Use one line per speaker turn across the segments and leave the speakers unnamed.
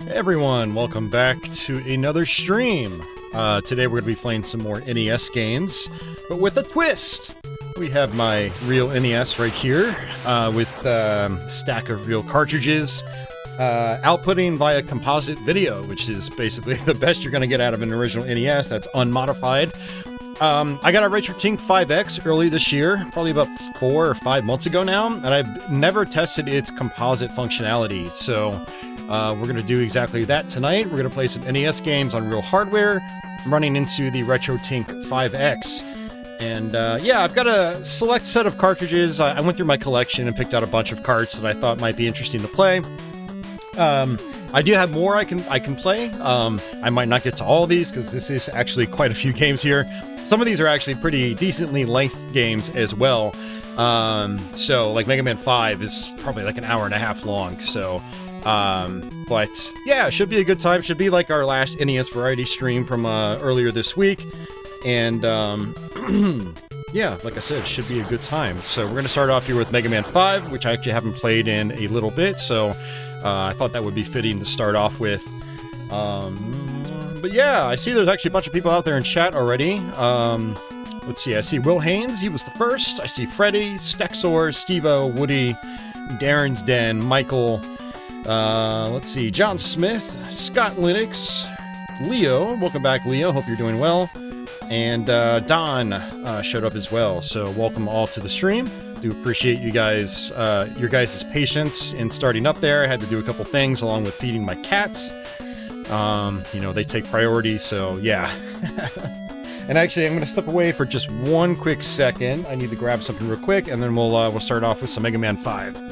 Hey everyone, welcome back to another stream. Today we're going to be playing some more NES games, but with a twist. We have my real NES right here, with a stack of real cartridges, outputting via composite video, which is basically the best you're going to get out of an original NES that's unmodified. I got a RetroTINK-5X early this year, probably about 4 or 5 months ago now, and I've never tested its composite functionality, so we're going to do exactly that tonight. We're going to play some NES games on real hardware, running into the RetroTINK-5X. And yeah, I've got a select set of cartridges. I went through my collection and picked out a bunch of carts that I thought might be interesting to play. I do have more I can play. I might not get to all of these because this is actually quite a few games here. Some of these are actually pretty decently length games as well. So like Mega Man 5 is probably like an hour and a half long. So, but yeah, it should be a good time. Should be like our last NES variety stream from earlier this week. And yeah, like I said, should be a good time. So we're gonna start off here with Mega Man 5, which I actually haven't played in a little bit. So I thought that would be fitting to start off with. But yeah, I see there's actually a bunch of people out there in chat already. Let's see, I see Will Haynes, he was the first. I see Freddy, Stexor, Steve-O, Woody, Darren's Den, Michael, let's see, John Smith, Scott Linux, Leo, welcome back Leo, hope you're doing well. And Don showed up as well, so welcome all to the stream. Do appreciate you guys, your guys' patience in starting up there. I had to do a couple things along with feeding my cats. You know, they take priority, so yeah. And actually, I'm going to step away for just one quick second. I need to grab something real quick, and then we'll start off with some Mega Man 5.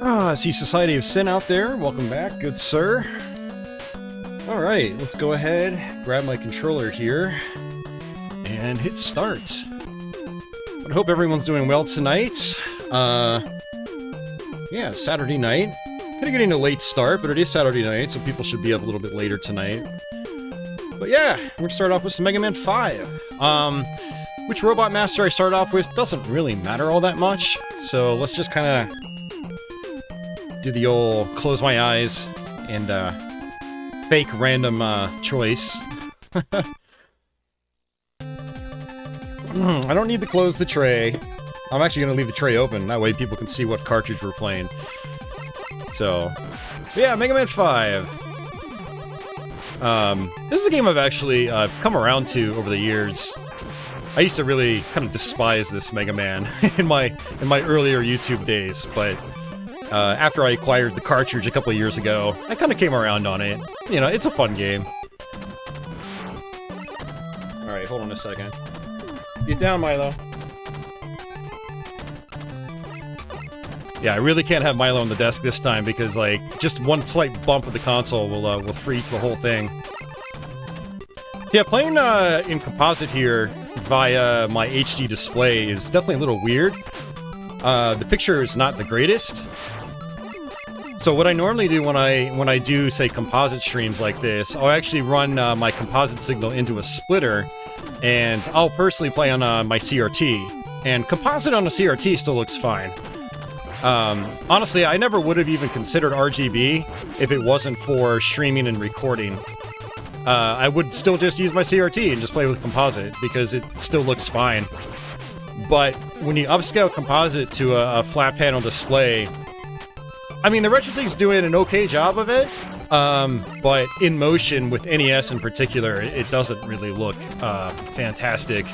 I see Society of Sin out there. Welcome back, good sir. Alright, let's go ahead, grab my controller here, and hit start. I hope everyone's doing well tonight. Yeah, it's Saturday night. Kinda getting a late start, but it is Saturday night, so people should be up a little bit later tonight. But yeah, we're gonna start off with some Mega Man 5. Which Robot Master I start off with doesn't really matter all that much, so let's just kinda do the old close my eyes and fake random choice. I don't need to close the tray. I'm actually going to leave the tray open, that way people can see what cartridge we're playing. So, yeah, Mega Man 5. This is a game I've come around to over the years. I used to really kind of despise this Mega Man in my earlier YouTube days, but after I acquired the cartridge a couple of years ago, I kind of came around on it. You know, it's a fun game. Alright, hold on a second. Get down, Milo. Yeah, I really can't have Milo on the desk this time because, like, just one slight bump of the console will freeze the whole thing. Yeah, playing in composite here via my HD display is definitely a little weird. The picture is not the greatest. So what I normally do when I do, say, composite streams like this, I'll actually run my composite signal into a splitter, and I'll personally play on my CRT. And composite on a CRT still looks fine. Honestly, I never would have even considered RGB if it wasn't for streaming and recording. I would still just use my CRT and just play with composite, because it still looks fine. But when you upscale composite to a flat panel display, I mean, the RetroTINK's doing an okay job of it, but in motion with NES in particular, it doesn't really look fantastic.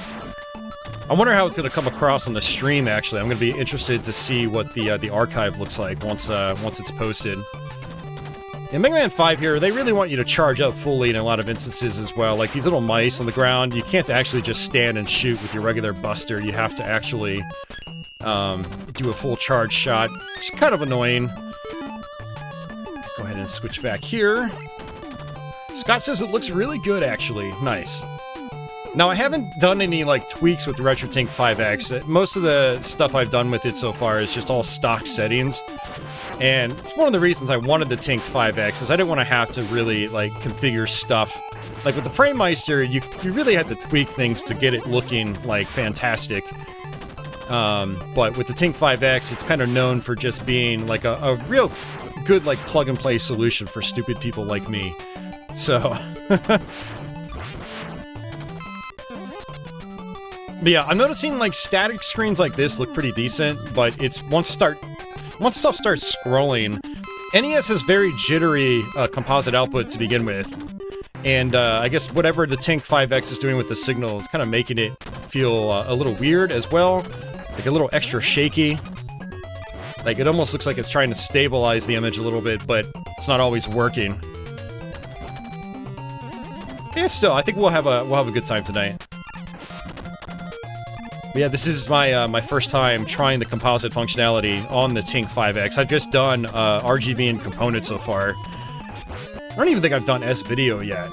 I wonder how it's going to come across on the stream, actually. I'm going to be interested to see what the archive looks like once it's posted. In Mega Man 5 here, they really want you to charge up fully in a lot of instances as well. Like these little mice on the ground, you can't actually just stand and shoot with your regular buster. You have to actually do a full charge shot. It's kind of annoying. Let's go ahead and switch back here. Scott says it looks really good, actually. Nice. Now, I haven't done any, like, tweaks with the RetroTINK-5X. Most of the stuff I've done with it so far is just all stock settings. And it's one of the reasons I wanted the TINK-5X, is I didn't want to have to really, like, configure stuff. Like, with the FrameMeister, you really had to tweak things to get it looking, like, fantastic. But with the TINK-5X, it's kind of known for just being, like, a real good, like, plug-and-play solution for stupid people like me. So... But yeah, I'm noticing, like, static screens like this look pretty decent, but it's once stuff starts scrolling, NES has very jittery composite output to begin with, and I guess whatever the TINK-5X is doing with the signal is kind of making it feel a little weird as well, like a little extra shaky. Like, it almost looks like it's trying to stabilize the image a little bit, but it's not always working. Yeah, still, I think we'll have a good time tonight. But yeah, this is my first time trying the composite functionality on the TINK-5X. I've just done RGB and components so far. I don't even think I've done S-Video yet,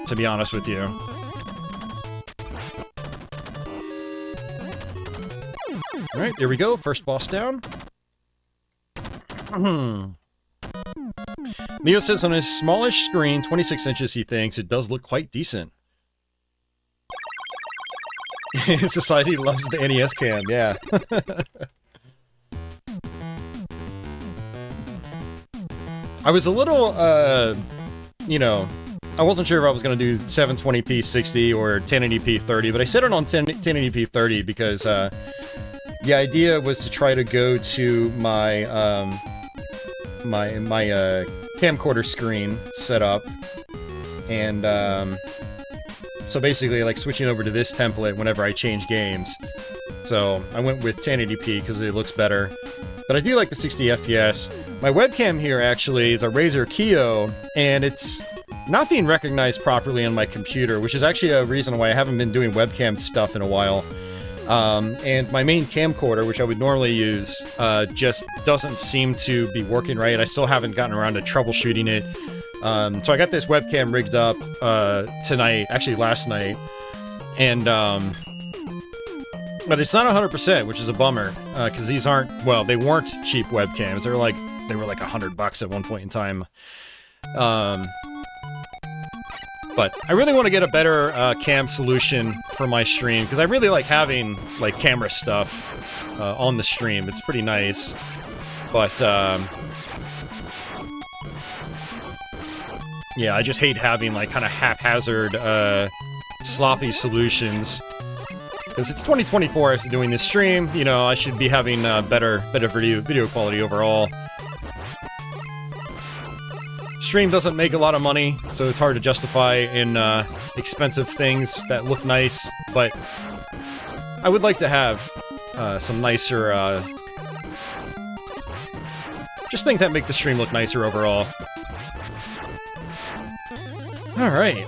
to be honest with you. Alright, here we go. First boss down. Leo says on his smallish screen, 26 inches, he thinks it does look quite decent. Society loves the NES cam, yeah. I was a little, you know, I wasn't sure if I was going to do 720p 60 or 1080p 30, but I set it on 1080p 30 because the idea was to try to go to my my camcorder screen setup, and so basically, like, switching over to this template whenever I change games. So I went with 1080p because it looks better. But I do like the 60 FPS. My webcam here, actually, is a Razer Kiyo, and it's not being recognized properly on my computer, which is actually a reason why I haven't been doing webcam stuff in a while. And my main camcorder, which I would normally use, just doesn't seem to be working right. I still haven't gotten around to troubleshooting it. So I got this webcam rigged up tonight, actually last night, and but it's not 100%, which is a bummer, because these aren't, well, they weren't cheap webcams. They were like $100 at one point in time. But I really want to get a better cam solution for my stream, because I really like having, like, camera stuff on the stream. It's pretty nice, but yeah, I just hate having, like, kind of haphazard, sloppy solutions. Because it's 2024 as doing this stream, you know, I should be having better video quality overall. Stream doesn't make a lot of money, so it's hard to justify in expensive things that look nice, but I would like to have some nicer, just things that make the stream look nicer overall. Alright.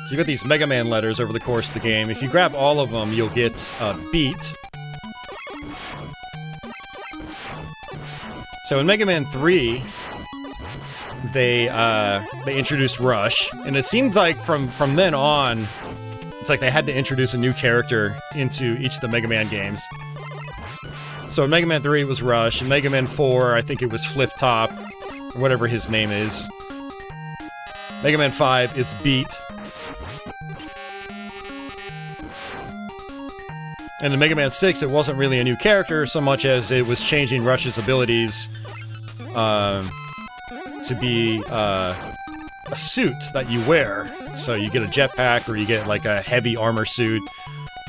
So you got these Mega Man letters over the course of the game. If you grab all of them, you'll get beat. So in Mega Man 3, they introduced Rush, and it seems like from then on, it's like they had to introduce a new character into each of the Mega Man games. So in Mega Man 3 it was Rush, in Mega Man 4 I think it was Flip Top, or whatever his name is. Mega Man 5 it's Beat. And in Mega Man 6 it wasn't really a new character so much as it was changing Rush's abilities to be a suit that you wear. So you get a jetpack or you get like a heavy armor suit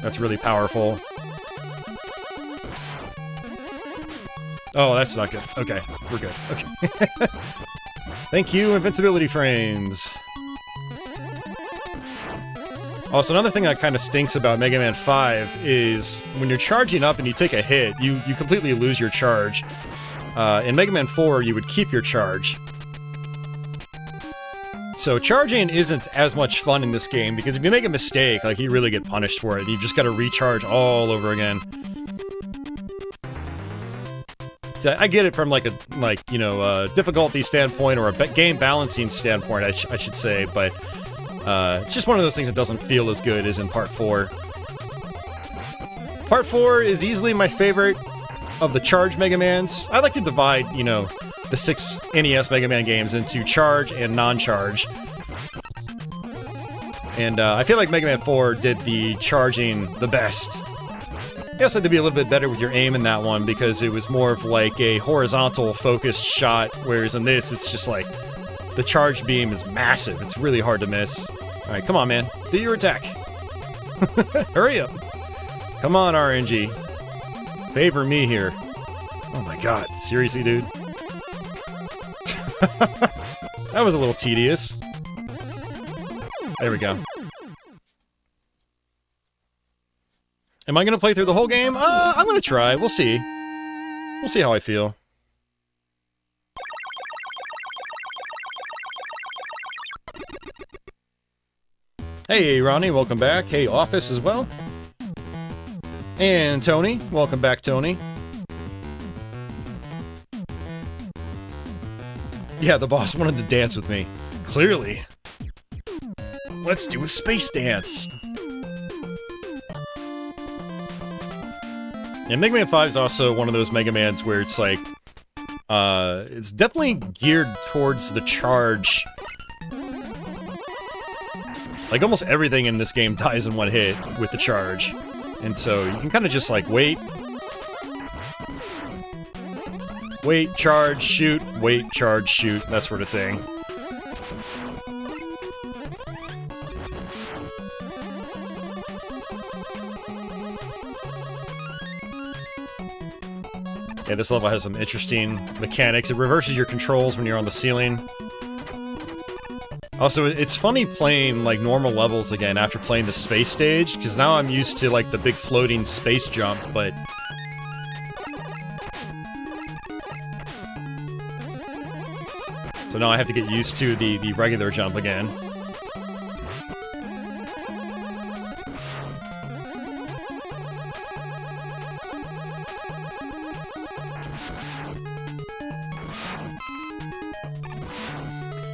that's really powerful. Oh, that's not good. Okay, we're good. Okay. Thank you, invincibility frames. Also, another thing that kind of stinks about Mega Man 5 is when you're charging up and you take a hit, you completely lose your charge. In Mega Man 4, you would keep your charge. So charging isn't as much fun in this game, because if you make a mistake, like, you really get punished for it. You've just got to recharge all over again. So I get it from, like, a difficulty standpoint, or a game balancing standpoint, I should say, but it's just one of those things that doesn't feel as good as in Part 4. Part 4 is easily my favorite of the Charge Mega Mans. I like to divide, you know, the 6 NES Mega Man games into Charge and non-Charge. And I feel like Mega Man 4 did the charging the best. You also had to be a little bit better with your aim in that one, because it was more of like a horizontal focused shot, whereas in this, it's just like, the charge beam is massive. It's really hard to miss. Alright, come on, man. Do your attack. Hurry up. Come on, RNG. Favor me here. Oh my god. Seriously, dude? That was a little tedious. There we go. Am I gonna play through the whole game? I'm gonna try. We'll see. We'll see how I feel. Hey, Ronnie, welcome back. Hey, Office as well. And Tony, welcome back, Tony. Yeah, the boss wanted to dance with me. Clearly. Let's do a space dance. And Mega Man 5 is also one of those Mega Mans where it's like, it's definitely geared towards the charge. Like, almost everything in this game dies in one hit with the charge. And so you can kind of just, like, wait. Wait, charge, shoot, wait, charge, shoot, that sort of thing. Yeah, this level has some interesting mechanics. It reverses your controls when you're on the ceiling. Also, it's funny playing, like, normal levels again after playing the space stage, because now I'm used to, like, the big floating space jump, but... So now I have to get used to the regular jump again.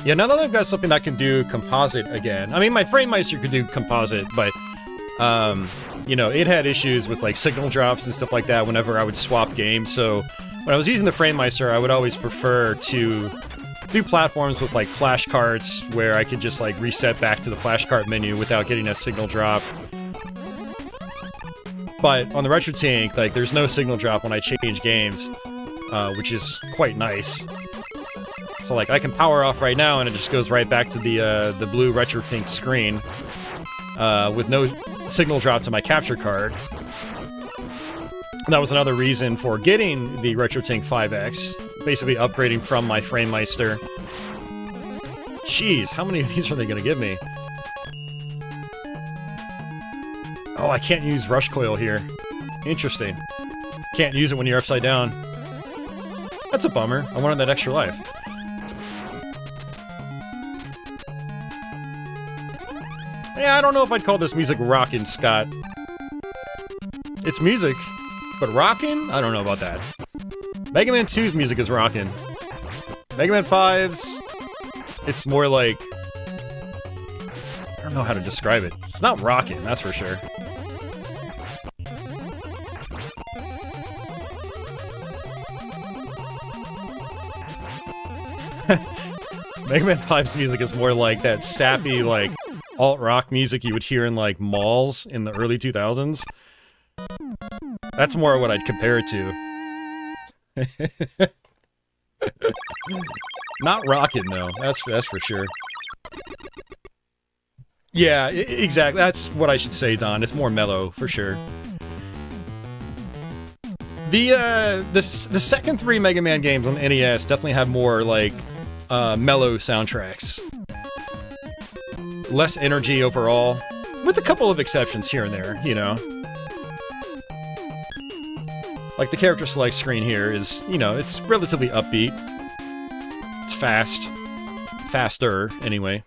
Yeah, now that I've got something that can do composite again, I mean, my FrameMeister could do composite, but, you know, it had issues with, like, signal drops and stuff like that whenever I would swap games, so when I was using the FrameMeister, I would always prefer to do platforms with, like, flash carts, where I could just, like, reset back to the flash cart menu without getting a signal drop. But on the RetroTINK, like, there's no signal drop when I change games, which is quite nice. So, like, I can power off right now, and it just goes right back to the blue RetroTINK screen, with no signal drop to my capture card. And that was another reason for getting the RetroTINK-5X, basically upgrading from my FrameMeister. Jeez, how many of these are they gonna give me? Oh, I can't use Rush Coil here. Interesting. Can't use it when you're upside down. That's a bummer. I wanted that extra life. Yeah, I don't know if I'd call this music rockin', Scott. It's music, but rockin'? I don't know about that. Mega Man 2's music is rockin'. Mega Man 5's... it's more like... I don't know how to describe it. It's not rockin', that's for sure. Mega Man 5's music is more like that sappy, like, alt-rock music you would hear in, like, malls in the early 2000s. That's more what I'd compare it to. Not rockin', though. That's for sure. Yeah, exactly. That's what I should say, Don. It's more mellow, for sure. The second 3 Mega Man games on NES definitely have more, like, mellow soundtracks. Less energy overall. With a couple of exceptions here and there, you know. Like the character select screen here is, you know, it's relatively upbeat. It's fast. Faster, anyway.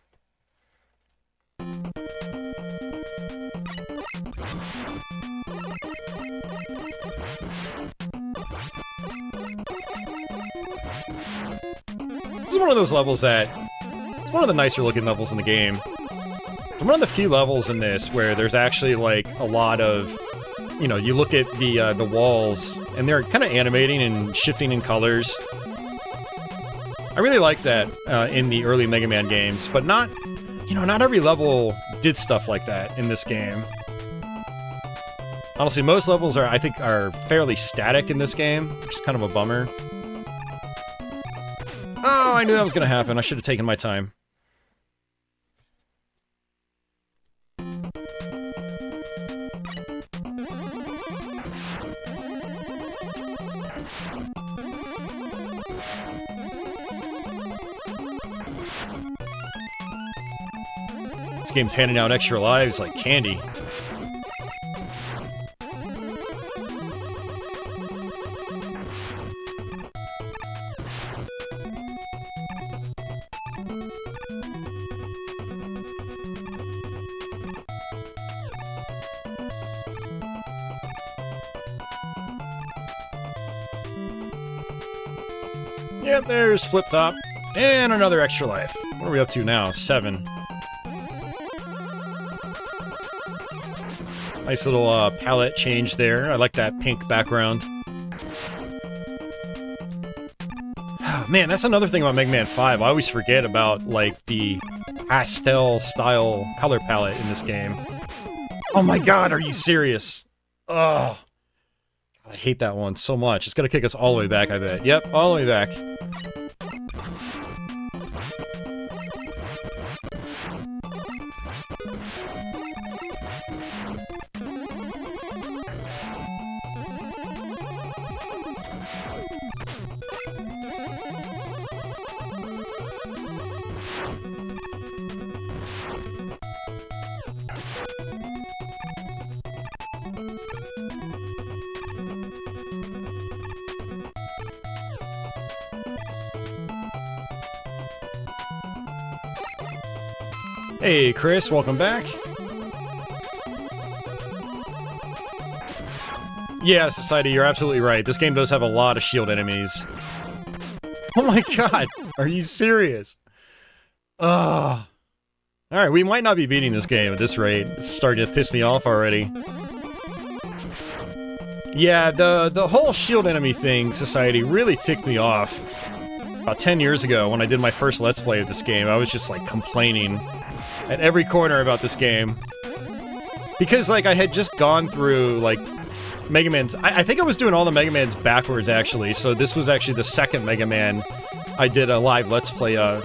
This is one of those levels that... It's one of the nicer looking levels in the game. It's one of the few levels in this where there's actually, like, a lot of... You know, you look at the walls, and they're kind of animating and shifting in colors. I really like that in the early Mega Man games, but not... You know, not every level did stuff like that in this game. Honestly, most levels I think, are fairly static in this game, which is kind of a bummer. Oh, I knew that was going to happen. I should have taken my time. This game's handing out extra lives like candy. Yep, there's Flip Top. And another extra life. What are we up to now? 7. Nice little palette change there. I like that pink background. Oh, man, that's another thing about Mega Man 5. I always forget about, like, the pastel-style color palette in this game. Oh my god, are you serious? Ugh. I hate that one so much. It's gonna kick us all the way back, I bet. Yep, all the way back. Hey, Chris, welcome back. Yeah, Society, you're absolutely right. This game does have a lot of shield enemies. Oh my god, are you serious? Ugh. Alright, we might not be beating this game at this rate. It's starting to piss me off already. Yeah, the whole shield enemy thing, Society, really ticked me off. About 10 years ago, when I did my first Let's Play of this game, I was just, like, complaining at every corner about this game. Because, like, I had just gone through, like, Mega Man's... I think I was doing all the Mega Mans backwards, actually, so this was actually the second Mega Man I did a live Let's Play of.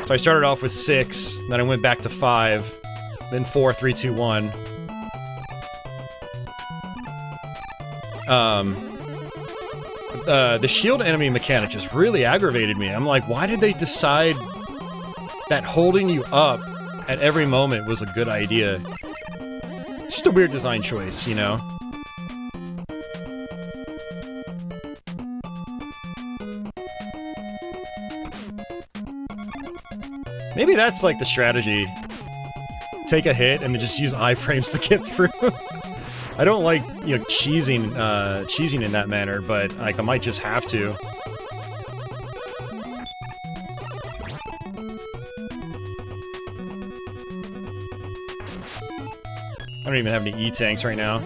So I started off with 6, then I went back to 5, then 4, 3, 2, 1. The shield enemy mechanic just really aggravated me. I'm like, why did they decide that holding you up at every moment was a good idea? Just a weird design choice, you know? Maybe that's like the strategy. Take a hit and then just use iframes to get through. I don't like, you know, cheesing in that manner, but like I might just have to. I don't even have any E-tanks right now.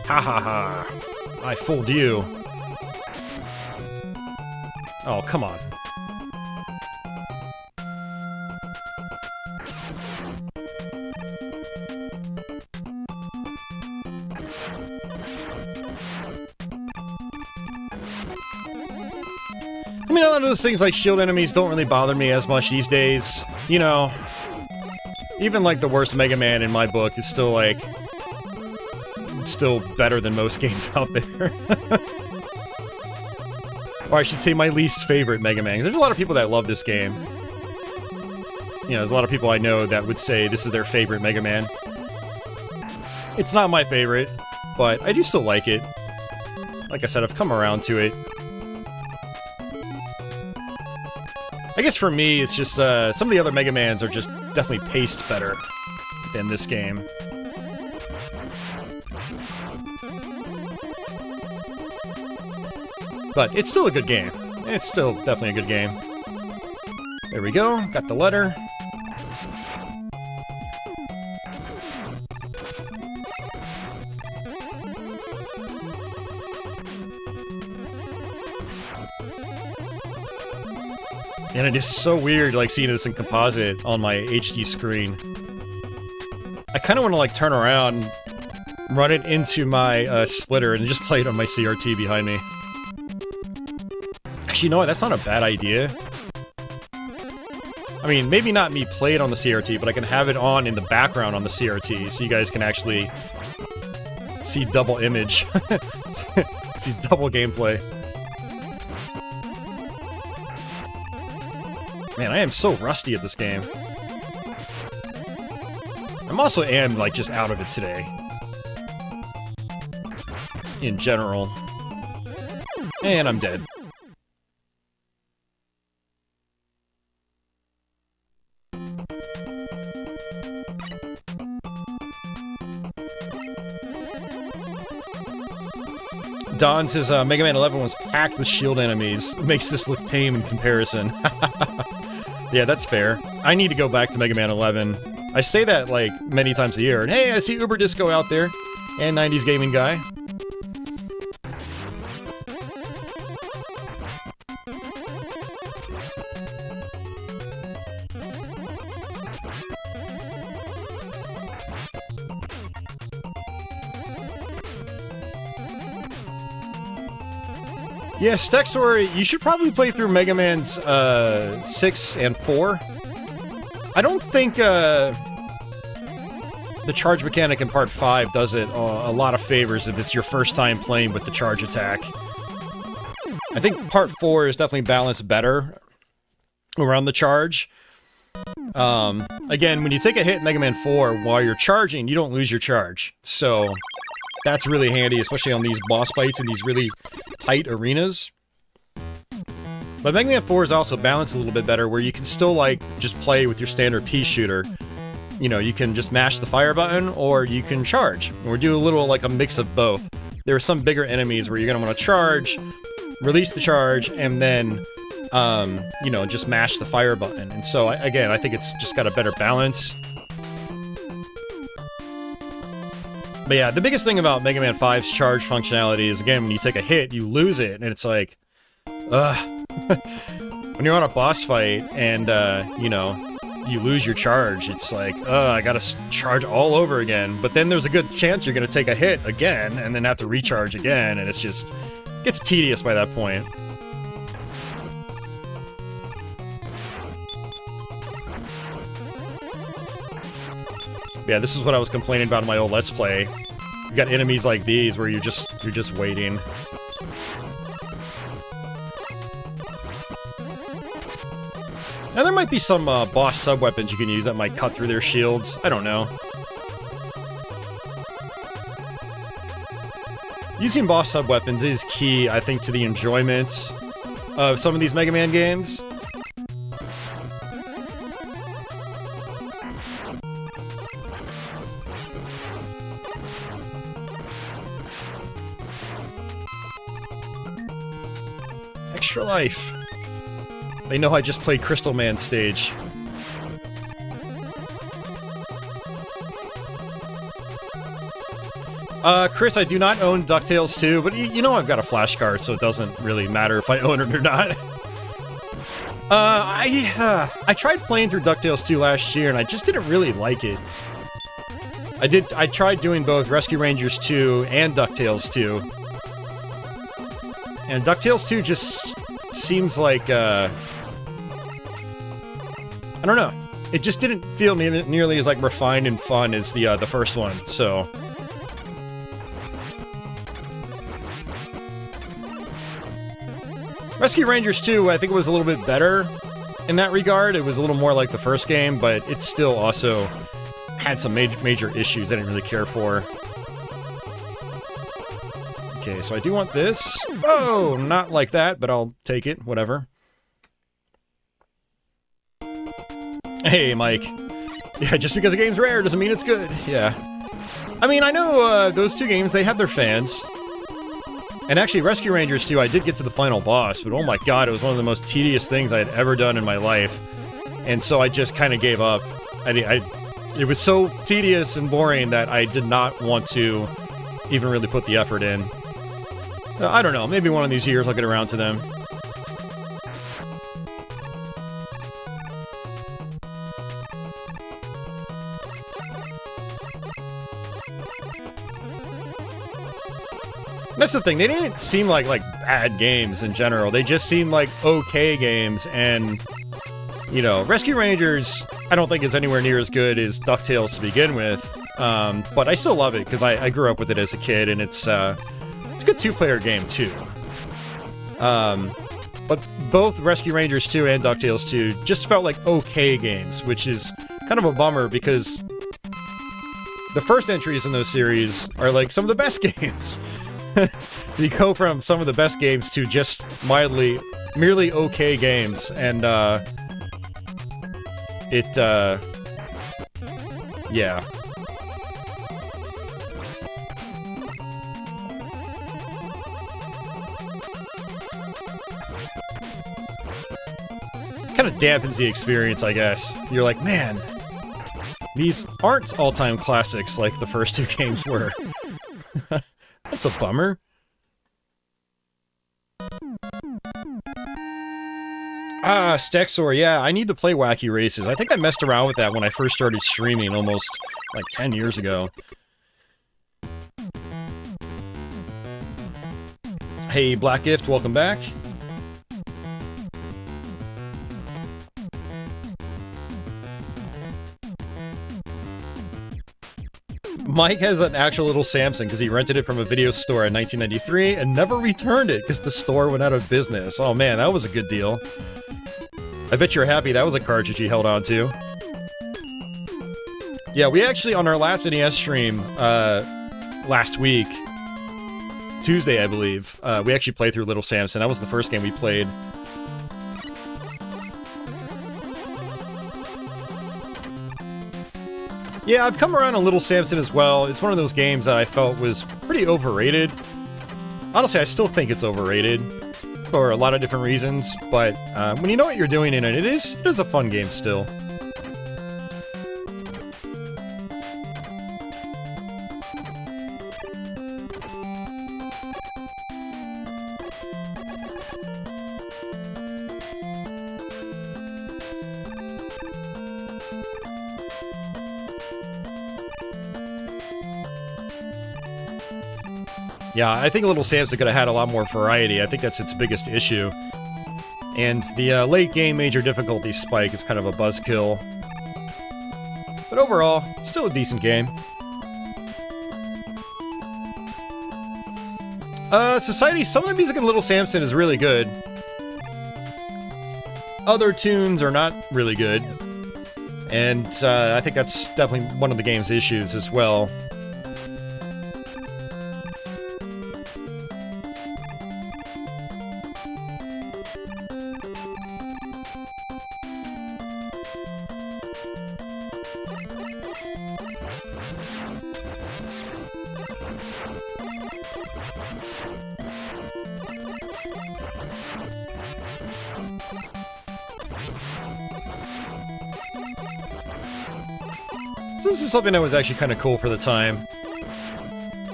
Ha ha ha. I fooled you. Oh, come on. I mean, a lot of those things like shield enemies don't really bother me as much these days. You know, even like the worst Mega Man in my book is still like... still better than most games out there. Or I should say my least favorite Mega Man. There's a lot of people that love this game. You know, there's a lot of people I know that would say this is their favorite Mega Man. It's not my favorite, but I do still like it. Like I said, I've come around to it. I guess for me, it's just, some of the other Mega Mans are just definitely paced better than this game. But it's still a good game. It's still definitely a good game. There we go, got the letter. And it is so weird, like, seeing this in composite on my HD screen. I kind of want to, like, turn around, run it into my splitter, and just play it on my CRT behind me. Actually, you know what? That's not a bad idea. I mean, maybe not me play it on the CRT, but I can have it on in the background on the CRT, so you guys can actually see double image. See double gameplay. Man, I am so rusty at this game. I'm also like, just out of it today. In general. And I'm dead. Don says Mega Man 11 was packed with shield enemies. Makes this look tame in comparison. Yeah, that's fair. I need to go back to Mega Man 11. I say that, like, many times a year. And hey, I see Uber Disco out there. And 90s Gaming Guy. Yeah, Stexor, you should probably play through Mega Man's 6 and 4. I don't think the charge mechanic in Part 5 does it a lot of favors if it's your first time playing with the charge attack. I think Part 4 is definitely balanced better around the charge. Again, when you take a hit in Mega Man 4 while you're charging, you don't lose your charge. So that's really handy, especially on these boss fights in these really tight arenas. But Mega Man 4 is also balanced a little bit better, where you can still, like, just play with your standard pea shooter. You know, you can just mash the fire button, or you can charge. Or do a little, like, a mix of both. There are some bigger enemies where you're gonna want to charge, release the charge, and then, you know, just mash the fire button. And so, again, I think it's just got a better balance. But yeah, the biggest thing about Mega Man 5's charge functionality is, again, when you take a hit, you lose it, and it's like, ugh. When you're on a boss fight, and, you know, you lose your charge, it's like, I gotta charge all over again. But then there's a good chance you're gonna take a hit again, and then have to recharge again, and it's just, it gets tedious by that point. Yeah, this is what I was complaining about in my old Let's Play. You got enemies like these where you're just waiting. Now there might be some boss sub-weapons you can use that might cut through their shields. I don't know. Using boss sub-weapons is key, I think, to the enjoyment of some of these Mega Man games. Extra life. They know I just played Crystal Man stage. Chris, I do not own DuckTales 2, but you know I've got a flash card, so it doesn't really matter if I own it or not. I tried playing through DuckTales 2 last year, and I just didn't really like it. I tried doing both Rescue Rangers 2 and DuckTales 2. And DuckTales 2 just seems like, I don't know. It just didn't feel nearly as, like, refined and fun as the first one, so... Rescue Rangers 2, I think it was a little bit better. in that regard. It was a little more like the first game, but it still also had some major issues I didn't really care for. Okay, so I do want this. Oh, not like that, but I'll take it. Whatever. Hey, Mike. Yeah, just because a game's rare doesn't mean it's good. Yeah. I mean, I know those two games, they have their fans. And actually, Rescue Rangers 2, I did get to the final boss, but oh my god, it was one of the most tedious things I had ever done in my life. And so I just kind of gave up. It was so tedious and boring that I did not want to even really put the effort in. I don't know, maybe one of these years I'll get around to them. That's the thing, they didn't seem like bad games in general. They just seemed like okay games, and you know, Rescue Rangers I don't think is anywhere near as good as DuckTales to begin with. But I still love it because I grew up with it as a kid, and it's a good two-player game too. But both Rescue Rangers 2 and DuckTales 2 just felt like okay games, which is kind of a bummer because the first entries in those series are like some of the best games. You go from some of the best games to just merely okay games, and yeah. Kind of dampens the experience, I guess. You're like, man, these aren't all-time classics like the first two games were. That's a bummer. Ah, Stexor, yeah, I need to play Wacky Races. I think I messed around with that when I first started streaming almost, like, 10 years ago. Hey, Black Gift, welcome back. Mike has an actual little Samson because he rented it from a video store in 1993 and never returned it because the store went out of business. Oh man, that was a good deal. I bet you're happy that was a cartridge he held on to. Yeah, we actually, on our last NES stream, last week, Tuesday, I believe, we actually played through Little Samson. That was the first game we played. Yeah, I've come around on Little Samson as well. It's one of those games that I felt was pretty overrated. Honestly, I still think it's overrated for a lot of different reasons, but when you know what you're doing in it, it is a fun game still. Yeah, I think Little Samson could have had a lot more variety. I think that's its biggest issue. And the late game major difficulty spike is kind of a buzzkill. But overall, still a decent game. Society, some of the music in Little Samson is really good. Other tunes are not really good. And I think that's definitely one of the game's issues as well. So this is something that was actually kind of cool for the time.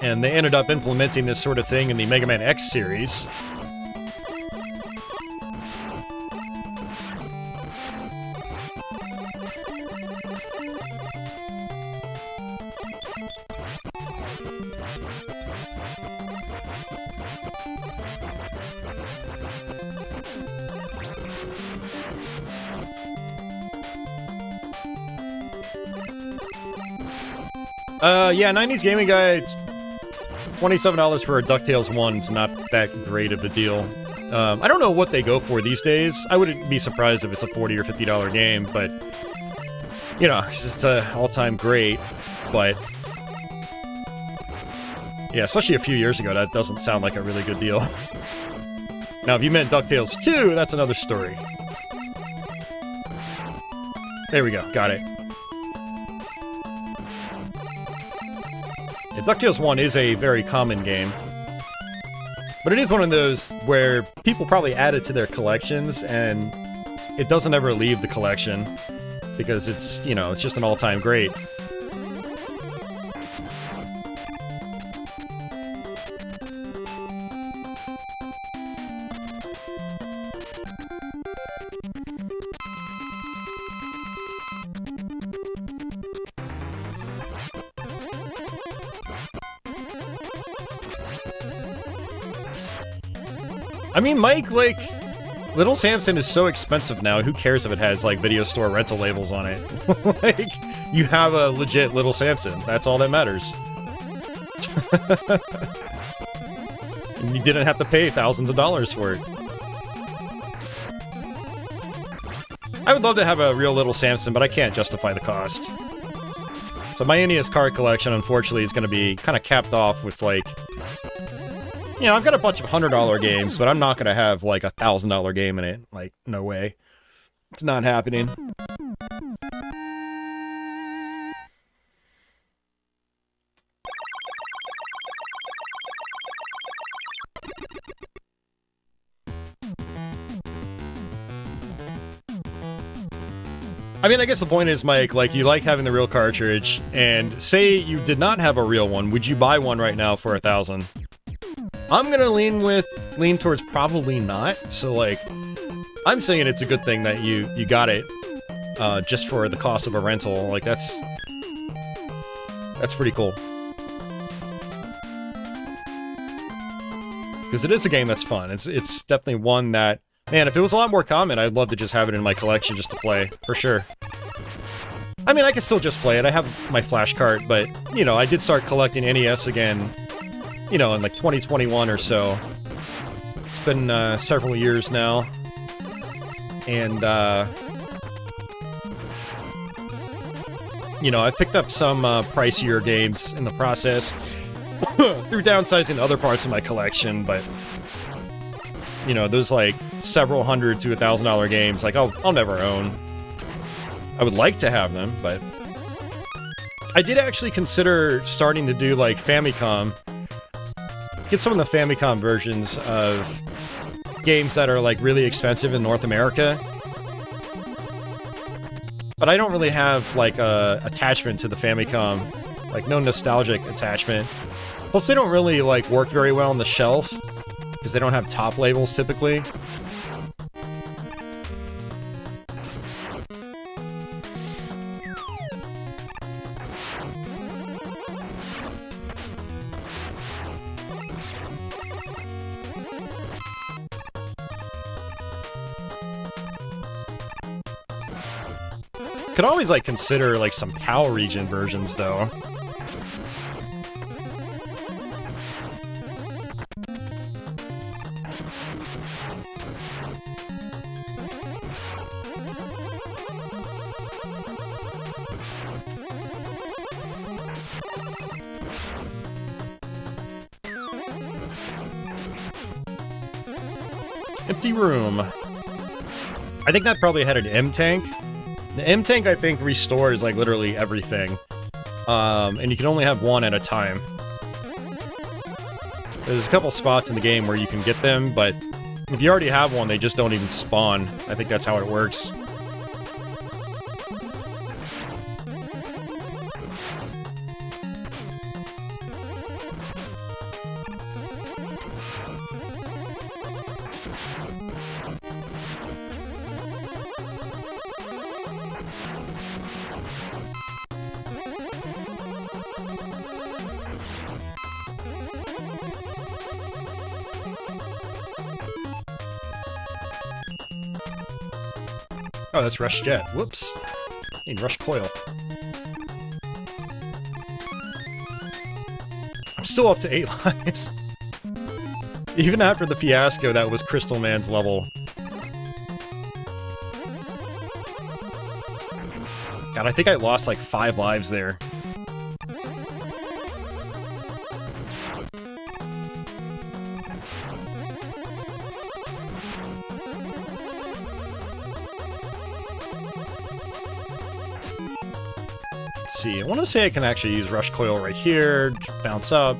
And they ended up implementing this sort of thing in the Mega Man X series. Yeah, 90s Gaming Guy, $27 for a DuckTales 1 is not that great of a deal. I don't know what they go for these days. I wouldn't be surprised if it's a $40 or $50 game, but, you know, it's just an all-time great, but... yeah, especially a few years ago, that doesn't sound like a really good deal. Now, if you meant DuckTales 2, that's another story. There we go, got it. Yeah, DuckTales 1 is a very common game. But it is one of those where people probably add it to their collections, and it doesn't ever leave the collection. Because it's, you know, it's just an all-time great. I mean, Mike, like, Little Samson is so expensive now, who cares if it has, like, video store rental labels on it? Like, you have a legit Little Samson. That's all that matters. And you didn't have to pay thousands of dollars for it. I would love to have a real Little Samson, but I can't justify the cost. So my NES card collection, unfortunately, is going to be kind of capped off with, like... you know, I've got a bunch of $100 games, but I'm not going to have, like, a $1,000 game in it. Like, no way. It's not happening. I mean, I guess the point is, Mike, like, you like having the real cartridge, and say you did not have a real one, would you buy one right now for $1,000? I'm gonna lean towards probably not, so, like, I'm saying it's a good thing that you got it, just for the cost of a rental. Like, that's pretty cool. Because it is a game that's fun. It's definitely one that, man, if it was a lot more common, I'd love to just have it in my collection just to play, for sure. I mean, I can still just play it. I have my flash cart, but, you know, I did start collecting NES again, you know, in like 2021 or so. It's been several years now. And, you know, I've picked up some pricier games in the process through downsizing other parts of my collection, but, you know, those like several hundred to $1,000 games, like, I'll never own. I would like to have them, but I did actually consider starting to do like Famicom. Get some of the Famicom versions of games that are like really expensive in North America. But I don't really have like a attachment to the Famicom, like no nostalgic attachment. Plus they don't really like work very well on the shelf because they don't have top labels typically. Could always, like, consider, like, some PAL region versions, though. Empty room. I think that probably had an M-Tank. The M-Tank, I think, restores, like, literally everything. And you can only have one at a time. There's a couple spots in the game where you can get them, but if you already have one, they just don't even spawn. I think that's how it works. Oh, that's Rush Jet. Whoops. I need Rush Coil. I'm still up to 8 lives. Even after the fiasco that was Crystal Man's level. God, I think I lost like 5 lives there. Let's see, I want to say I can actually use Rush Coil right here, bounce up.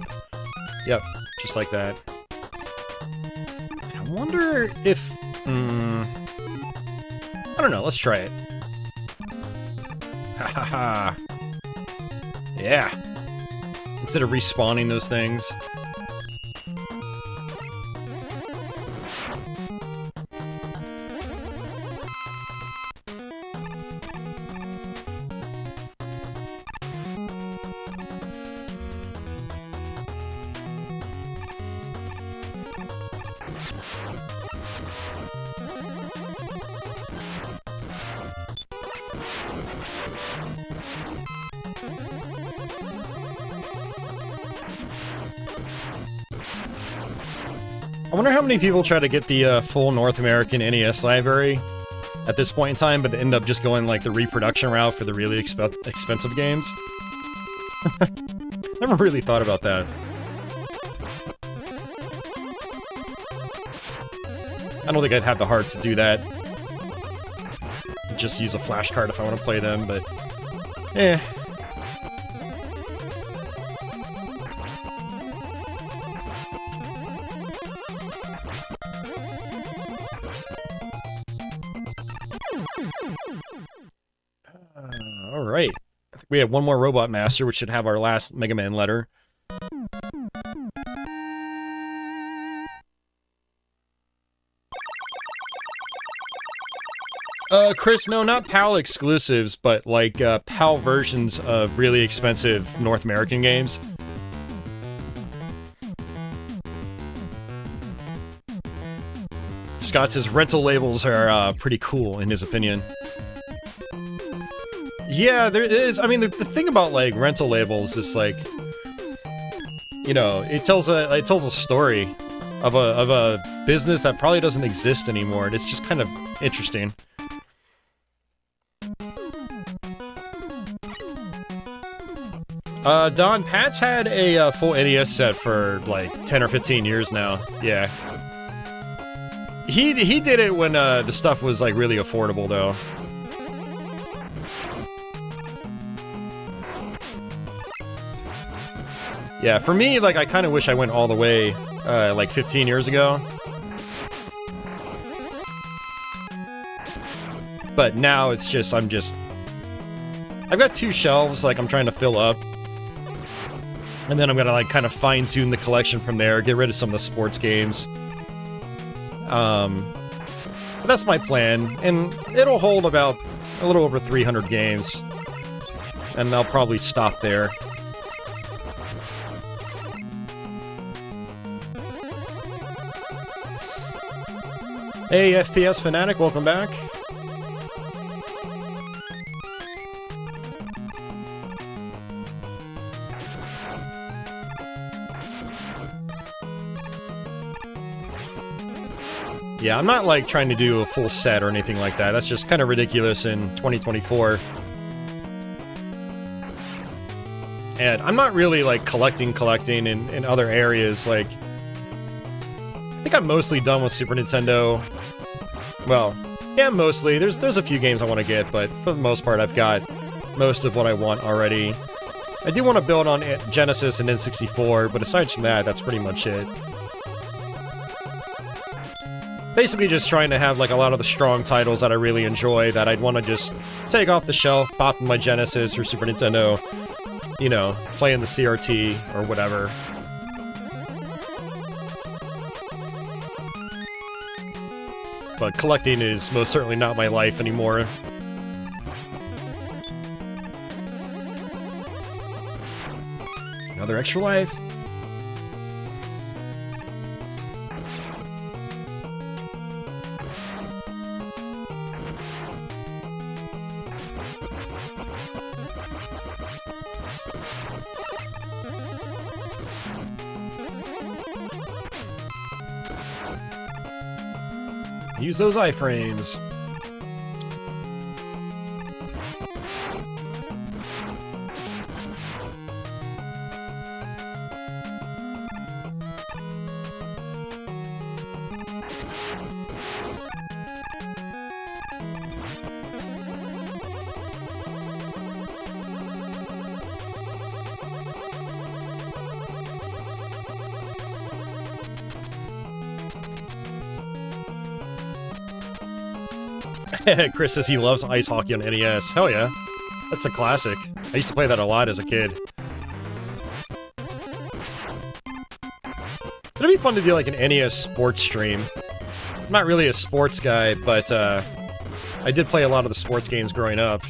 Yep, just like that. I wonder if... I don't know, let's try it. Ha ha ha. Yeah. Instead of respawning those things. I wonder how many people try to get the full North American NES library at this point in time, but they end up just going like the reproduction route for the really expensive games. Never really thought about that. I don't think I'd have the heart to do that. Just use a flash card if I want to play them, but eh. Alright. I think we have one more Robot Master, which should have our last Mega Man letter. Chris, no, not PAL exclusives, but like PAL versions of really expensive North American games. Scott says rental labels are pretty cool, in his opinion. Yeah, there is. I mean, the thing about like rental labels is like, you know, it tells a story of a business that probably doesn't exist anymore, and it's just kind of interesting. Don, Pat's had a full NES set for like 10 or 15 years now. Yeah. He did it when the stuff was like really affordable though. Yeah, for me, like, I kind of wish I went all the way, like, 15 years ago. But now it's just, I've got 2 shelves, like, I'm trying to fill up. And then I'm gonna, like, kind of fine-tune the collection from there, get rid of some of the sports games. But that's my plan, and it'll hold about a little over 300 games. And I'll probably stop there. Hey, FPS Fanatic, welcome back. Yeah, I'm not, like, trying to do a full set or anything like that. That's just kind of ridiculous in 2024. And I'm not really, like, collecting in other areas, like... I think I'm mostly done with Super Nintendo. Well, yeah, mostly. There's a few games I want to get, but for the most part, I've got most of what I want already. I do want to build on Genesis and N64, but aside from that, that's pretty much it. Basically just trying to have like a lot of the strong titles that I really enjoy that I'd want to just take off the shelf, pop in my Genesis or Super Nintendo, you know, play in the CRT or whatever. But collecting is most certainly not my life anymore. Another extra life? Use those iframes.
Chris says he loves ice hockey on NES. Hell yeah. That's a classic. I used to play that a lot as a kid. It'd be fun to do like an NES sports stream. I'm not really a sports guy, but I did play a lot of the sports games growing up.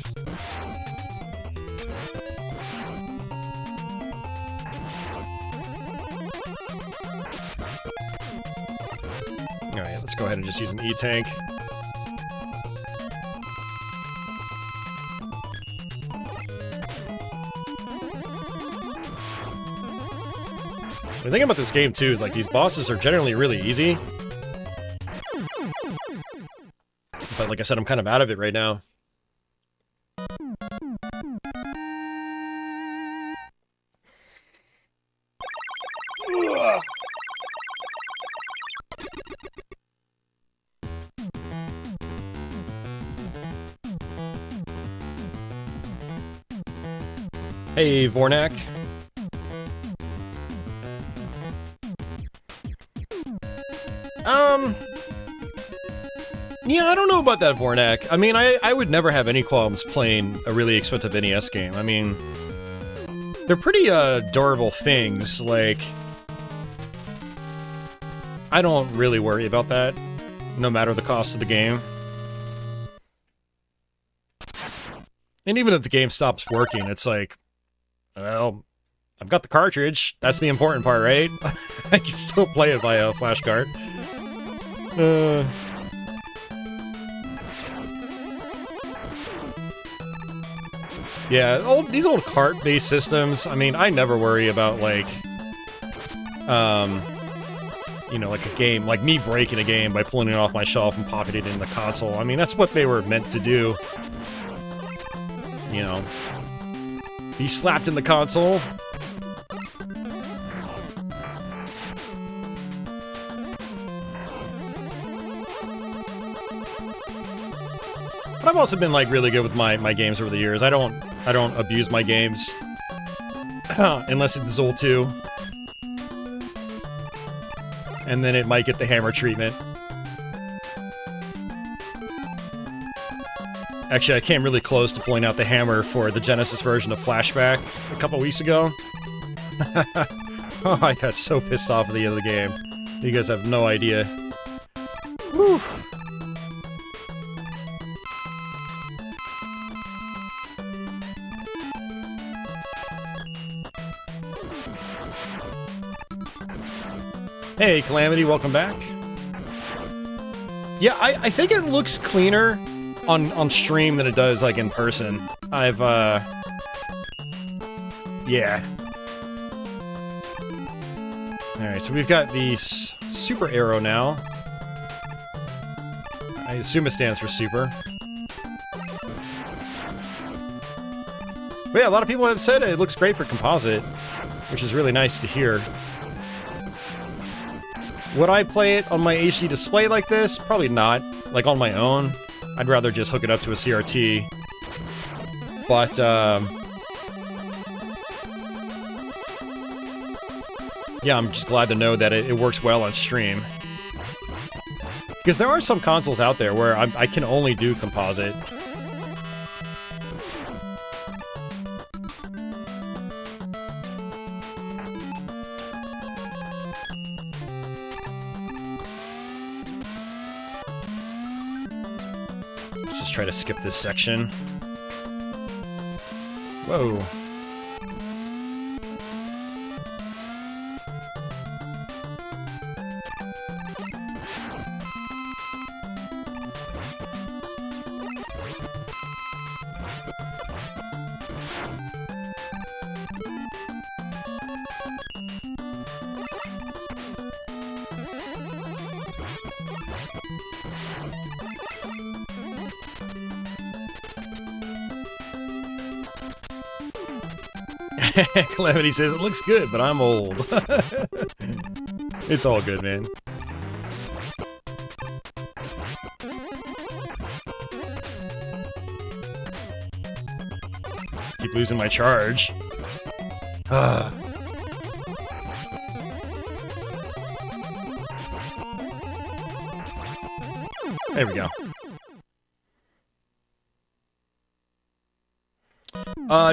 Alright, let's go ahead and just use an E-tank. The thing about this game, too, is, like, these bosses are generally really easy. But, like I said, I'm kind of out of it right now. Hey, Vornak. Yeah, I don't know about that, Vornak. I mean, I would never have any qualms playing a really expensive NES game. I mean, they're pretty, durable things, like... I don't really worry about that, no matter the cost of the game. And even if the game stops working, it's like, well, I've got the cartridge. That's the important part, right? I can still play it via a flash card. Yeah, these old cart-based systems, I mean, I never worry about, like, you know, like a game, like me breaking a game by pulling it off my shelf and popping it in the console. I mean, that's what they were meant to do. You know, be slapped in the console. But I've also been, like, really good with my games over the years. I don't abuse my games. Unless it's Zool 2. And then it might get the hammer treatment. Actually, I came really close to pulling out the hammer for the Genesis version of Flashback a couple weeks ago. Oh, I got so pissed off at the end of the game. You guys have no idea. Whew. Hey, Calamity, welcome back. Yeah, I think it looks cleaner on stream than it does, like, in person. Yeah. Alright, so we've got the super arrow now. I assume it stands for super. But yeah, a lot of people have said it looks great for composite, which is really nice to hear. Would I play it on my HD display like this? Probably not. Like, on my own. I'd rather just hook it up to a CRT. But, yeah, I'm just glad to know that it works well on stream. Because there are some consoles out there where I can only do composite. Try to skip this section. Whoa. Calamity says, it looks good, but I'm old. It's all good, man. Keep losing my charge. There we go.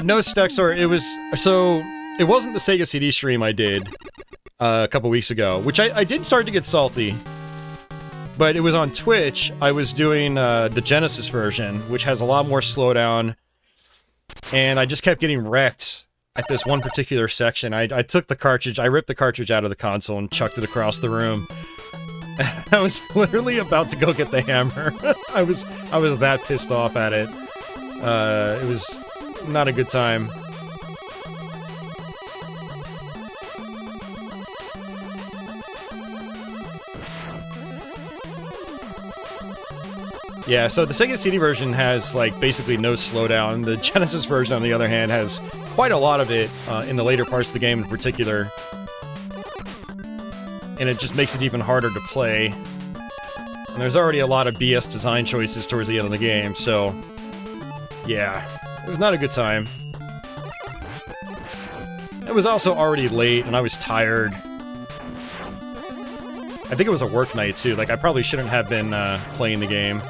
No, Stexor, it wasn't the Sega CD stream I did a couple weeks ago, which I did start to get salty. But it was on Twitch. I was doing the Genesis version, which has a lot more slowdown, and I just kept getting wrecked at this one particular section. I took the cartridge, I ripped the cartridge out of the console and chucked it across the room. I was literally about to go get the hammer. I was that pissed off at it. It was not a good time. Yeah, so the Sega CD version has, like, basically no slowdown. The Genesis version, on the other hand, has quite a lot of it in the later parts of the game in particular. And it just makes it even harder to play. And there's already a lot of BS design choices towards the end of the game, so... yeah, it was not a good time. It was also already late, and I was tired. I think it was a work night, too. Like, I probably shouldn't have been playing the game.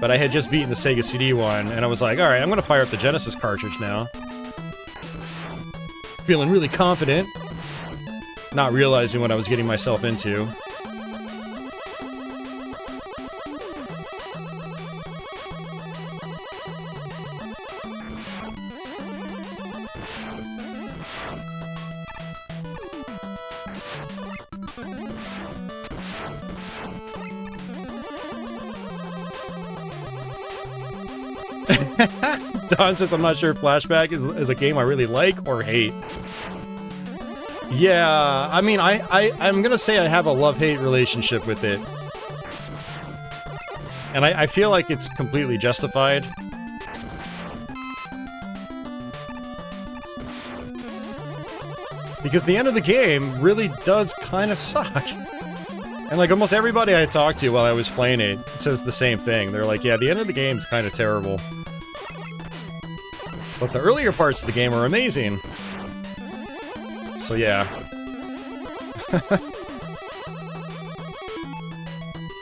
But I had just beaten the Sega CD one, and I was like, alright, I'm gonna fire up the Genesis cartridge now. Feeling really confident. Not realizing what I was getting myself into. Don says, I'm not sure if Flashback is a game I really like or hate. Yeah, I mean, I'm gonna say I have a love-hate relationship with it. And I feel like it's completely justified. Because the end of the game really does kind of suck. And like almost everybody I talked to while I was playing it says the same thing. They're like, yeah, the end of the game's kind of terrible. But the earlier parts of the game are amazing. So yeah.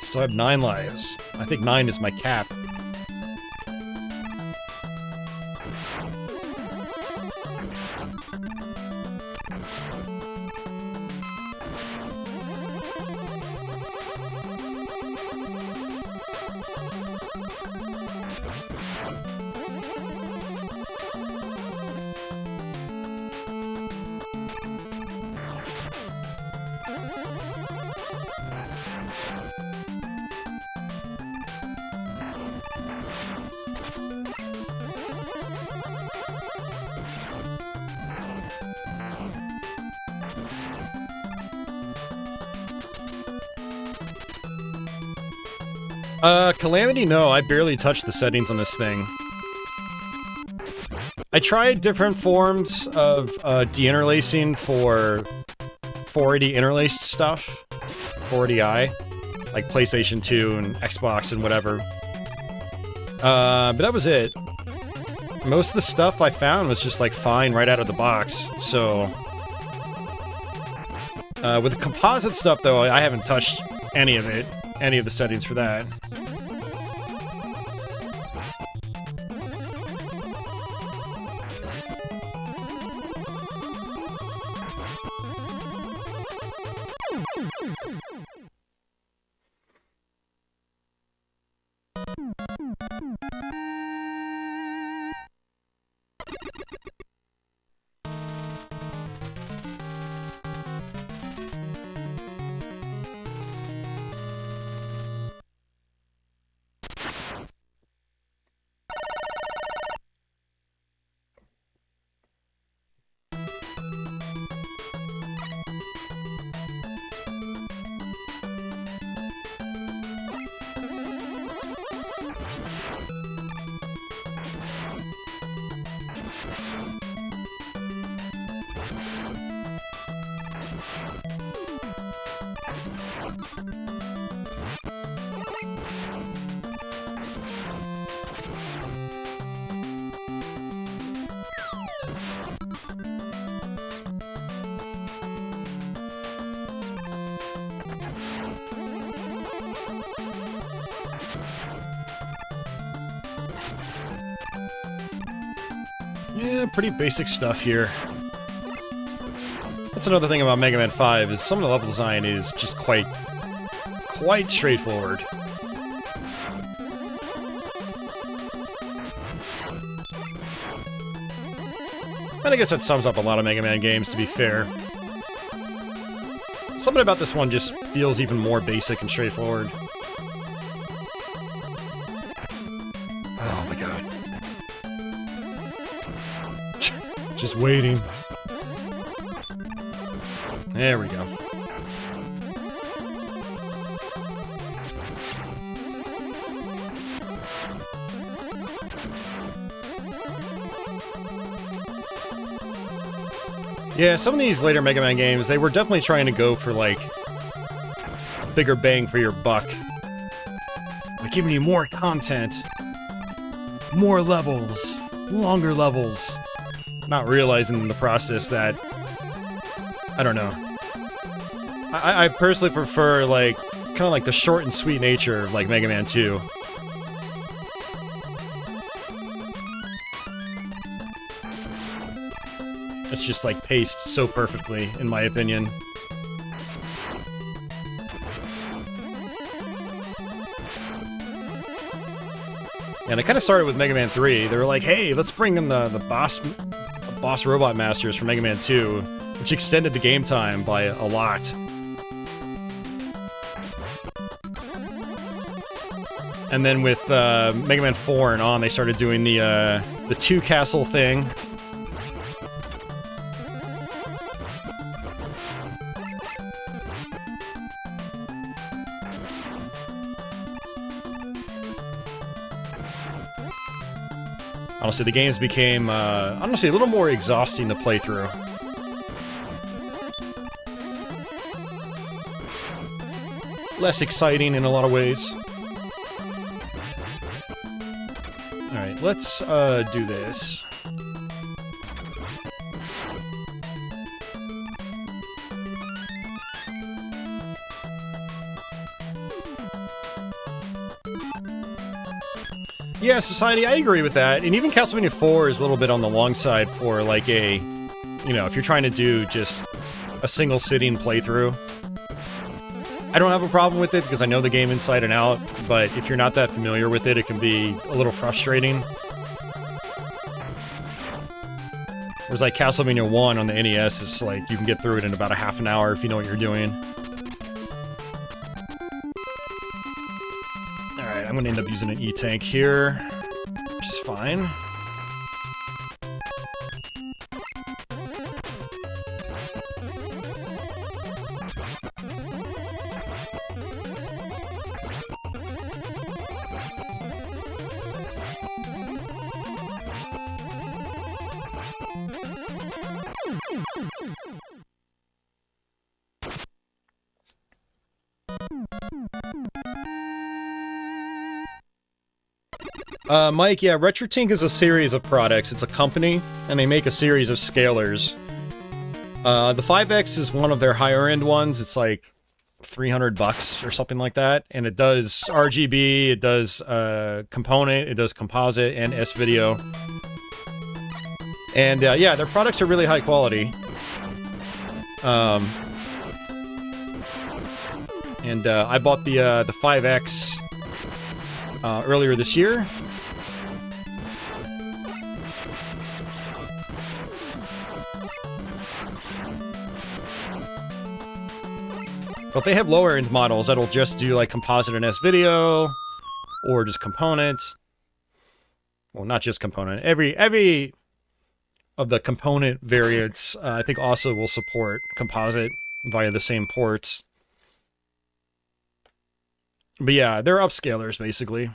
Still have 9 lives. I think 9 is my cap. Calamity, no, I barely touched the settings on this thing. I tried different forms of deinterlacing for 480 interlaced stuff, 480i, like PlayStation 2 and Xbox and whatever. But that was it. Most of the stuff I found was just like fine right out of the box, so... with the composite stuff though, I haven't touched any of it, any of the settings for that.
Yeah, pretty basic stuff here. That's another thing about Mega Man 5, is some of the level design is just quite straightforward. And I guess that sums up a lot of Mega Man games, to be fair. Something about this one just feels even more basic and straightforward. Oh my god. Just waiting. There we go. Yeah, some of these later Mega Man games, they were definitely trying to go for, like, bigger bang for your buck. Like, giving you more content, more levels, longer levels. Not realizing in the process that, I don't know. I personally prefer, like, kind of like the short and sweet nature of, like, Mega Man 2. It's just, like, paced so perfectly, in my opinion. And it kind of started with Mega Man 3. They were like, hey, let's bring in the boss robot masters from Mega Man 2, which extended the game time by a lot. And then with Mega Man 4 and on, they started doing the two castle thing. Honestly, the games became, honestly, a little more exhausting to play through. Less exciting in a lot of ways. Alright, let's, do this. Yeah, Society, I agree with that. And even Castlevania 4 is a little bit on the long side for, like, a... You know, if you're trying to do just a single sitting playthrough. I don't have a problem with it because I know the game inside and out, but if you're not that familiar with it, it can be a little frustrating. Whereas, like, Castlevania 1 on the NES is, like, you can get through it in about a half an hour if you know what you're doing. I'm gonna end up using an E-Tank here, which is fine. Mike, yeah, RetroTINK is a series of products. It's a company, and they make a series of scalers. The 5X is one of their higher-end ones. It's like $300 or something like that, and it does RGB, it does component, it does composite, and S-video. And yeah, their products are really high quality. And I bought the 5X earlier this year. But they have lower-end models that'll just do, like, composite and S-video, or just component. Well, not just component. Every of the component variants, I think, also will support composite via the same ports. But yeah, they're upscalers, basically.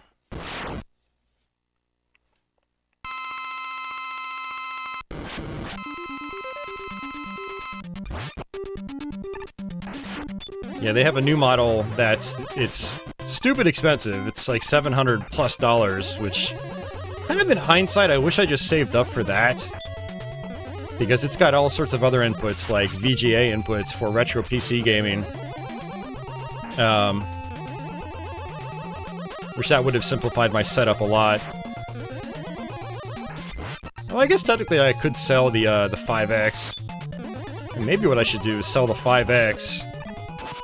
Yeah, they have a new model it's stupid expensive. It's like $700+, which kind of in hindsight, I wish I just saved up for that. Because it's got all sorts of other inputs, like VGA inputs for retro PC gaming. Wish that would have simplified my setup a lot. Well, I guess technically I could sell the 5X. And maybe what I should do is sell the 5X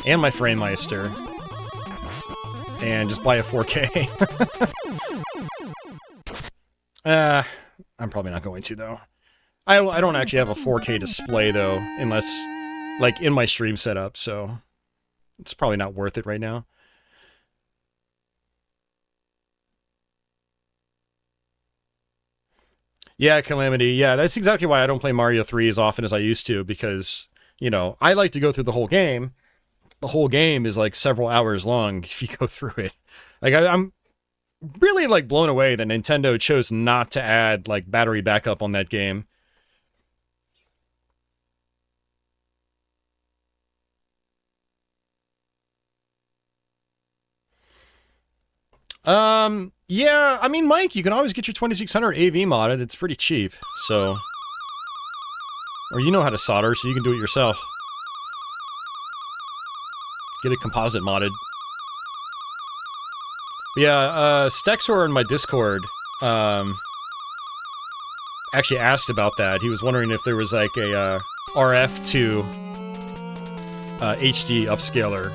and my FrameMeister. And just buy a 4K. I'm probably not going to, though. I don't actually have a 4K display, though, unless, like, in my stream setup, so it's probably not worth it right now. Yeah, Calamity, yeah, that's exactly why I don't play Mario 3 as often as I used to, because, you know, I like to go through the whole game. The whole game is, like, several hours long if you go through it. Like, I'm really, like, blown away that Nintendo chose not to add, like, battery backup on that game. Yeah, I mean, Mike, you can always get your 2600 AV modded. It's pretty cheap, so... Or you know how to solder, so you can do it yourself. Get it composite modded. But yeah, Stexor in my Discord, actually asked about that. He was wondering if there was, like, a, RF to, HD upscaler.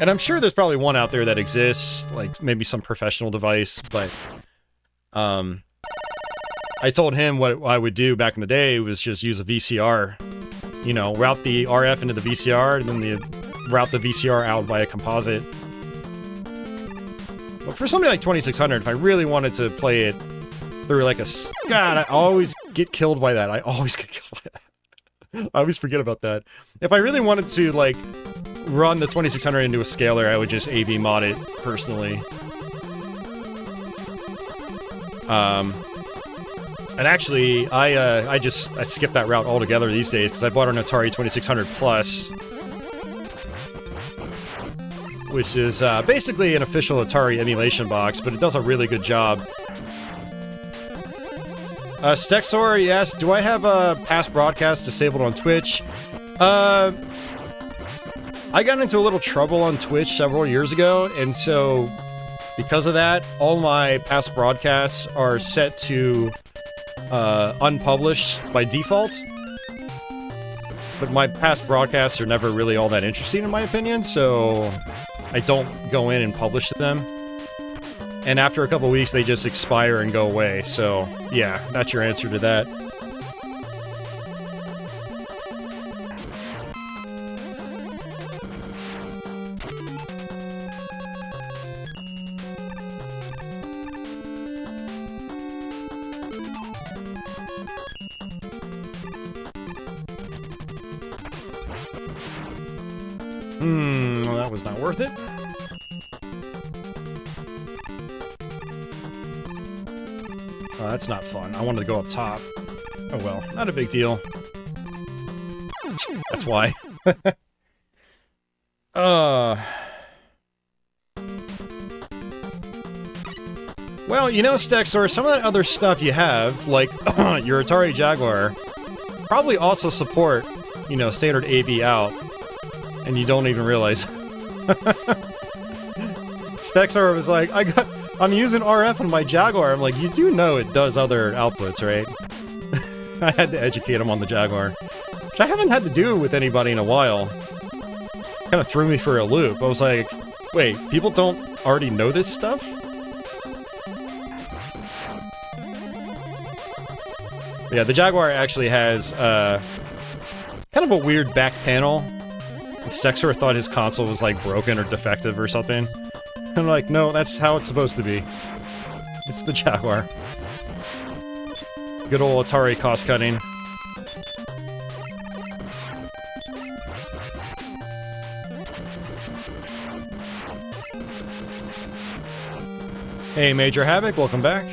And I'm sure there's probably one out there that exists, like maybe some professional device, but I told him what I would do back in the day was just use a VCR. You know, route the RF into the VCR, and then route the VCR out via composite. But for something like 2600, if I really wanted to play it through like a... God, I always get killed by that. I always get killed by that. I always forget about that. If I really wanted to, like... run the 2600 into a scaler, I would just AV mod it, personally. And actually, I skipped that route altogether these days, because I bought an Atari 2600 Plus, which is basically an official Atari emulation box, but it does a really good job. Stexor, he asked, do I have past broadcasts disabled on Twitch? I got into a little trouble on Twitch several years ago, and so because of that, all my past broadcasts are set to unpublished by default. But my past broadcasts are never really all that interesting, in my opinion, so I don't go in and publish them. And after a couple weeks, they just expire and go away, so yeah, that's your answer to that. Well, that was not worth it. Oh, that's not fun. I wanted to go up top. Oh well, not a big deal. That's why. Well, you know, Stexor, some of that other stuff you have, like your Atari Jaguar, probably also support, you know, standard AV out. And you don't even realize. Stexor was like, I'm using RF on my Jaguar. I'm like, you do know it does other outputs, right? I had to educate him on the Jaguar. Which I haven't had to do with anybody in a while. Kind of threw me for a loop. I was like, wait, people don't already know this stuff? But yeah, the Jaguar actually has, kind of a weird back panel. And Stexor thought his console was, like, broken or defective or something. I'm like, no, that's how it's supposed to be. It's the Jaguar. Good old Atari cost-cutting. Hey, Major Havoc, welcome back.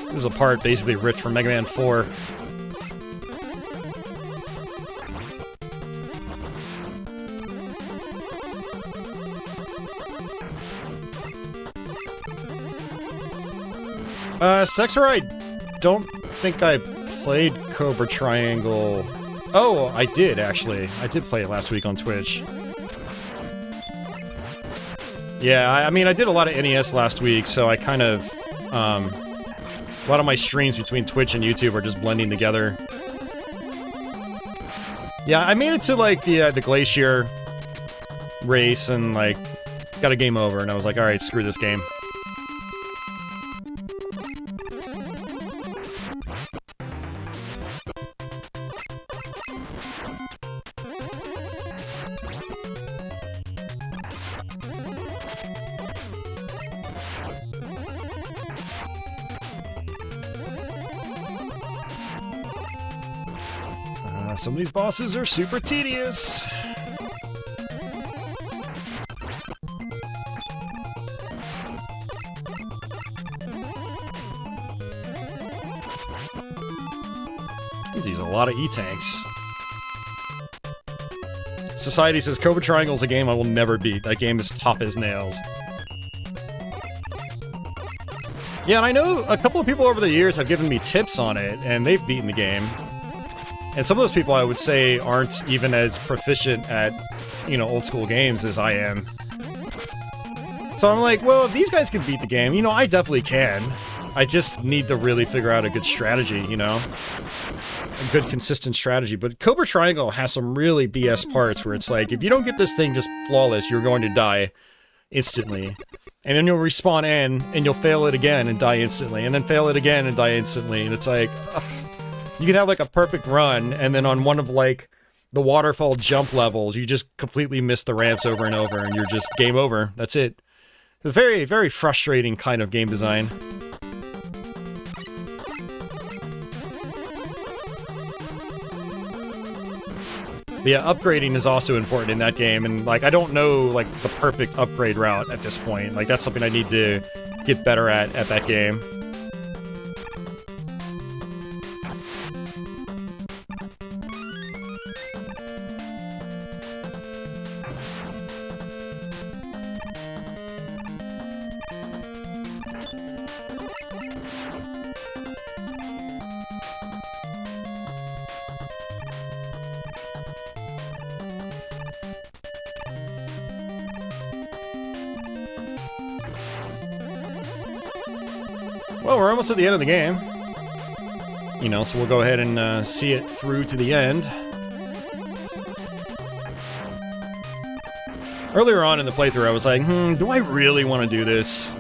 This is a part basically ripped from Mega Man 4.
Sexer, I don't think I played Cobra Triangle. Oh, I did, actually. I did play it last week on Twitch. Yeah, I mean, I did a lot of NES last week, so I kind of, a lot of my streams between Twitch and YouTube are just blending together. Yeah, I made it to, like, the Glacier race, and, like, got a game over, and I was like, alright, screw this game. Some of these bosses are super tedious. These use a lot of E-tanks. Society says Cobra Triangle is a game I will never beat. That game is tough as nails. Yeah, and I know a couple of people over the years have given me tips on it, and they've beaten the game. And some of those people, I would say, aren't even as proficient at, you know, old school games as I am. So I'm like, well, if these guys can beat the game, you know, I definitely can. I just need to really figure out a good strategy, you know? A good, consistent strategy. But Cobra Triangle has some really BS parts where it's like, if you don't get this thing just flawless, you're going to die instantly. And then you'll respawn in, and you'll fail it again and die instantly. And then fail it again and die instantly. And it's like, ugh. You can have, like, a perfect run, and then on one of, like, the waterfall jump levels, you just completely miss the ramps over and over, and you're just game over. That's it. It's a very, very frustrating kind of game design. But yeah, upgrading is also important in that game, and, like, I don't know, like, the perfect upgrade route at this point. Like, that's something I need to get better at that game. Well, we're almost at the end of the game. You know, so we'll go ahead and see it through to the end. Earlier on in the playthrough, I was like, do I really want to do this?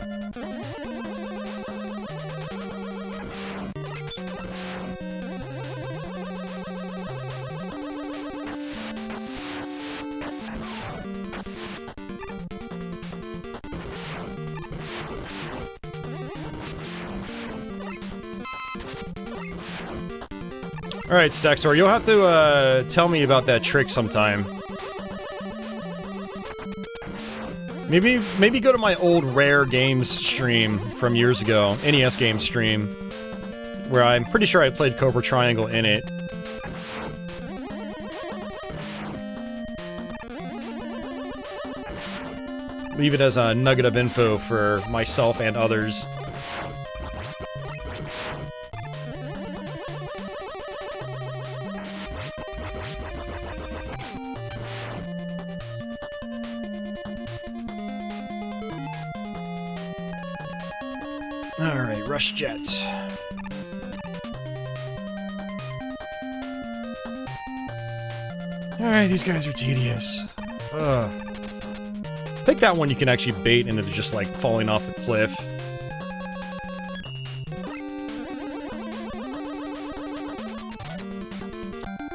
Alright, Staxor, you'll have to tell me about that trick sometime. Maybe go to my old Rare Games stream from years ago, NES Games stream, where I'm pretty sure I played Cobra Triangle in it. Leave it as a nugget of info for myself and others. Alright, rush jets. Alright, these guys are tedious. Ugh. I think that one you can actually bait into just, like, falling off the cliff.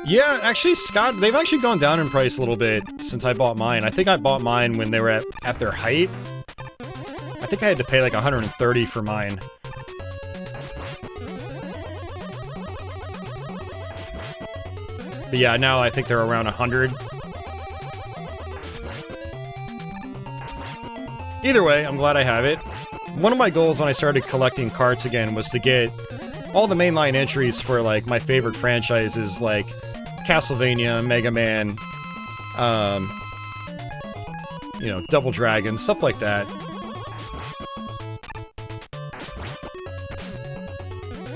Yeah, actually, Scott, they've actually gone down in price a little bit since I bought mine. I think I bought mine when they were at their height. I think I had to pay like $130 for mine. But yeah, now I think they're around $100. Either way, I'm glad I have it. One of my goals when I started collecting carts again was to get all the mainline entries for, like, my favorite franchises, like Castlevania, Mega Man, you know, Double Dragon, stuff like that.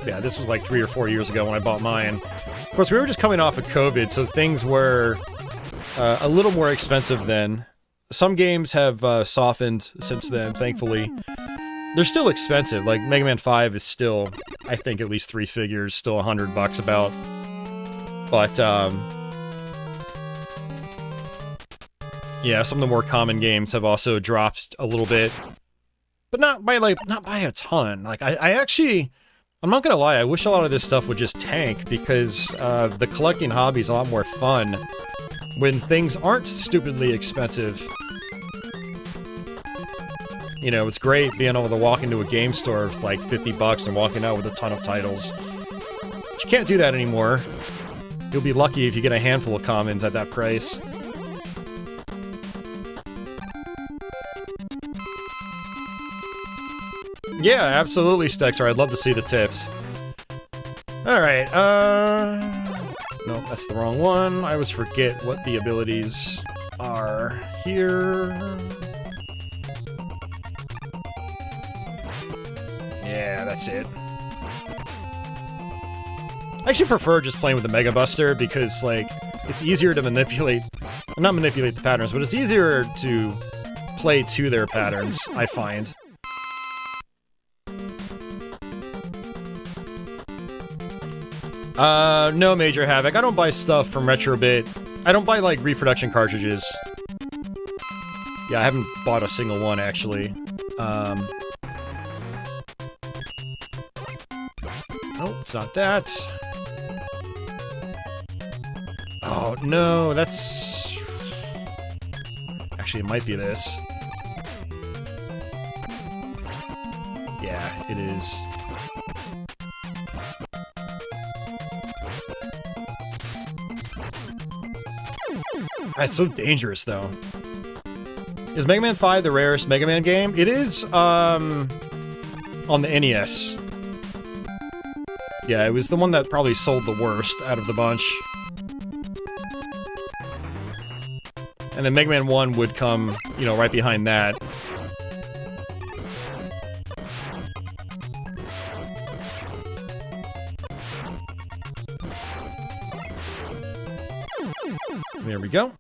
Yeah, this was like 3 or 4 years ago when I bought mine. Of course, we were just coming off of COVID, so things were a little more expensive then. Some games have softened since then, thankfully. They're still expensive. Like, Mega Man 5 is still, I think, at least 3 figures, still $100 about. But, yeah, some of the more common games have also dropped a little bit. But not by a ton. Like, I actually, I'm not gonna lie, I wish a lot of this stuff would just tank, because the collecting hobby is a lot more fun when things aren't stupidly expensive. You know, it's great being able to walk into a game store with like $50 and walking out with a ton of titles. But you can't do that anymore. You'll be lucky if you get a handful of commons at that price. Yeah, absolutely, Stexar. I'd love to see the tips. Alright, no, that's the wrong one. I always forget what the abilities are here. Yeah, that's it. I actually prefer just playing with the Mega Buster because, like, it's easier to manipulate... Not manipulate the patterns, but it's easier to play to their patterns, I find. No Major Havoc. I don't buy stuff from Retrobit. I don't buy, like, reproduction cartridges. Yeah, I haven't bought a single one, actually. Nope, it's not that. Oh, no, that's... Actually, it might be this. Yeah, it is. That's so dangerous, though. Is Mega Man 5 the rarest Mega Man game? It is, on the NES. Yeah, it was the one that probably sold the worst out of the bunch. And then Mega Man 1 would come, you know, right behind that. There we go.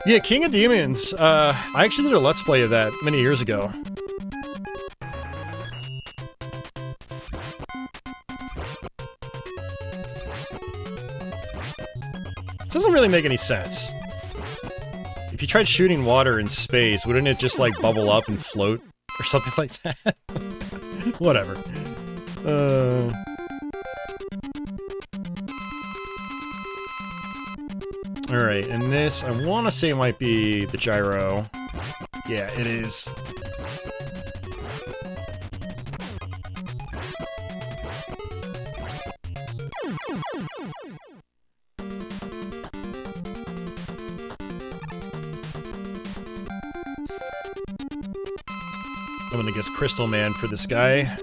Yeah, King of Demons. I actually did a Let's Play of that many years ago. This doesn't really make any sense. If you tried shooting water in space, wouldn't it just, like, bubble up and float? Or something like that? Whatever. Alright, and this, I want to say might be the gyro. Yeah, it is. I'm gonna guess Crystal Man for this guy.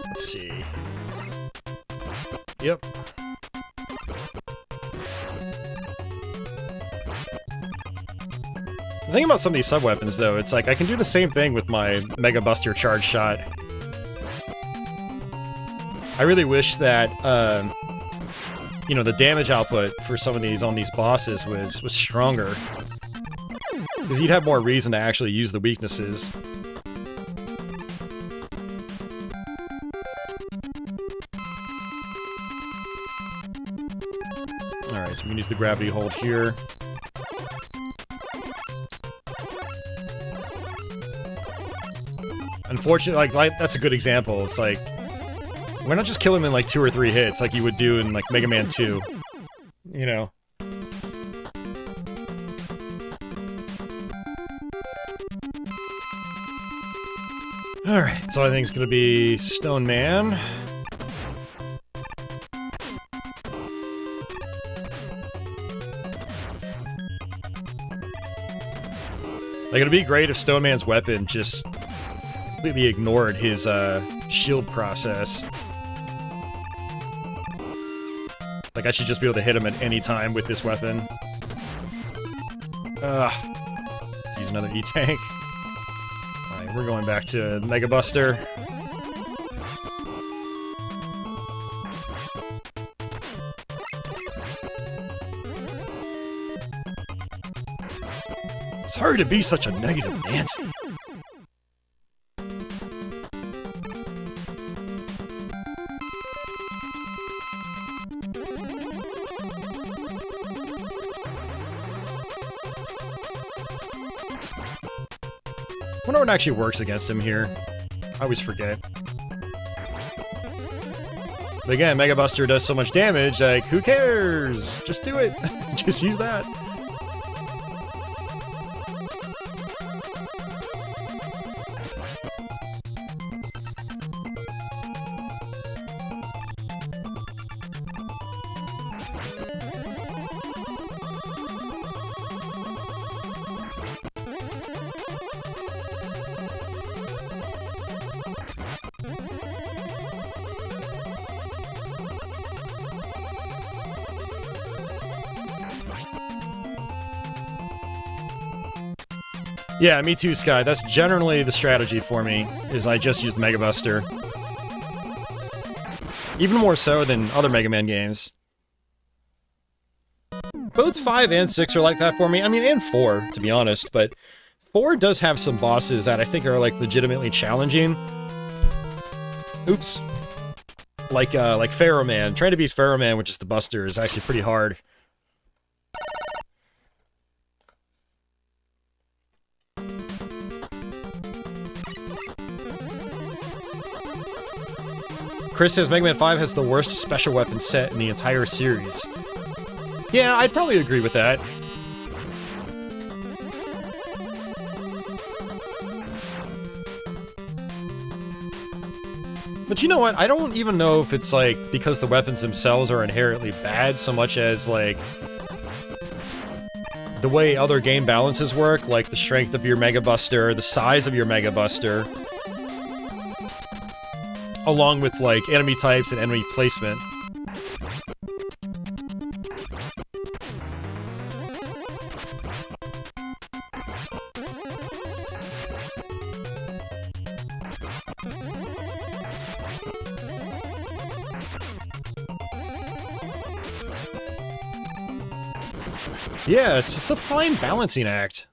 Let's see. Yep. The thing about some of these sub-weapons, though, it's like I can do the same thing with my Mega Buster Charge Shot. I really wish that, you know, the damage output for some of these on these bosses was stronger. Because you'd have more reason to actually use the weaknesses. Alright, so we can use the gravity hold here. Unfortunately, like, that's a good example. It's like, why not just kill him in, like, 2 or 3 hits, like you would do in, like, Mega Man 2? You know? Alright, so I think it's gonna be Stone Man. Like, it'd be great if Stone Man's weapon just completely ignored his, shield process. Like, I should just be able to hit him at any time with this weapon. Ugh. Let's use another E-Tank. Alright, we're going back to Mega Buster. It's hard to be such a negative Nancy. I wonder what actually works against him here. I always forget. But again, Mega Buster does so much damage, like, who cares? Just do it. Just use that. Yeah, me too, Sky. That's generally the strategy for me, is I just use the Mega Buster. Even more so than other Mega Man games. Both 5 and 6 are like that for me. I mean, and 4, to be honest, but 4 does have some bosses that I think are, like, legitimately challenging. Oops. Like Pharaoh Man. Trying to beat Pharaoh Man, which is the Buster, is actually pretty hard. Chris says Mega Man 5 has the worst special weapon set in the entire series. Yeah, I'd probably agree with that. But you know what? I don't even know if it's, like, because the weapons themselves are inherently bad so much as, like, the way other game balances work, like the strength of your Mega Buster, the size of your Mega Buster, along with, like, enemy types and enemy placement. Yeah, it's a fine balancing act.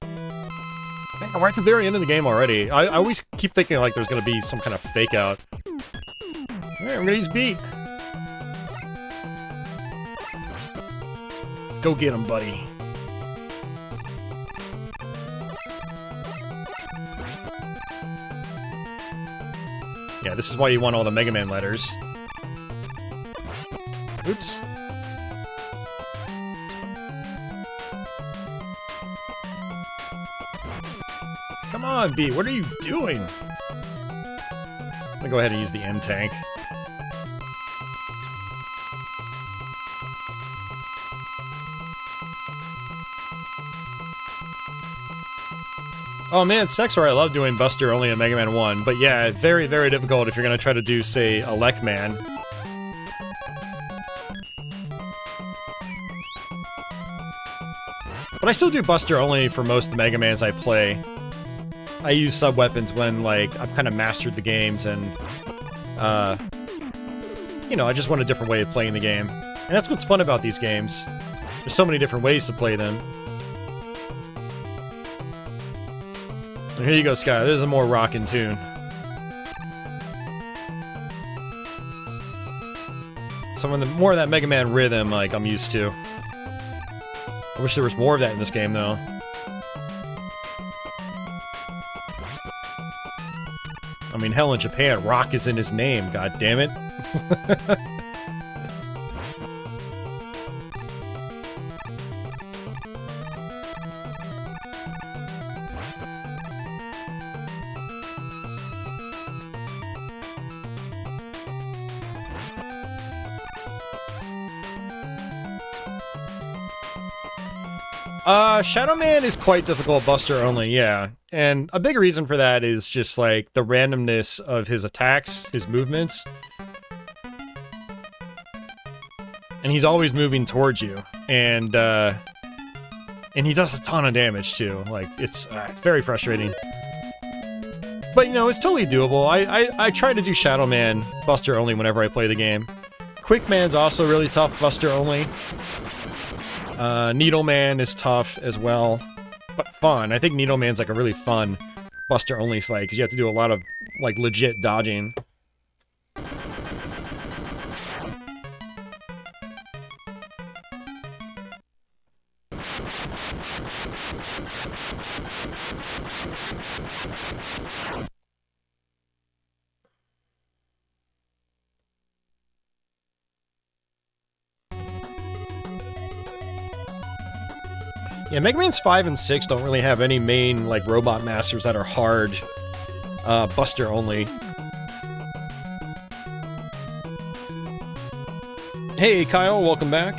Man, we're at the very end of the game already. I always keep thinking like there's gonna be some kind of fake out. Alright, I'm gonna use beat. Go get him, buddy. Yeah, this is why you want all the Mega Man letters. Oops. Come on, B, what are you doing? I'm gonna go ahead and use the M-Tank. Oh man, Sexor, I love doing Buster only in Mega Man 1, but yeah, very, very difficult if you're gonna try to do, say, a Lek Man. But I still do Buster only for most of the Mega Mans I play. I use sub-weapons when, like, I've kind of mastered the games and, you know, I just want a different way of playing the game. And that's what's fun about these games. There's so many different ways to play them. And here you go, Sky. There's a more rockin' tune. More of that Mega Man rhythm, like, I'm used to. I wish there was more of that in this game, though. I mean, hell, in Japan, rock is in his name, god damn it. Shadow Man is quite difficult Buster only, yeah. And a big reason for that is just, like, the randomness of his attacks, his movements. And he's always moving towards you. And he does a ton of damage, too. Like, it's very frustrating. But, you know, it's totally doable. I try to do Shadow Man Buster only whenever I play the game. Quick Man's also really tough, Buster only. Needle Man is tough as well, but fun. I think Needle Man's like a really fun Buster only fight, because you have to do a lot of, like, legit dodging. Yeah, Mega Man's 5 and 6 don't really have any main, like, robot masters that are hard, Buster only. Hey, Kyle, welcome back.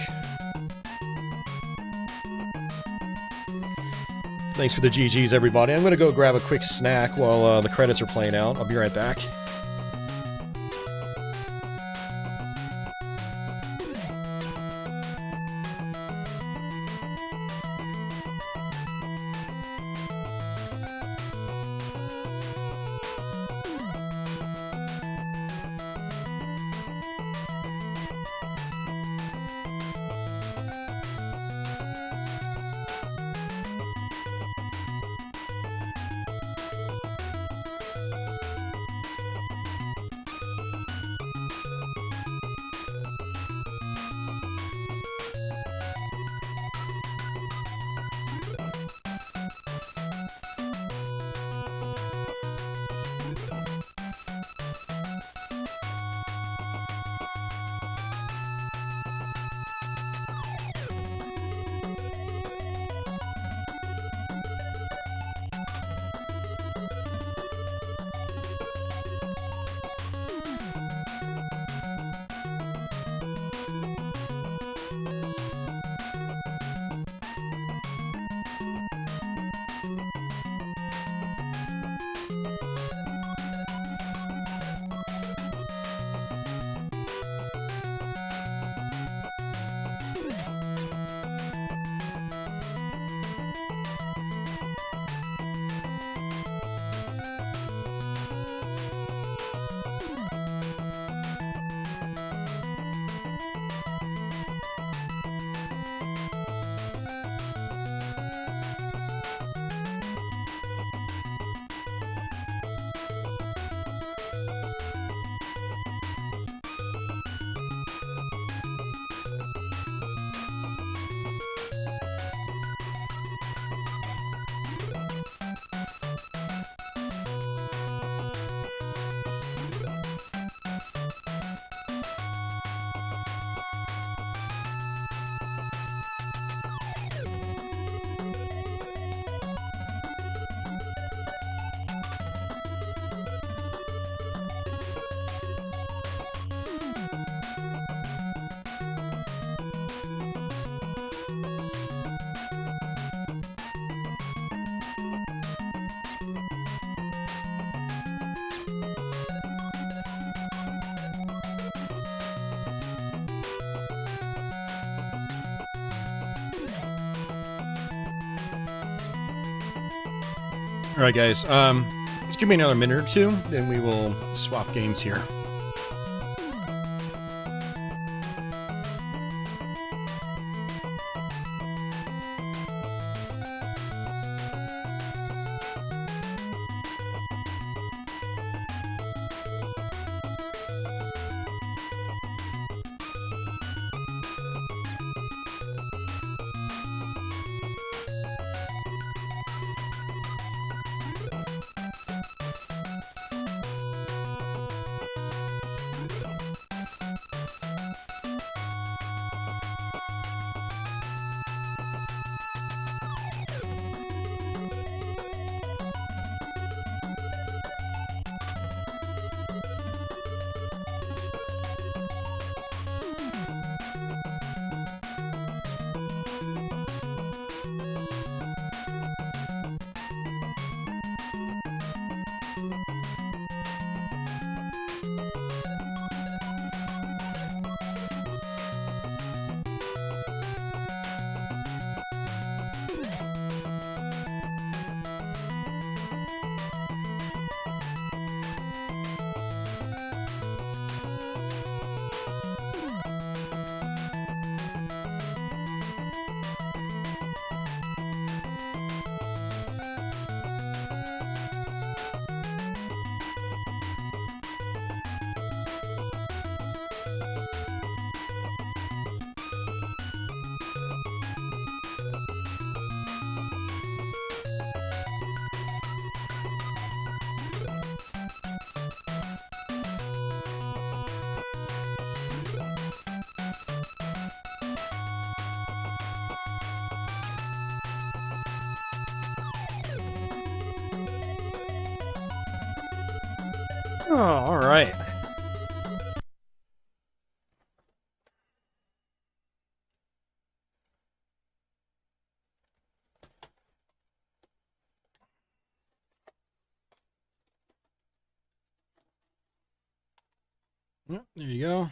Thanks for the GGs, everybody. I'm gonna go grab a quick snack while the credits are playing out. I'll be right back. Alright guys, just give me another minute or two, then we will swap games here. Oh, alright. There you go.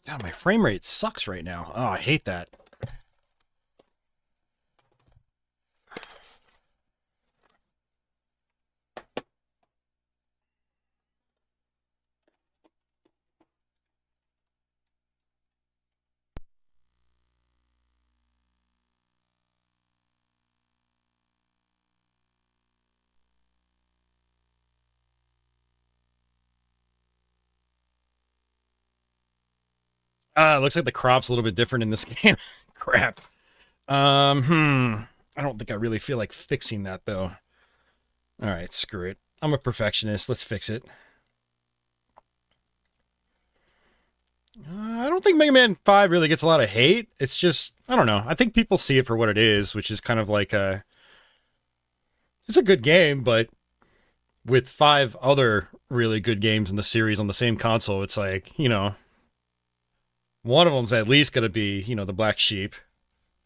God, my frame rate sucks right now. Oh, I hate that. Looks like the crop's a little bit different in this game. Crap. I don't think I really feel like fixing that, though. Alright, screw it. I'm a perfectionist. Let's fix it. I don't think Mega Man 5 really gets a lot of hate. It's just, I don't know. I think people see it for what it is, which is kind of like a... It's a good game, but with 5 other really good games in the series on the same console, it's like, you know... One of them's at least going to be, you know, the black sheep.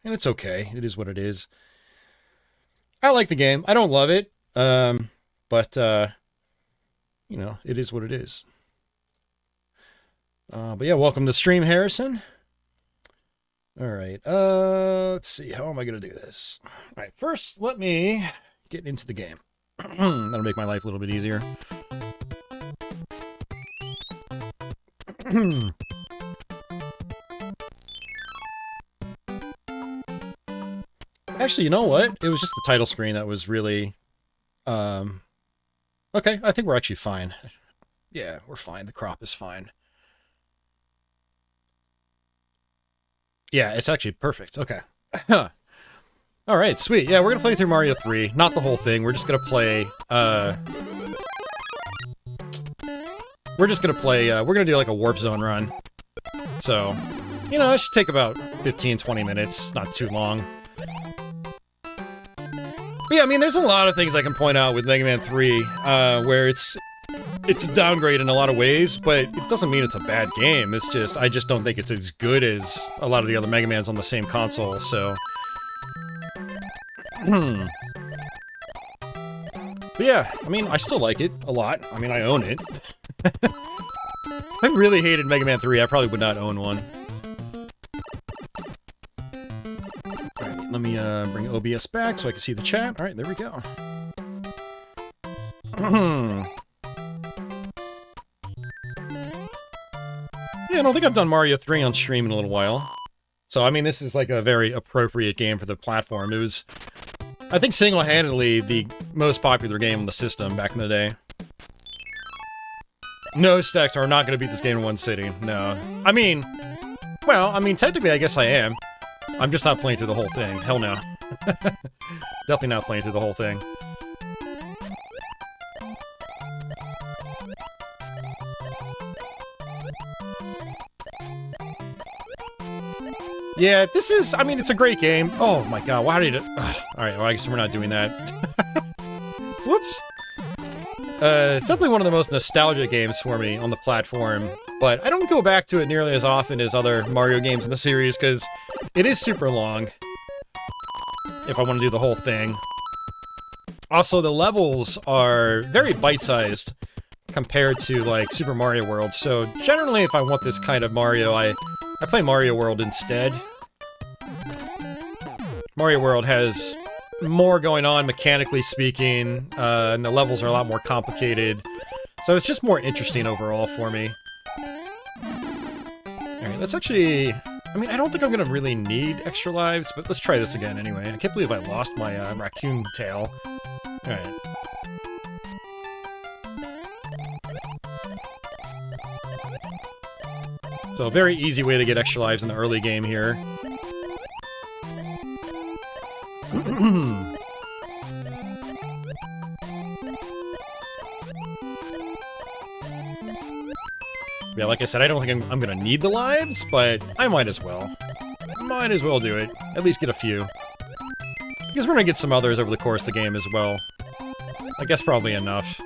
And it's okay. It is what it is. I like the game. I don't love it. But, you know, it is what it is. But yeah, welcome to the stream, Harrison. Alright, let's see. How am I going to do this? Alright, first, let me get into the game. That'll make my life a little bit easier. Actually, you know what? It was just the title screen that was really... Okay, I think we're actually fine. Yeah, we're fine. The crop is fine. Yeah, it's actually perfect. Okay. Alright, sweet. Yeah, we're gonna play through Mario 3. Not the whole thing. We're just gonna play, we're gonna do like a Warp Zone run. So, you know, it should take about 15-20 minutes. Not too long. But yeah, I mean, there's a lot of things I can point out with Mega Man 3, where it's a downgrade in a lot of ways, but it doesn't mean it's a bad game. It's just, I just don't think it's as good as a lot of the other Mega Mans on the same console, so... But yeah, I mean, I still like it a lot. I mean, I own it. If I really hated Mega Man 3, I probably would not own one. Alright, let me bring OBS back so I can see the chat. Alright, there we go. Yeah, I don't think I've done Mario 3 on stream in a little while. So, I mean, this is like a very appropriate game for the platform. It was, I think, single-handedly the most popular game on the system back in the day. No, Stacks are not going to beat this game in one sitting. No. I mean, well, I mean, technically, I guess I am. I'm just not playing through the whole thing. Hell no. Definitely not playing through the whole thing. Yeah, this is, I mean, it's a great game. Oh my god, why did it... Alright, well, I guess we're not doing that. Whoops. It's definitely one of the most nostalgic games for me on the platform, but I don't go back to it nearly as often as other Mario games in the series, because it is super long, if I want to do the whole thing. Also, the levels are very bite-sized compared to, like, Super Mario World, so generally, if I want this kind of Mario, I play Mario World instead. Mario World has more going on, mechanically speaking, and the levels are a lot more complicated. So it's just more interesting overall for me. Alright, let's actually... I mean, I don't think I'm gonna really need extra lives, but let's try this again anyway. I can't believe I lost my raccoon tail. Alright. So a very easy way to get extra lives in the early game here. Yeah, like I said, I don't think I'm gonna need the lives, but I might as well. Might as well do it. At least get a few. Because we're gonna get some others over the course of the game as well. I guess probably enough.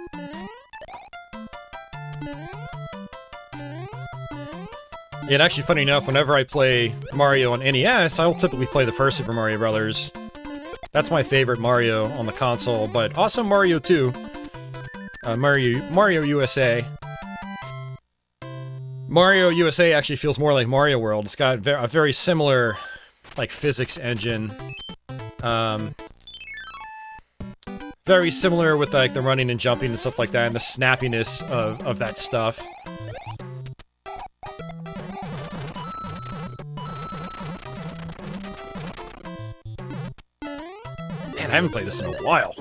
And actually, funny enough, whenever I play Mario on NES, I'll typically play the first Super Mario Brothers. That's my favorite Mario on the console, but also Mario 2. Mario USA. Mario USA actually feels more like Mario World. It's got a very similar, like, physics engine. Very similar with, like, the running and jumping and stuff like that, and the snappiness of that stuff. Man, I haven't played this in a while.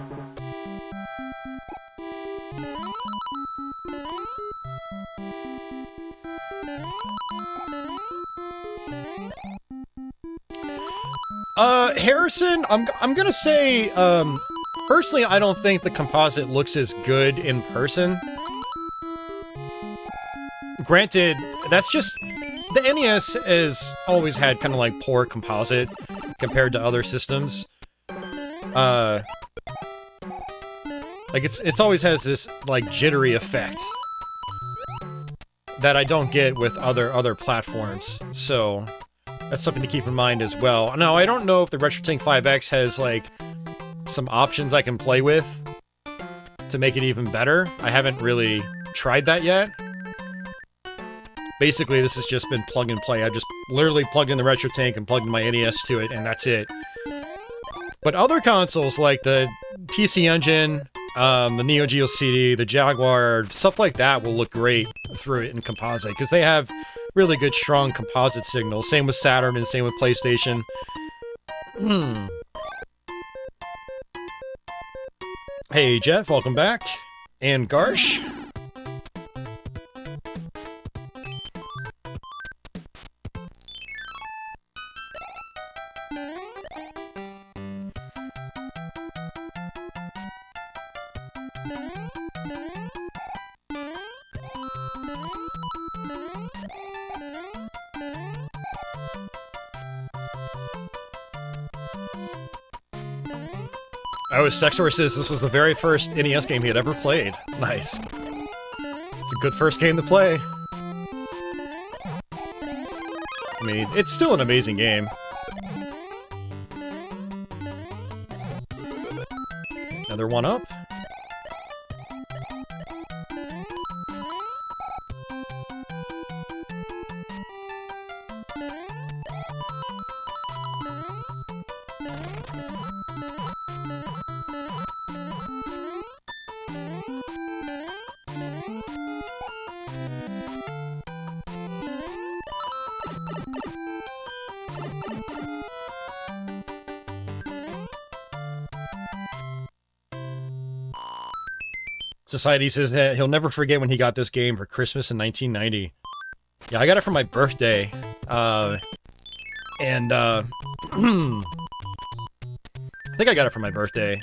Harrison, I'm gonna say, personally, I don't think the composite looks as good in person. Granted, that's just... The NES has always had kind of like poor composite compared to other systems. Like, it's always has this, like, jittery effect that I don't get with other platforms, so... That's something to keep in mind as well. Now, I don't know if the RetroTINK-5X has, like, some options I can play with to make it even better. I haven't really tried that yet. Basically, this has just been plug and play. I just literally plugged in the RetroTINK and plugged in my NES to it, and that's it. But other consoles, like the PC Engine, the Neo Geo CD, the Jaguar, stuff like that will look great through it in composite, because they have really good, strong composite signals. Same with Saturn and same with PlayStation. Hey, Jeff, welcome back. And Garsh. Oh, Sexor says this was the very first NES game he had ever played. Nice. It's a good first game to play. I mean, it's still an amazing game. Another one up. Society says he'll never forget when he got this game for Christmas in 1990. Yeah, I got it for my birthday. I think I got it for my birthday.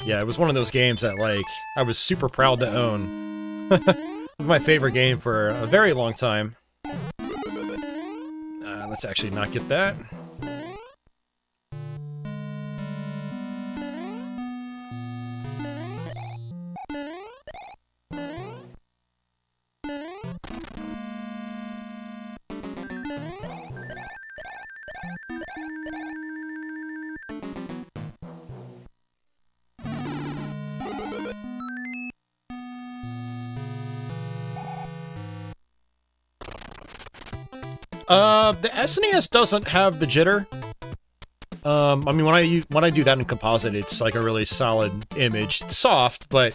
Yeah, it was one of those games that, like, I was super proud to own. It was my favorite game for a very long time. Let's actually not get that. The SNES doesn't have the jitter. I mean, when I do that in composite, it's like a really solid image. It's soft, but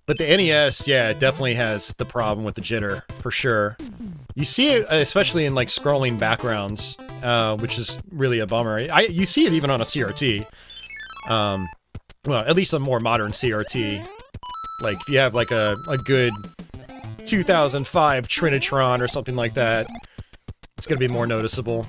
the NES, yeah, it definitely has the problem with the jitter, for sure. You see it, especially in, like, scrolling backgrounds, which is really a bummer. You see it even on a CRT. Well, at least a more modern CRT. Like, if you have, like, a good 2005 Trinitron or something like that, it's gonna be more noticeable.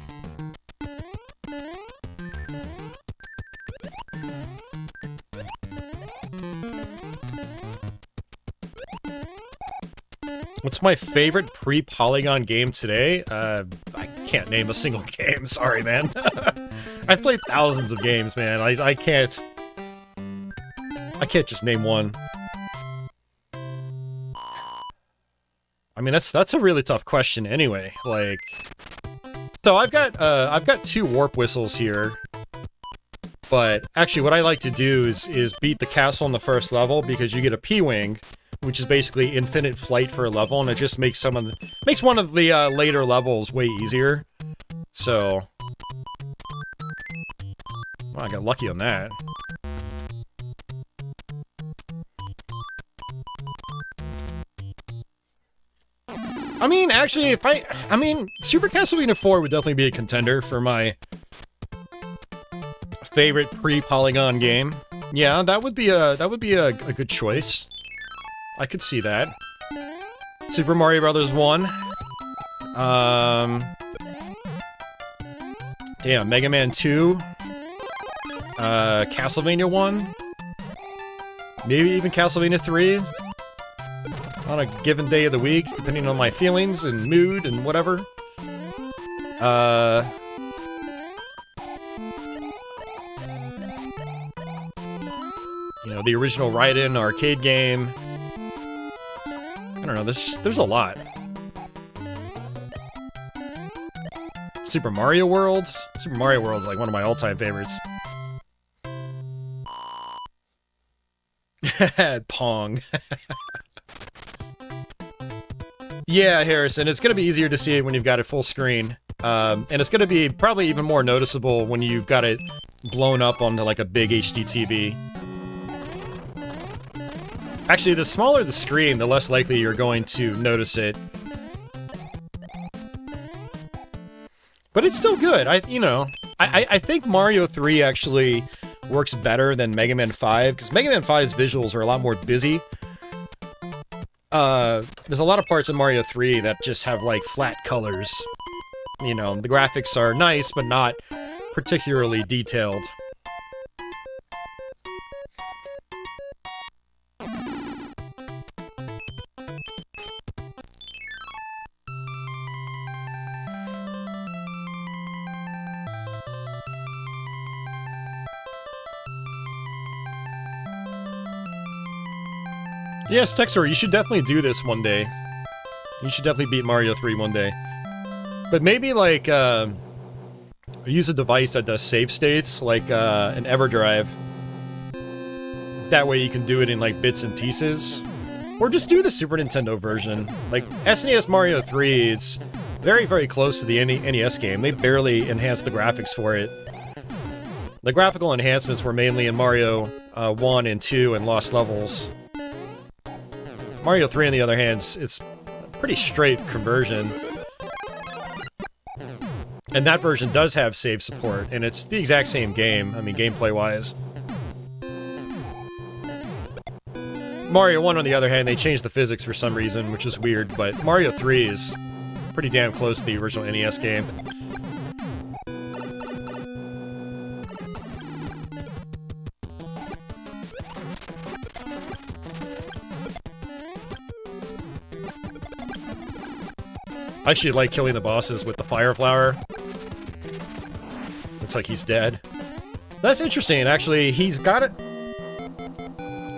What's my favorite pre-polygon game today? I can't name a single game, sorry, man. I've played thousands of games, man. I can't... I can't just name one. I mean, that's a really tough question anyway. Like, so I've got 2 warp whistles here. But actually what I like to do is beat the castle in the first level because you get a P-Wing, which is basically infinite flight for a level, and it just makes one of the later levels way easier. So, well, I got lucky on that. I mean, actually, I mean, Super Castlevania 4 would definitely be a contender for my favorite pre-polygon game. Yeah, that would be a good choice. I could see that. Super Mario Brothers 1. Damn, Mega Man 2. Castlevania 1. Maybe even Castlevania 3. On a given day of the week, depending on my feelings and mood and whatever. You know, the original Raiden arcade game. I don't know, there's a lot. Super Mario World? Super Mario World's like one of my all-time favorites. Pong. Yeah, Harrison, it's gonna be easier to see it when you've got it full screen. And it's gonna be probably even more noticeable when you've got it blown up onto like a big HD TV. Actually, the smaller the screen, the less likely you're going to notice it. But it's still good. I think Mario 3 actually works better than Mega Man 5, because Mega Man 5's visuals are a lot more busy. There's a lot of parts of Mario 3 that just have, like, flat colors. You know, the graphics are nice, but not particularly detailed. Yes, Texor, you should definitely do this one day. You should definitely beat Mario 3 one day. But maybe, like, use a device that does save states, like an EverDrive. That way you can do it in, like, bits and pieces. Or just do the Super Nintendo version. Like, SNES Mario 3, it's very, very close to the NES game. They barely enhanced the graphics for it. The graphical enhancements were mainly in Mario 1 and 2 and Lost Levels. Mario 3, on the other hand, it's a pretty straight conversion. And that version does have save support, and it's the exact same game, I mean, gameplay-wise. Mario 1, on the other hand, they changed the physics for some reason, which is weird, but Mario 3 is pretty damn close to the original NES game. I actually like killing the bosses with the fire flower. Looks like he's dead. That's interesting, actually. He's got it.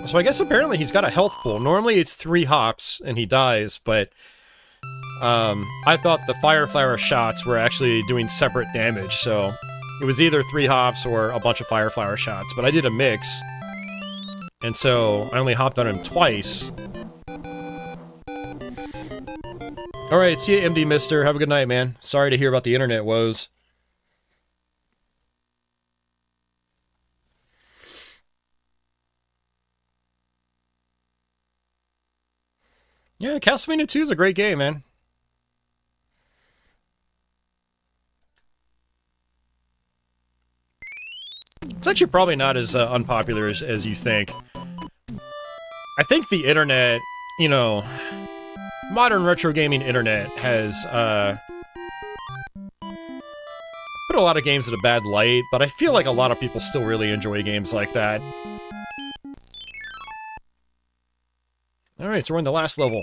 So I guess apparently he's got a health pool. Normally it's 3 hops and he dies, but I thought the fire flower shots were actually doing separate damage, so it was either 3 hops or a bunch of fire flower shots, but I did a mix. And so I only hopped on him twice. Alright, see you, MD Mister. Have a good night, man. Sorry to hear about the internet woes. Yeah, Castlevania 2 is a great game, man. It's actually probably not as unpopular as you think. I think the internet, you know... modern retro gaming internet has put a lot of games in a bad light, but I feel like a lot of people still really enjoy games like that. Alright, so we're in the last level.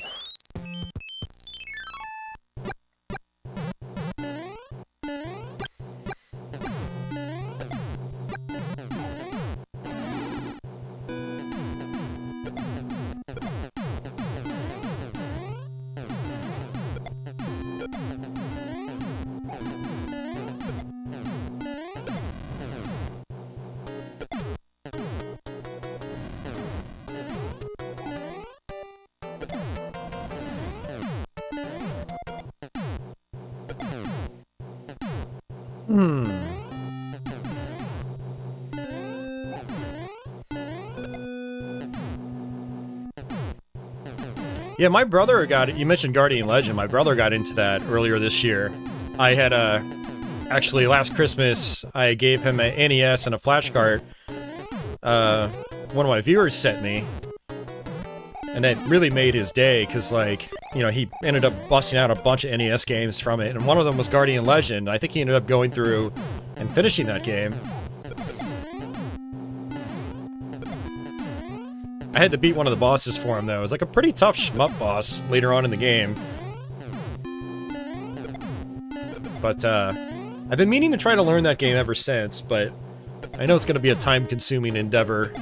Hmm. Yeah, my brother got it. You mentioned Guardian Legend. My brother got into that earlier this year. I had actually last Christmas I gave him an NES and a flash cart. One of my viewers sent me, and it really made his day because, like, you know, he ended up busting out a bunch of NES games from it, and one of them was Guardian Legend. I think he ended up going through and finishing that game. I had to beat one of the bosses for him, though. It was like a pretty tough shmup boss later on in the game. But, I've been meaning to try to learn that game ever since, but I know it's going to be a time-consuming endeavor.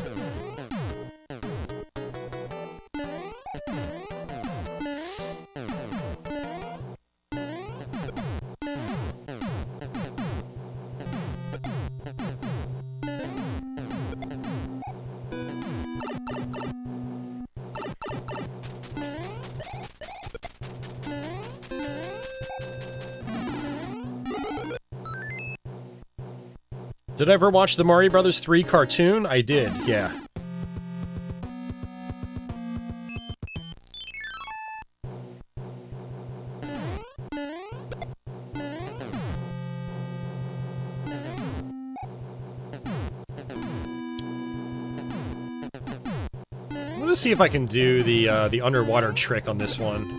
Did I ever watch the Mario Brothers 3 cartoon? I did, yeah. Let's see if I can do the underwater trick on this one.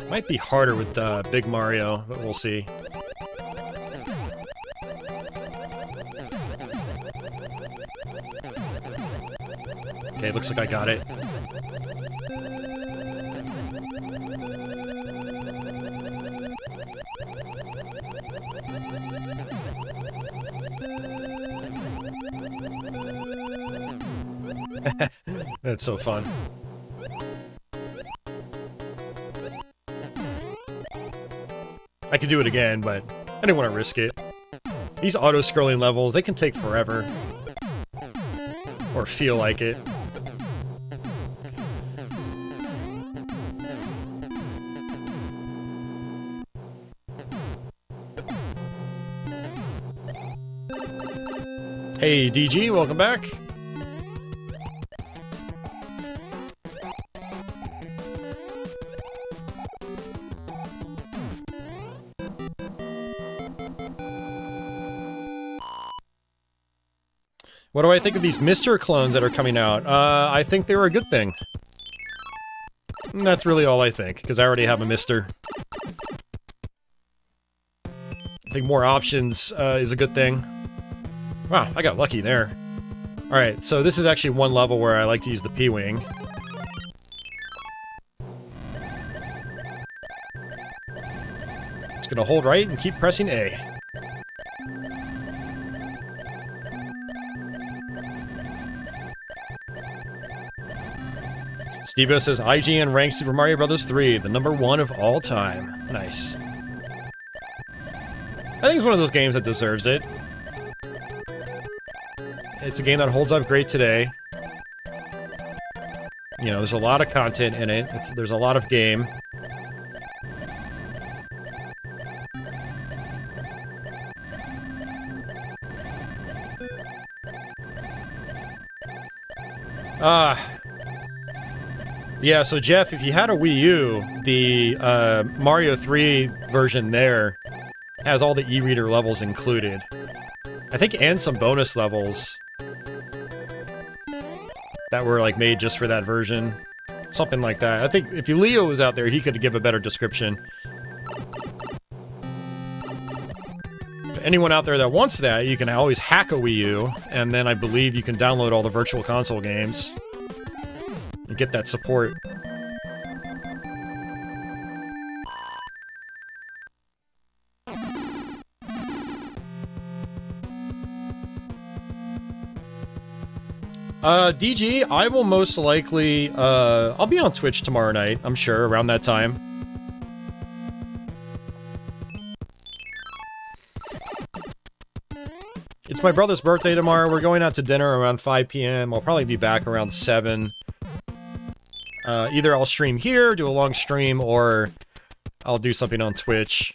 Might be harder with Big Mario, but we'll see. Okay, looks like I got it. That's so fun. I could do it again, but I didn't want to risk it. These auto-scrolling levels, they can take forever. Or feel like it. Hey, DG, welcome back. What do I think of these Mr. clones that are coming out? I think they were a good thing. And that's really all I think, because I already have a Mr. I think more options is a good thing. Wow, I got lucky there. Alright, so this is actually one level where I like to use the P-Wing. Just gonna hold right and keep pressing A. Steve-O says, IGN ranks Super Mario Bros. 3 the #1 of all time. Nice. I think it's one of those games that deserves it. It's a game that holds up great today. You know, there's a lot of content in it. There's a lot of game. Yeah, so Jeff, if you had a Wii U, the Mario 3 version there has all the e-reader levels included. I think, and some bonus levels that were, like, made just for that version. Something like that. I think if Leo was out there, he could give a better description. For anyone out there that wants that, you can always hack a Wii U, and then I believe you can download all the Virtual Console games and get that support. DG, I will most likely, I'll be on Twitch tomorrow night, I'm sure, around that time. It's my brother's birthday tomorrow. We're going out to dinner around 5 p.m. I'll probably be back around 7. Either I'll stream here, do a long stream, or I'll do something on Twitch.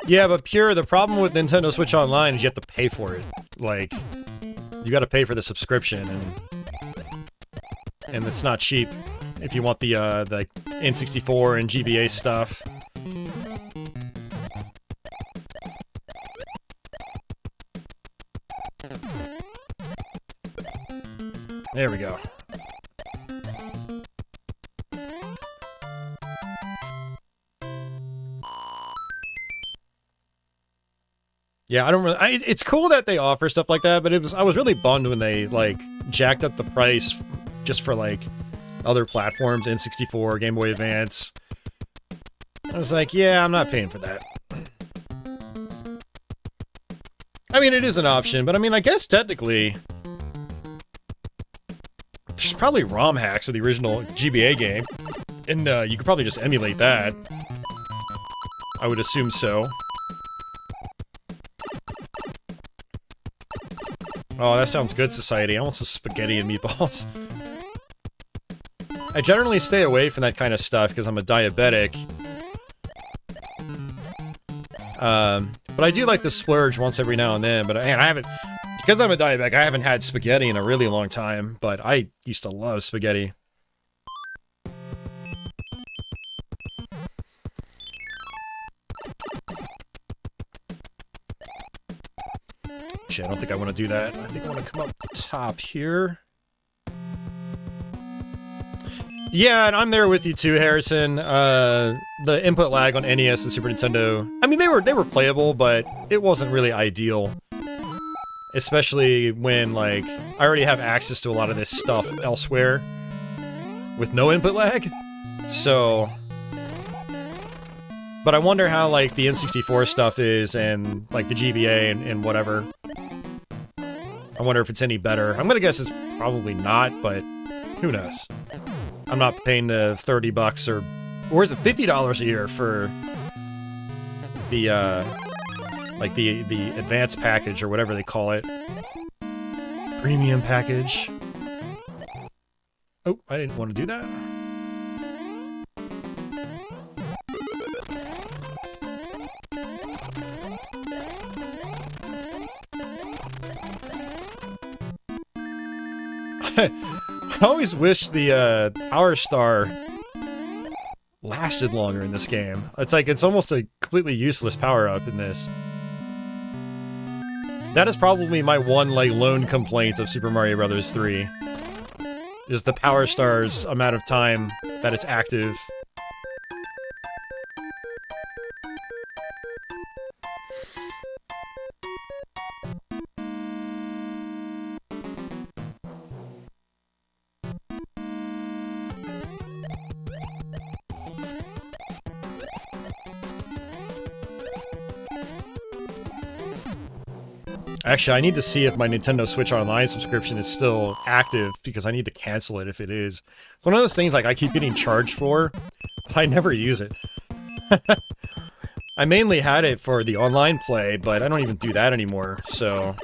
Yeah, but the problem with Nintendo Switch Online is you have to pay for it. Like, you gotta pay for the subscription, and it's not cheap if you want the N64 and GBA stuff. There we go. Yeah, I don't really. It's cool that they offer stuff like that, but I was really bummed when they like jacked up the price just for like other platforms, N64, Game Boy Advance. I was like, yeah, I'm not paying for that. I mean, it is an option, but I mean, I guess technically there's probably ROM hacks of the original GBA game, and you could probably just emulate that. I would assume so. Oh, that sounds good, Society. I want some spaghetti and meatballs. I generally stay away from that kind of stuff because I'm a diabetic. But I do like to splurge once every now and then. But man, I haven't... Because I'm a diabetic, I haven't had spaghetti in a really long time. But I used to love spaghetti. Actually, I don't think I want to do that. I think I want to come up top here. Yeah, and I'm there with you too, Harrison. The input lag on NES and Super Nintendo, I mean, they were playable, but it wasn't really ideal. Especially when, like, I already have access to a lot of this stuff elsewhere with no input lag. So... But I wonder how, like, the N64 stuff is and, like, the GBA and whatever. I wonder if it's any better. I'm gonna guess it's probably not, but who knows? I'm not paying the $30 or is it $50 a year for the, like, the advanced package or whatever they call it. Premium package. Oh, I didn't want to do that. I always wish the Power Star lasted longer in this game. It's like it's almost a completely useless power-up in this. That is probably my one, like, lone complaint of Super Mario Bros. 3. Is the Power Star's amount of time that it's active. Actually, I need to see if my Nintendo Switch Online subscription is still active, because I need to cancel it if it is. It's one of those things, like, I keep getting charged for, but I never use it. I mainly had it for the online play, but I don't even do that anymore, so...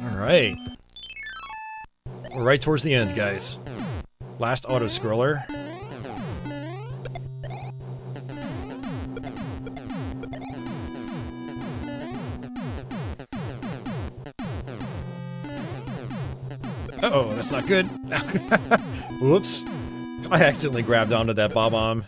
Alright. We're right towards the end, guys. Last auto-scroller. Uh-oh, that's not good. Whoops. I accidentally grabbed onto that bob-omb.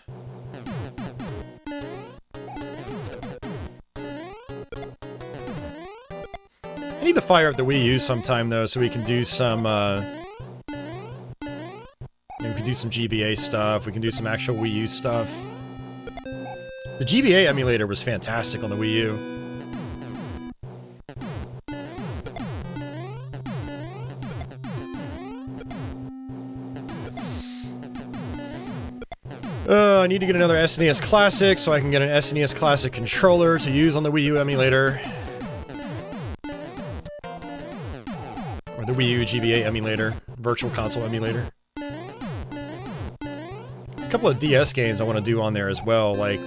I need to fire up the Wii U sometime, though, so we can do some, we can do some GBA stuff, we can do some actual Wii U stuff. The GBA emulator was fantastic on the Wii U. I need to get another SNES Classic so I can get an SNES Classic controller to use on the Wii U emulator. Or the Wii U GBA emulator. Virtual Console emulator. There's a couple of DS games I want to do on there as well, like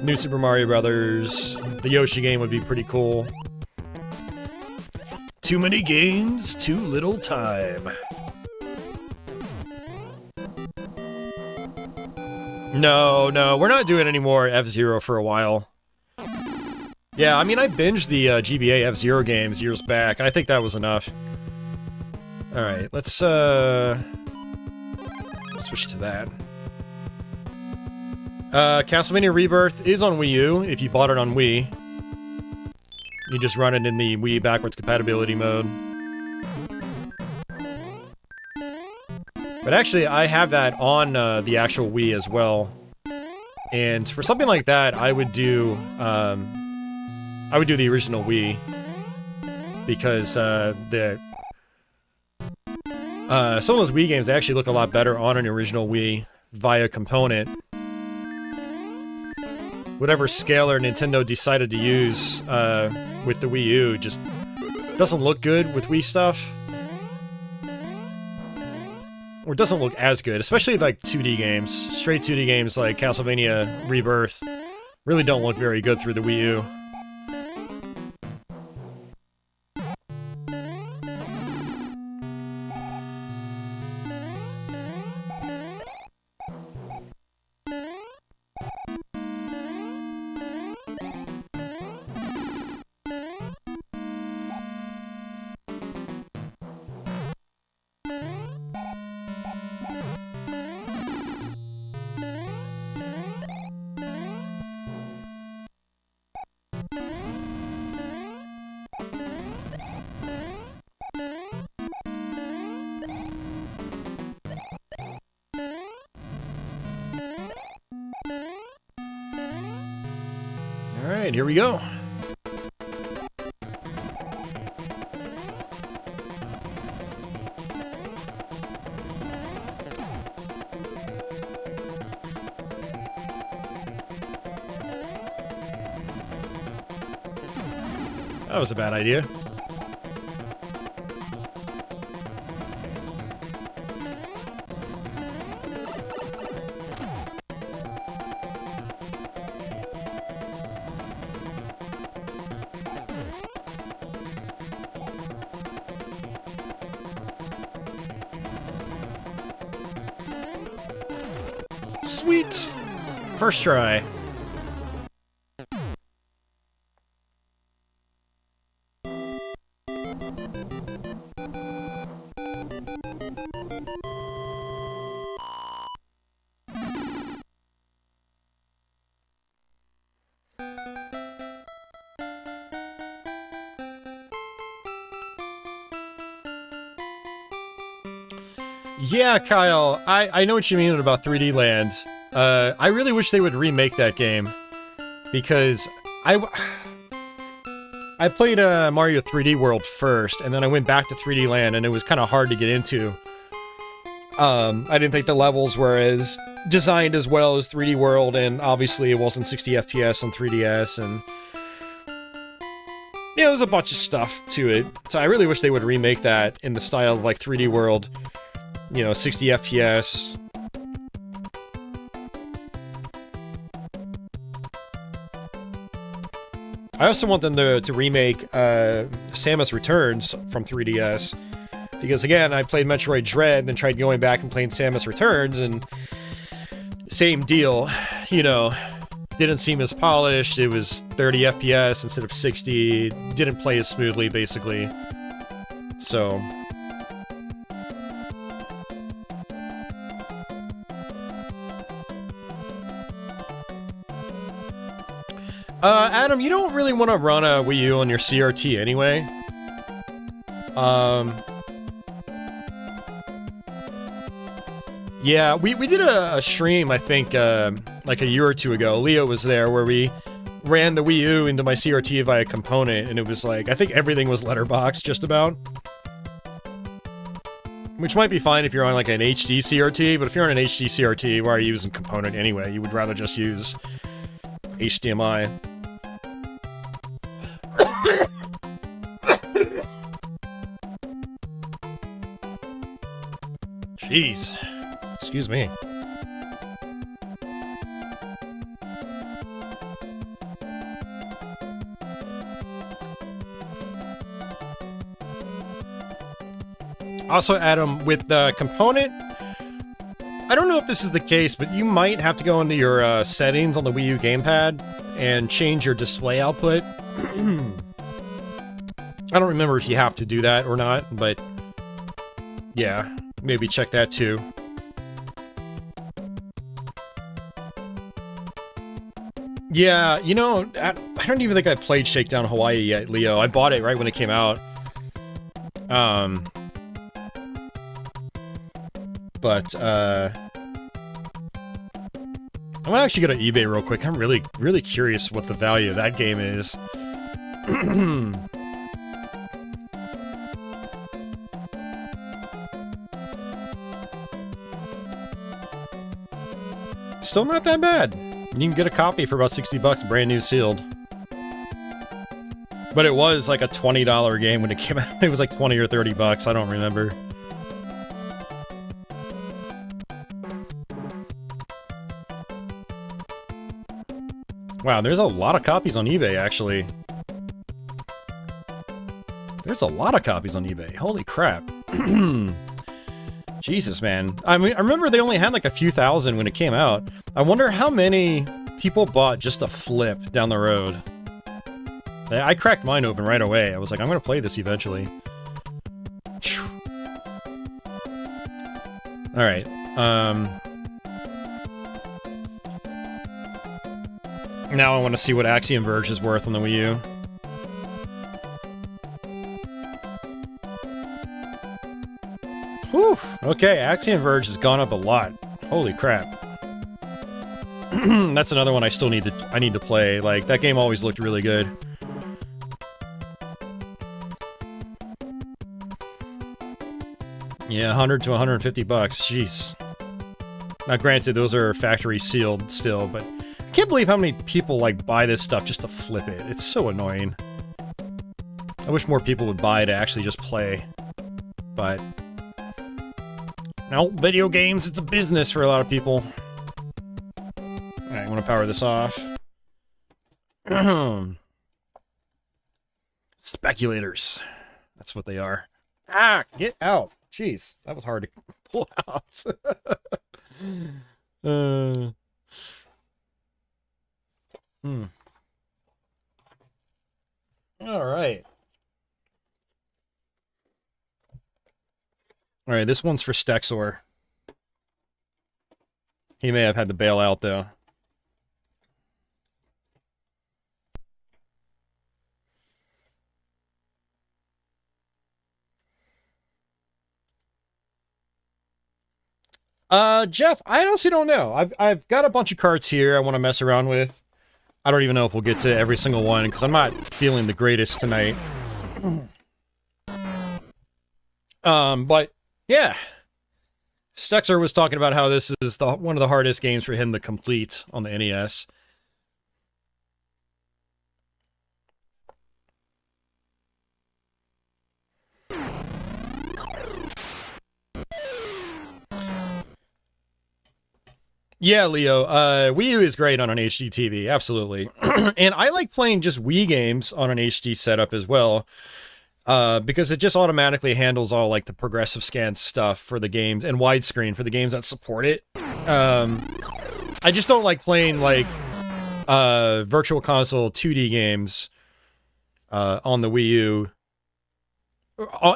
New Super Mario Brothers. The Yoshi game would be pretty cool. Too many games, too little time. No, we're not doing any more F-Zero for a while. Yeah, I mean, I binged the GBA F-Zero games years back, and I think that was enough. Alright, let's switch to that. Castlevania Rebirth is on Wii U, if you bought it on Wii. You just run it in the Wii backwards compatibility mode. But actually, I have that on the actual Wii as well. And for something like that, I would do the original Wii. Because some of those Wii games, they actually look a lot better on an original Wii via component. Whatever scaler Nintendo decided to use with the Wii U just doesn't look good with Wii stuff. Or it doesn't look as good, especially like 2D games. Straight 2D games like Castlevania Rebirth really don't look very good through the Wii U. Alright, here we go. That was a bad idea. Sweet! First try. Yeah, Kyle, I know what you mean about 3D Land. I really wish they would remake that game. Because I played Mario 3D World first, and then I went back to 3D Land, and it was kind of hard to get into. I didn't think the levels were as designed as well as 3D World, and obviously it wasn't 60 FPS on 3DS, and yeah, there was a bunch of stuff to it. So I really wish they would remake that in the style of like 3D World. You know, 60 FPS. I also want them to remake Samus Returns from 3DS. Because again, I played Metroid Dread, then tried going back and playing Samus Returns, and same deal. You know, didn't seem as polished, it was 30 FPS instead of 60, didn't play as smoothly, basically. So... Adam, you don't really want to run a Wii U on your CRT anyway. Yeah, we did a stream, I think, like a year or two ago. Leo was there, where we ran the Wii U into my CRT via component, and it was like, I think everything was letterboxed, just about. Which might be fine if you're on like an HD CRT, but if you're on an HD CRT, why are you using component anyway? You would rather just use HDMI. Jeez. Excuse me. Also, Adam, with the component, I don't know if this is the case, but you might have to go into your settings on the Wii U gamepad and change your display output. I don't remember if you have to do that or not, but yeah, maybe check that too. Yeah, you know, I don't even think I played Shakedown Hawaii yet, Leo. I bought it right when it came out. But, I'm gonna actually go to eBay real quick. I'm really curious what the value of that game is. Still not that bad. You can get a copy for about 60 bucks, brand new sealed. But it was like a $20 game when it came out. It was like 20 or 30 bucks, I don't remember. Wow, there's a lot of copies on eBay, actually. There's a lot of copies on eBay. Holy crap. Jesus, man. I mean, I remember they only had like a few thousand when it came out. I wonder how many people bought just a flip down the road. I cracked mine open right away. I was like, I'm gonna play this eventually. Alright, now I want to see what Axiom Verge is worth on the Wii U. Whew! Okay, Axiom Verge has gone up a lot. Holy crap. That's another one I still need to play. Like, that game always looked really good. Yeah, 100 to 150 bucks. Jeez. Now, granted, those are factory sealed still, but I can't believe how many people, like, buy this stuff just to flip it. It's so annoying. I wish more people would buy to actually just play. But no, video games, it's a business for a lot of people. Alright, I want to power this off. Speculators. That's what they are. Ah, get out. Jeez, that was hard to pull out. Alright. Alright, this one's for Stexor. He may have had to bail out, though. Jeff, I honestly don't know. I've got a bunch of carts here I want to mess around with. I don't even know if we'll get to every single one, because I'm not feeling the greatest tonight. But, yeah. Stexor was talking about how this is one of the hardest games for him to complete on the NES. Yeah, Leo, Wii U is great on an HD TV, absolutely. And I like playing just Wii games on an HD setup as well, because it just automatically handles all, like, the progressive scan stuff for the games, and widescreen for the games that support it. I just don't like playing, like, Virtual Console 2D games on the Wii U,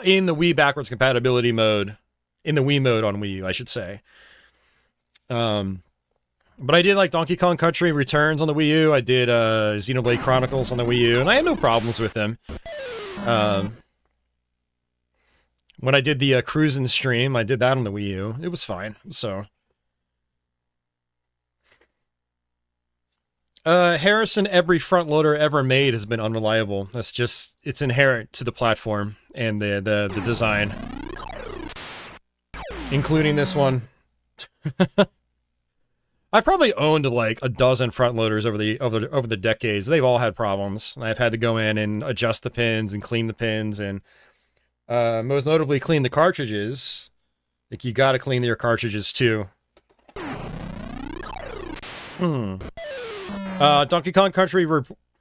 in the Wii backwards compatibility mode, in the Wii mode on Wii U, I should say. But I did like Donkey Kong Country Returns on the Wii U. I did Xenoblade Chronicles on the Wii U, and I had no problems with them. When I did the Cruisin' stream, I did that on the Wii U. It was fine, so. Harrison, every front loader ever made has been unreliable. That's just, it's inherent to the platform and the design. including this one. I probably owned like a dozen front loaders over the decades. They've all had problems. I've had to go in and adjust the pins and clean the pins, and most notably clean the cartridges. Like, you got to clean your cartridges too. Donkey Kong Country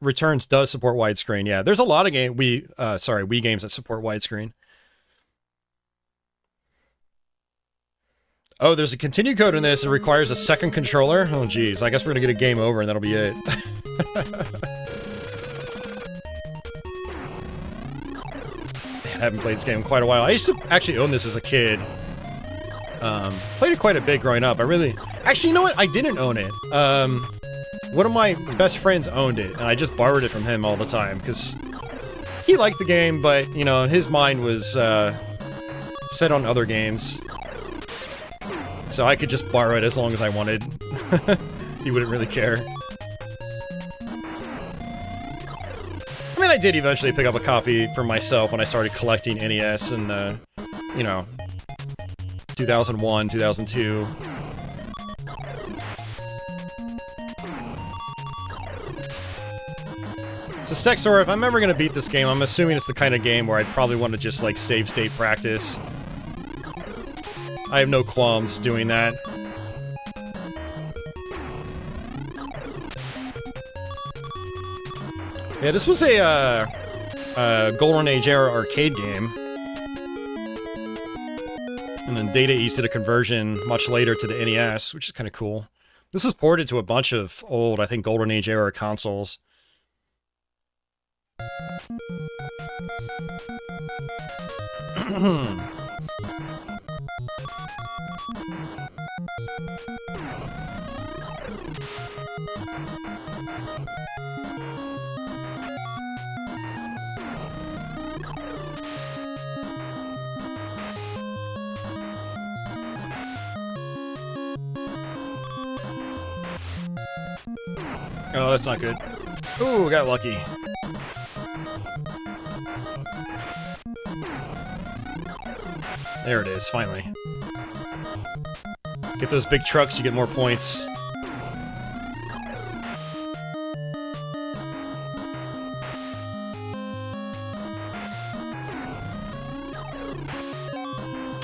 Returns does support widescreen. Yeah, there's a lot of Wii games that support widescreen. Oh, there's a continue code in this. It requires a second controller. Oh, geez. I guess we're gonna get a game over and that'll be it. Man, I haven't played this game in quite a while. I used to actually own this as a kid. Played it quite a bit growing up. Actually, you know what? I didn't own it. One of my best friends owned it, and I just borrowed it from him all the time, because he liked the game, but, you know, his mind was set on other games. So I could just borrow it as long as I wanted. He wouldn't really care. I mean, I did eventually pick up a copy for myself when I started collecting NES in the, you know, 2001, 2002. So Stexor, if I'm ever gonna beat this game, I'm assuming it's the kind of game where I'd probably want to just, like, save state practice. I have no qualms doing that. Yeah, this was a Golden Age era arcade game. And then Data East did a conversion much later to the NES, which is kind of cool. This was ported to a bunch of old, I think, Golden Age era consoles. Oh, that's not good. Ooh, got lucky. There it is, finally. Get those big trucks, you get more points.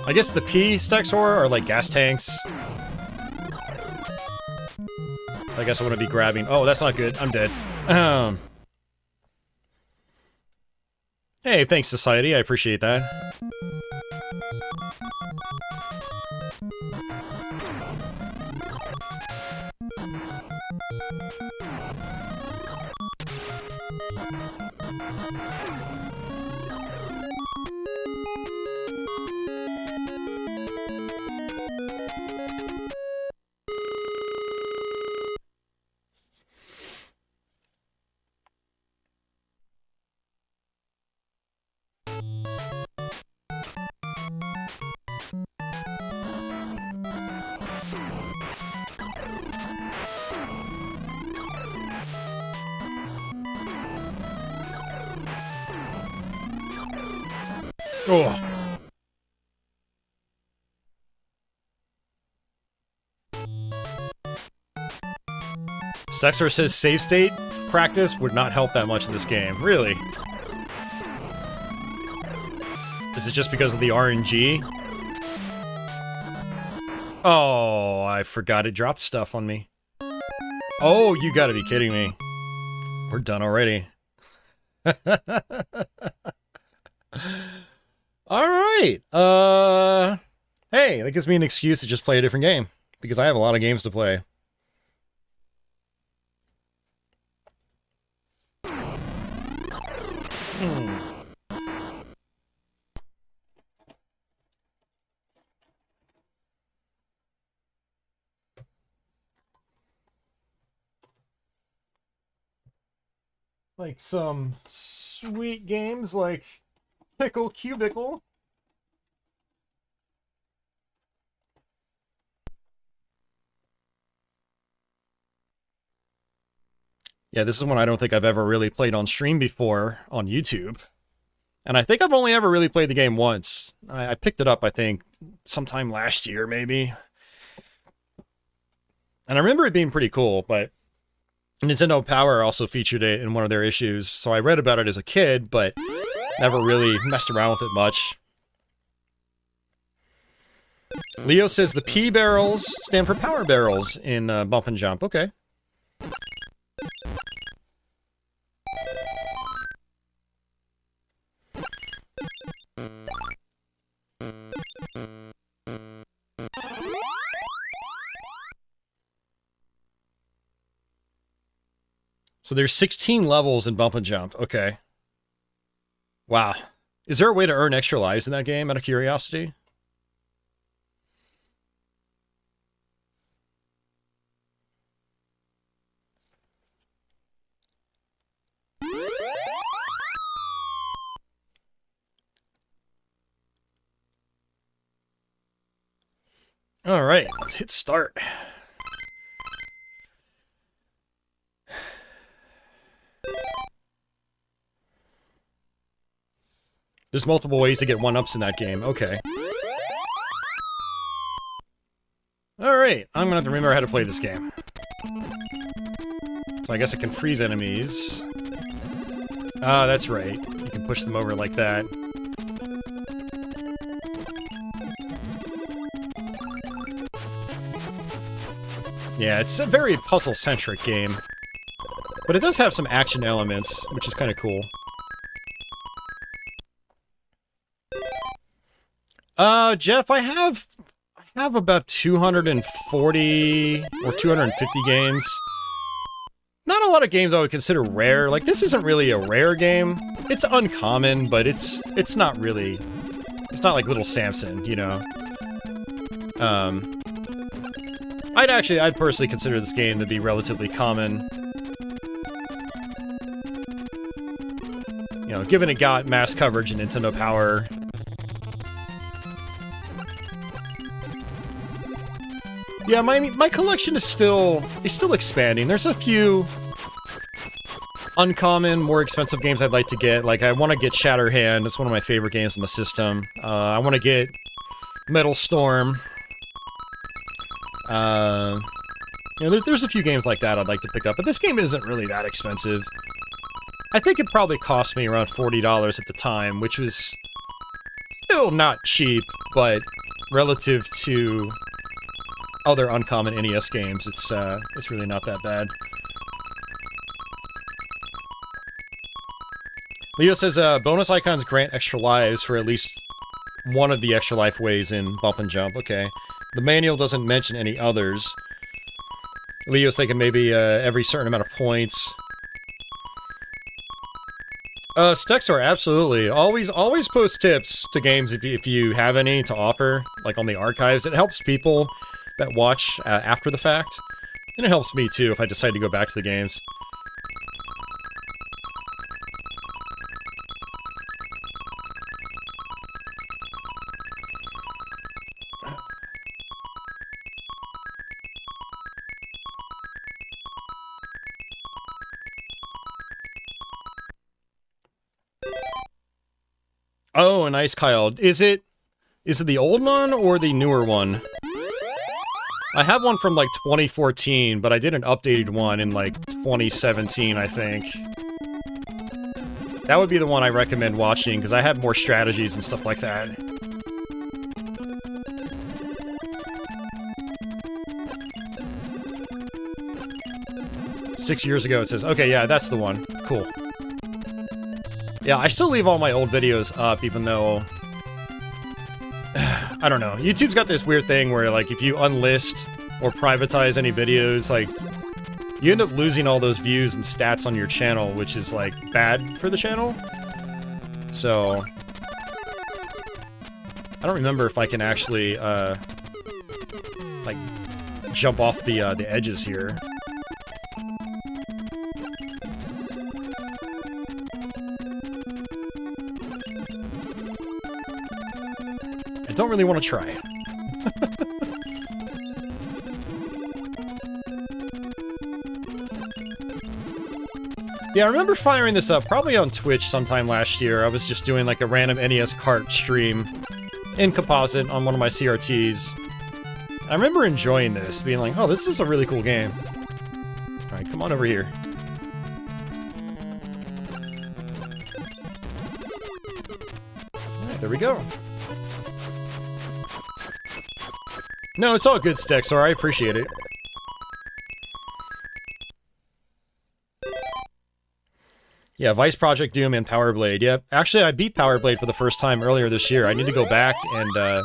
I guess the P Stexor are like gas tanks. I guess I want to be grabbing. Oh, that's not good. I'm dead. Hey, thanks, Society. I appreciate that. Oh. Stexor says save state practice would not help that much in this game. Really? Is it just because of the RNG? Oh, I forgot it dropped stuff on me. Oh, you gotta be kidding me. We're done already. Alright, hey, that gives me an excuse to just play a different game, because I have a lot of games to play. Like some sweet games like Kickle Cubicle. Yeah, this is one I don't think I've ever really played on stream before on YouTube. And I think I've only ever really played the game once. I picked it up, I think, sometime last year, maybe. And I remember it being pretty cool, but Nintendo Power also featured it in one of their issues, so I read about it as a kid, but never really messed around with it much. Leo says the P barrels stand for power barrels in Bump and Jump. Okay. So there's 16 levels in Bump and Jump. Okay. Wow. Is there a way to earn extra lives in that game, out of curiosity? All right, let's hit start. There's multiple ways to get 1-ups in that game. Okay. Alright, I'm gonna have to remember how to play this game. So I guess I can freeze enemies. Ah, that's right. You can push them over like that. Yeah, it's a very puzzle-centric game. But it does have some action elements, which is kind of cool. Jeff, I have about 240 or 250 games. Not a lot of games I would consider rare. Like, this isn't really a rare game. It's uncommon, but it's not really... It's not like Little Samson, you know? I'd personally consider this game to be relatively common. You know, given it got mass coverage in Nintendo Power. Yeah, my collection is still expanding. There's a few uncommon, more expensive games I'd like to get. Like, I want to get Shatterhand. It's one of my favorite games on the system. I want to get Metal Storm. You know, there's a few games like that I'd like to pick up, but this game isn't really that expensive. I think it probably cost me around $40 at the time, which was still not cheap, but relative to other uncommon NES games, it's really not that bad. Leo says, bonus icons grant extra lives for at least one of the extra life ways in Bump and Jump. Okay. The manual doesn't mention any others. Leo's thinking maybe every certain amount of points. Stexor, absolutely. Always post tips to games if you have any to offer, like on the archives. It helps people that watch after the fact. And it helps me too if I decide to go back to the games. Oh, nice, Kyle. Is it the old one or the newer one? I have one from, like, 2014, but I did an updated one in, like, 2017, I think. That would be the one I recommend watching, because I have more strategies and stuff like that. "6 years ago," it says. Okay, yeah, that's the one. Cool. Yeah, I still leave all my old videos up, even though... I don't know. YouTube's got this weird thing where, like, if you unlist or privatize any videos, like, you end up losing all those views and stats on your channel, which is, like, bad for the channel. So... I don't remember if I can actually, like, jump off the edges here. Don't really want to try. Yeah, I remember firing this up probably on Twitch sometime last year. I was just doing like a random NES cart stream in Composite on one of my CRTs. I remember enjoying this, being like, oh, this is a really cool game. Alright, come on over here. Alright, there we go. No, it's all good, Stexor. I appreciate it. Yeah, Vice Project Doom and Power Blade. Yep. Actually, I beat Power Blade for the first time earlier this year. I need to go back and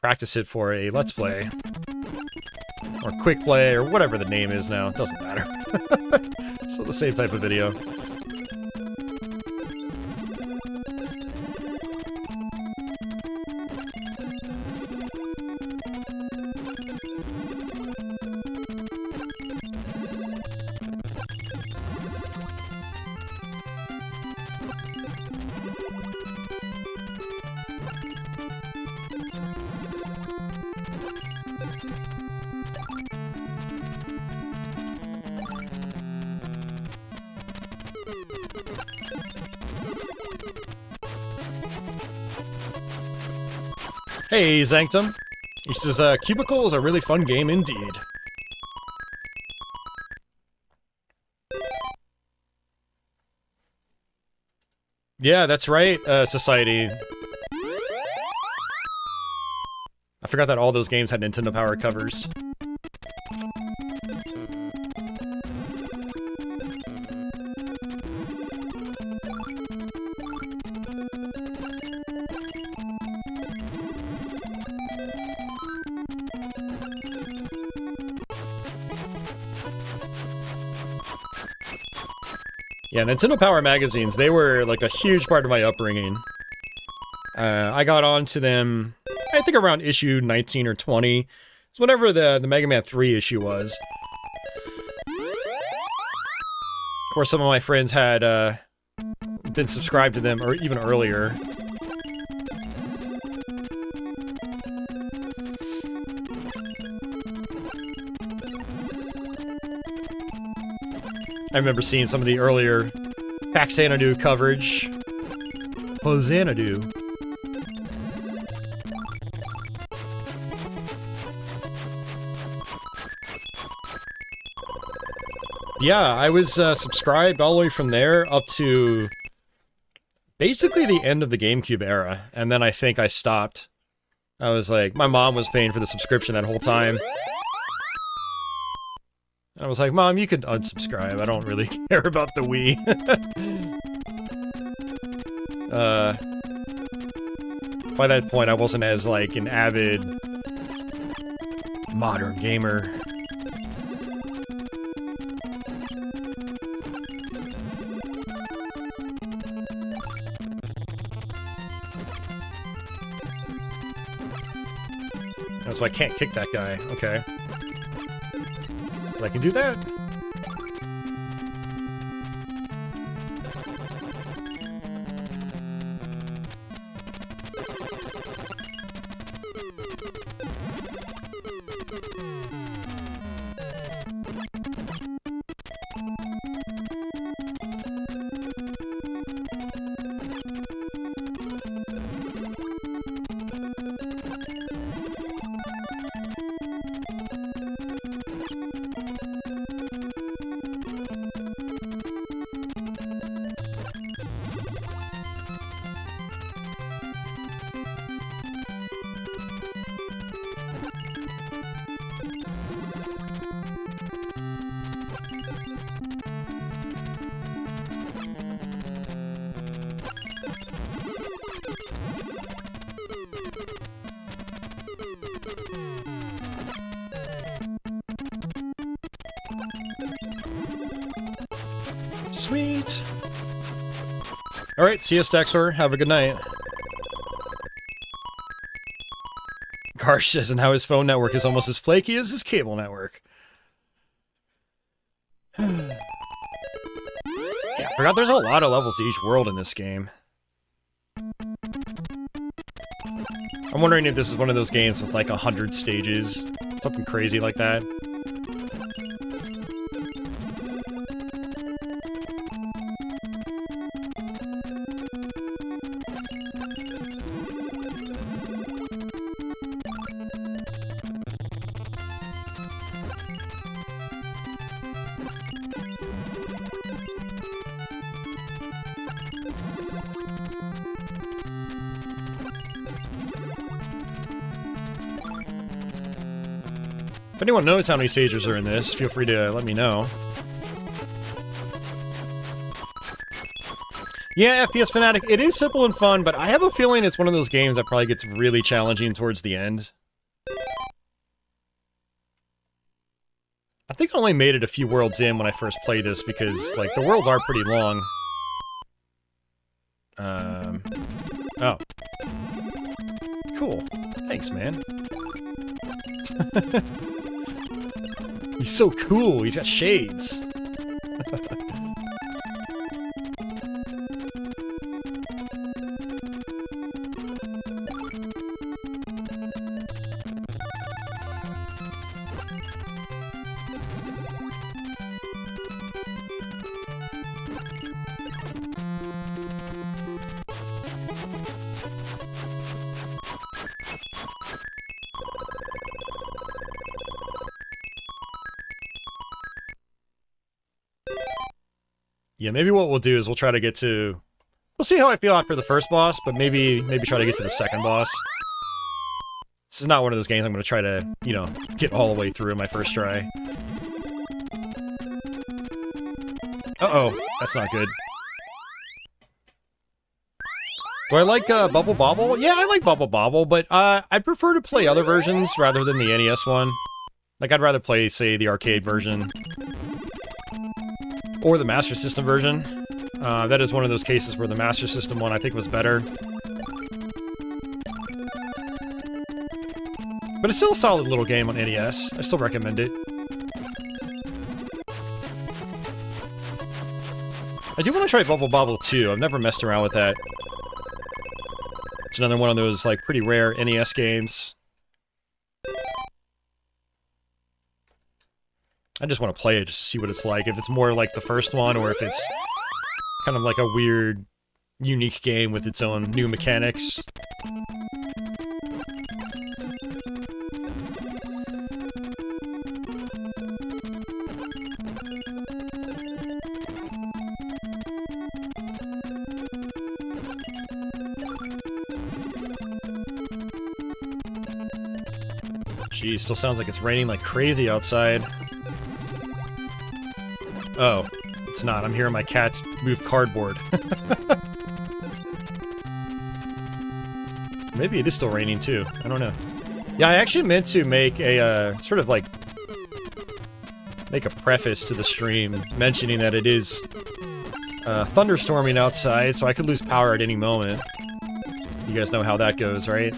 practice it for a Let's Play. Or Quick Play, or whatever the name is now. It doesn't matter. So the same type of video. Hey, Zanctum. He says, Cubicle is a really fun game indeed. Yeah, that's right, Society. I forgot that all those games had Nintendo Power covers. Yeah, Nintendo Power magazines, they were like a huge part of my upbringing. I got onto them, I think around issue 19 or 20. It's whenever the Mega Man 3 issue was. Of course, some of my friends had been subscribed to them or even earlier. I remember seeing some of the earlier Pax Xanadu coverage. Oh, Xanadu. Yeah, I was subscribed all the way from there up to basically the end of the GameCube era, and then I think I stopped. I was like, my mom was paying for the subscription that whole time. And I was like, Mom, you could unsubscribe. I don't really care about the Wii. By that point, I wasn't as, like, an avid modern gamer. Oh, so I can't kick that guy. Okay. But I can do that. Sweet! Alright, see you, Stexor. Have a good night. Garsh says, and how his phone network is almost as flaky as his cable network. Yeah, I forgot there's a lot of levels to each world in this game. I'm wondering if this is one of those games with like 100 stages. Something crazy like that. If anyone knows how many sagers are in this, feel free to let me know. Yeah, FPS Fanatic, it is simple and fun, but I have a feeling it's one of those games that probably gets really challenging towards the end. I think I only made it a few worlds in when I first played this because, like, the worlds are pretty long. Oh. Cool. Thanks, man. He's so cool, he's got shades. Yeah, maybe what we'll do is we'll try to get to... We'll see how I feel after the first boss, but maybe try to get to the second boss. This is not one of those games I'm going to try to, you know, get all the way through in my first try. Uh-oh, that's not good. Do I like Bubble Bobble? Yeah, I like Bubble Bobble, but I'd prefer to play other versions rather than the NES one. Like, I'd rather play, say, the arcade version. Or the Master System version. That is one of those cases where the Master System one I think was better. But it's still a solid little game on NES. I still recommend it. I do want to try Bubble Bobble too. I've never messed around with that. It's another one of those, like, pretty rare NES games. I just want to play it just to see what it's like. If it's more like the first one, or if it's kind of like a weird, unique game with its own new mechanics. Geez, still sounds like it's raining like crazy outside. Oh, it's not. I'm hearing my cats move cardboard. Maybe it is still raining too. I don't know. Yeah, I actually meant to make a sort of like make a preface to the stream mentioning that it is thunderstorming outside, so I could lose power at any moment. You guys know how that goes, right?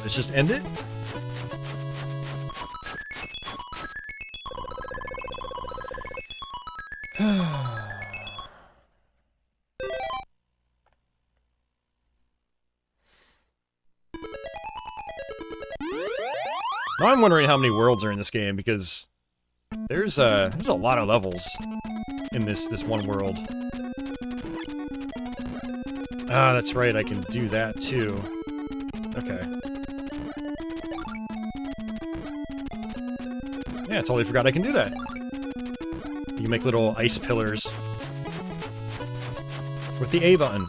Let's just end it. Now I'm wondering how many worlds are in this game, because there's a lot of levels in this one world. Ah, that's right, I can do that too. Okay. Yeah, I totally forgot I can do that. You can make little ice pillars with the A button.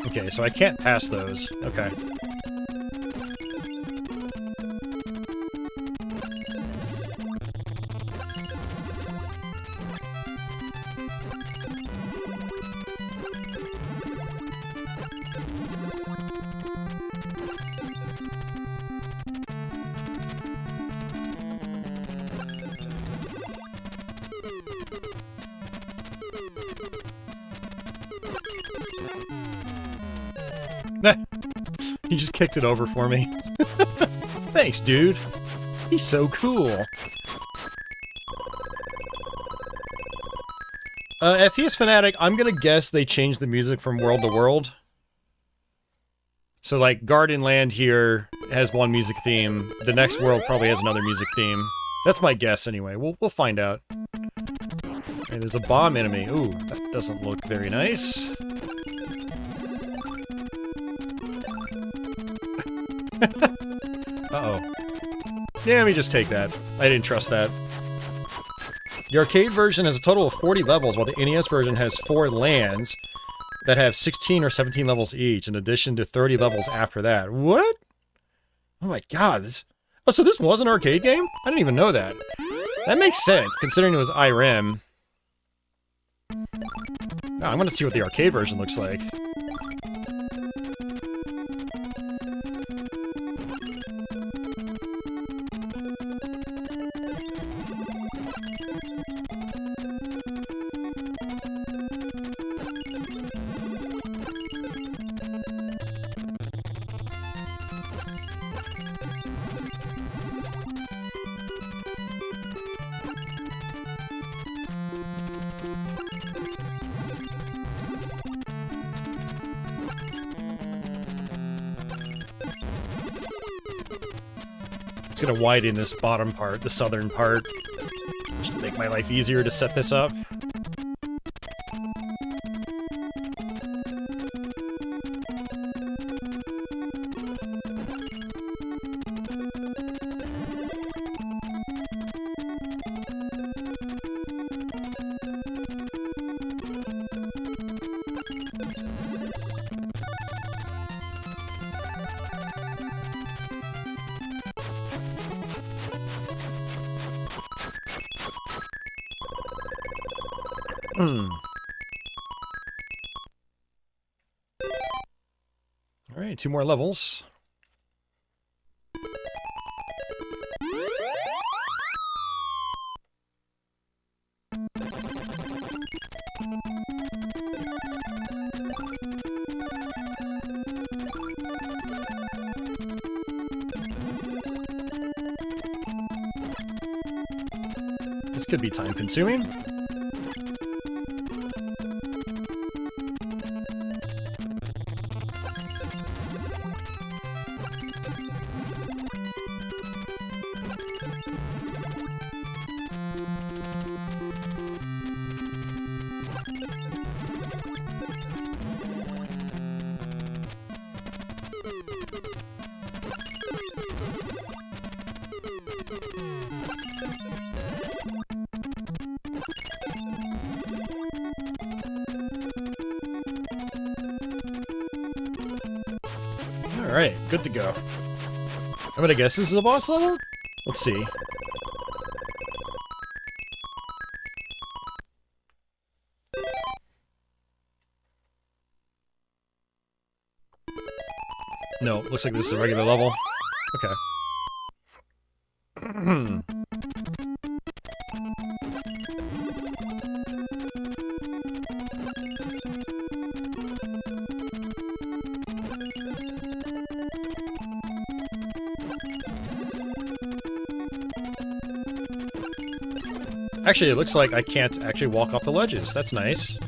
Okay, so I can't pass those. Okay. He just kicked it over for me. Thanks, dude. He's so cool. FPS Fanatic, I'm gonna guess they changed the music from world to world. So, like, Garden Land here has one music theme. The next world probably has another music theme. That's my guess, anyway. We'll find out. Okay, there's a bomb enemy. Ooh, that doesn't look very nice. Uh-oh. Yeah, let me just take that. I didn't trust that. The arcade version has a total of 40 levels, while the NES version has 4 lands that have 16 or 17 levels each, in addition to 30 levels after that. What? Oh my god, this... Oh, so this was an arcade game? I didn't even know that. That makes sense, considering it was IREM. Oh, I'm gonna see what the arcade version looks like. It's gonna widen this bottom part, the southern part, just to make my life easier to set this up. Alright, 2 more levels. This could be time-consuming. Alright, good to go. I'm gonna guess this is a boss level? Let's see. No, looks like this is a regular level. Okay. Actually, it looks like I can't actually walk off the ledges. That's nice.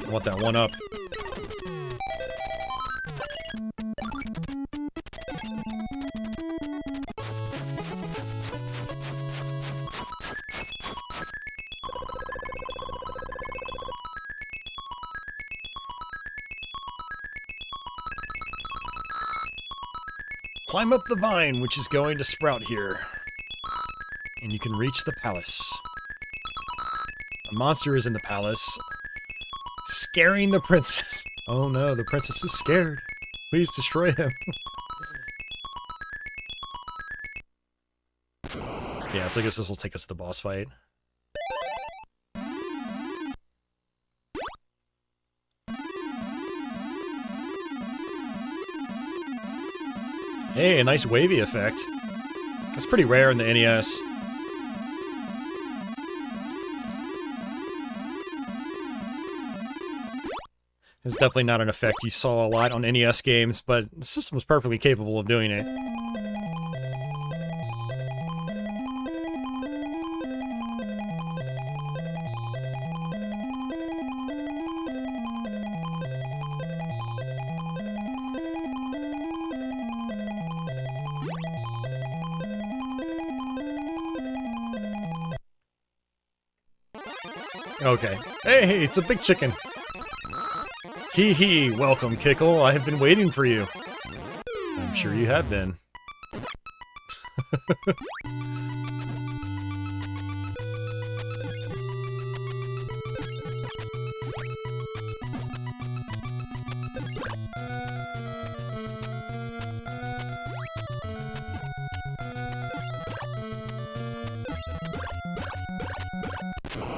I want that one up. Climb up the vine, which is going to sprout here. And you can reach the palace. A monster is in the palace, scaring the princess. Oh no, the princess is scared. Please destroy him. Yeah, so I guess this will take us to the boss fight. Hey, a nice wavy effect. That's pretty rare in the NES. It's definitely not an effect you saw a lot on NES games, but the system was perfectly capable of doing it. Okay. Hey, it's a big chicken. Hee hee, welcome, Kickle. I have been waiting for you. I'm sure you have been.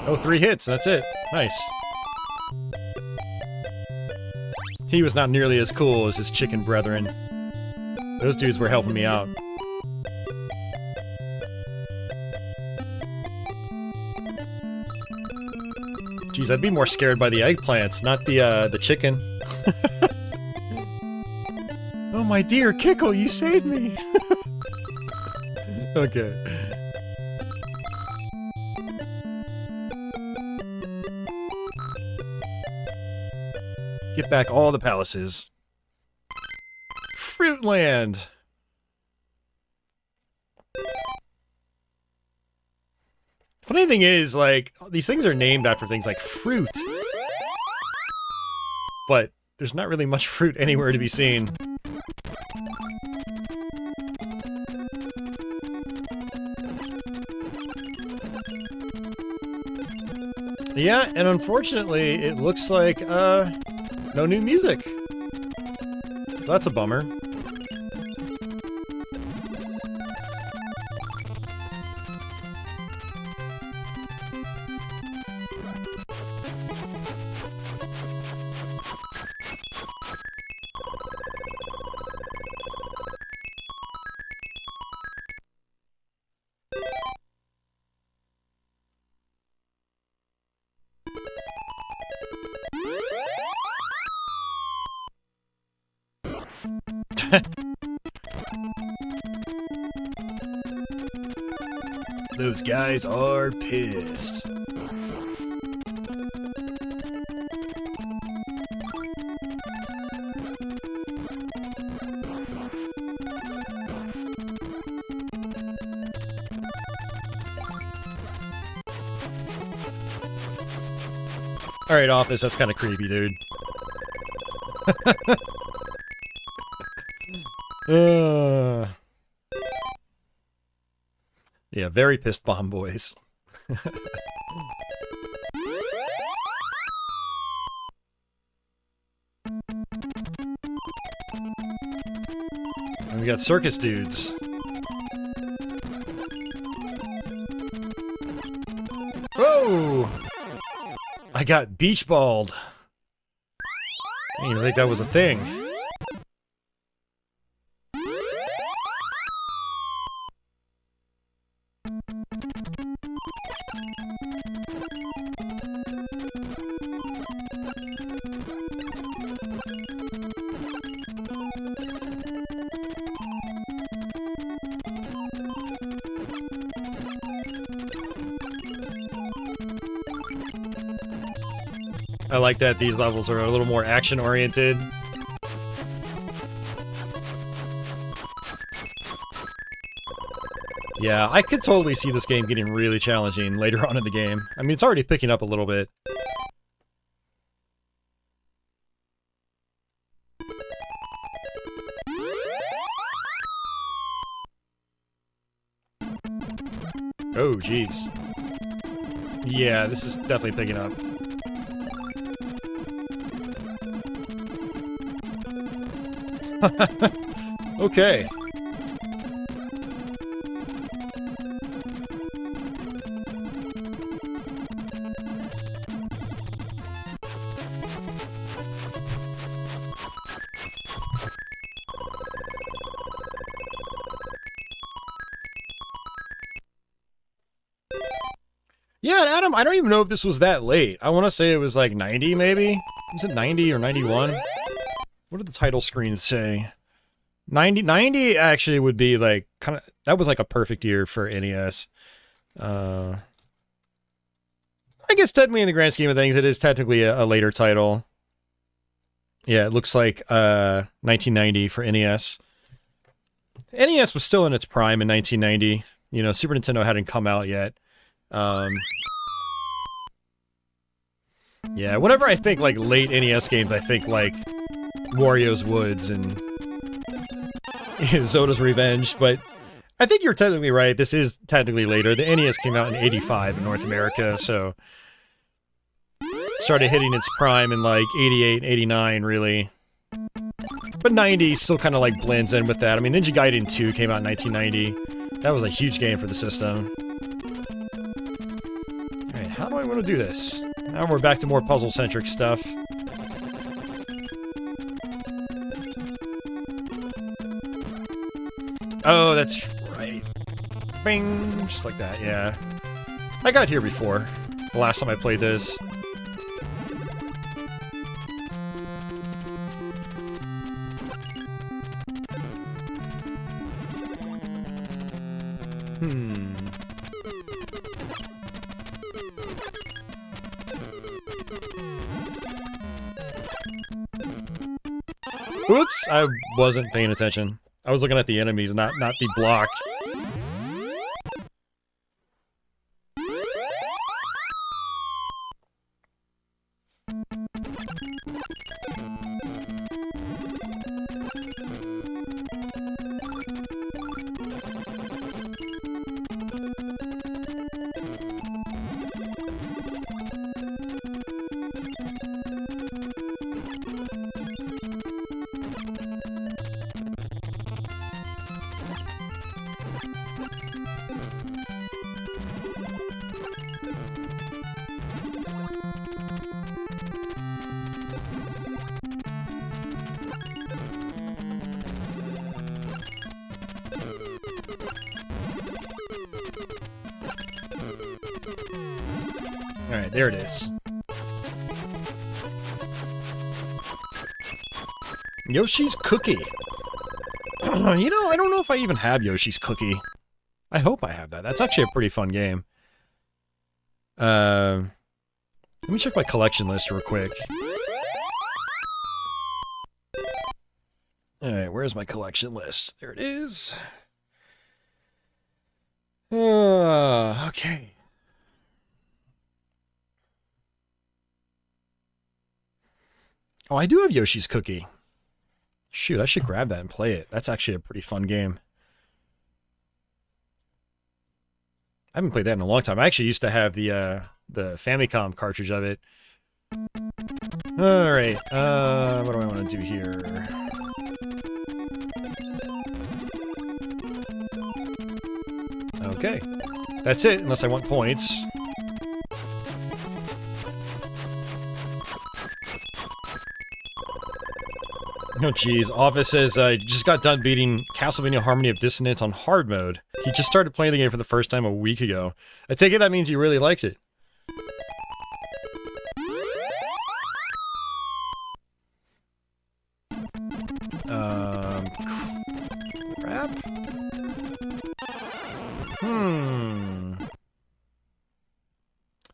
Oh, 3 hits, that's it. Nice. He was not nearly as cool as his chicken brethren. Those dudes were helping me out. Jeez, I'd be more scared by the eggplants, not the chicken. Oh my dear Kickle, you saved me! Okay. Get back all the palaces. Fruitland! Funny thing is, like, these things are named after things like fruit. But there's not really much fruit anywhere to be seen. Yeah, and unfortunately, it looks like, no new music. So that's a bummer. Those guys are pissed. Alright, Office, that's kind of creepy, dude. Yeah, very pissed bomb boys. And we got circus dudes. Whoa! I got beach balled. I didn't even think that was a thing. I like that these levels are a little more action-oriented. Yeah, I could totally see this game getting really challenging later on in the game. I mean, it's already picking up a little bit. Oh, jeez. Yeah, this is definitely picking up. Okay. Yeah, and Adam, I don't even know if this was that late. I want to say it was like 90, maybe? Was it 90 or 91? What did the title screen say? 90 actually would be like, kind of, that was like a perfect year for NES. I guess technically in the grand scheme of things, it is technically a later title. Yeah, it looks like 1990 for NES. NES was still in its prime in 1990. You know, Super Nintendo hadn't come out yet. Yeah, whenever I think like late NES games, I think like Wario's Woods and Zoda's Revenge, but I think you're technically right. This is technically later. The NES came out in 85 in North America, so started hitting its prime in like 88, 89, really. But 90 still kind of like blends in with that. I mean, Ninja Gaiden 2 came out in 1990. That was a huge game for the system. Alright, how do I want to do this? Now we're back to more puzzle-centric stuff. Oh, that's right. Bing! Just like that, yeah. I got here before. The last time I played this. Oops, I wasn't paying attention. I was looking at the enemies, not the block. Alright, there it is. Yoshi's Cookie. You know, I don't know if I even have Yoshi's Cookie. I hope I have that. That's actually a pretty fun game. Let me check my collection list real quick. Alright, where's my collection list? There it is. Okay. Oh, I do have Yoshi's Cookie. Shoot, I should grab that and play it. That's actually a pretty fun game. I haven't played that in a long time. I actually used to have the Famicom cartridge of it. Alright, what do I want to do here? Okay. That's it, unless I want points. Oh jeez, Office says, just got done beating Castlevania Harmony of Dissonance on hard mode. He just started playing the game for the first time a week ago. I take it that means you really liked it. Crap?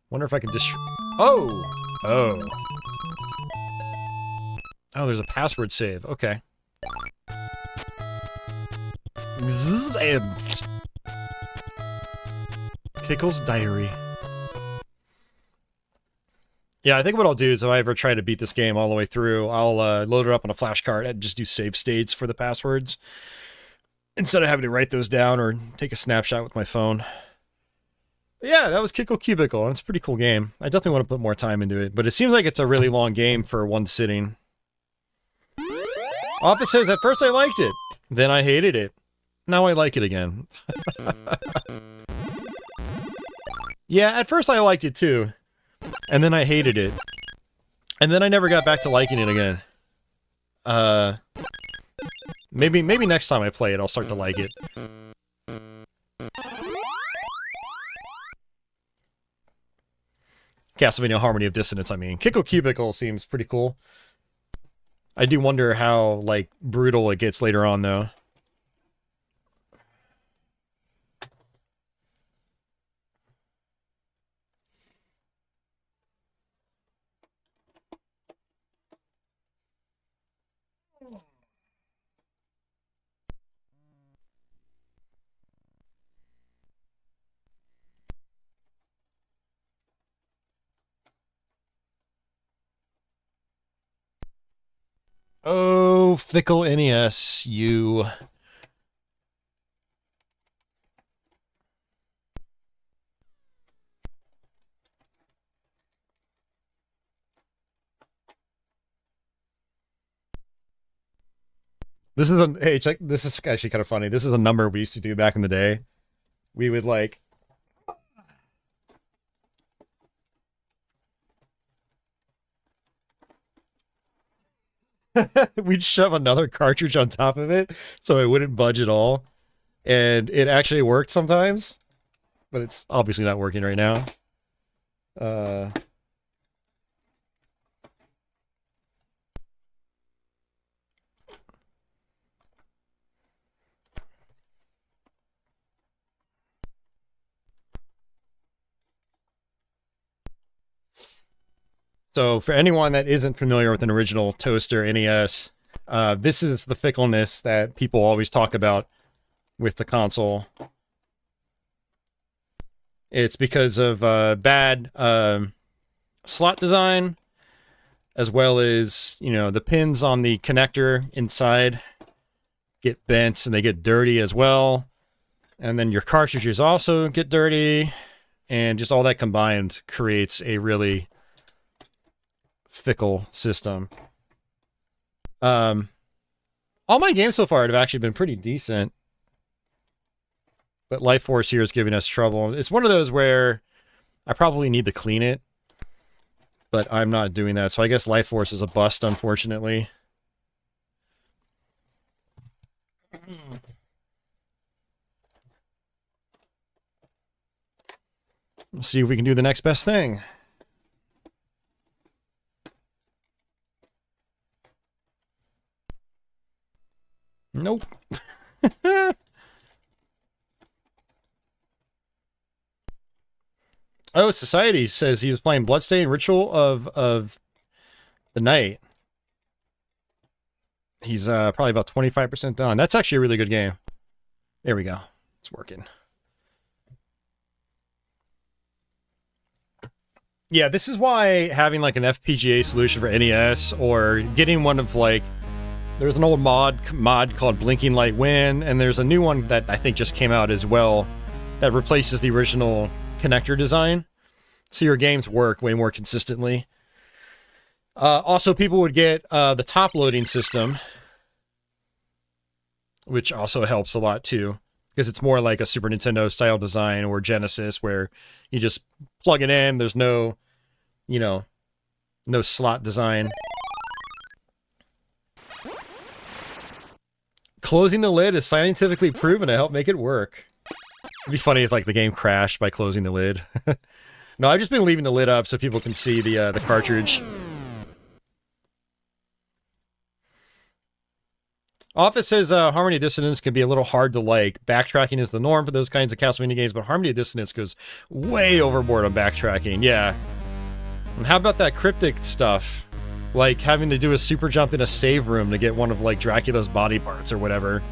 Wonder if I can Oh! Oh. Oh, there's a password save. Okay. Kickle's Diary. Yeah, I think what I'll do is if I ever try to beat this game all the way through, I'll load it up on a flash card and just do save states for the passwords. Instead of having to write those down or take a snapshot with my phone. But yeah, that was Kickle Cubicle, and it's a pretty cool game. I definitely want to put more time into it, but it seems like it's a really long game for one sitting. Office says, at first I liked it, then I hated it. Now I like it again. Yeah, at first I liked it too. And then I hated it. And then I never got back to liking it again. Maybe next time I play it, I'll start to like it. Castlevania Harmony of Dissonance, I mean. Kickle Cubicle seems pretty cool. I do wonder how, like, brutal it gets later on, though. Oh, fickle NES, you. This is a, hey, check, this is actually kind of funny. This is a number we used to do back in the day. We would, like, we'd shove another cartridge on top of it so it wouldn't budge at all. And it actually worked sometimes, but it's obviously not working right now. So for anyone that isn't familiar with an original Toaster NES, this is the fickleness that people always talk about with the console. It's because of bad slot design, as well as, you know, the pins on the connector inside get bent and they get dirty as well. And then your cartridges also get dirty, and just all that combined creates a really fickle system. All my games so far have actually been pretty decent, but Life Force here is giving us trouble. It's one of those where I probably need to clean it, but I'm not doing that, so I guess Life Force is a bust, unfortunately. Let's see if we can do the next best thing. Nope. Oh, Society says he was playing Bloodstained Ritual of the Night. He's probably about 25% done. That's actually a really good game. There we go. It's working. Yeah, this is why having like an FPGA solution for NES, or getting one of, like, there's an old mod called Blinking Light Wind, and there's a new one that I think just came out as well that replaces the original connector design, so your games work way more consistently. Also, people would get the top loading system, which also helps a lot too, because it's more like a Super Nintendo style design, or Genesis, where you just plug it in. There's no, you know, no slot design. Closing the lid is scientifically proven to help make it work. It'd be funny if, like, the game crashed by closing the lid. No, I've just been leaving the lid up so people can see the cartridge. Office says Harmony of Dissonance can be a little hard to like. Backtracking is the norm for those kinds of Castlevania games, but Harmony of Dissonance goes way overboard on backtracking. Yeah. And how about that cryptic stuff? Like having to do a super jump in a save room to get one of, like, Dracula's body parts or whatever.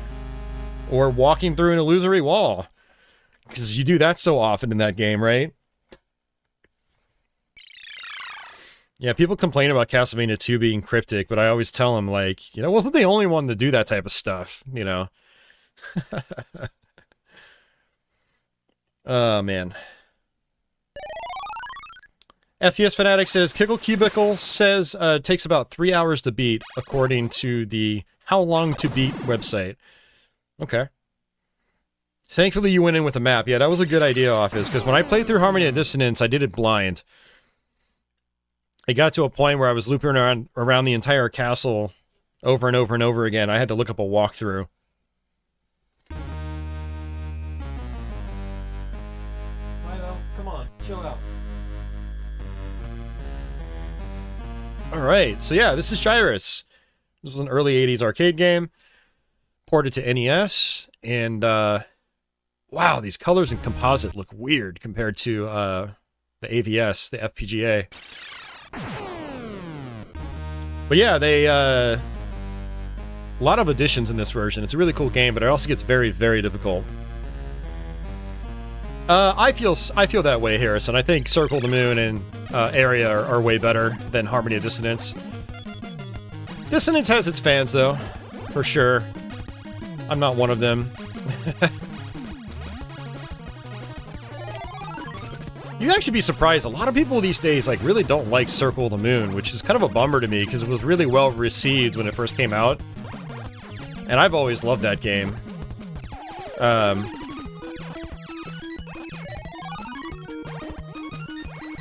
Or walking through an illusory wall. Because you do that so often in that game, right? Yeah, people complain about Castlevania 2 being cryptic, but I always tell them, like, you know, wasn't the only one to do that type of stuff, you know? Oh, man. FPS Fanatic says, Kickle Cubicle says takes about 3 hours to beat, according to the How Long to Beat website. Okay. Thankfully, you went in with a map. Yeah, that was a good idea, Office, because when I played through Harmony of Dissonance, I did it blind. It got to a point where I was looping around the entire castle over and over and over again. I had to look up a walkthrough. Milo, come on, chill out.
Alright, so yeah, this is Gyruss. This was an early 80s arcade game, ported to NES, and wow, these colors in composite look weird compared to the AVS, the FPGA. But yeah, they a lot of additions in this version. It's a really cool game, but it also gets very, very difficult. I feel that way, Harrison. I think Circle the Moon and Area are way better than Harmony of Dissonance. Dissonance has its fans, though, for sure. I'm not one of them. You'd actually be surprised. A lot of people these days like really don't like Circle the Moon, which is kind of a bummer to me because it was really well received when it first came out, and I've always loved that game.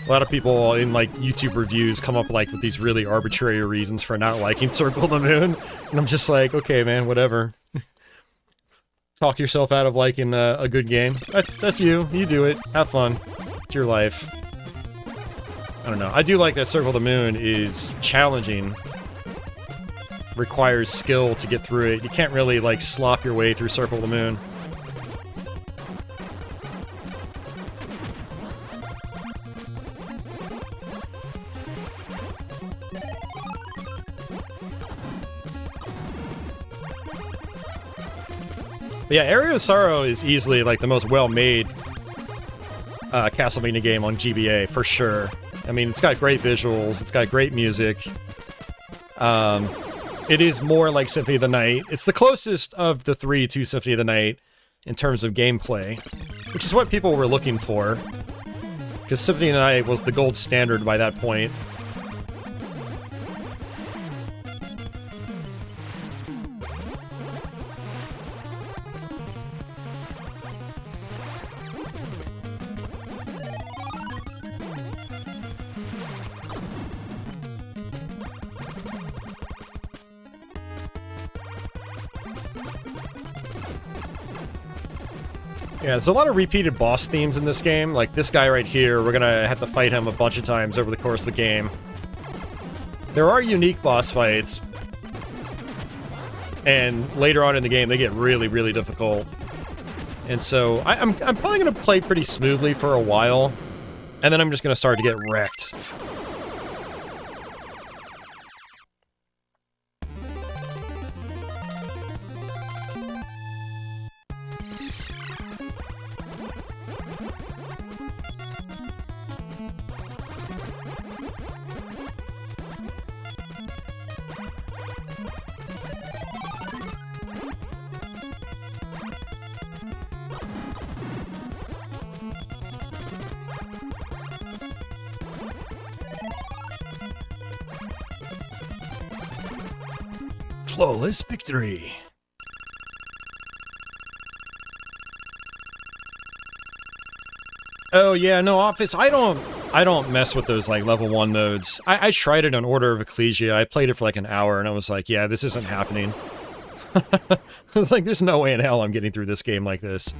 A lot of people in, like, YouTube reviews come up, like, with these really arbitrary reasons for not liking Circle the Moon, and I'm just like, okay, man, whatever. Talk yourself out of liking a good game. That's you. You do it. Have fun. It's your life. I don't know. I do like that Circle the Moon is challenging. Requires skill to get through it. You can't really, like, slop your way through Circle the Moon. But yeah, Area of Sorrow is easily, like, the most well-made Castlevania game on GBA, for sure. I mean, it's got great visuals, it's got great music. It is more like Symphony of the Night. It's the closest of the three to Symphony of the Night in terms of gameplay, which is what people were looking for, because Symphony of the Night was the gold standard by that point. Yeah, there's a lot of repeated boss themes in this game. Like this guy right here, we're gonna have to fight him a bunch of times over the course of the game. There are unique boss fights, and later on in the game they get really, really difficult. And so I'm probably gonna play pretty smoothly for a while, and then I'm just gonna start to get wrecked. Flawless victory. Oh yeah, no, Office, I don't mess with those like level 1 modes. I tried it on Order of Ecclesia. I played it for like an hour and I was like, yeah, this isn't happening. I was like, there's no way in hell I'm getting through this game like this.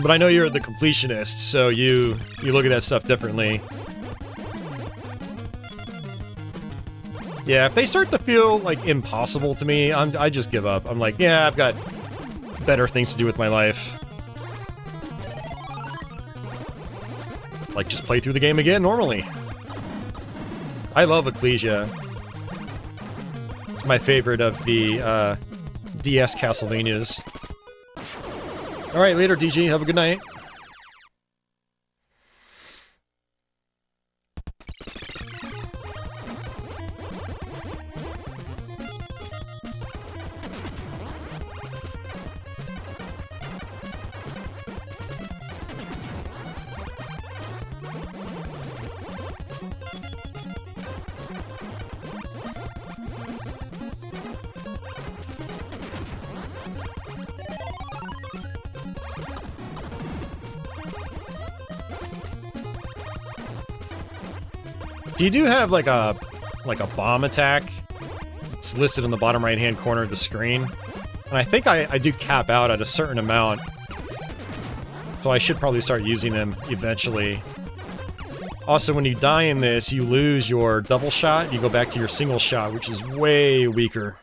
But I know you're the completionist, so you look at that stuff differently. Yeah, if they start to feel, like, impossible to me, I just give up. I'm like, yeah, I've got better things to do with my life. Like, just play through the game again, normally. I love Ecclesia. It's my favorite of the, DS Castlevanias. Alright, later, DG. Have a good night. So you do have like a bomb attack. It's listed in the bottom right hand corner of the screen. And I think I do cap out at a certain amount. So I should probably start using them eventually.
Also, when you die in this, you lose your double shot. You go back to your single shot, which is way weaker.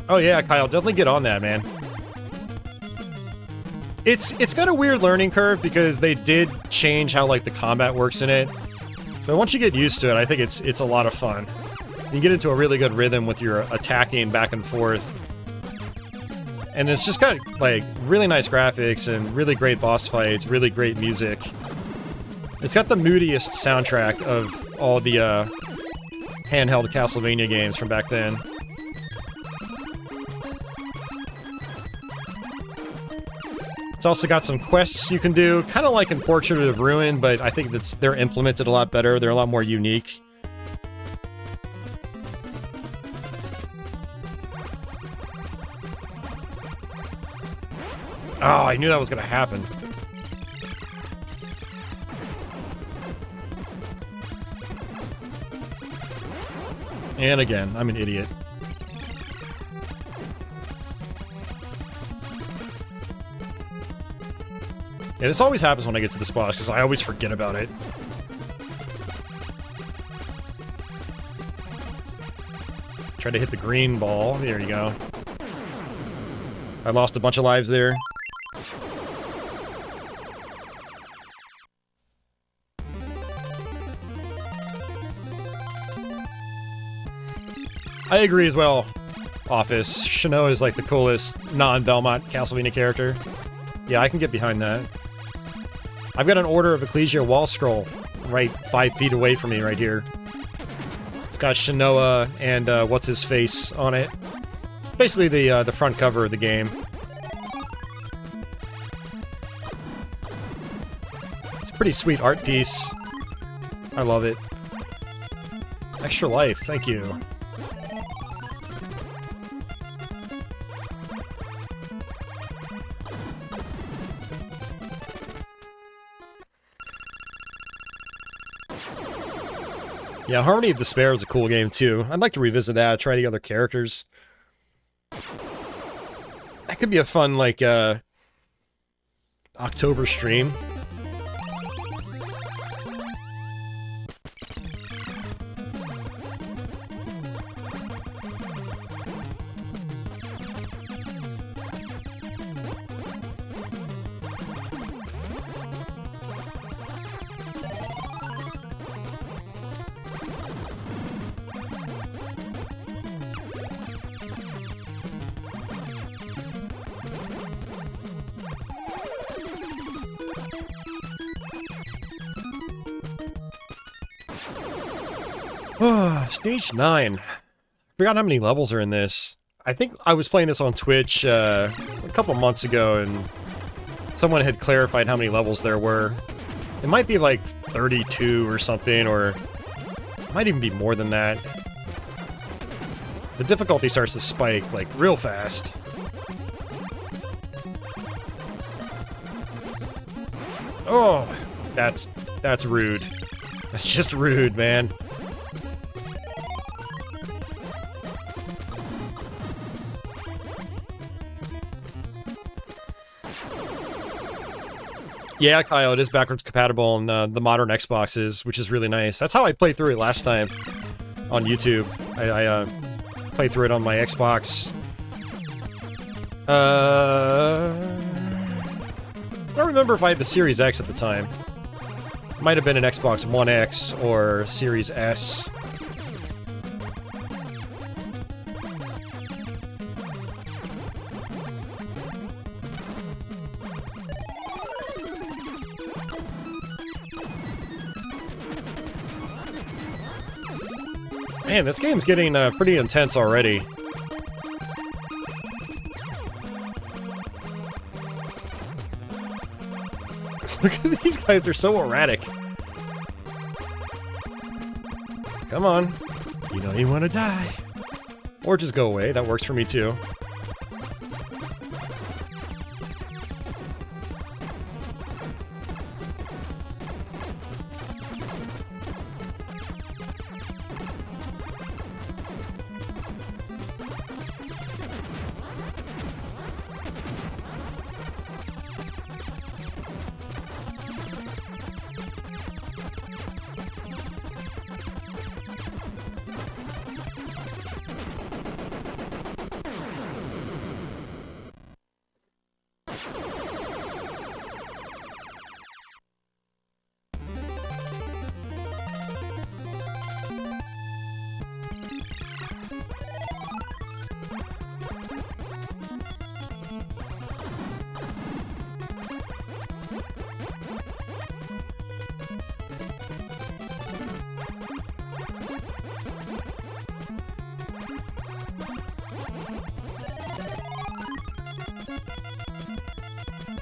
Oh yeah, Kyle, definitely get on that, man. It's got a weird learning curve because they did change how like the combat works in it. But once you get used to it, I think it's a lot of fun. You get into a really good rhythm with your attacking back and forth. And it's just got like really nice graphics and really great boss fights, really great music. It's got the moodiest soundtrack of all the handheld Castlevania games from back then. It's also got some quests you can do, kind of like in Portrait of Ruin, but I think they're implemented a lot better. They're a lot more unique. Oh, I knew that was going to happen. And again, I'm an idiot. Yeah, this always happens when I get to this boss, because I always forget about it. Try to hit the green ball. There you go. I lost a bunch of lives there. I agree as well, Office. Shino is like the coolest non-Belmont Castlevania character. Yeah, I can get behind that. I've got an Order of Ecclesia wall scroll right 5 feet away from me right here. It's got Shinoa and what's-his-face on it. Basically the front cover of the game. It's a pretty sweet art piece. I love it. Extra life, thank you. Yeah, Harmony of Despair is a cool game, too. I'd like to revisit that, try the other characters. That could be a fun, like, October stream. Stage 9. Forgot how many levels are in this. I think I was playing this on Twitch a couple months ago, and someone had clarified how many levels there were. It might be like 32 or something, or it might even be more than that. The difficulty starts to spike, like, real fast. Oh, that's rude. That's just rude, man. Yeah, Kyle, it is backwards compatible on the modern Xboxes, which is really nice. That's how I played through it last time on YouTube. I played through it on my Xbox. I don't remember if I had the Series X at the time. Might have been an Xbox One X or Series S. Man, this game's getting pretty intense already. Look at these guys, they're so erratic. Come on. You know you want to die. Or just go away, that works for me too.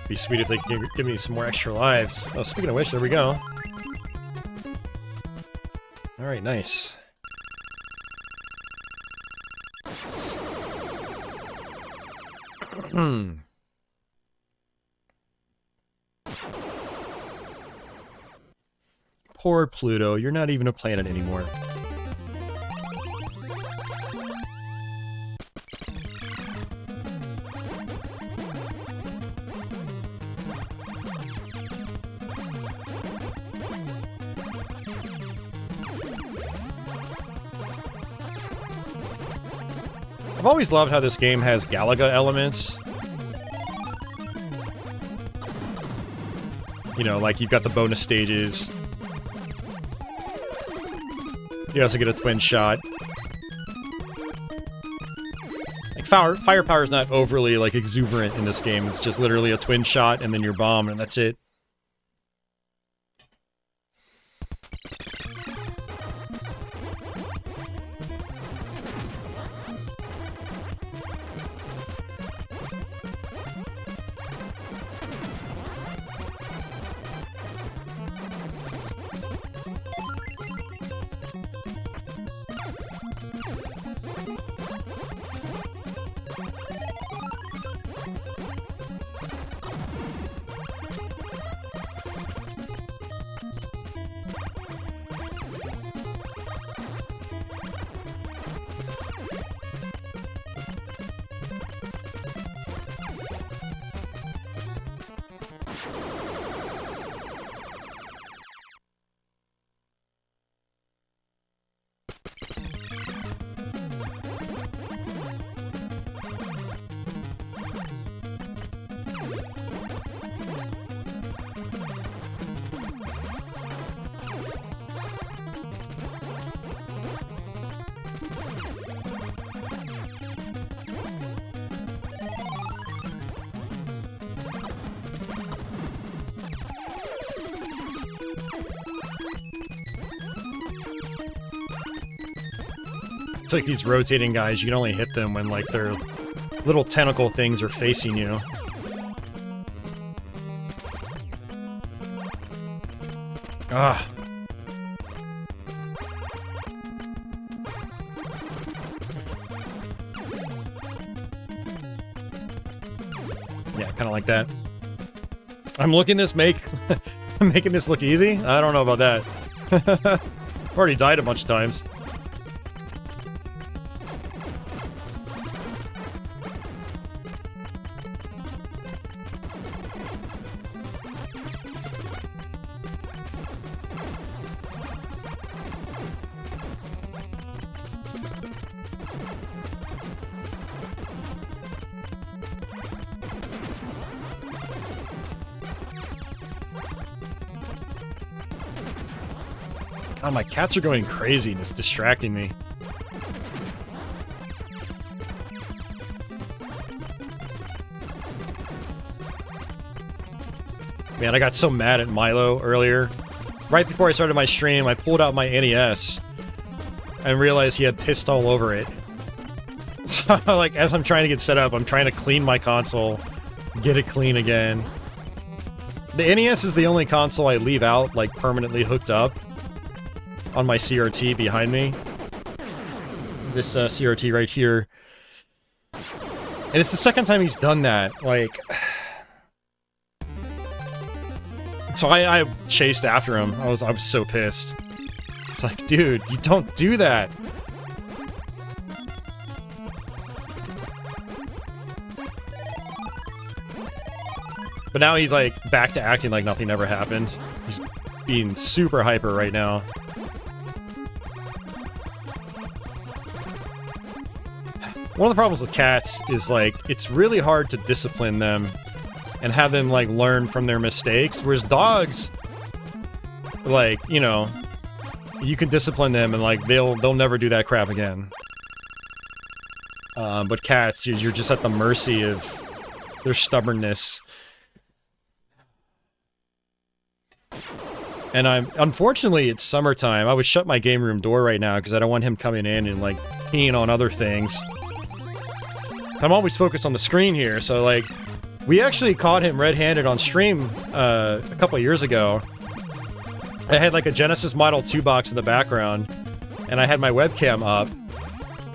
Be sweet if they could give me some more extra lives. Oh, speaking of which, there we go. Alright, nice. Poor Pluto, you're not even a planet anymore. I've always loved how this game has Galaga elements. You know, like you've got the bonus stages. You also get a twin shot. Like firepower is not overly like exuberant in this game. It's just literally a twin shot and then your bomb and that's it. It's like these rotating guys, you can only hit them when like their little tentacle things are facing you. Ah. Yeah, kind of like that. I'm looking this I'm making this look easy? I don't know about that. Already died a bunch of times. God, my cats are going crazy and it's distracting me. Man, I got so mad at Milo earlier. Right before I started my stream, I pulled out my NES and realized he had pissed all over it. So, like, as I'm trying to get set up, I'm trying to clean my console, get it clean again. The NES is the only console I leave out, like, permanently hooked up on my CRT behind me. This CRT right here. And it's the second time he's done that, like... So I chased after him. I was so pissed. It's like, dude, you don't do that! But now he's like back to acting like nothing ever happened. He's being super hyper right now. One of the problems with cats is like it's really hard to discipline them and have them like learn from their mistakes, whereas dogs, like, you know, you can discipline them and like they'll never do that crap again. But cats, you're just at the mercy of their stubbornness. And unfortunately, it's summertime. I would shut my game room door right now because I don't want him coming in and like peeing on other things. I'm always focused on the screen here, so like We actually caught him red-handed on stream a couple of years ago. I had like a Genesis Model 2 box in the background, and I had my webcam up,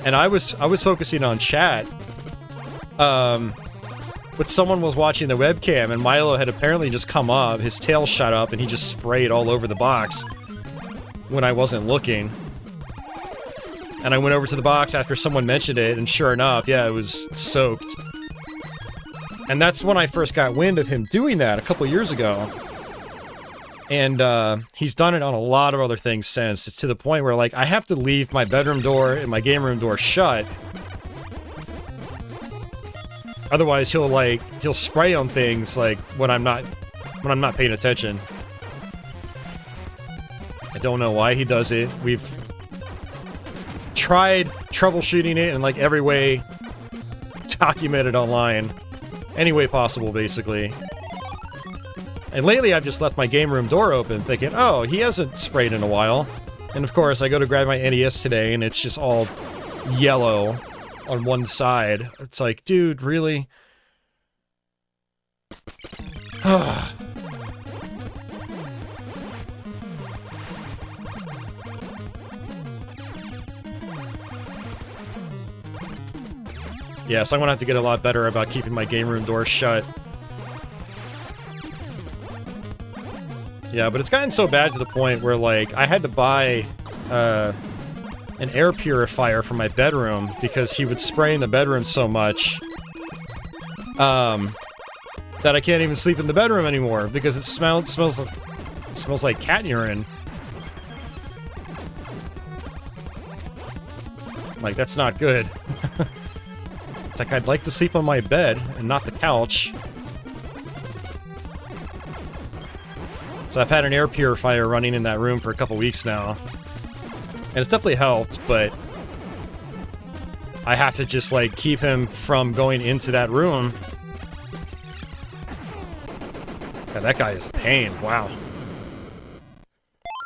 and I was focusing on chat. But someone was watching the webcam, and Milo had apparently just come up, his tail shot up, and he just sprayed all over the box when I wasn't looking. And I went over to the box after someone mentioned it, and sure enough, yeah, it was soaked. And that's when I first got wind of him doing that a couple years ago. And he's done it on a lot of other things since. It's to the point where, like, I have to leave my bedroom door and my game room door shut. Otherwise, he'll spray on things, like, when I'm not paying attention. I don't know why he does it. We've tried troubleshooting it in, like, every way documented online. Any way possible, basically. And lately, I've just left my game room door open, thinking, oh, he hasn't sprayed in a while. And of course, I go to grab my NES today, and it's just all yellow on one side. It's like, dude, really? Yes, I'm gonna have to get a lot better about keeping my game room door shut. Yeah, but it's gotten so bad to the point where, like, I had to buy an air purifier for my bedroom because he would spray in the bedroom so much that I can't even sleep in the bedroom anymore because it smells like cat urine. Like, that's not good. It's like, I'd like to sleep on my bed and not the couch. So I've had an air purifier running in that room for a couple weeks now. And it's definitely helped, but I have to just, like, keep him from going into that room. God, that guy is a pain. Wow.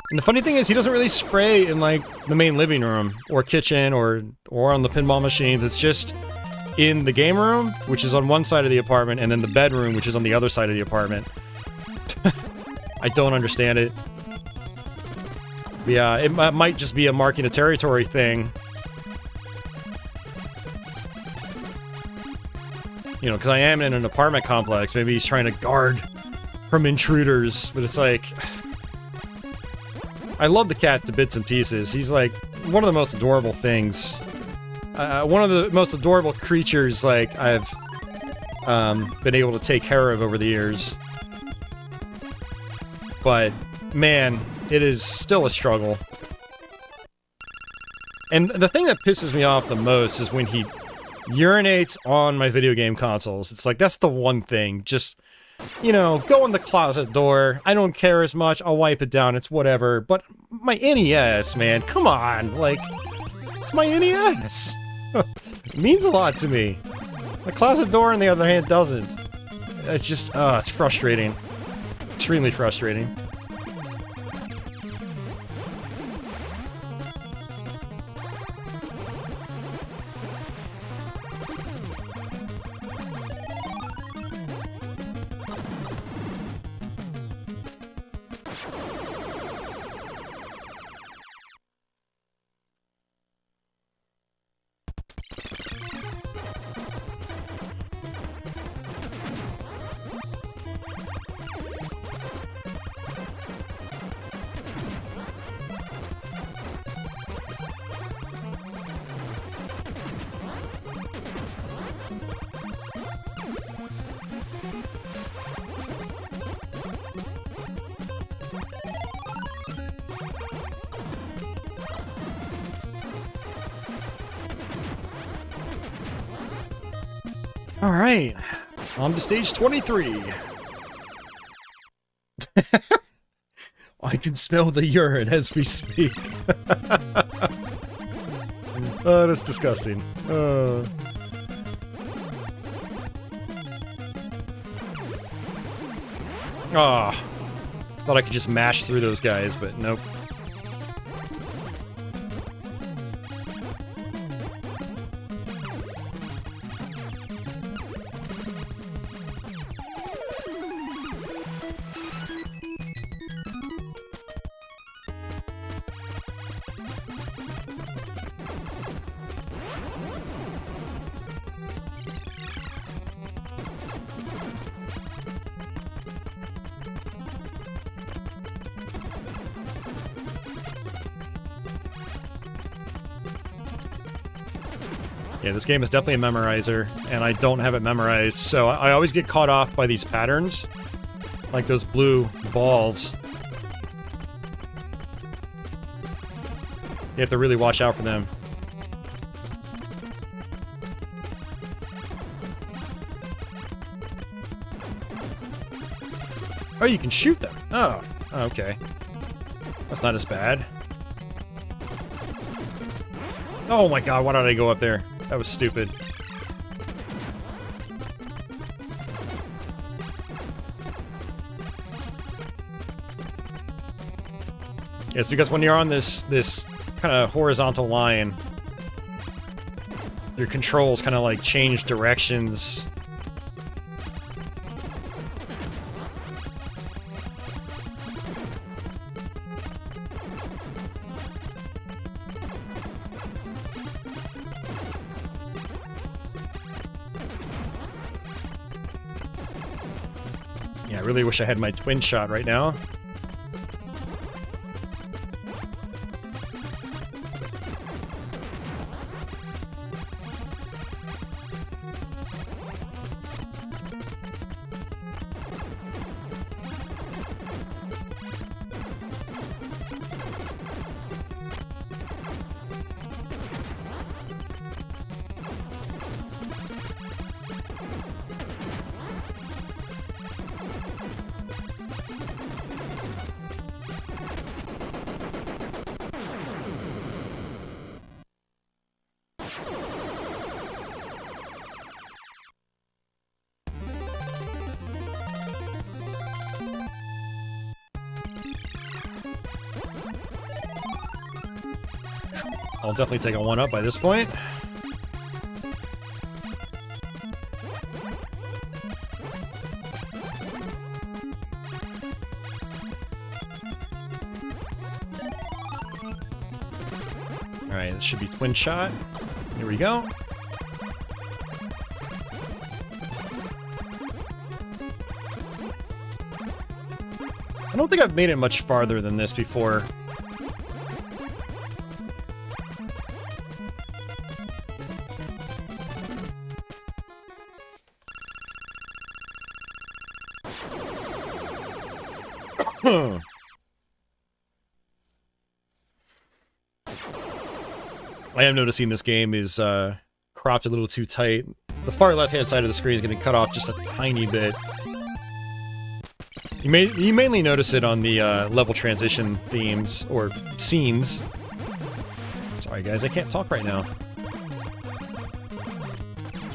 And the funny thing is, he doesn't really spray in, like, the main living room, or kitchen, or on the pinball machines. It's just in the game room, which is on one side of the apartment, and then the bedroom, which is on the other side of the apartment. I don't understand it. But yeah, it might just be a marking a territory thing. You know, because I am in an apartment complex. Maybe he's trying to guard from intruders, but it's like... I love the cat to bits and pieces. He's like one of the most adorable things. One of the most adorable creatures, like, I've been able to take care of over the years. But, man, it is still a struggle. And the thing that pisses me off the most is when he urinates on my video game consoles. It's like, that's the one thing. Just, you know, go in the closet door. I don't care as much. I'll wipe it down. It's whatever. But my NES, man, come on. Like, it's my NES. It means a lot to me. The closet door, on the other hand, doesn't. It's just, it's frustrating. Extremely frustrating. Alright, on to stage 23. I can smell the urine as we speak. Oh, that's disgusting. Thought I could just mash through those guys, but nope. Yeah, this game is definitely a memorizer, and I don't have it memorized, so I always get caught off by these patterns. Like those blue balls. You have to really watch out for them. Oh, you can shoot them. Oh, okay. That's not as bad. Oh my god, why did I go up there? That was stupid. Yeah, it's because when you're on this kind of horizontal line, your controls kind of like change directions. Yeah, I really wish I had my twin shot right now. I'll definitely take a 1-up by this point. Alright, this should be twin shot. Here we go. I don't think I've made it much farther than this before. I am noticing this game is cropped a little too tight. The far left-hand side of the screen is going to cut off just a tiny bit. You mainly notice it on the level transition themes, or scenes. Sorry guys, I can't talk right now.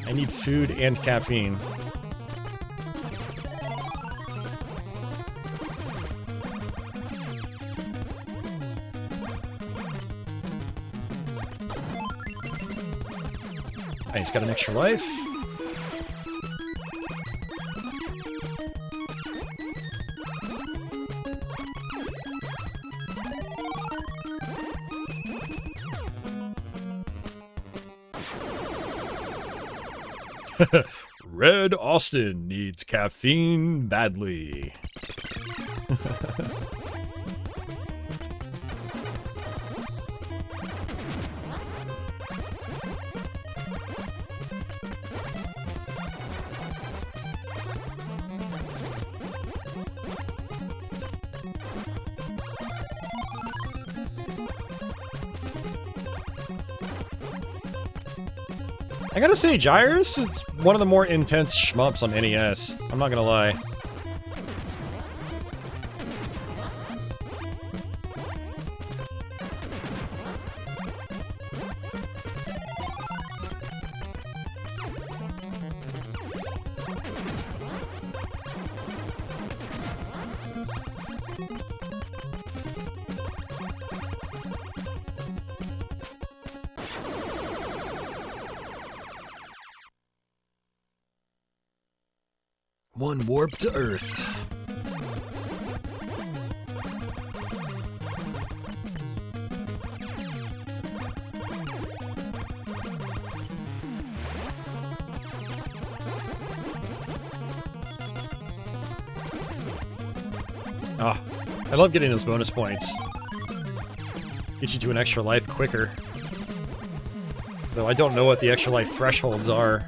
I need food and caffeine. He's got an extra life. Red Austin needs caffeine badly. I gotta say, Gyruss is one of the more intense shmups on NES. I'm not gonna lie. One warp to Earth. Ah, I love getting those bonus points. Get you to an extra life quicker. Though I don't know what the extra life thresholds are.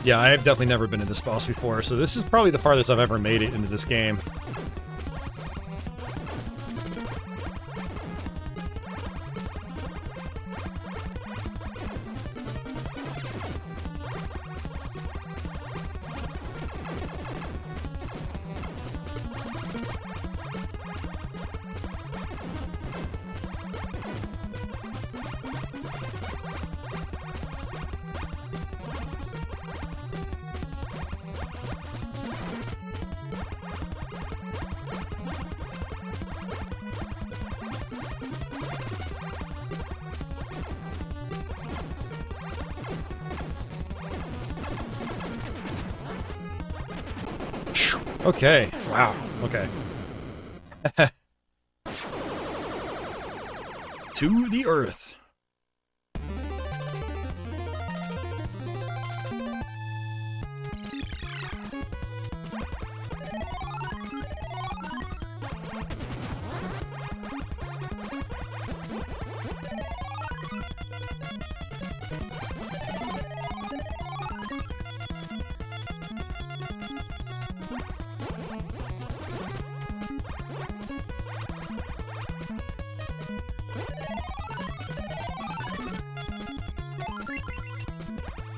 Yeah, I've definitely never been in this boss before, so this is probably the farthest I've ever made it into this game. Okay. Wow. Okay. To the earth.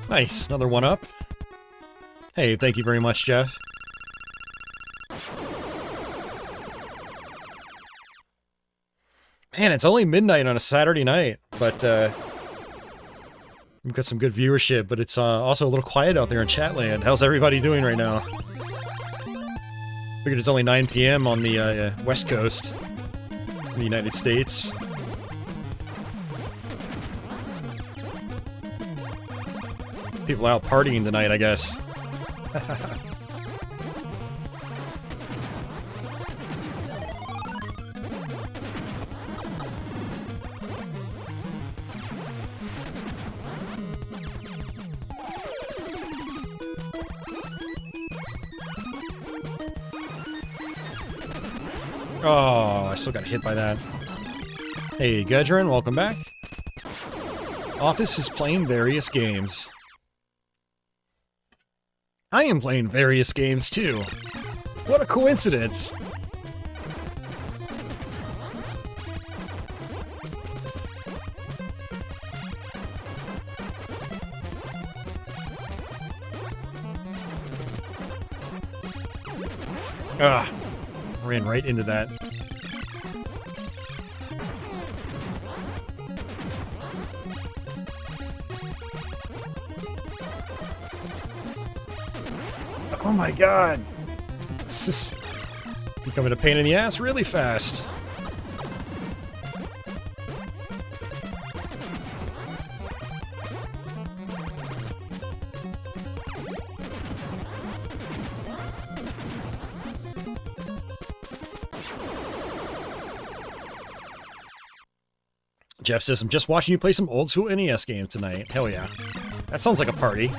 Nice, another one up. Hey, thank you very much, Jeff. Man, it's only midnight on a Saturday night, but we've got some good viewership, but it's also a little quiet out there in Chatland. How's everybody doing right now? Figured it's only 9 p.m. on the West Coast in the United States. People out partying tonight, I guess. Oh, I still got hit by that. Hey, Gudrun, welcome back. Office is playing various games. I am playing various games too. What a coincidence! Ah, ran right into that. Oh my god! This is becoming a pain in the ass really fast. Jeff says, I'm just watching you play some old school NES games tonight. Hell yeah. That sounds like a party.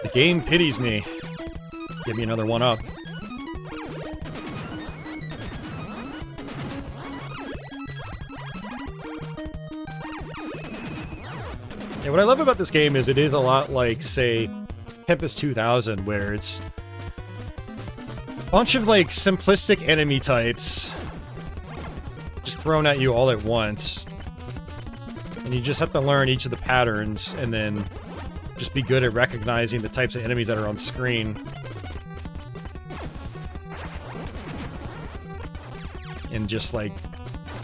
The game pities me. Give me another one up. Yeah, what I love about this game is it is a lot like, say, Tempest 2000, where it's a bunch of, like, simplistic enemy types just thrown at you all at once. And you just have to learn each of the patterns, and then just be good at recognizing the types of enemies that are on screen. and just like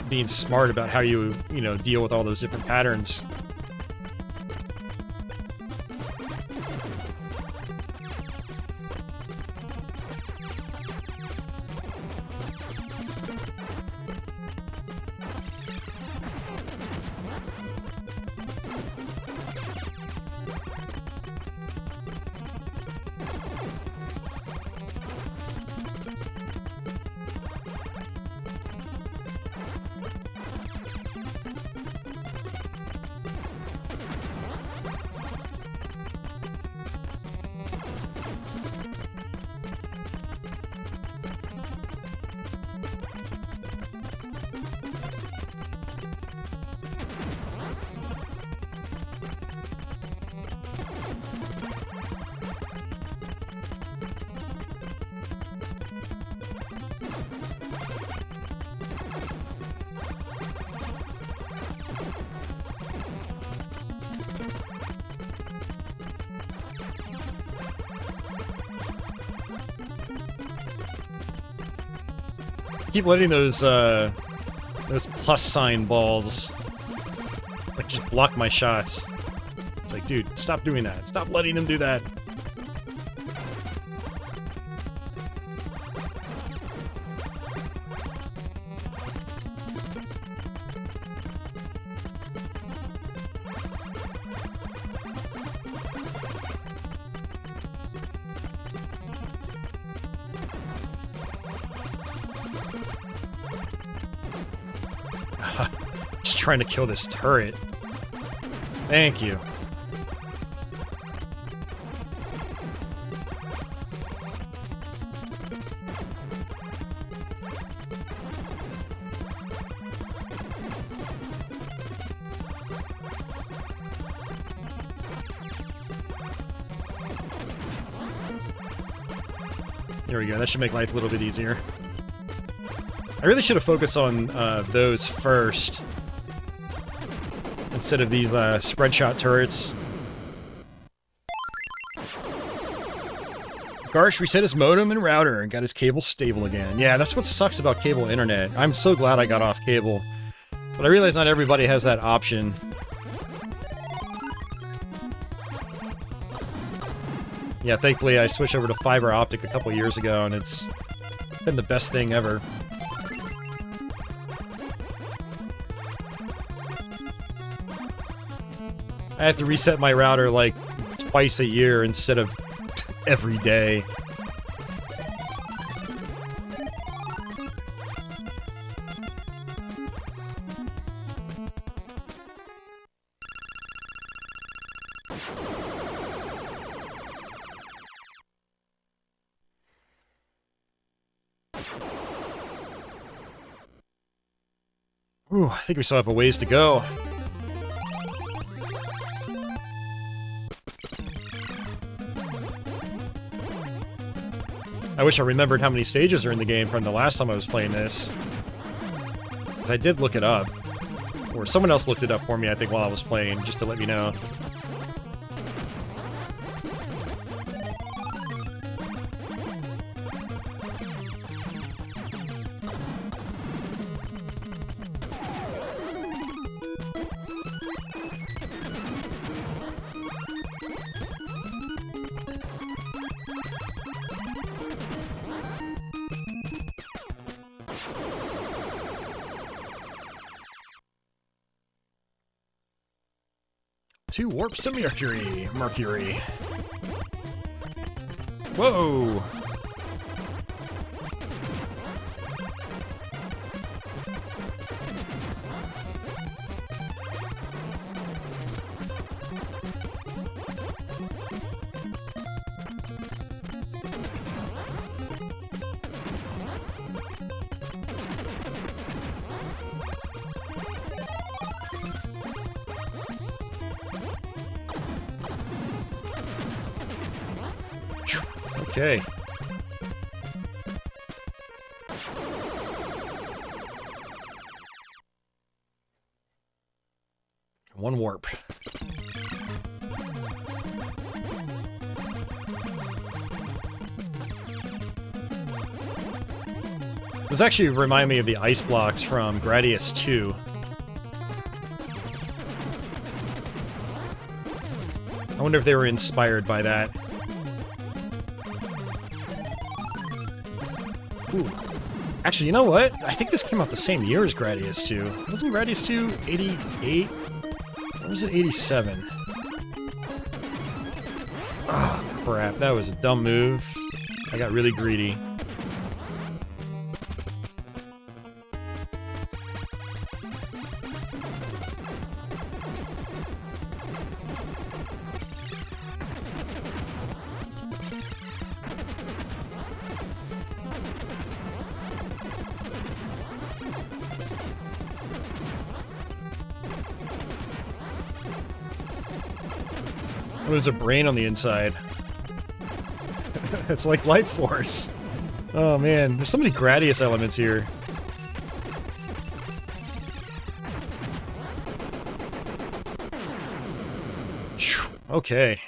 being smart about how you know, deal with all those different patterns. Keep letting those plus sign balls like just block my shots. It's like, dude, stop doing that. Stop letting them do that. Just trying to kill this turret. Thank you. There we go. That should make life a little bit easier. I really should have focused on those first instead of these spread shot turrets. Garsh reset his modem and router and got his cable stable again. Yeah, that's what sucks about cable internet. I'm so glad I got off cable. But I realize not everybody has that option. Yeah, thankfully I switched over to fiber optic a couple years ago, and it's been the best thing ever. I have to reset my router like twice a year instead of every day. Ooh, I think we still have a ways to go. I wish I remembered how many stages are in the game from the last time I was playing this. Because I did look it up. Or someone else looked it up for me, I think, while I was playing, just to let me know. Two warps to Mercury. Whoa! Okay. One warp. Those actually remind me of the ice blocks from Gradius 2. I wonder if they were inspired by that. Ooh. Actually, you know what? I think this came out the same year as Gradius 2. Wasn't Gradius 2 88? Or was it 87? Ah, crap. That was a dumb move. I got really greedy. Oh, there's a brain on the inside. It's like Life Force. Oh man, there's so many Gradius elements here. Phew, okay.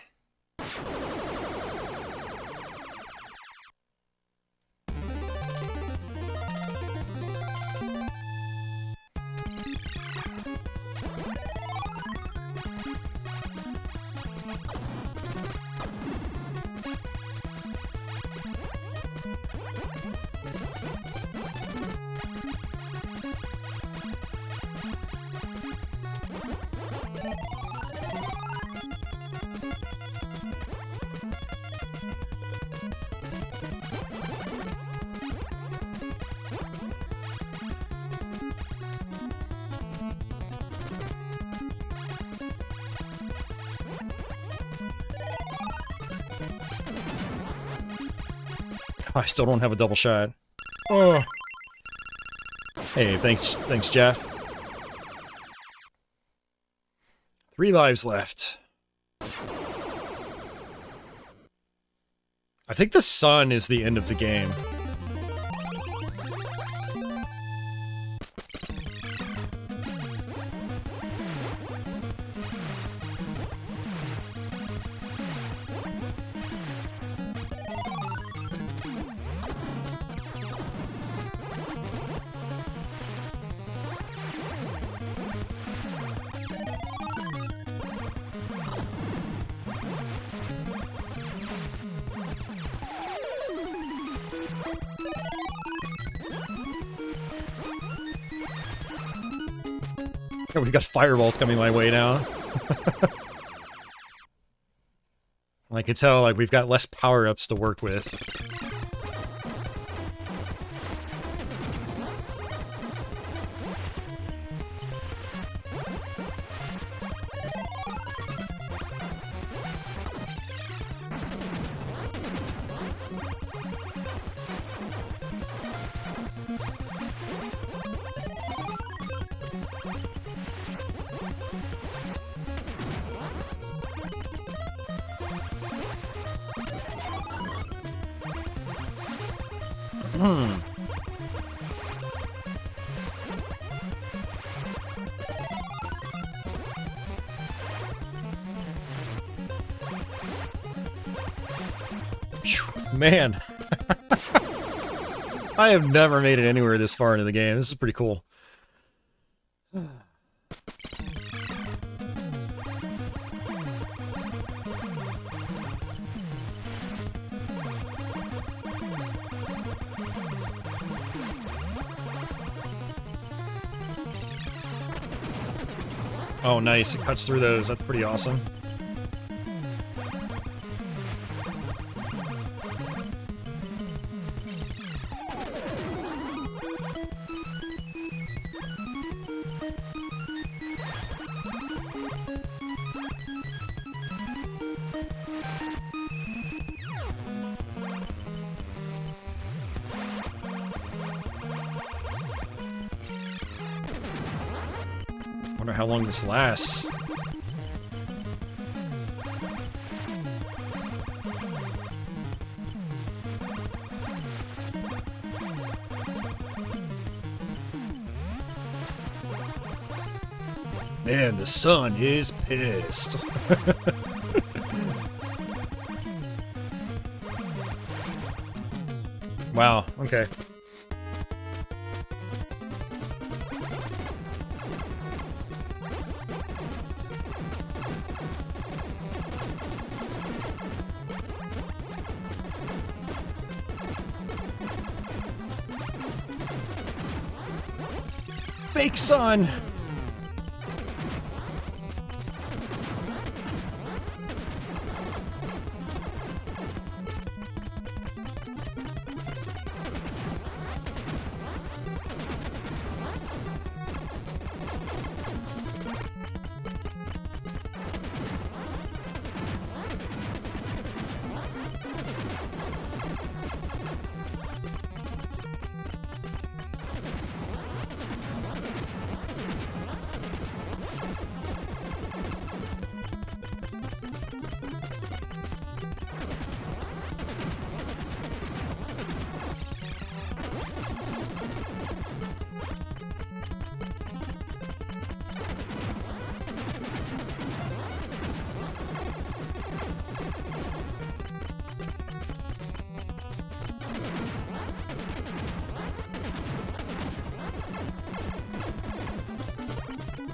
I still don't have a double shot. Oh. Hey, thanks, Jeff. 3 lives left. I think the sun is the end of the game. Oh, we got fireballs coming my way now. I can tell, like, we've got less power-ups to work with. Man, I have never made it anywhere this far into the game. This is pretty cool. Oh, nice. It cuts through those. That's pretty awesome. Wonder how long this lasts. Man, the sun is pissed. Wow, okay. fake sun.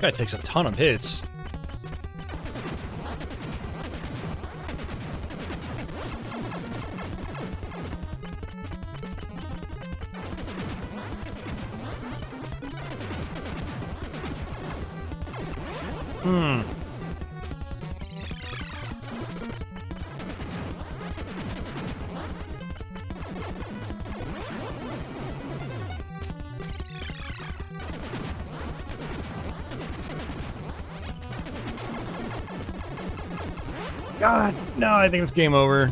This guy takes a ton of hits. God, no, I think it's game over.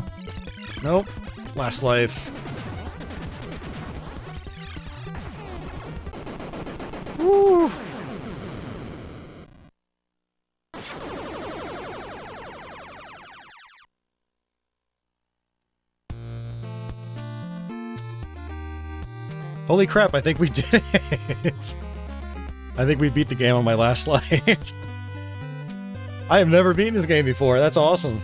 Nope. Last life. Woo! Holy crap, I think we did it! I think we beat the game on my last life. I have never beaten this game before, that's awesome.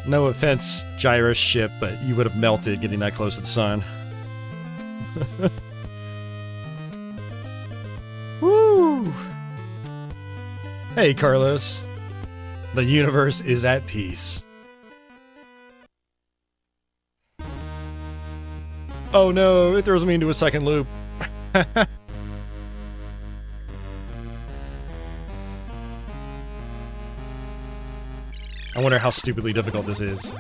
No offense, Gyruss ship, but you would have melted getting that close to the sun. Woo! Hey, Carlos. The universe is at peace. Oh no, it throws me into a second loop. I wonder how stupidly difficult this is.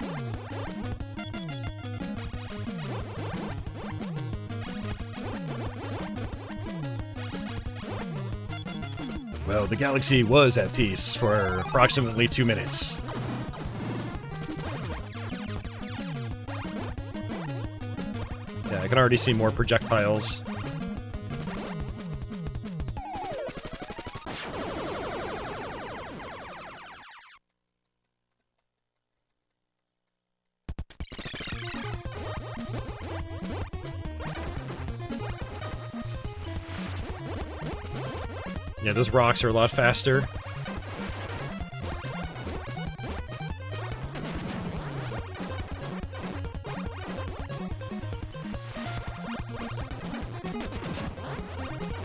Well, the galaxy was at peace for approximately 2 minutes. Yeah, I can already see more projectiles. Yeah, those rocks are a lot faster.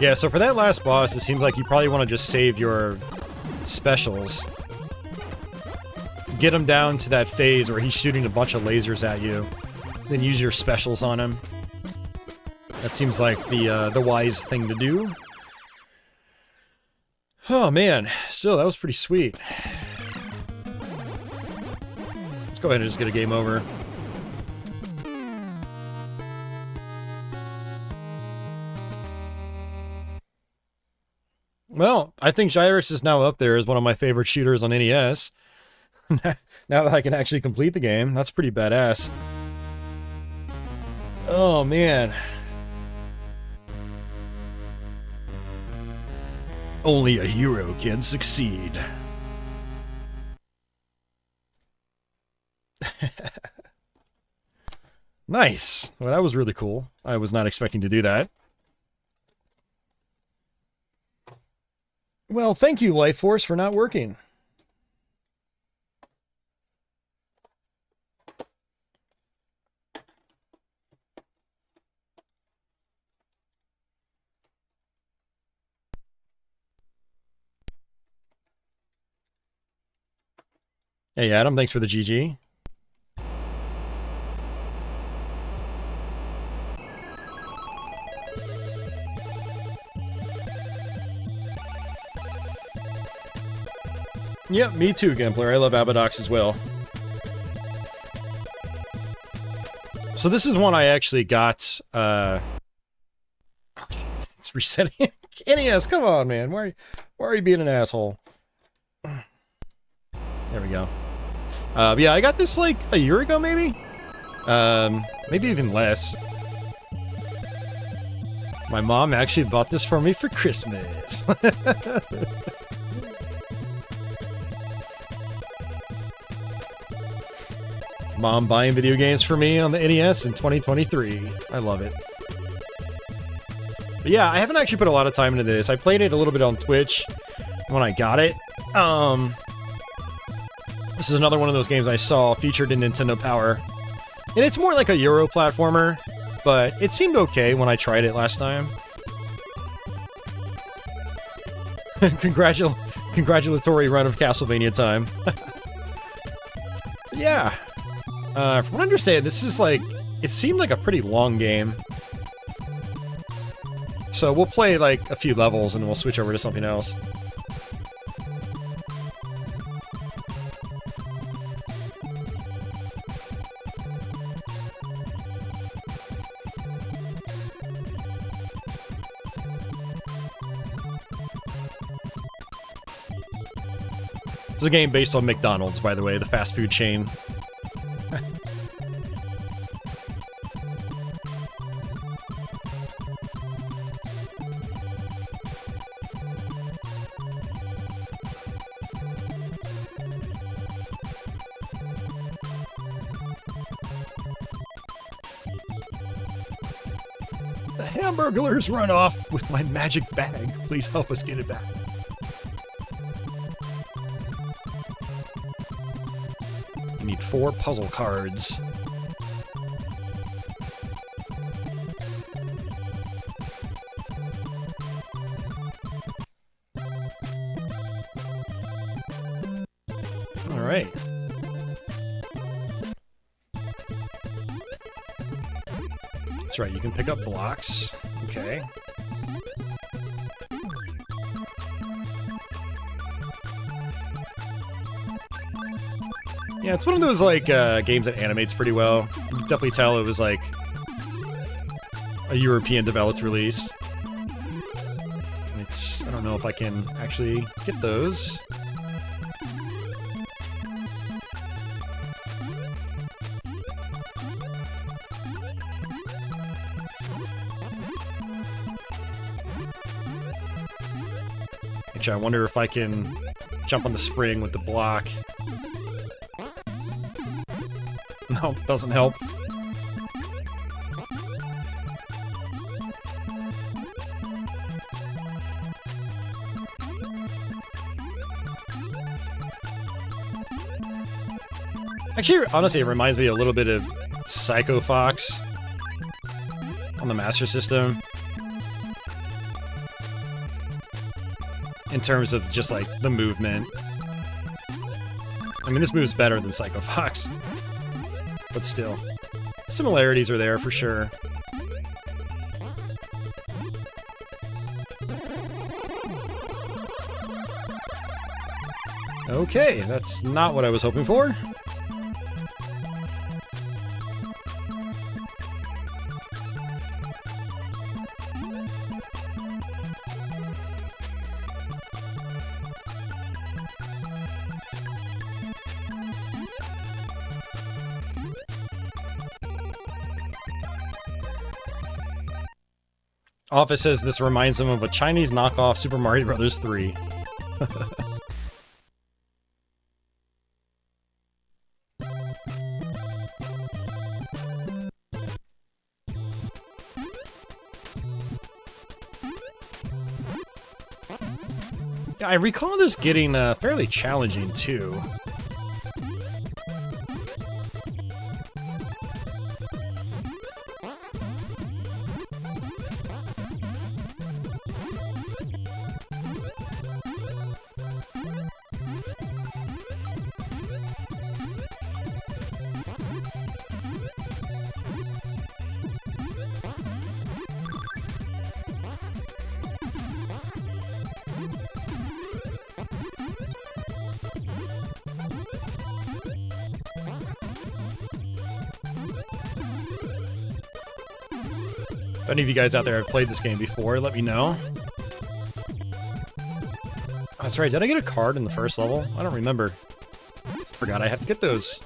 Yeah, so for that last boss, it seems like you probably want to just save your specials. Get him down to that phase where he's shooting a bunch of lasers at you, then use your specials on him. That seems like the wise thing to do. Oh man, still, that was pretty sweet. Let's go ahead and just get a game over. Well, I think Gyruss is now up there as one of my favorite shooters on NES. Now that I can actually complete the game, that's pretty badass. Oh man. Only a hero can succeed. Nice. Well, that was really cool. I was not expecting to do that. Well, thank you, Life Force, for not working. Hey, Adam, thanks for the GG.
Yep, me too, Gimpler. I love Abadox as well. So this is one I actually got, it's resetting. NES, come on, man. Why are you being an asshole? There we go. Yeah, I got this like a year ago, maybe? Maybe even less. My mom actually bought this for me for Christmas. Mom buying video games for me on the NES in 2023. I love it. But yeah, I haven't actually put a lot of time into this. I played it a little bit on Twitch when I got it. This is another one of those games I saw featured in Nintendo Power. And it's more like a Euro platformer, but it seemed okay when I tried it last time. Congratulatory run of Castlevania time. Yeah. From what I understand, this is like... It seemed like a pretty long game. So we'll play like a few levels and then we'll switch over to something else. It's a game based on McDonald's, by the way, the fast food chain. The Hamburglers run off with my magic bag. Please help us get it back. We need 4 puzzle cards. All right. That's right, you can pick up blocks. Okay. Yeah, it's one of those, like, games that animates pretty well. You can definitely tell it was, like, a European-developed release. And it's... I don't know if I can actually get those. Actually, I wonder if I can jump on the spring with the block. No, doesn't help. Actually, honestly, it reminds me a little bit of Psycho Fox on the Master System. In terms of just, like, the movement. I mean, this moves better than Psycho Fox. But still, similarities are there for sure. Okay, that's not what I was hoping for. Office says this reminds him of a Chinese knockoff Super Mario Bros. 3. Yeah, I recall this getting fairly challenging too.
If any of you guys out there have played this game before, let me know. Oh, that's right, did I get a card in the first level? I don't remember. Forgot I have to get those.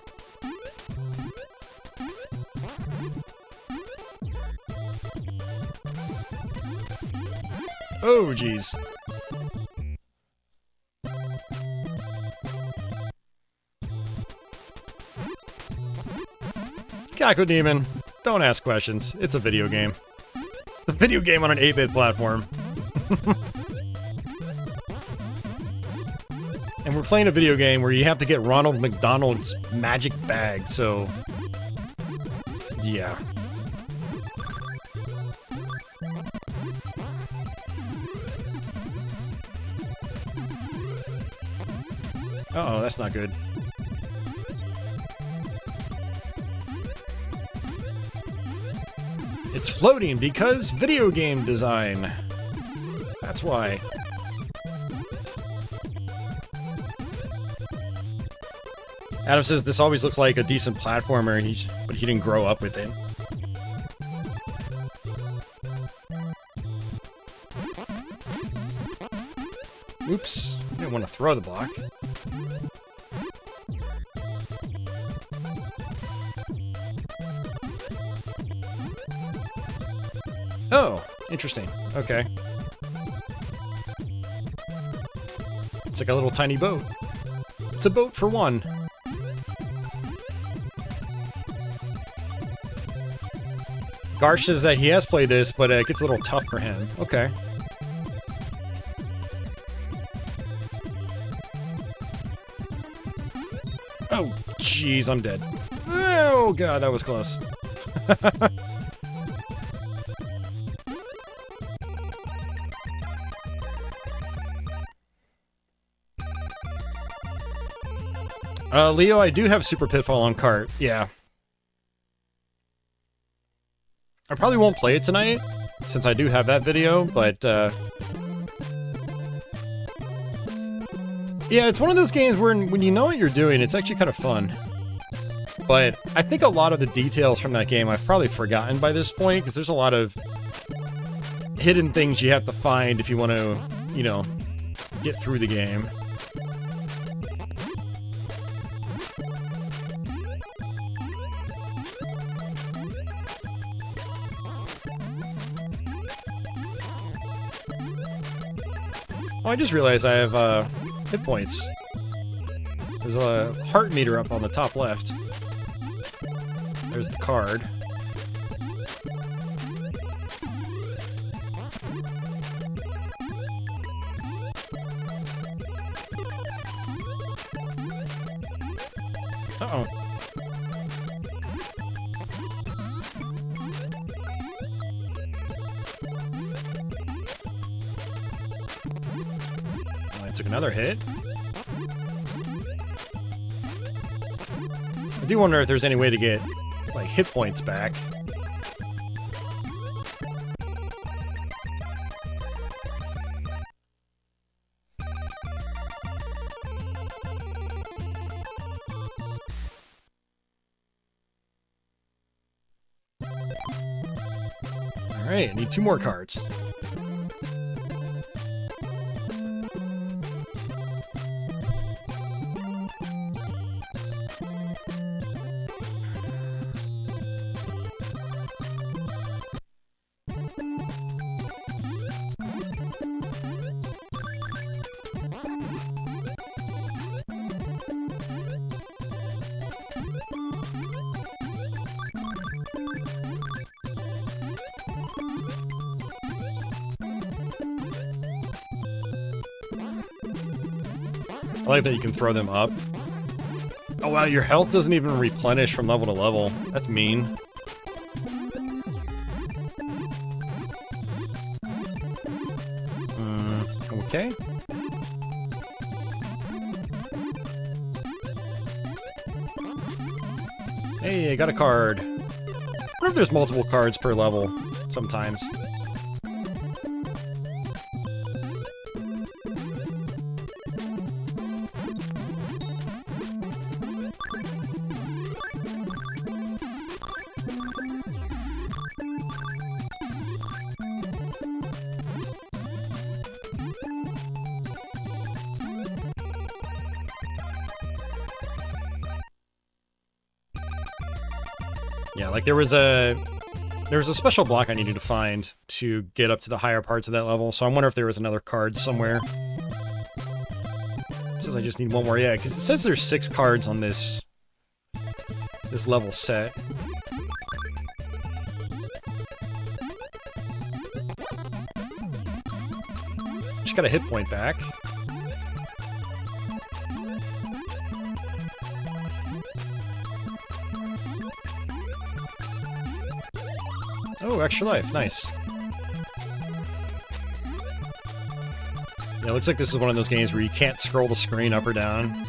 Oh, jeez. Caco Demon, don't ask questions. It's a video game. It's a video game on an 8-bit platform. And we're playing a video game where you have to get Ronald McDonald's magic bag, so... yeah. Uh-oh, that's not good. It's floating because video game design. That's why. Adam says this always looked like a decent platformer, but he didn't grow up with it. Oops, I didn't want to throw the block. Oh, interesting. Okay. It's like a little tiny boat. It's a boat for one. Garsh says that he has played this, but it gets a little tough for him. Okay. Oh, jeez, I'm dead. Oh, God, that was close. Leo, I do have Super Pitfall on cart. Yeah. I probably won't play it tonight, since I do have that video, but, yeah, it's one of those games where when you know what you're doing, it's actually kind of fun. But I think a lot of the details from that game I've probably forgotten by this point, because there's a lot of hidden things you have to find if you want to, you know, get through the game. Oh, I just realized I have, hit points. There's a heart meter up on the top left. There's the card. Uh-oh. Took another hit. I do wonder if there's any way to get, like, hit points back. Alright, I need 2 more cards. I like that you can throw them up. Oh wow, your health doesn't even replenish from level to level. That's mean. Okay. Hey, I got a card. I wonder if there's multiple cards per level sometimes. Yeah, like there was a special block I needed to find to get up to the higher parts of that level, so I wonder if there was another card somewhere. It says I just need one more, yeah, because it says there's 6 cards on this level set. Just got a hit point back. Oh, extra life. Nice. Yeah, it looks like this is one of those games where you can't scroll the screen up or down.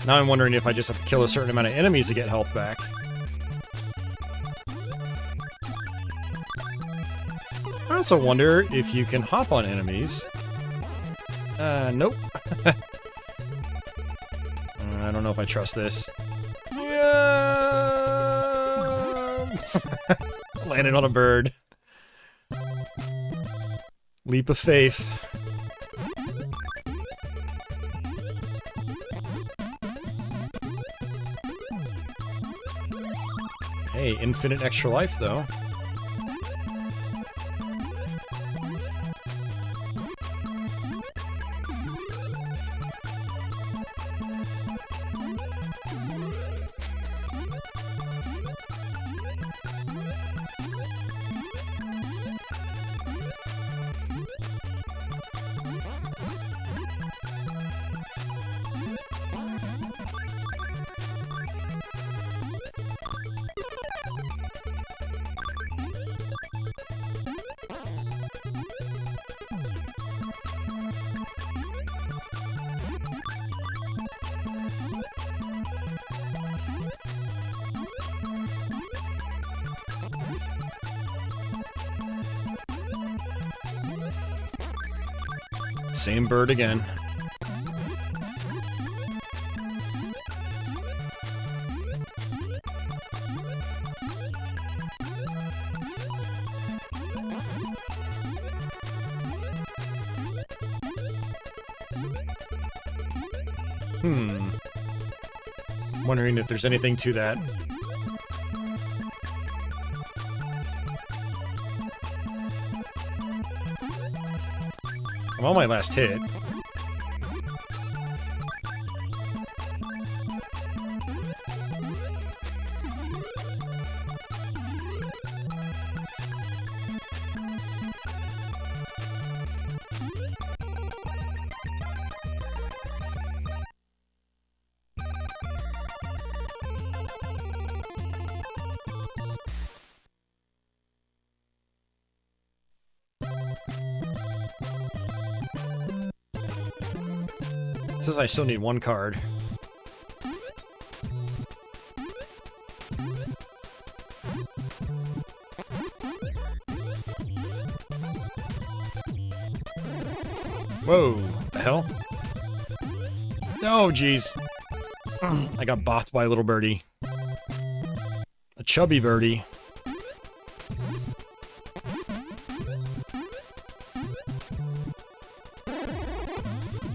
Now I'm wondering if I just have to kill a certain amount of enemies to get health back. I also wonder if you can hop on enemies. Nope. I don't know if I trust this. Landed on a bird. Leap of faith. Hey, infinite extra life, though. Same bird again. Wondering if there's anything to that. I'm on my last hit. It says I still need one card. Whoa, what the hell? Oh, jeez. I got bopped by a little birdie. A chubby birdie.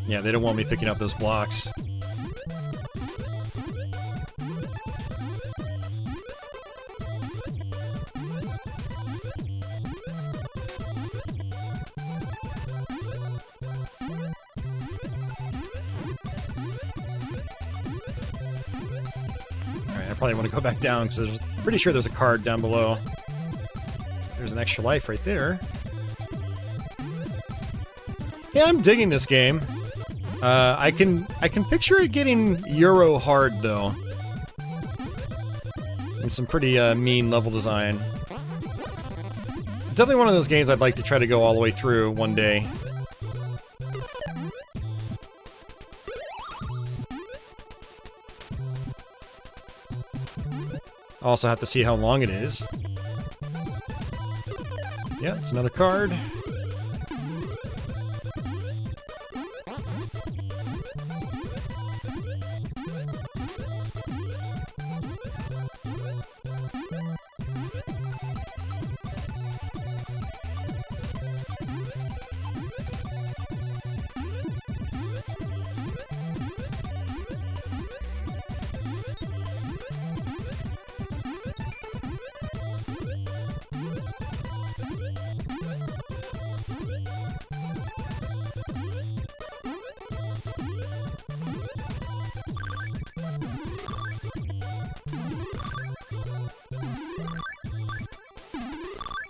Yeah, they don't want me picking up those blocks. Alright, I probably want to go back down because I'm pretty sure there's a card down below. There's an extra life right there. Yeah, I'm digging this game. I can picture it getting Euro hard though, and some pretty mean level design. Definitely one of those games I'd like to try to go all the way through one day. Also have to see how long it is. Yeah, it's another card.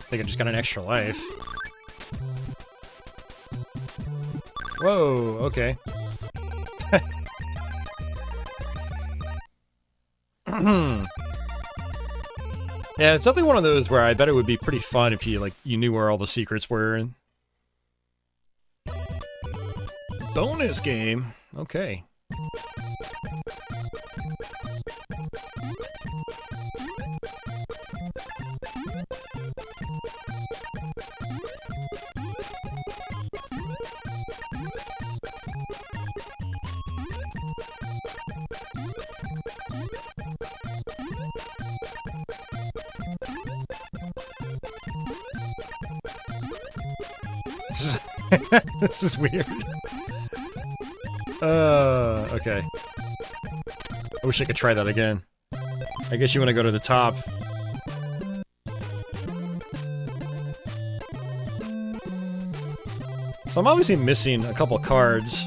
I think I just got an extra life. Whoa, okay. Yeah, it's definitely one of those where I bet it would be pretty fun if you knew where all the secrets were. Bonus game. Okay. This is weird. Okay. I wish I could try that again. I guess you want to go to the top. So I'm obviously missing a couple cards.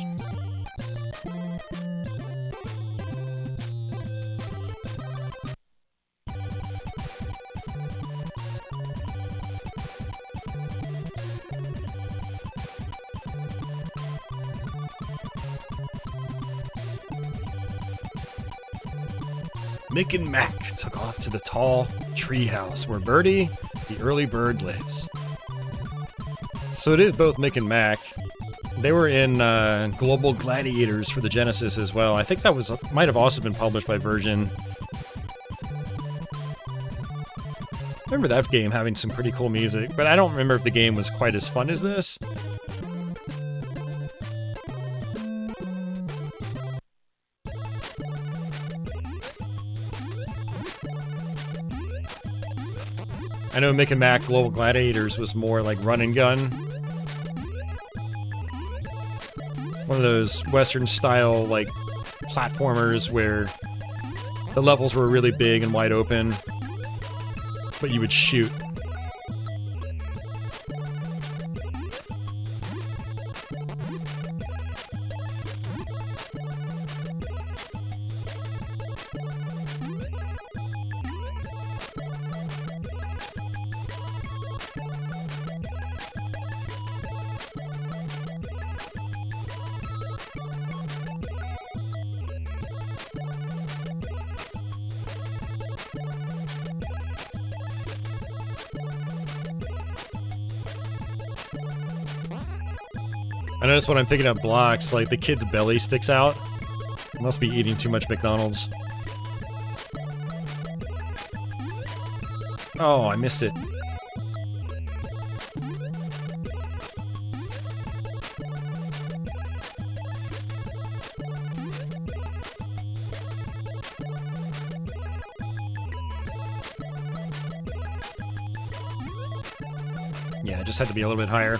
Mick and Mac took off to the tall treehouse where Birdie, the early bird, lives. So it is both Mick and Mac. They were in Global Gladiators for the Genesis as well. I think that might have also been published by Virgin. I remember that game having some pretty cool music, but I don't remember if the game was quite as fun as this. I know Mick and Mac Global Gladiators was more like run and gun. One of those Western style like platformers where the levels were really big and wide open, but you would shoot. I notice when I'm picking up blocks, like, the kid's belly sticks out. Must be eating too much McDonald's. Oh, I missed it. Yeah, it just had to be a little bit higher.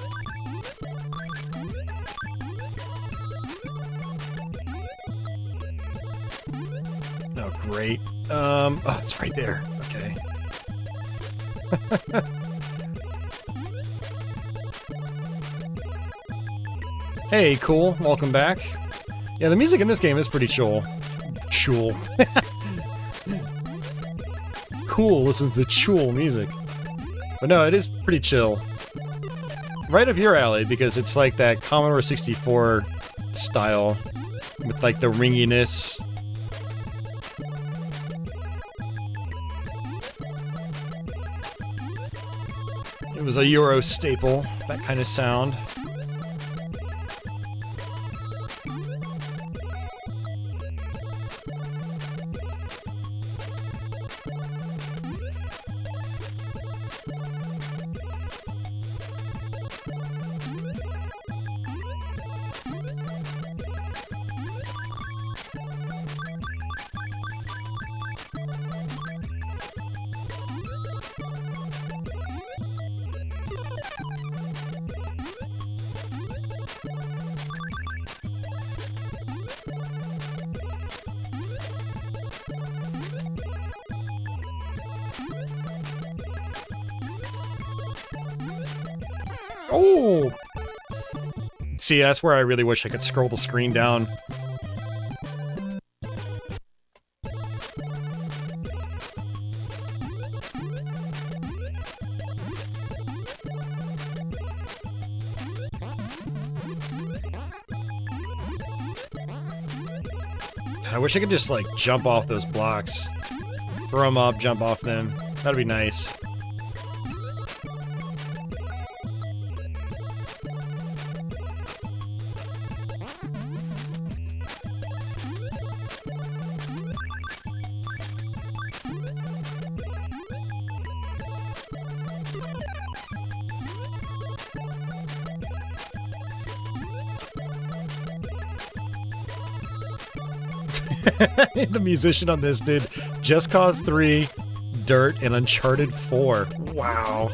Great. Oh, it's right there. Okay. Hey, cool. Welcome back. Yeah, the music in this game is pretty cool. Cool listens to chill music. But no, it is pretty chill. Right up your alley, because it's like that Commodore 64 style with like the ringiness. It was a Euro staple, that kind of sound. Oh! See, that's where I really wish I could scroll the screen down. I wish I could just, like, jump off those blocks. Throw them up, jump off them. That'd be nice. The musician on this did Just Cause 3, Dirt, and Uncharted 4. Wow.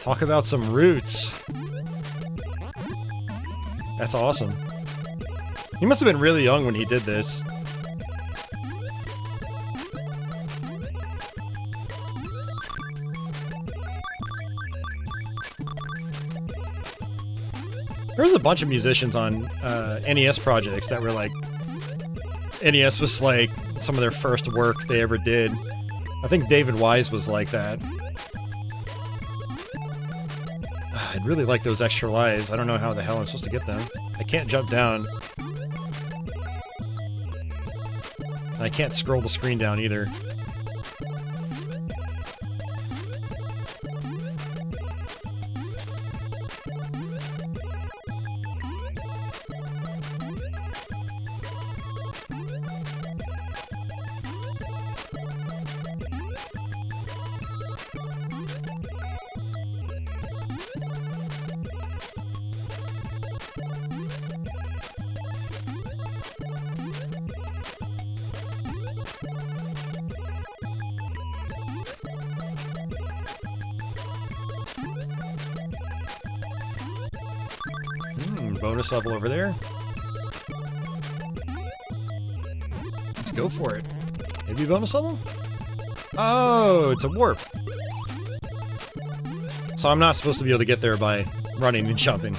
Talk about some roots. That's awesome. He must have been really young when he did this. There was a bunch of musicians on NES projects that were like... NES was like some of their first work they ever did. I think David Wise was like that. I'd really like those extra lives. I don't know how the hell I'm supposed to get them. I can't jump down. I can't scroll the screen down either. Bonus level over there. Let's go for it. Maybe bonus level? Oh, it's a warp. So I'm not supposed to be able to get there by running and jumping.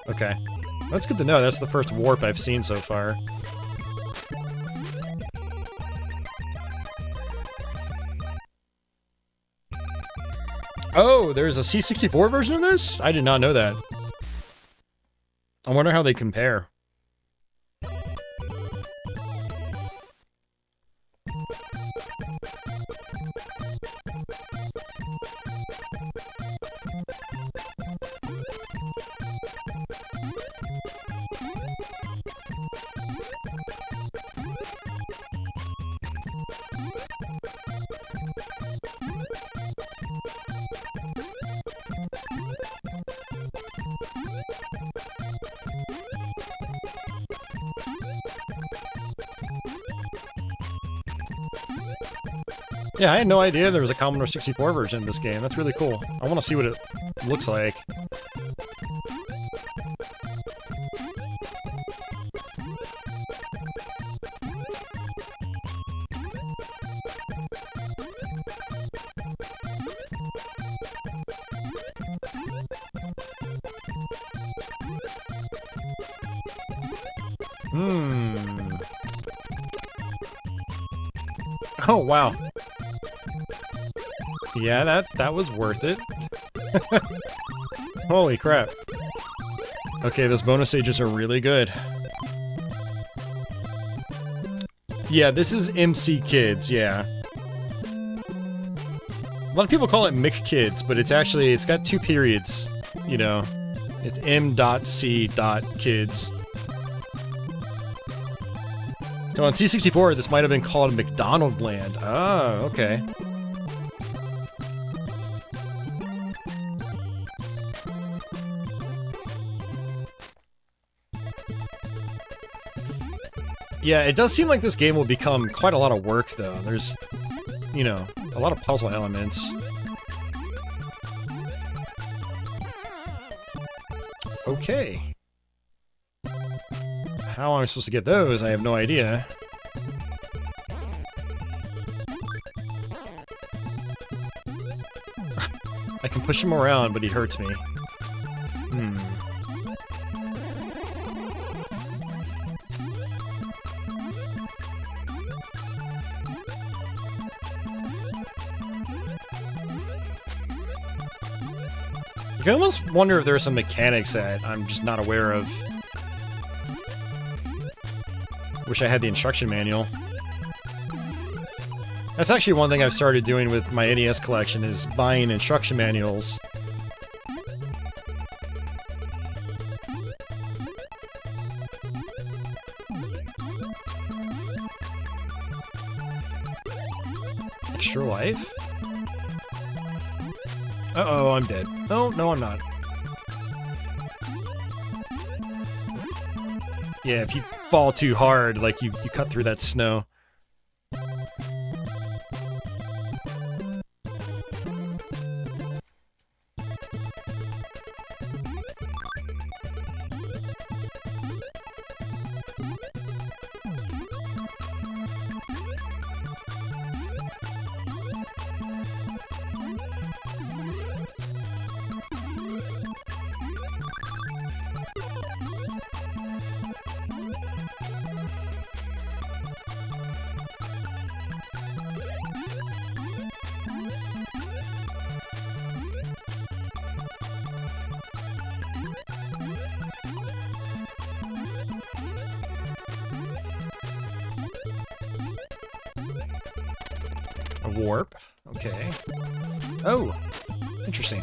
Okay. That's good to know. That's the first warp I've seen so far. Oh, there's a C64 version of this? I did not know that. I wonder how they compare. Yeah, I had no idea there was a Commodore 64 version of this game. That's really cool. I want to see what it looks like. Oh, wow. Yeah, that was worth it. Holy crap. Okay, those bonus stages are really good. Yeah, this is MC Kids, yeah. A lot of people call it Mick Kids, but it's actually, it's got two periods, you know. It's M.C.Kids. So on C64, this might have been called McDonald Land. Oh, okay. Yeah, it does seem like this game will become quite a lot of work, though. There's, you know, a lot of puzzle elements. Okay. How am I supposed to get those? I have no idea. I can push him around, but he hurts me. Hmm. You can almost wonder if there are some mechanics that I'm just not aware of. Wish I had the instruction manual. That's actually one thing I've started doing with my NES collection, is buying instruction manuals. Extra life? Uh-oh, I'm dead. Oh, no, I'm not. Yeah, if you fall too hard, like, you cut through that snow. A warp. Okay. Oh! Interesting.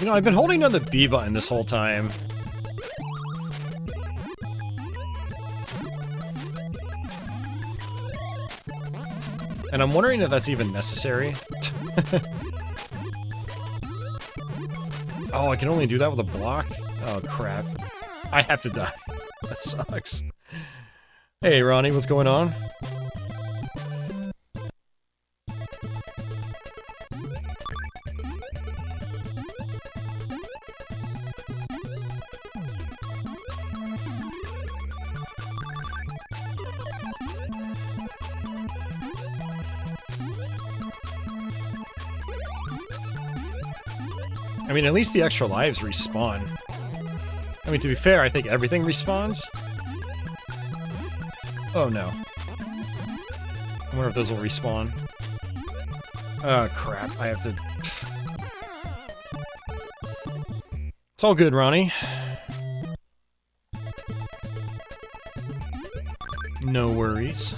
You know, I've been holding on the B button this whole time. And I'm wondering if that's even necessary. Oh, I can only do that with a block? Oh, crap. I have to die. That sucks. Hey, Ronnie, what's going on? I mean, at least the extra lives respawn. I mean, to be fair, I think everything respawns. Oh, no. I wonder if those will respawn. Oh, crap. I have to... It's all good, Ronnie. No worries.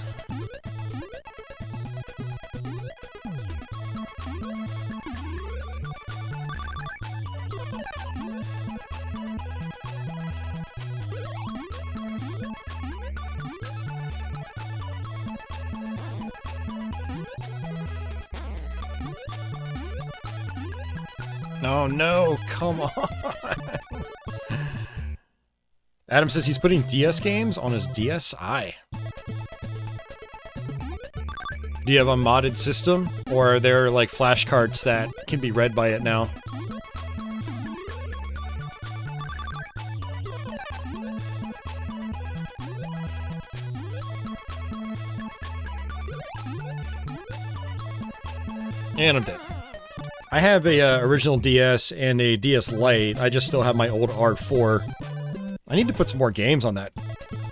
Oh no, come on! Adam says he's putting DS games on his DSi. Do you have a modded system? Or are there, like, flashcards that can be read by it now? And I'm dead. I have a original DS and a DS Lite. I just still have my old R4. I need to put some more games on that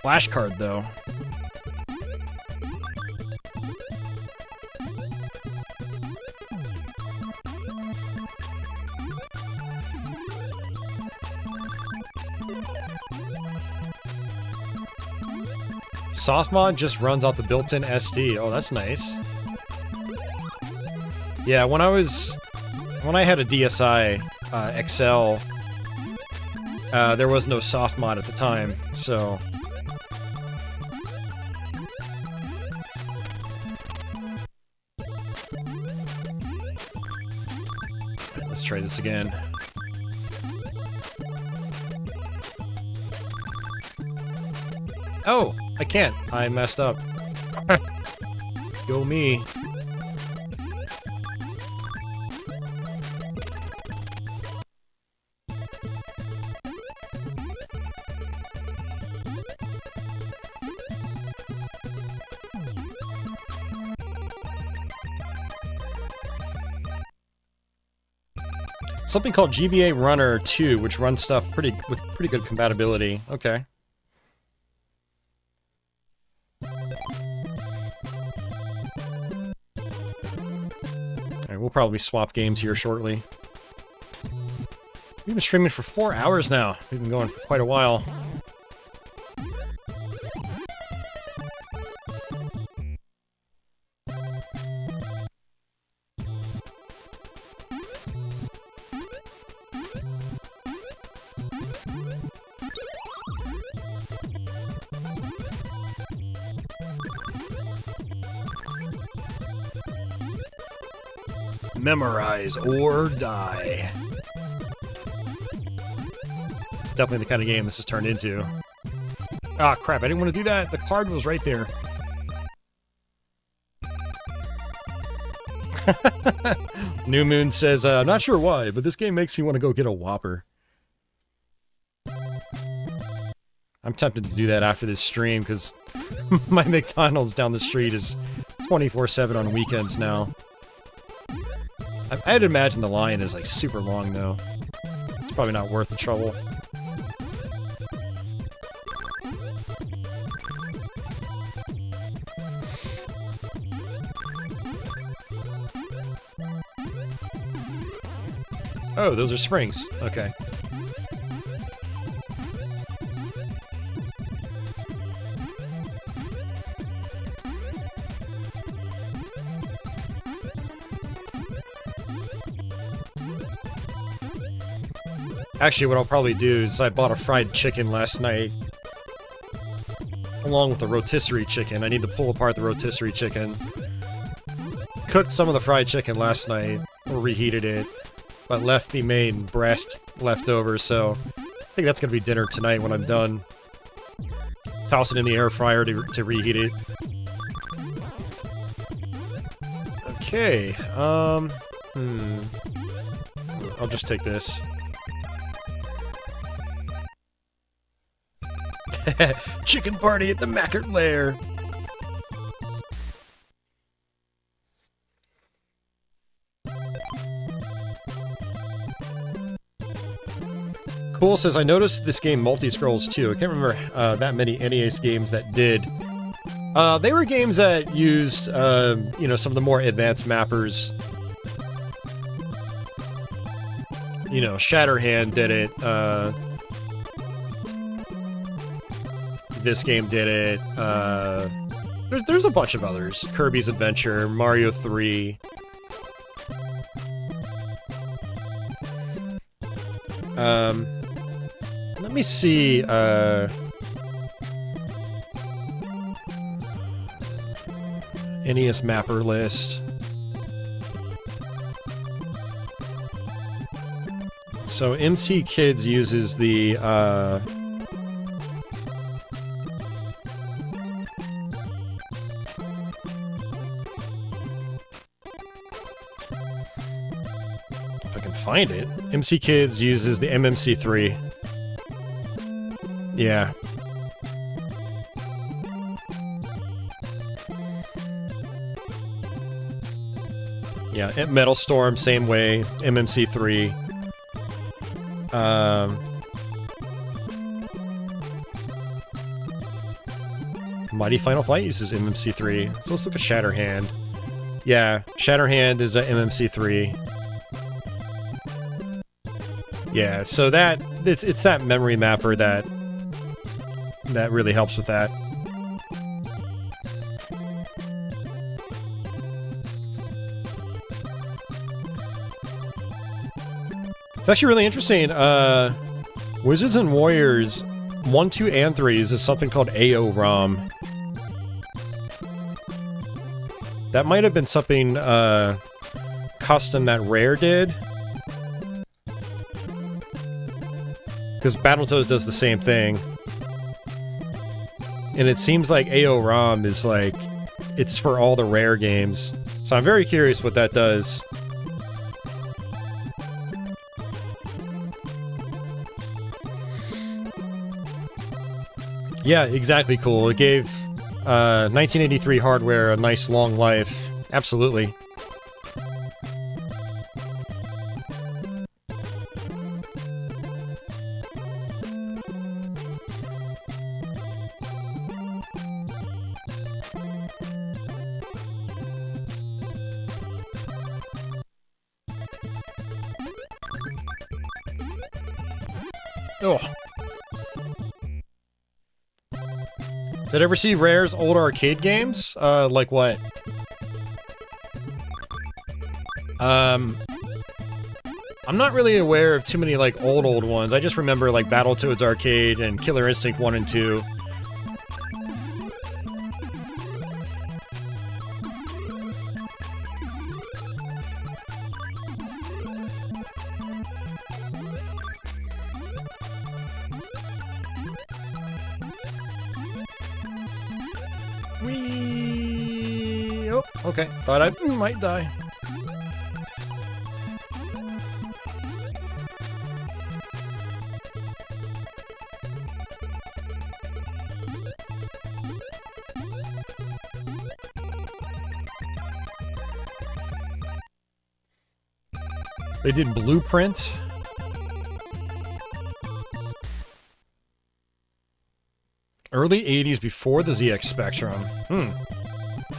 flashcard, though. Softmod just runs off the built-in SD. Oh, that's nice. Yeah, when I had a DSi XL, there was no softmod at the time, so... Right, let's try this again. Oh, I can't. I messed up. Go me. Something called GBA Runner 2, which runs stuff with pretty good compatibility. Okay. Alright, we'll probably swap games here shortly. We've been streaming for 4 hours now. We've been going for quite a while. Memorize or die. It's definitely the kind of game this has turned into. Ah, crap, I didn't want to do that. The card was right there. New Moon says, not sure why, but this game makes me want to go get a Whopper. I'm tempted to do that after this stream, because my McDonald's down the street is 24/7 on weekends now. I'd imagine the line is, like, super long, though. It's probably not worth the trouble. Oh, those are springs. Okay. Actually, what I'll probably do is I bought a fried chicken last night, along with the rotisserie chicken. I need to pull apart the rotisserie chicken. Cooked some of the fried chicken last night, or reheated it, but left the main breast left over, so I think that's going to be dinner tonight when I'm done. Toss it in the air fryer to reheat it. Okay, I'll just take this. Chicken party at the Mackert Lair! Cool says, I noticed this game multi-scrolls too. I can't remember that many NES games that did. They were games that used, you know, some of the more advanced mappers. You know, Shatterhand did it, this game did it, there's a bunch of others. Kirby's Adventure, Mario 3. Let me see, NES mapper list. So MC Kids uses the, find it. MC Kids uses the MMC3. Yeah. Yeah, Metal Storm, same way. MMC3. Mighty Final Flight uses MMC3. So let's look at Shatterhand. Yeah, Shatterhand is a MMC3. Yeah, so that it's that memory mapper that really helps with that. It's actually really interesting. Wizards and Warriors 1, 2, and 3 is something called AO-ROM. That might have been something custom that Rare did. Because Battletoads does the same thing. And it seems like AO-ROM is like, it's for all the rare games. So I'm very curious what that does. Yeah, exactly cool. It gave 1983 hardware a nice long life. Absolutely. Oh. Did ever see Rare's old arcade games? Like what? I'm not really aware of too many, like, old ones. I just remember, like, Battletoads Arcade and Killer Instinct 1 and 2. Whee! Oh, okay. Thought I might die. They did Blueprint. Early 80s before the ZX Spectrum.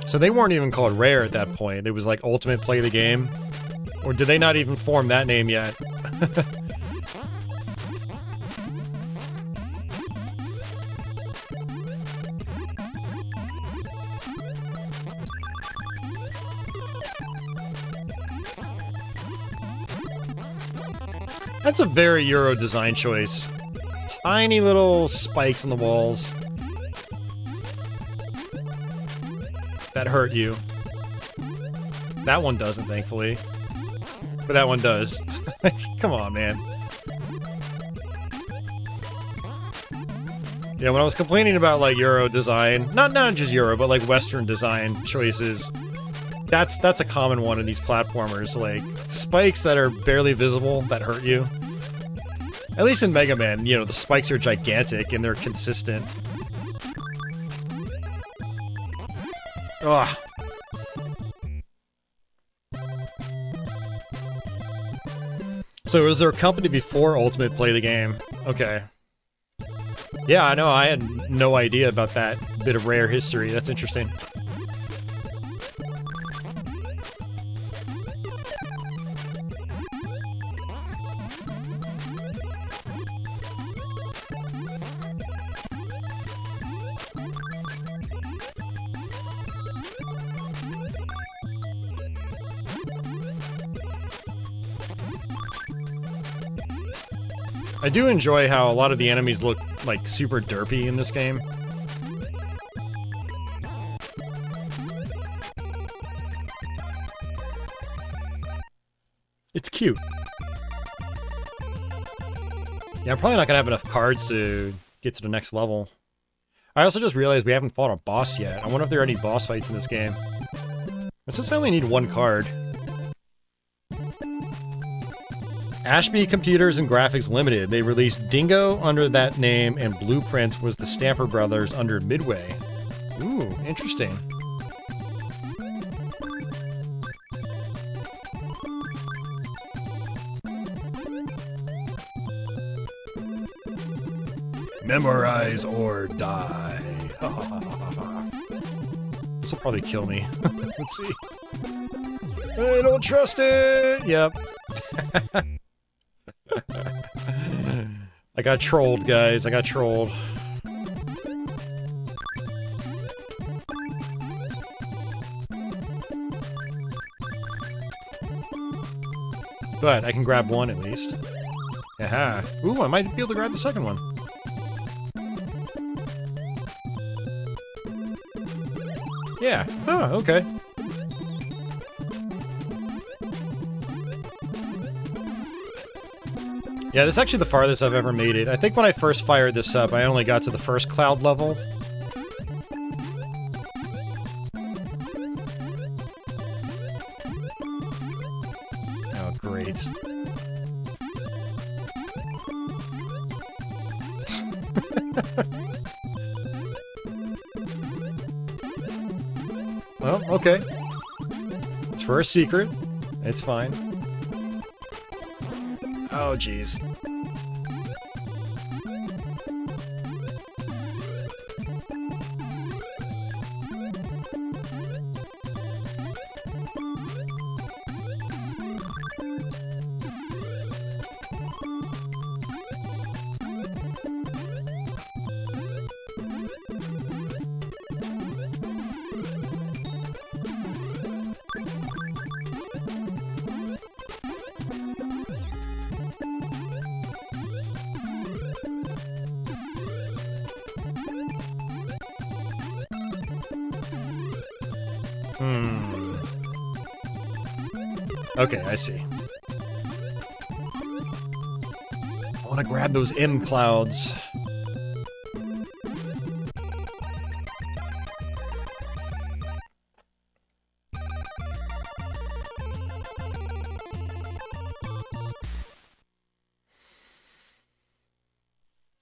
So they weren't even called Rare at that point. It was like Ultimate Play the Game. Or did they not even form that name yet? That's a very Euro design choice. Tiny little spikes in the walls. That hurt you. That one doesn't, thankfully. But that one does. Come on, man. Yeah, when I was complaining about, like, Euro design, not just Euro, but, like, Western design choices, that's a common one in these platformers. Like, spikes that are barely visible that hurt you. At least in Mega Man, you know, the spikes are gigantic and they're consistent. Ugh. So was there a company before Ultimate Play the Game? Okay. Yeah, I know, I had no idea about that bit of Rare history. That's interesting. I do enjoy how a lot of the enemies look, like, super derpy in this game. It's cute. Yeah, I'm probably not gonna have enough cards to get to the next level. I also just realized we haven't fought a boss yet. I wonder if there are any boss fights in this game. It says I only need one card. Ashby Computers and Graphics Limited. They released Dingo under that name, and Blueprint was the Stamper Brothers under Midway. Ooh, interesting. Memorize or die. This will probably kill me. Let's see. I don't trust it! Yep. I got trolled, guys. I got trolled. But I can grab one at least. Aha. Ooh, I might be able to grab the second one. Yeah. Oh, okay. Yeah, this is actually the farthest I've ever made it. I think when I first fired this up, I only got to the first cloud level.
Well, okay. It's for a secret. It's fine. Oh, jeez. Okay, I see. I want to grab those M clouds.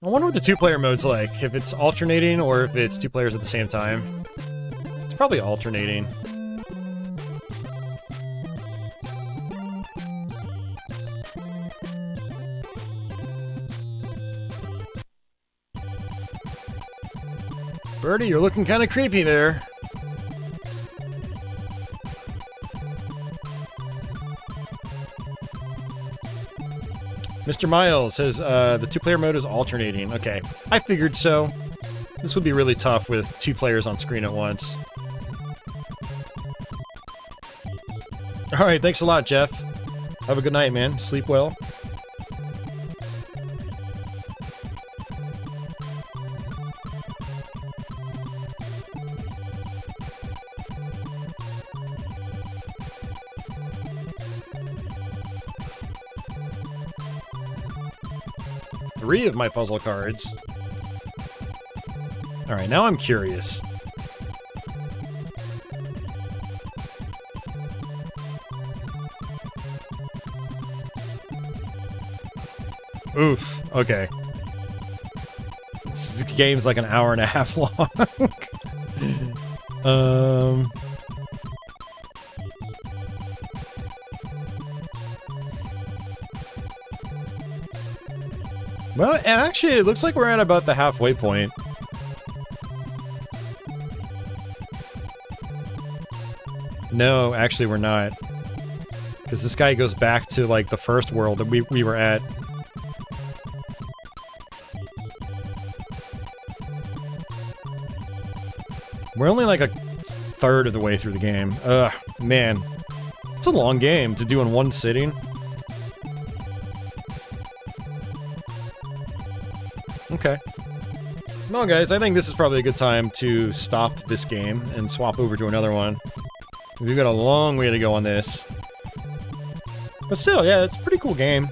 I wonder what the two-player mode's like, if it's alternating or if it's two players at the same time. It's probably alternating. Birdie, you're looking kind of creepy there. Mr. Miles says the two-player mode is alternating. Okay, I figured so. This would be really tough with two players on screen at once. Alright, thanks a lot, Jeff. Have a good night, man. Sleep well. Three of my puzzle cards. Alright, now I'm curious. Oof, okay. This game's like an hour and a half long. Well, and actually, it looks like we're at about the halfway point. No, actually, we're not. Because this guy goes back to, like, the first world that we were at. We're only, like, a third of the way through the game. Ugh, man. It's a long game to do in one sitting. Okay. Well, guys, I think this is probably a good time to stop this game and swap over to another one. We've got a long way to go on this. But still, yeah, it's a pretty cool game.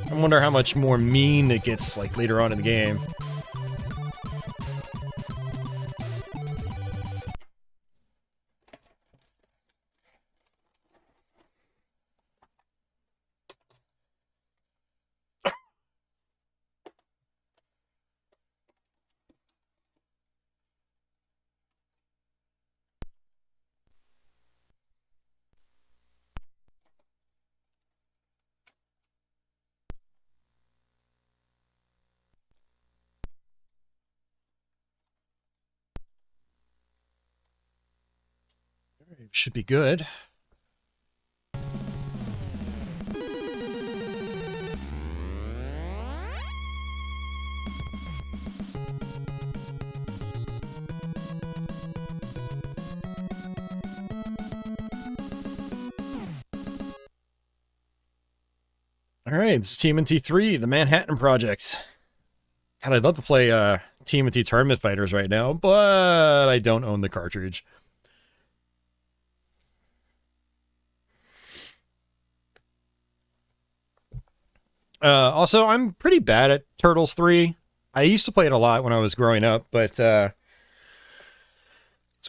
I wonder how much more mean it gets, like, later on in the game. Should be good. Alright, it's TMNT 3, the Manhattan Project. God, I'd love to play TMNT Tournament Fighters right now, but I don't own the cartridge. Also, I'm pretty bad at Turtles 3. I used to play it a lot when I was growing up, but it's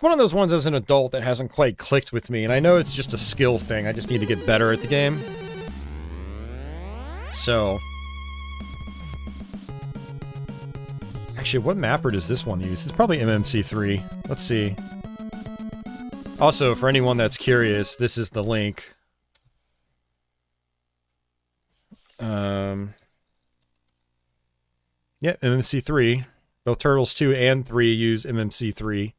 one of those ones as an adult that hasn't quite clicked with me, and I know it's just a skill thing. I just need to get better at the game. So, Actually, what mapper does this one use? It's probably MMC3. Let's see. Also, for anyone that's curious, this is the link. Yeah, MMC3. Both Turtles 2 and 3 use MMC3.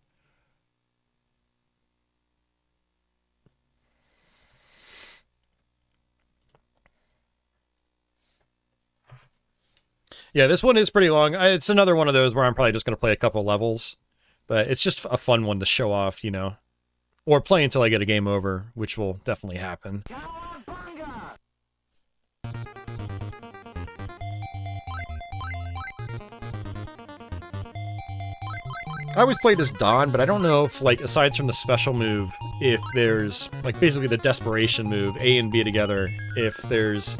Yeah, this one is pretty long. It's another one of those where I'm probably just going to play a couple levels. But it's just a fun one to show off, you know. Or play until I get a game over, which will definitely happen. I always played as Don, but I don't know if, like, aside from the special move, if there's, like, basically the desperation move, A and B together, if there's,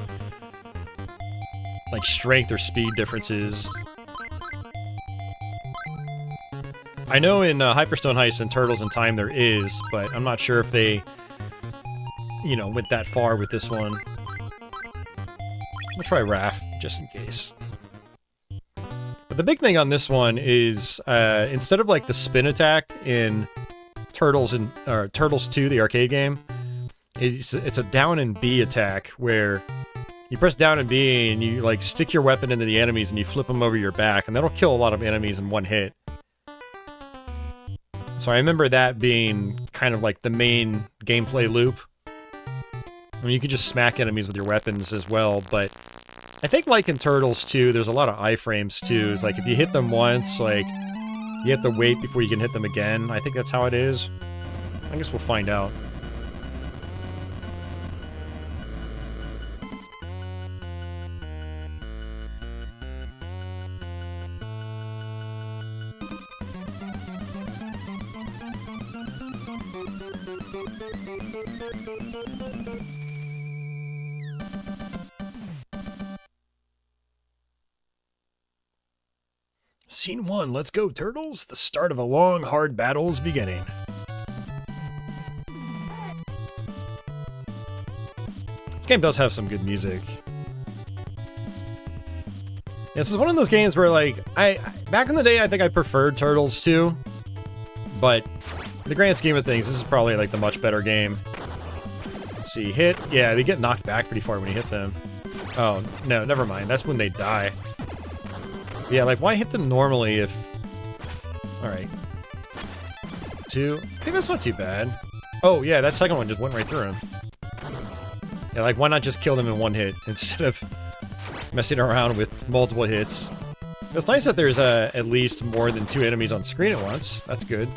like, strength or speed differences. I know in Hyperstone Heist and Turtles in Time there is, but I'm not sure if they, you know, went that far with this one. I'll try Raph, just in case. But the big thing on this one is, instead of like the spin attack in Turtles 2, the arcade game, it's a down and B attack where you press down and B and you like stick your weapon into the enemies and you flip them over your back, and that'll kill a lot of enemies in one hit. So I remember that being kind of like the main gameplay loop. I mean, you can just smack enemies with your weapons as well, but I think like in Turtles 2, there's a lot of iframes too. It's like if you hit them once, like, you have to wait before you can hit them again. I think that's how it is. I guess we'll find out. Scene 1, let's go, Turtles! The start of a long, hard battle is beginning. This game does have some good music. Yeah, this is one of those games where, like, back in the day, I think I preferred Turtles 2, but in the grand scheme of things, this is probably, like, the much better game. Let's see, hit. Yeah, they get knocked back pretty far when you hit them. Oh, no, never mind. That's when they die. Yeah, like, why hit them normally if... Alright. 2. I think that's not too bad. Oh, yeah, that second one just went right through him. Yeah, like, why not just kill them in one hit instead of messing around with multiple hits? It's nice that there's at least more than 2 enemies on screen at once. That's good.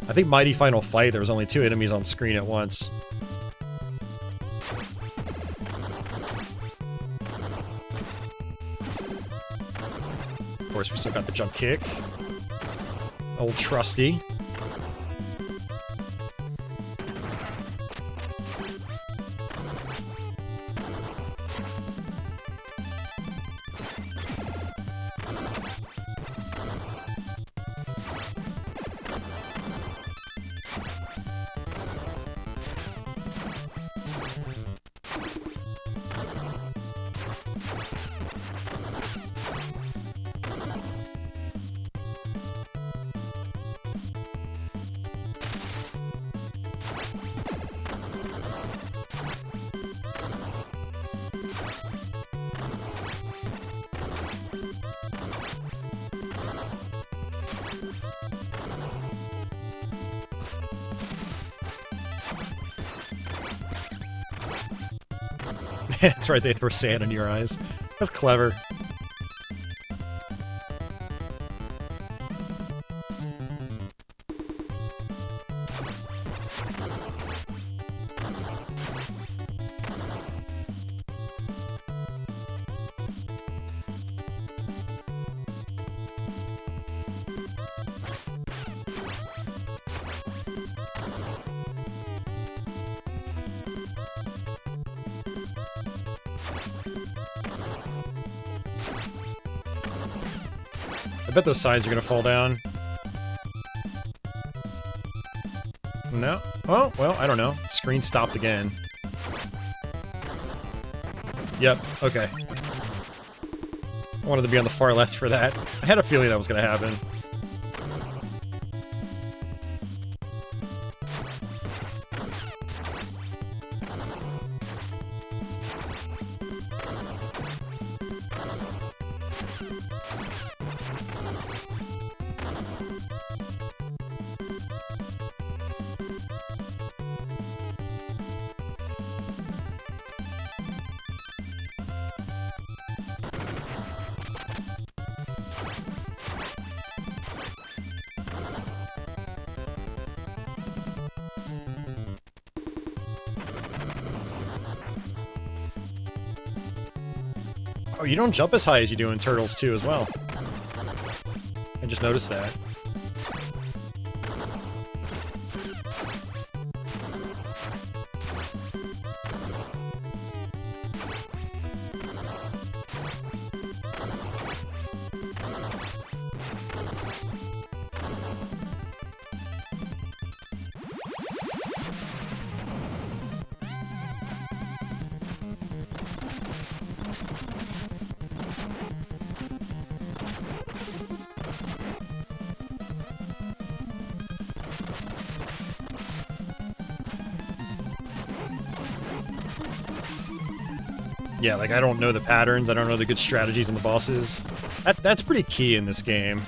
I think Mighty Final Fight, there was only 2 enemies on screen at once. Of course, we still got the jump kick. Old trusty. That's right, they throw sand in your eyes. That's clever. I bet those signs are gonna fall down. No? Oh, well, I don't know. Screen stopped again. Yep, okay.
I wanted to be on the far left for that. I had a feeling that was going to happen. Oh, you don't jump as high as you do in Turtles 2 as well. I just noticed that. Yeah, like I don't know the patterns, I don't know the good strategies in the bosses. That's pretty key in this game.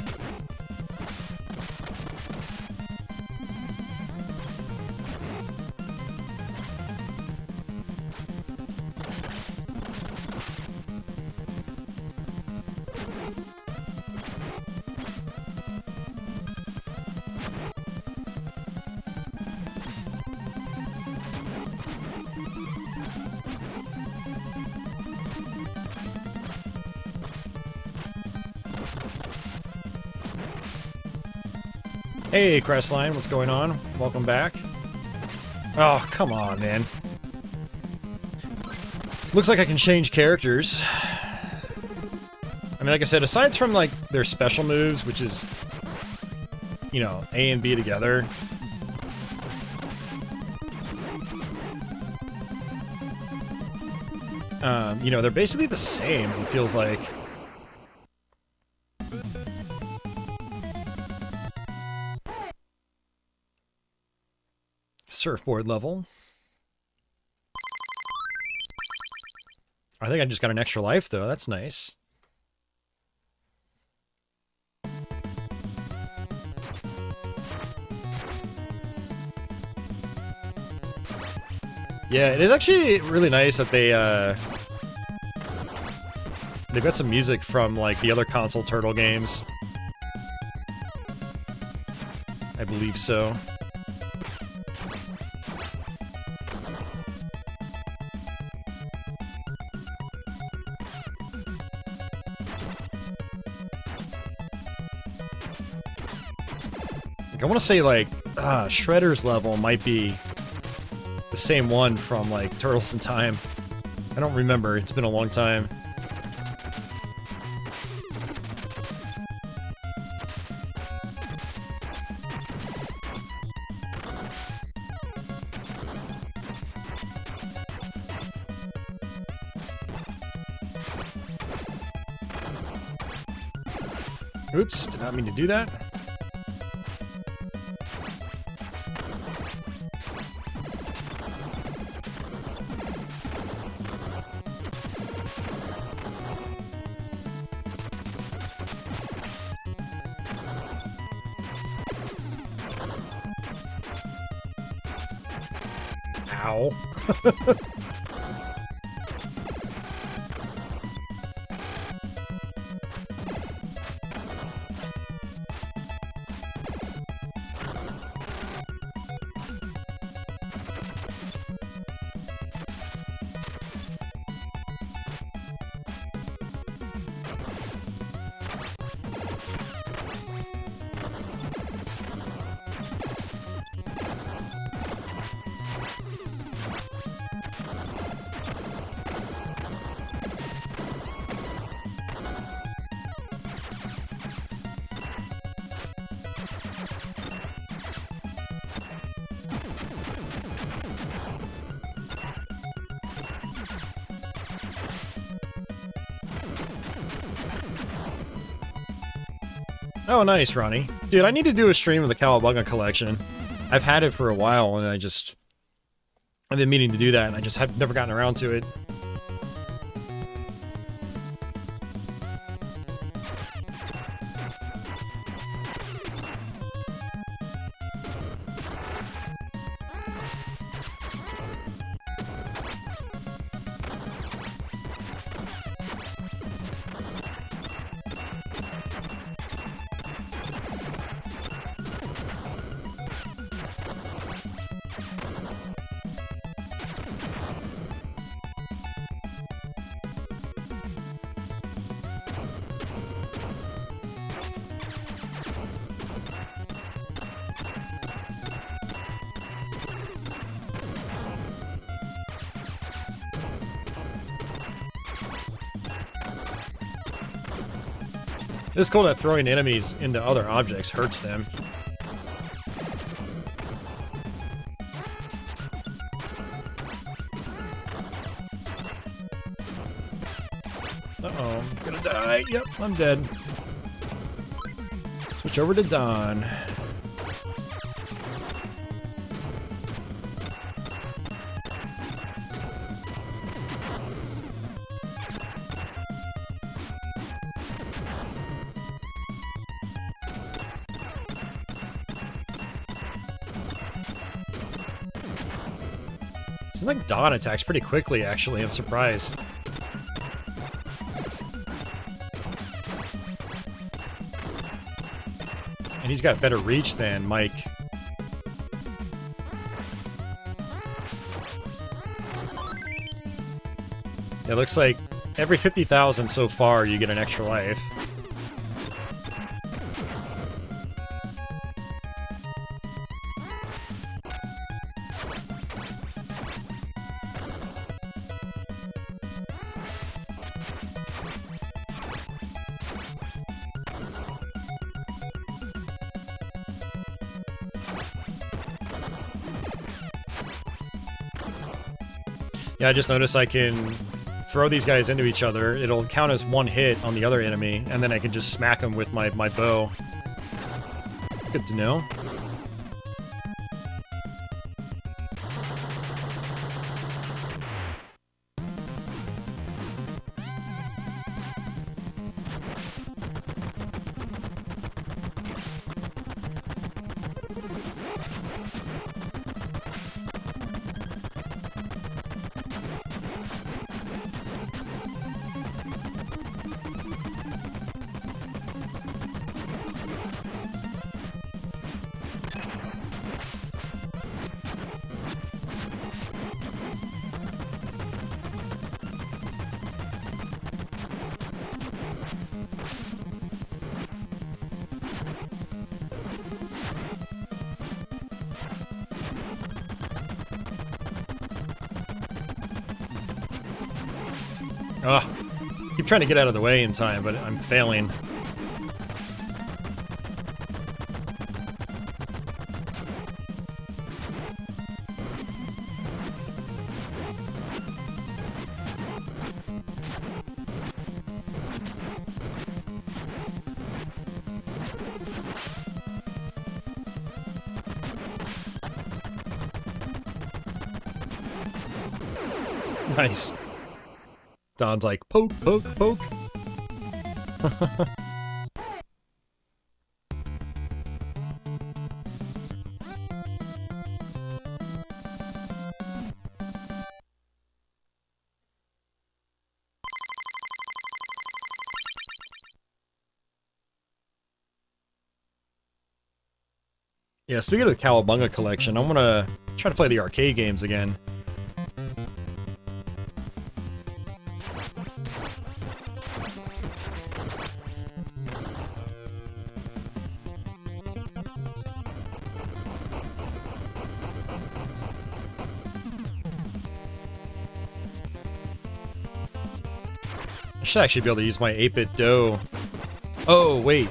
Hey, Crestline, what's going on? Welcome back. Oh, come on, man. Looks like I can change characters. I mean, like I said, aside from, like, their special moves, which is, you know, A and B together. You know, they're basically the same, it feels like. Surfboard level. I think I just got an extra life, though. That's nice. Yeah, it is actually really nice that they've got some music from, like, the other console Turtle games. I believe so. I want to say, like, Shredder's level might be the same one from, like, Turtles in Time. I don't remember. It's been a long time. Oops, did not mean to do that. Ow. Oh, nice, Ronnie. Dude, I need to do a stream of the Cowabunga collection. I've had it for a while, and I've been meaning to do that, and I just have never gotten around to it. It's cool that throwing enemies into other objects hurts them. Uh-oh, I'm gonna die. Yep, I'm dead. Switch over to Don. Seems like Don attacks pretty quickly, actually. I'm surprised. And he's got better reach than Mike. It looks like every 50,000 so far you get an extra life. Yeah, I just noticed I can throw these guys into each other. It'll count as one hit on the other enemy, and then I can just smack them with my bow. Good to know. Ugh. Keep trying to get out of the way in time, but I'm failing. Nice. Don's like, poke, poke, poke. Yeah, speaking of the Cowabunga collection, I want to try to play the arcade games again. I should actually be able to use my 8-bit dough. Oh, wait.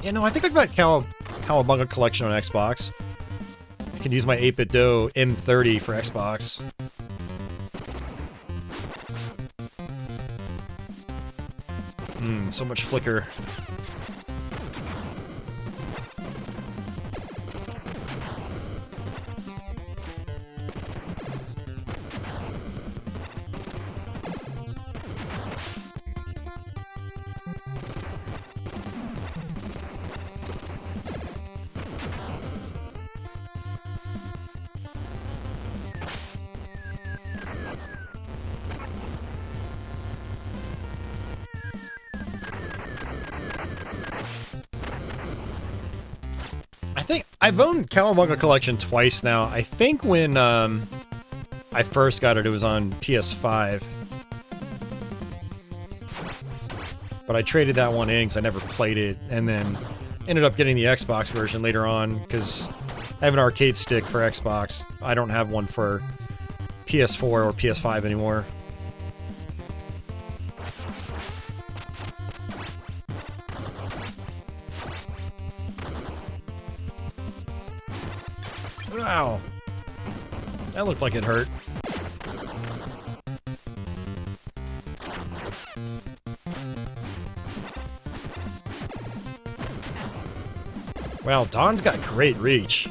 Yeah, no, I think I've got Cowabunga collection on Xbox. I can use my 8-bit dough M30 for Xbox. So much flicker. think I've owned Cowabunga Collection twice now. I think when I first got it, it was on PS5. But I traded that one in because I never played it, and then ended up getting the Xbox version later on because I have an arcade stick for Xbox. I don't have one for PS4 or PS5 anymore. Wow. That looked like it hurt. Wow, Don's got great reach.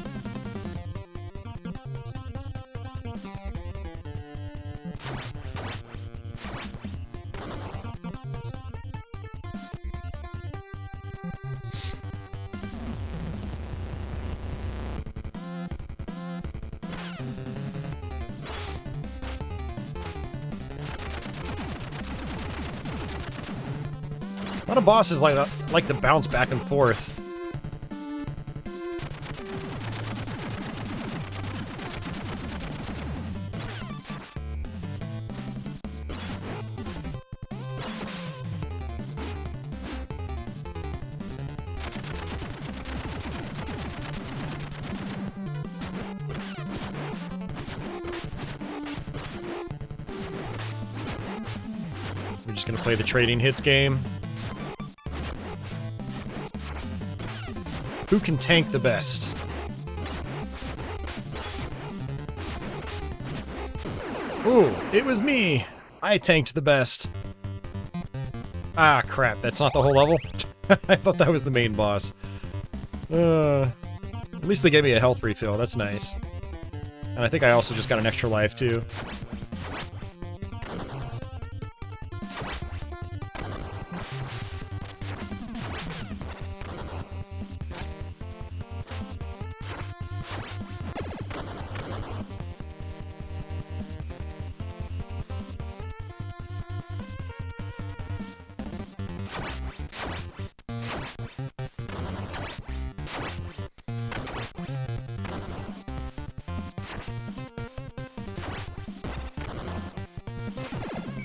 A lot of bosses like to bounce back and forth. We're just gonna play the trading hits game. Who can tank the best? Ooh, it was me! I tanked the best. Ah, crap, that's not the whole level? I thought that was the main boss. At least they gave me a health refill, that's nice. And I think I also just got an extra life, too.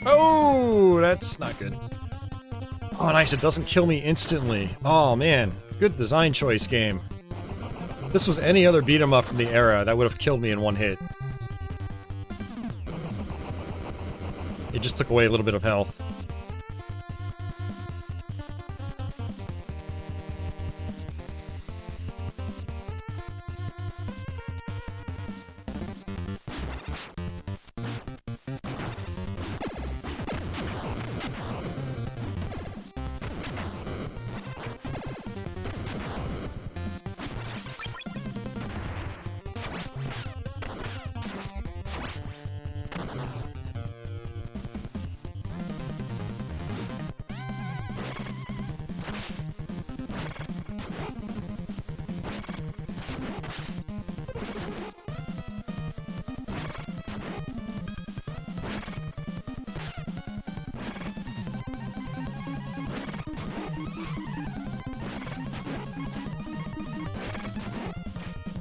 Oh, that's not good. Oh, nice, it doesn't kill me instantly. Oh, man. Good design choice, game. If this was any other beat-em-up from the era, that would have killed me in one hit. It just took away a little bit of health.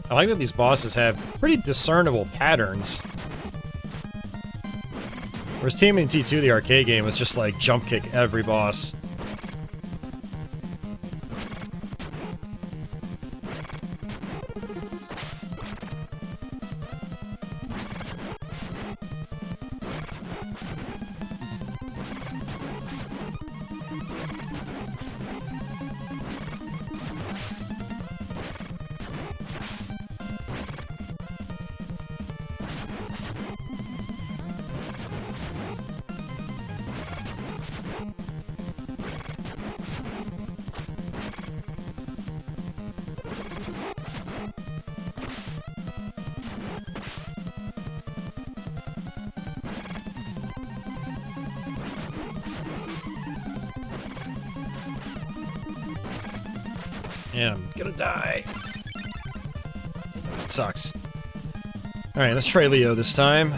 I like that these bosses have pretty discernible patterns. Whereas TMNT 2, the arcade game, was just like jump kick every boss. Yeah, I'm gonna die. It sucks. Alright, let's try Leo this time.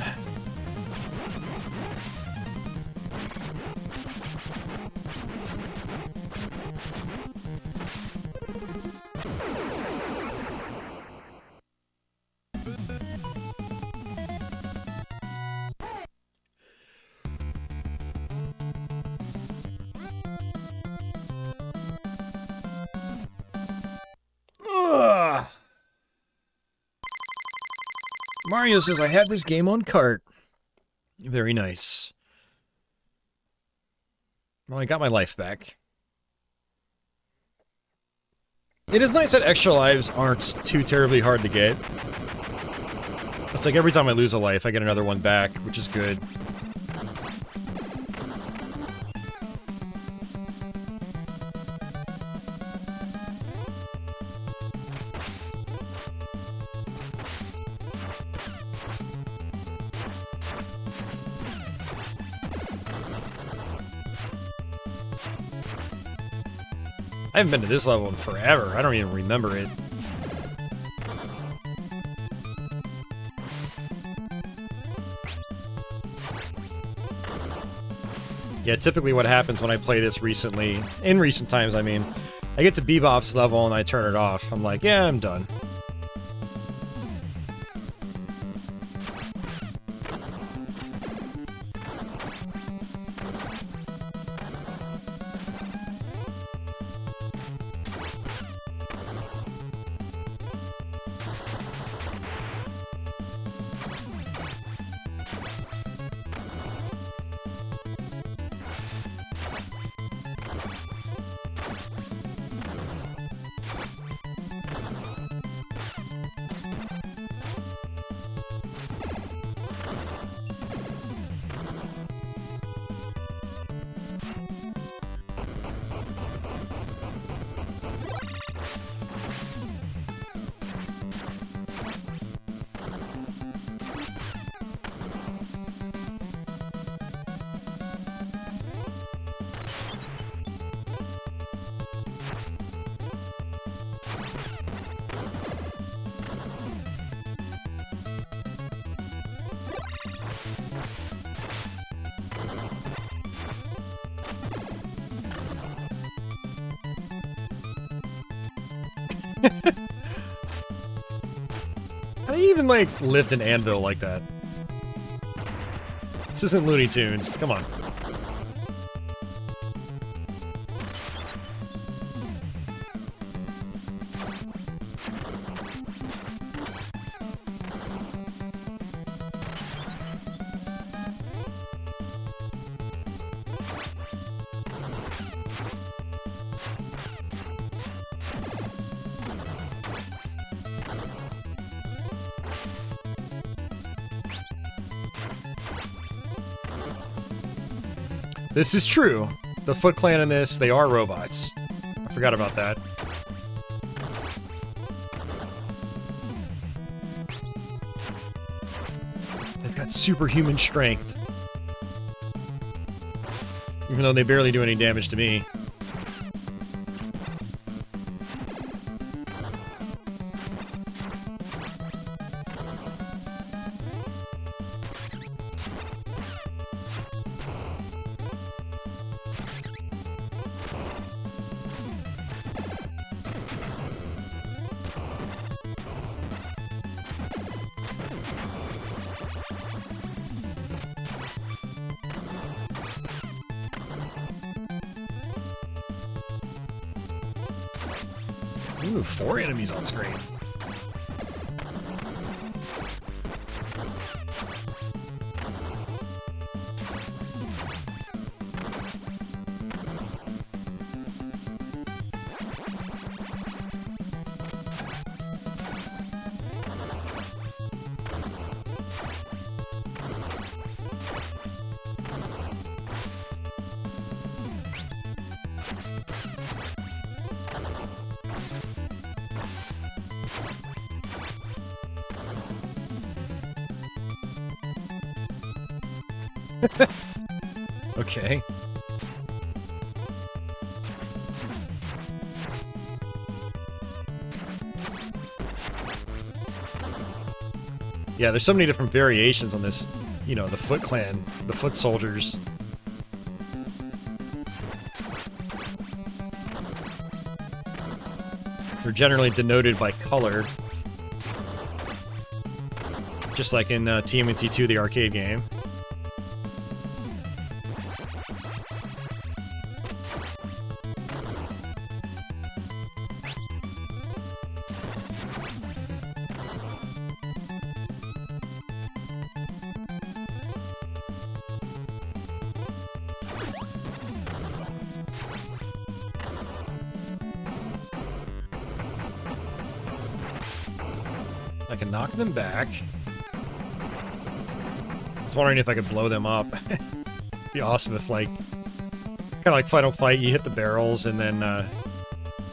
Mario says, I have this game on cart. Very nice. Well, I got my life back. It is nice that extra lives aren't too terribly hard to get. It's like every time I lose a life, I get another one back, which is good. I haven't been to this level in forever. I don't even remember it. Yeah, typically what happens when I play this recently, in recent times, I mean, I get to Bebop's level and I turn it off. I'm like, yeah, I'm done. How do you even, like, lift an anvil like that? This isn't Looney Tunes. Come on. This is true. The Foot Clan in this, they are robots. I forgot about that. They've got superhuman strength. Even though they barely do any damage to me. Ooh, 4 enemies on screen. Okay. Yeah, there's so many different variations on this, you know, the Foot Clan, the Foot Soldiers. They're generally denoted by color. Just like in TMNT 2, the arcade game.
I can knock them back. I was wondering if I could blow them up. It'd be awesome if, like, kind of like Final Fight, you hit the barrels and then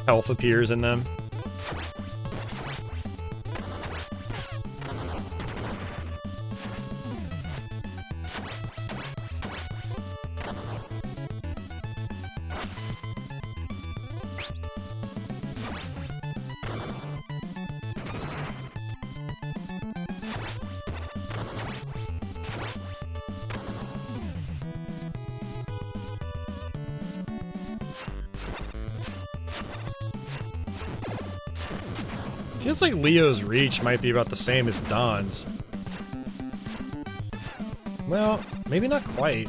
health appears in them. Feels like Leo's reach might be about the same as Don's. Well, maybe not quite.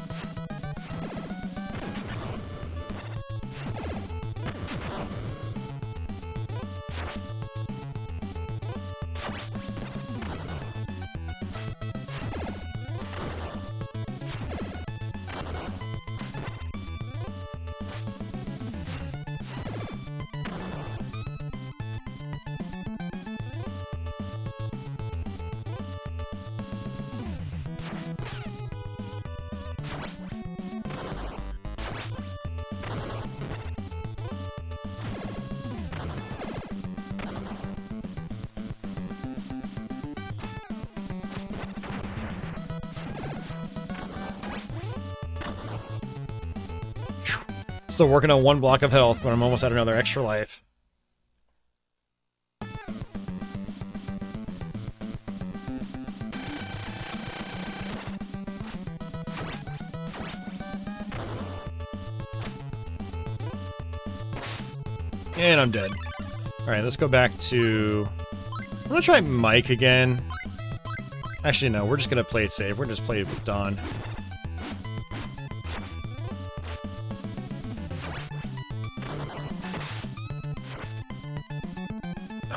Still working on one block of health, but I'm almost at another extra life. And I'm dead. Alright, let's go back to... I'm gonna try Mike again. Actually, no, we're just gonna play it safe. We're gonna just play it with Don.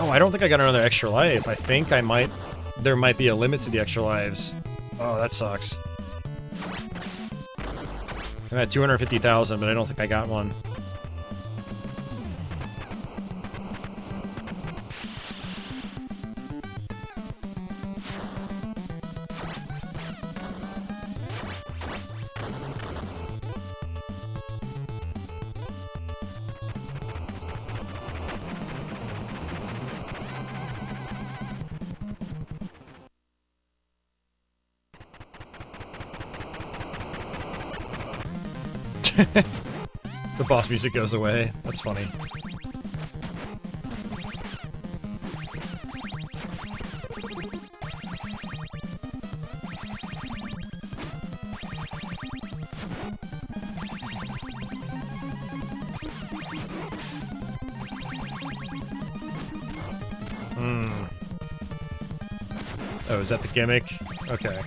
Oh, I don't think I got another extra life. I think I might... There might be a limit to the extra lives. Oh, that sucks. I'm at 250,000, but I don't think I got one. The boss music goes away. That's funny. Oh, is that the gimmick? Okay.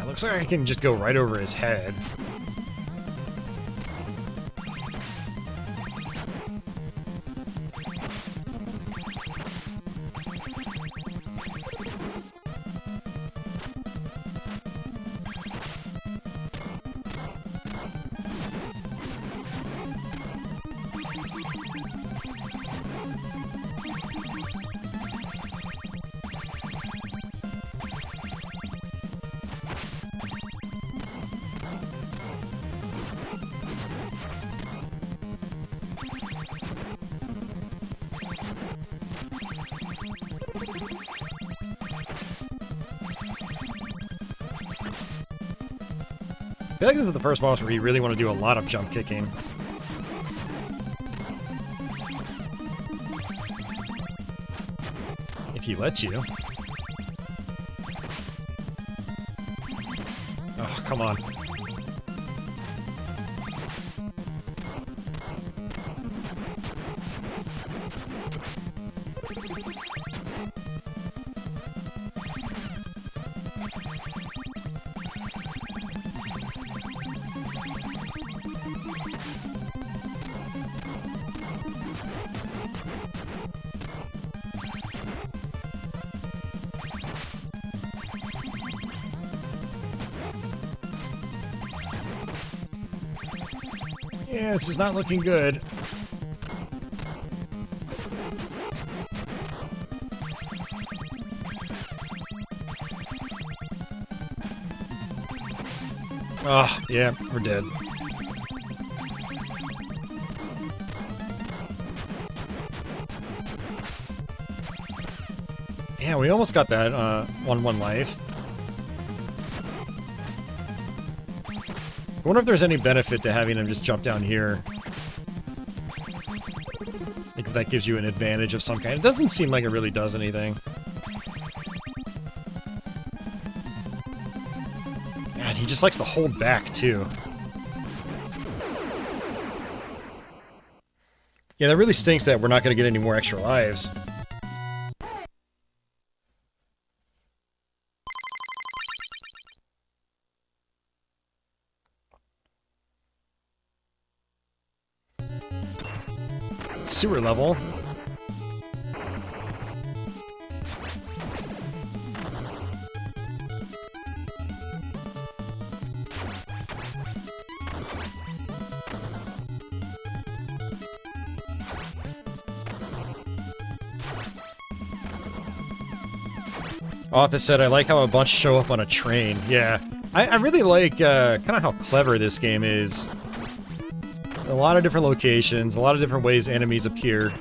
Looks like I can just go right over his head. I feel like this is the first boss where you really want to do a lot of jump kicking. If he lets you. Oh, come on. Yeah, this is not looking good. Oh, yeah, we're dead. Yeah, we almost got that 1-1 life. I wonder if there's any benefit to having him just jump down here. I think if that gives you an advantage of some kind. It doesn't seem like it really does anything. God, he just likes to hold back, too. Yeah, that really stinks that we're not going to get any more extra lives. Sewer level. Office said, I like how a bunch show up on a train. Yeah. I really like kind of how clever this game is. A lot of different locations, a lot of different ways enemies appear.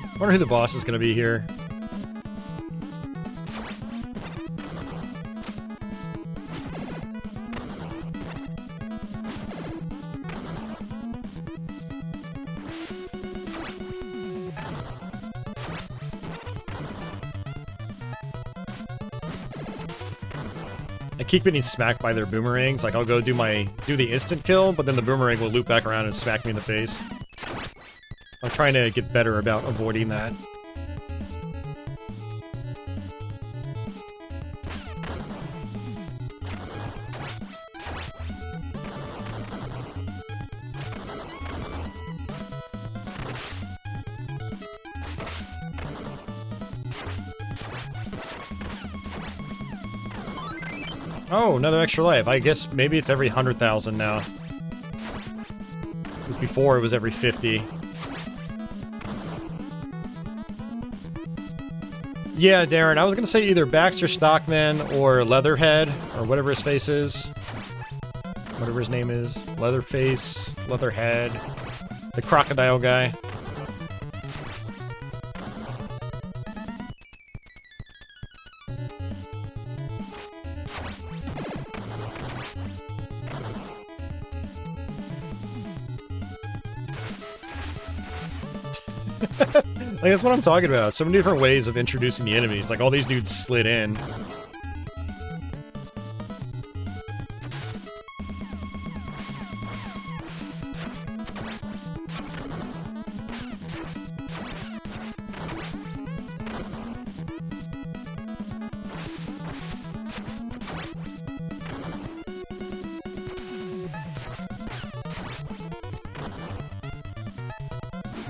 I wonder who the boss is going to be here. I keep getting smacked by their boomerangs. Like, I'll go do the instant kill, but then the boomerang will loop back around and smack me in the face. I'm trying to get better about avoiding that. Oh, another extra life. I guess maybe it's every 100,000 now. Because before it was every 50. Yeah, Darren, I was gonna say either Baxter Stockman or Leatherhead, or whatever his face is. Whatever his name is. Leatherface, Leatherhead, the crocodile guy. Like, that's what I'm talking about. So many different ways of introducing the enemies. Like, all these dudes slid in.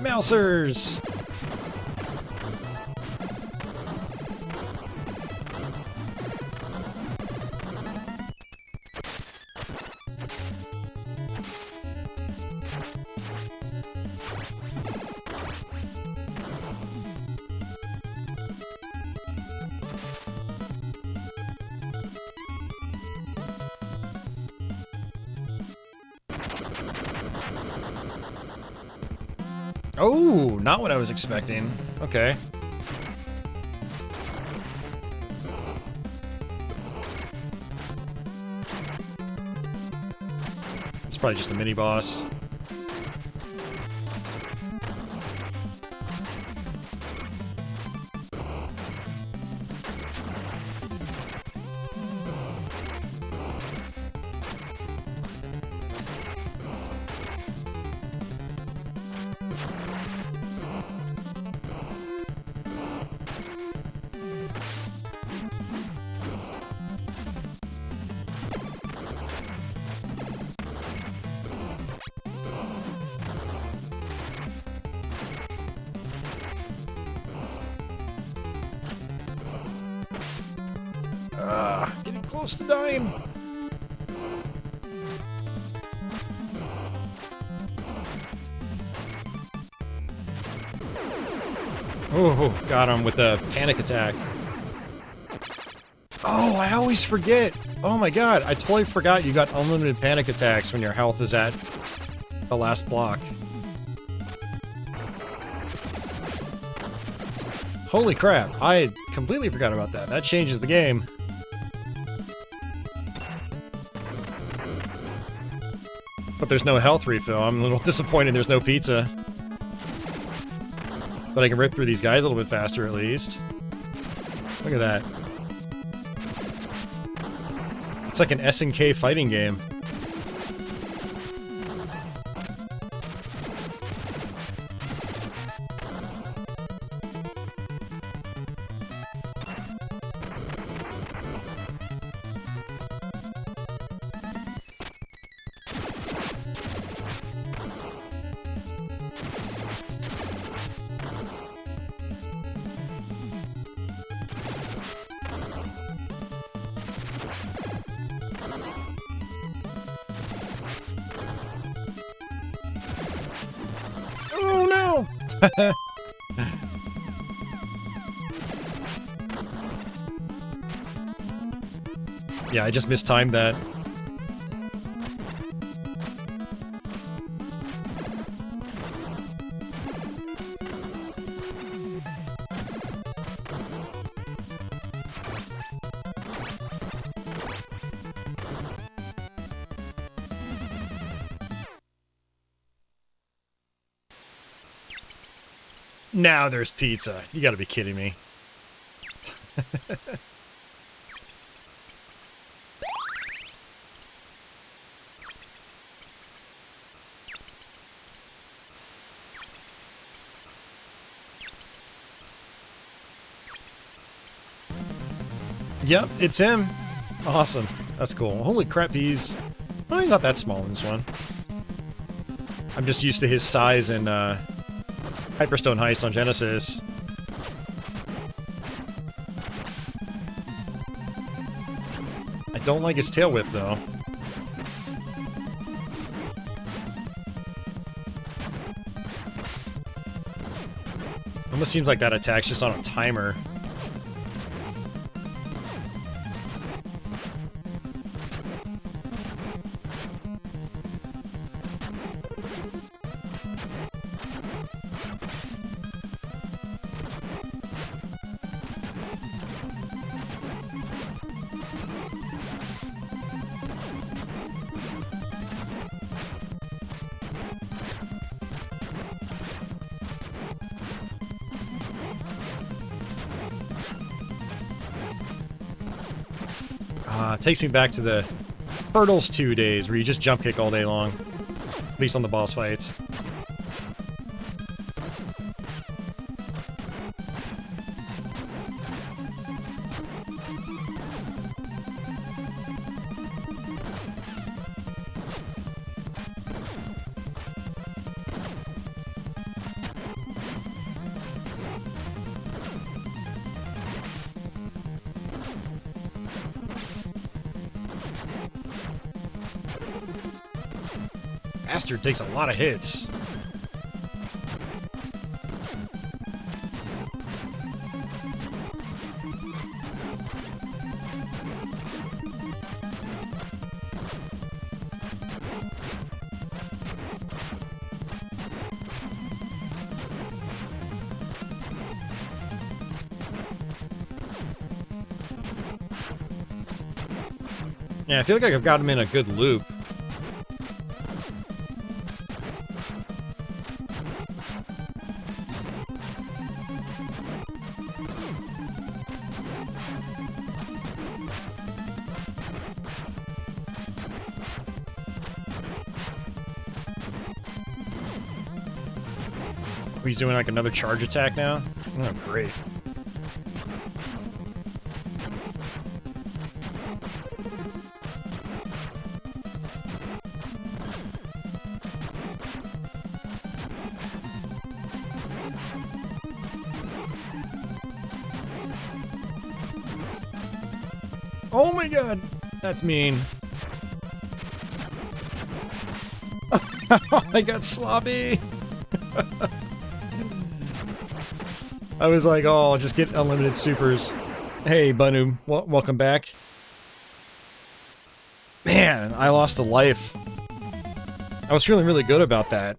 Mousers! Oh, not what I was expecting. Okay. It's probably just a mini boss. close to dying. Oh, got him with a panic attack. Oh, I always forget. Oh my god, I totally forgot you got unlimited panic attacks when your health is at the last block. Holy crap, I completely forgot about that. That changes the game. But there's no health refill. I'm a little disappointed there's no pizza. But I can rip through these guys a little bit faster, at least. Look at that. It's like an SNK fighting game. Oh no! Yeah, I just mistimed that. Now there's pizza. You gotta be kidding me. Yep, it's him. Awesome. That's cool. Holy crap, he's... Oh, he's not that small in this one. I'm just used to his size in, Hyperstone Heist on Genesis. I don't like his tail whip, though. Almost seems like that attack's just on a timer. Takes me back to the Turtles 2 days, where you just jump kick all day long. At least on the boss fights. Bastard takes a lot of hits. Yeah, I feel like I've got him in a good loop. He's doing like another charge attack now? Oh, great. Oh my god! That's mean. I got sloppy! I was like, oh, I'll just get unlimited supers. Hey, Banu, welcome back. Man, I lost a life. I was feeling really good about that.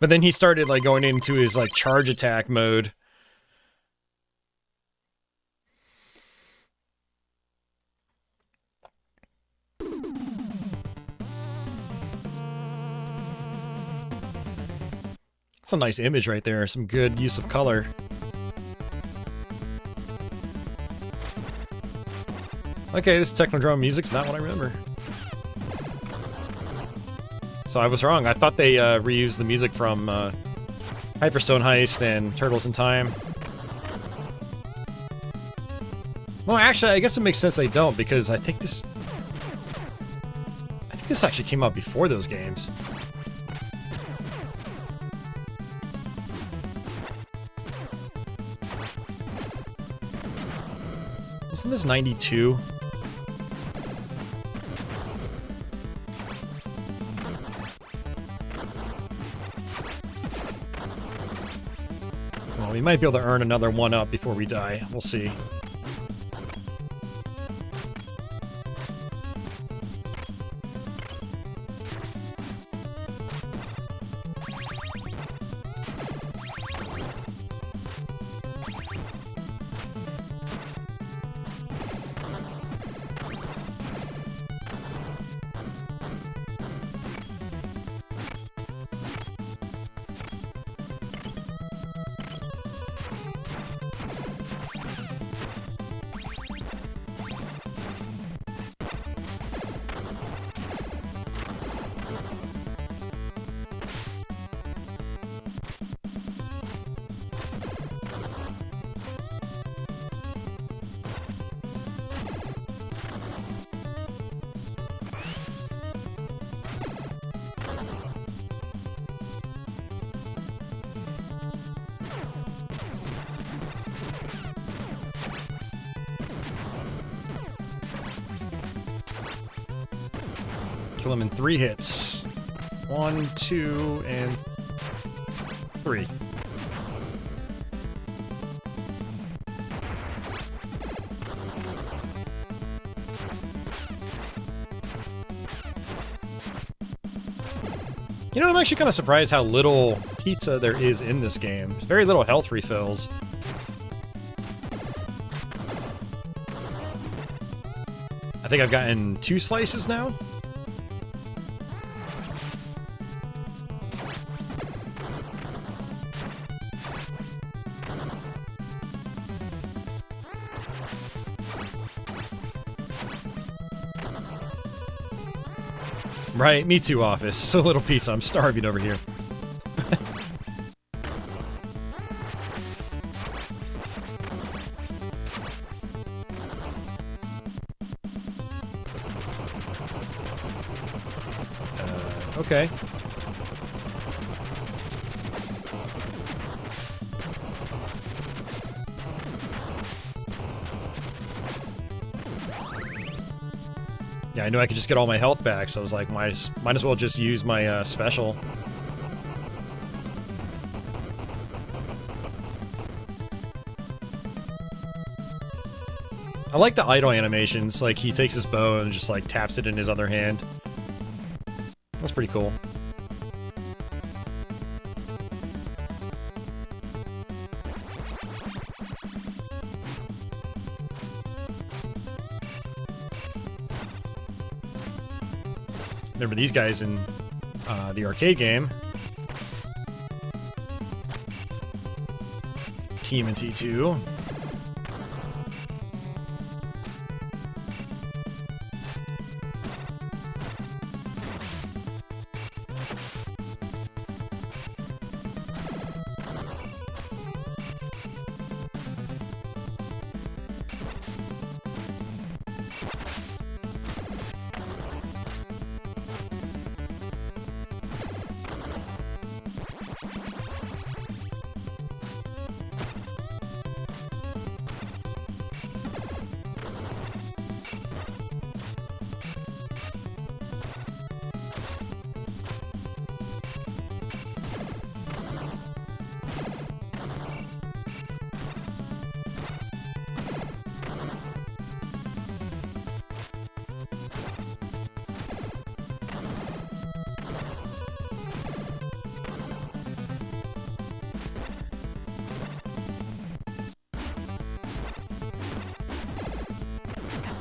But then he started, like, going into his, like, charge attack mode. That's a nice image right there. Some good use of color. Okay, this Technodrome music's not what I remember. So I was wrong. I thought they reused the music from Hyperstone Heist and Turtles in Time. Well, actually, I guess it makes sense they don't, because I think this actually came out before those games. Wasn't this 92? Well, we might be able to earn another one up before we die. We'll see. Kill him in 3 hits. 1, 2, and 3. You know, I'm actually kind of surprised how little pizza there is in this game. There's very little health refills. I think I've gotten 2 slices now. Right, me too, office. So little pizza, I'm starving over here. Okay. Yeah, I knew I could just get all my health back, so I was like, might as well just use my special. I like the idle animations, like he takes his bow and just like taps it in his other hand. That's pretty cool. Remember these guys in the arcade game. TMNT 2.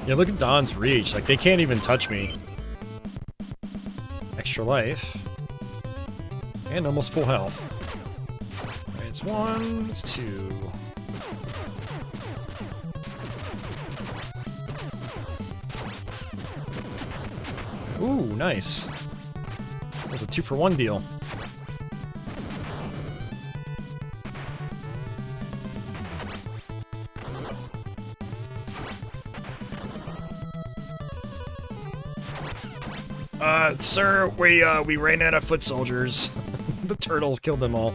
Yeah, look at Don's reach. Like, they can't even touch me. Extra life. And almost full health. Right, it's 1, it's 2. Ooh, nice. That was a 2-for-1 deal. Sir, we ran out of foot soldiers. The turtles killed them all.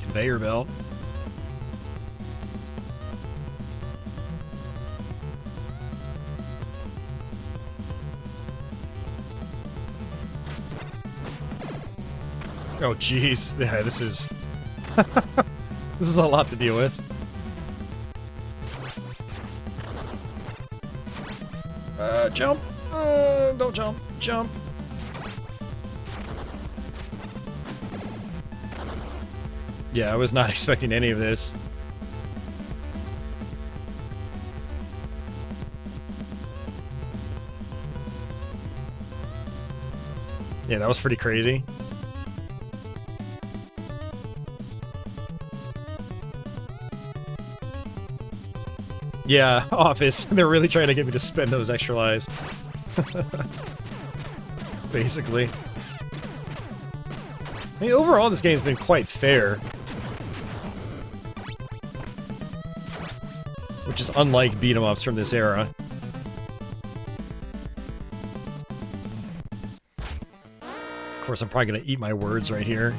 Conveyor belt. Oh jeez, yeah, this is this is a lot to deal with. Jump! Don't jump! Jump! Yeah, I was not expecting any of this. Yeah, that was pretty crazy. Yeah, Office. They're really trying to get me to spend those extra lives. Basically. I mean, overall, this game's been quite fair. Which is unlike beat-em-ups from this era. Of course, I'm probably gonna eat my words right here.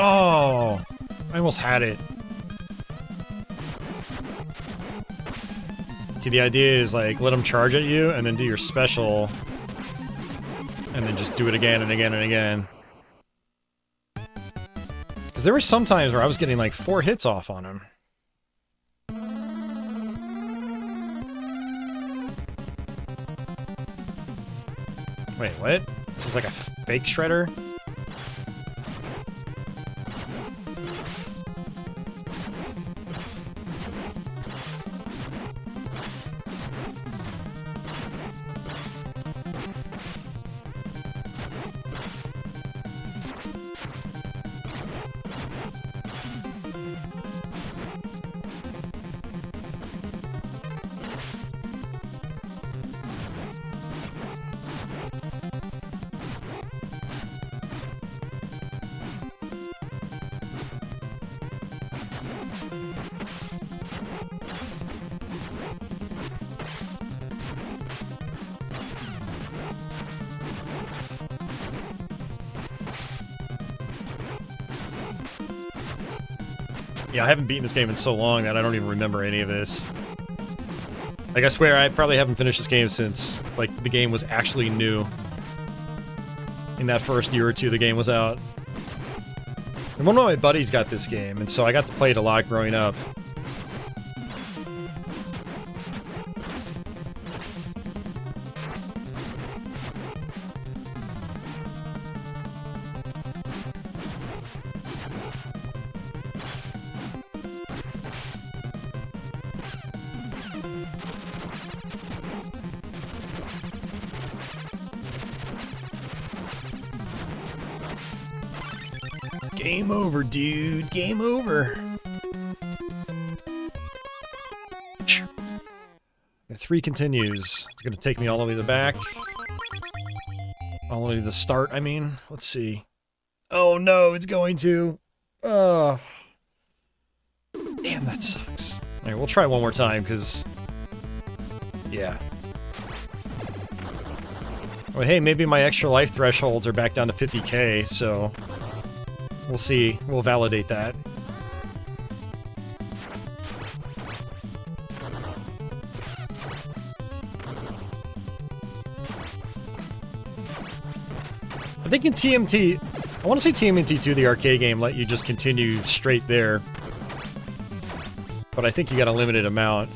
Oh, I almost had it. See, the idea is like let them charge at you and then do your special and then just do it again and again and again. Because there were some times where I was getting like 4 hits off on him. Wait, what? This is like a fake shredder? Yeah, I haven't beaten this game in so long that I don't even remember any of this. Like, I swear, I probably haven't finished this game since, like, the game was actually new. In that first year or two the game was out. And one of my buddies got this game, and so I got to play it a lot growing up. Game over, dude. Game over. The 3 continues. It's gonna take me all the way to the back. All the way to the start, I mean. Let's see. Oh no, it's going to. Damn, that sucks. Alright, we'll try one more time, because... yeah. Well, hey, maybe my extra life thresholds are back down to 50k, so... we'll see. We'll validate that. I think in TMT... I want to say TMNT 2, the arcade game, let you just continue straight there. But I think you got a limited amount.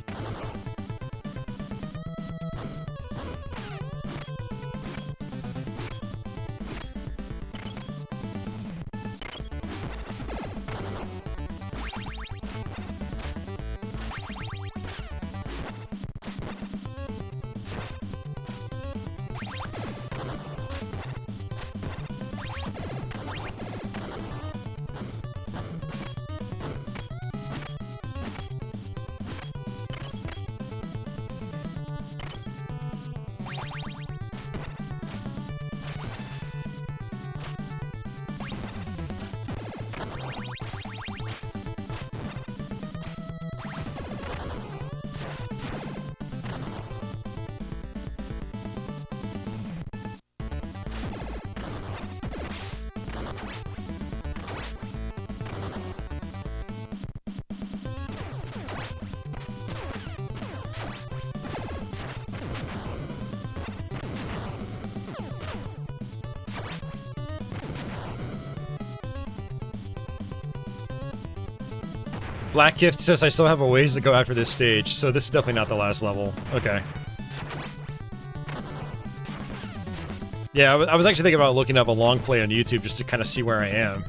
Black Gift says I still have a ways to go after this stage, so this is definitely not the last level. Okay. Yeah, I was actually thinking about looking up a long play on YouTube just to kind of see where I am.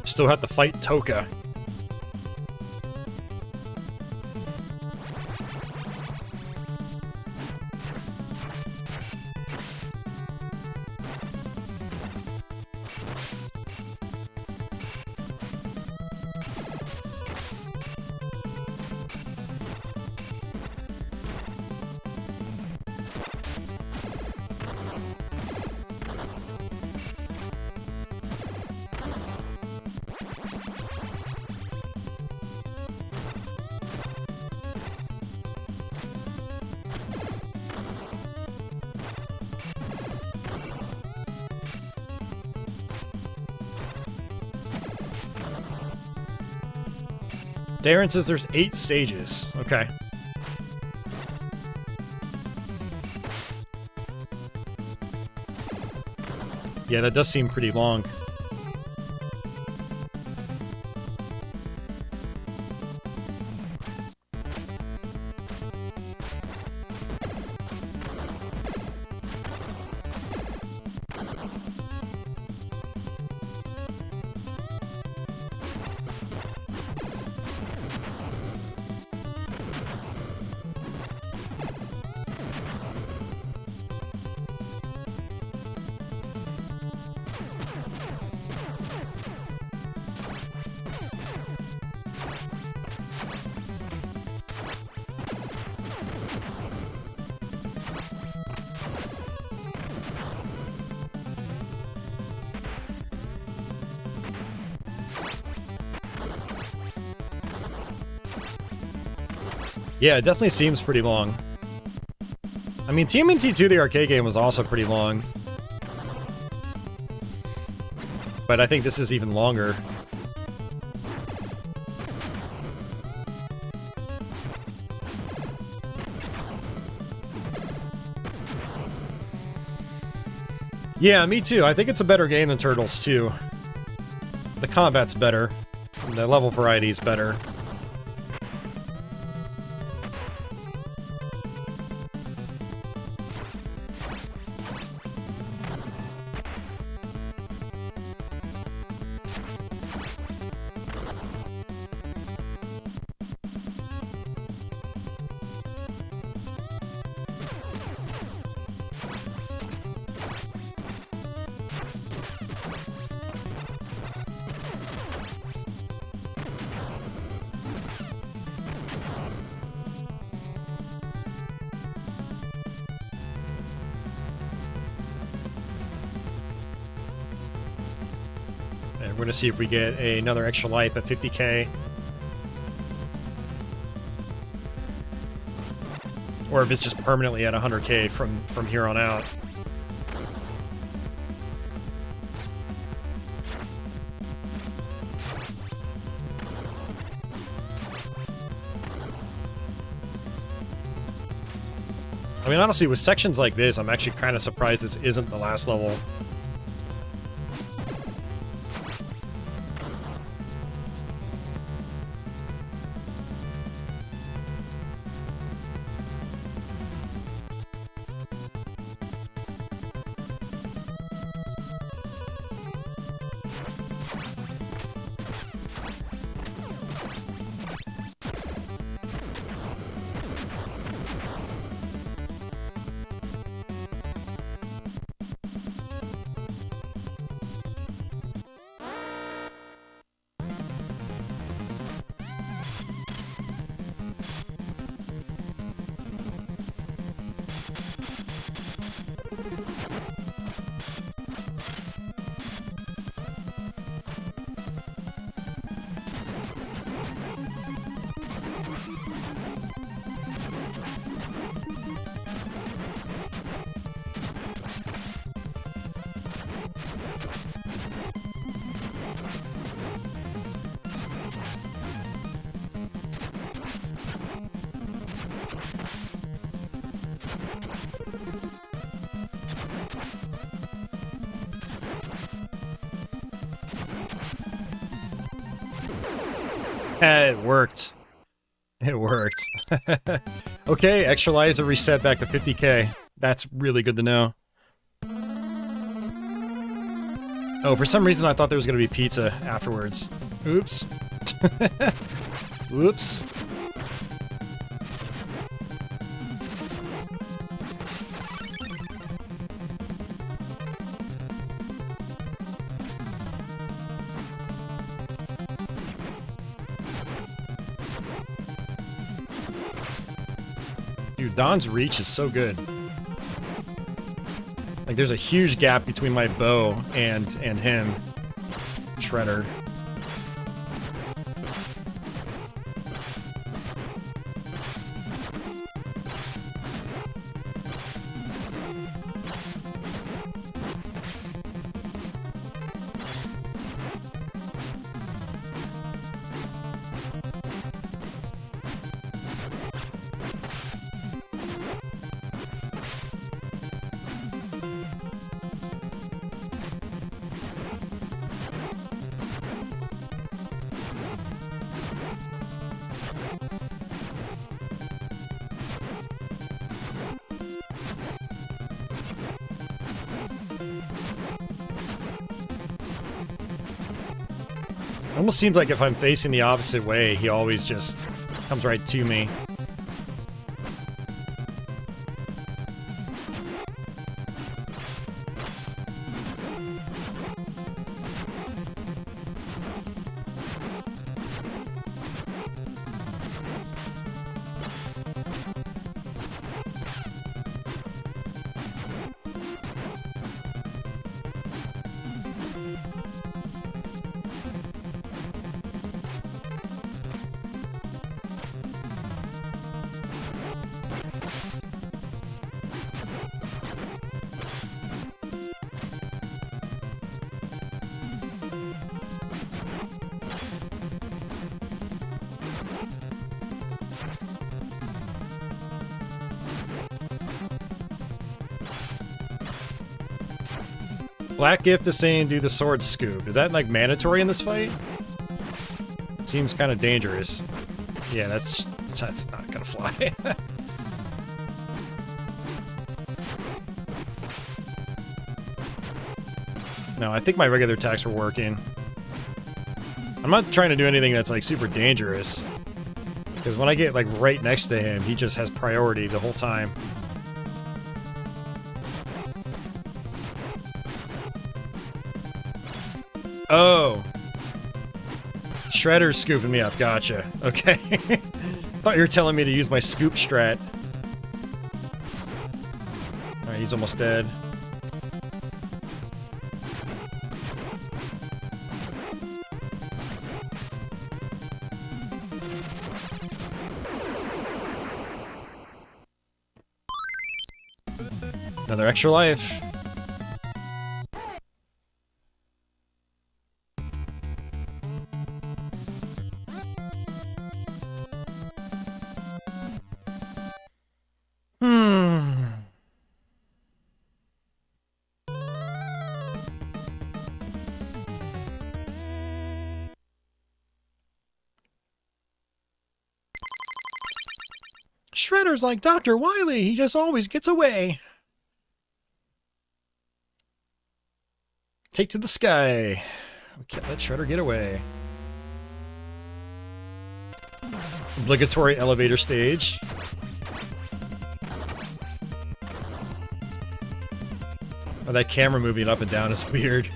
Still have to fight Toka. Darren says there's 8 stages. Okay. Yeah, that does seem pretty long. Yeah, it definitely seems pretty long. I mean, TMNT 2, the arcade game, was also pretty long. But I think this is even longer. Yeah, me too. I think it's a better game than Turtles 2. The combat's better. The level variety's better. And we're gonna see if we get another extra life at 50k. Or if it's just permanently at 100k from here on out. I mean, honestly, with sections like this, I'm actually kind of surprised this isn't the last level. It worked. It worked. Okay, extra lives are reset back to 50k. That's really good to know. Oh, for some reason I thought there was going to be pizza afterwards. Oops. Whoops. Dude, Don's reach is so good. Like, there's a huge gap between my bow and him. Shredder. Almost seems like if I'm facing the opposite way, he always just comes right to me. Black Gift is saying do the sword scoop. Is that like mandatory in this fight? It seems kind of dangerous. Yeah, that's not gonna fly. No, I think my regular attacks were working. I'm not trying to do anything that's like super dangerous. Because when I get like right next to him, he just has priority the whole time. Oh. Shredder's scooping me up, gotcha. Okay. Thought you were telling me to use my scoop strat. Alright, he's almost dead. Another extra life. Shredder's like Dr. Wily, he just always gets away. Take to the sky. We can't let Shredder get away. Obligatory elevator stage. Oh, that camera moving up and down is weird.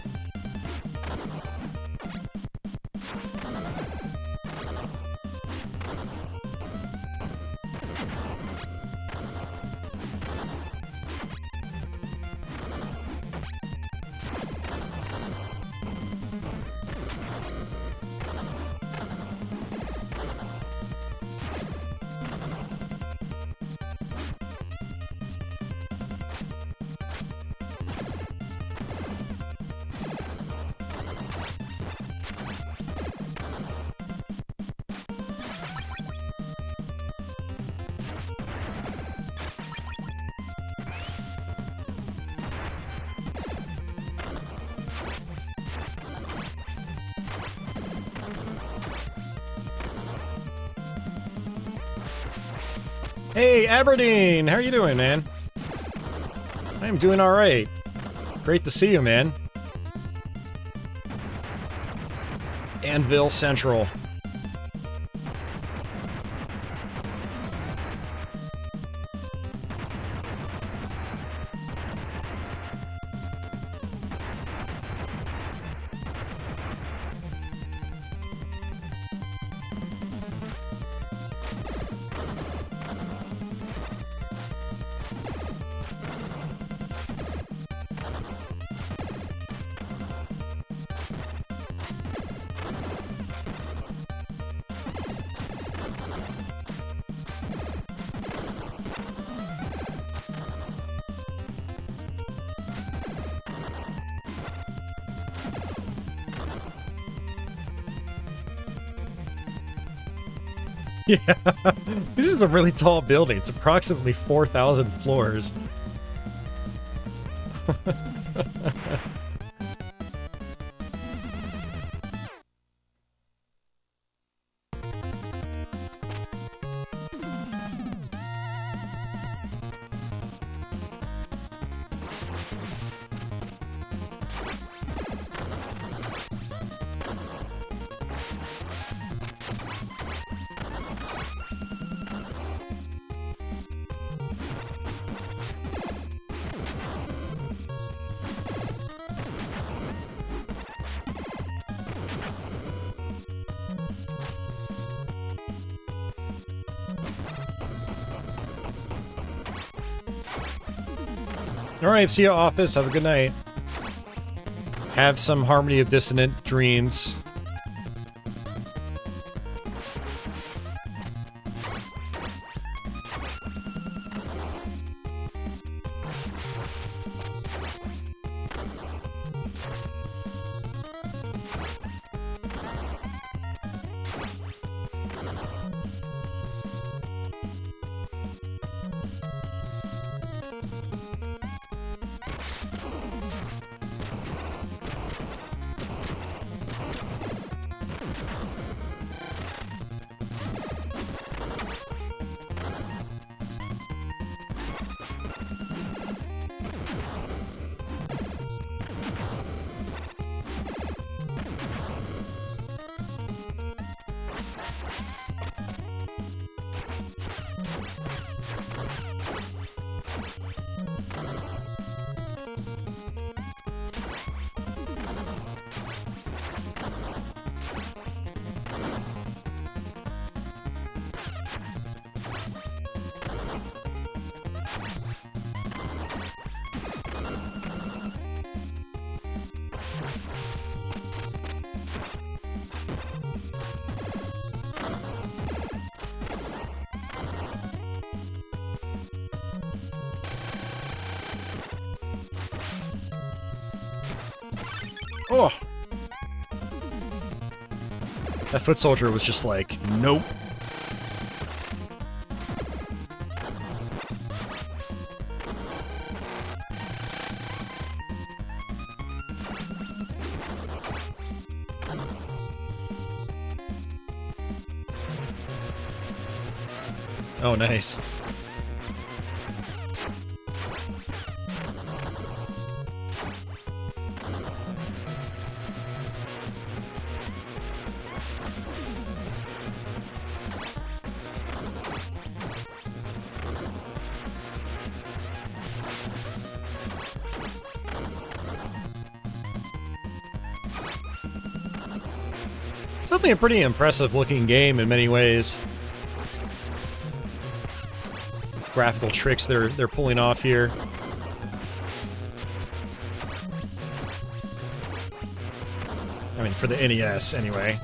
Hey, Aberdeen! How are you doing, man? I am doing alright. Great to see you, man. Anvil Central. Yeah, this is a really tall building. It's approximately 4,000 floors. Alright, see ya, office. Have a good night. Have some harmony of dissonant dreams. Oh! That foot soldier was just like, nope. Oh, nice. Definitely a pretty impressive looking game in many ways. Graphical tricks they're pulling off here. I mean, for the NES anyway.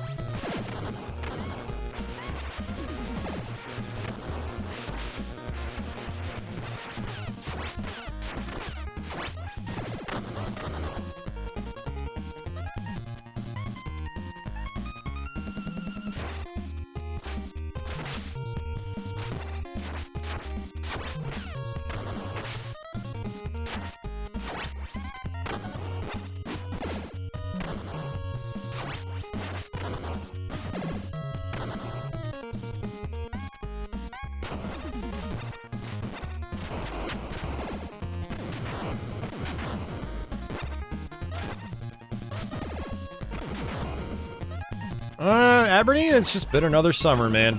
Aberdeen, it's just been another summer, man.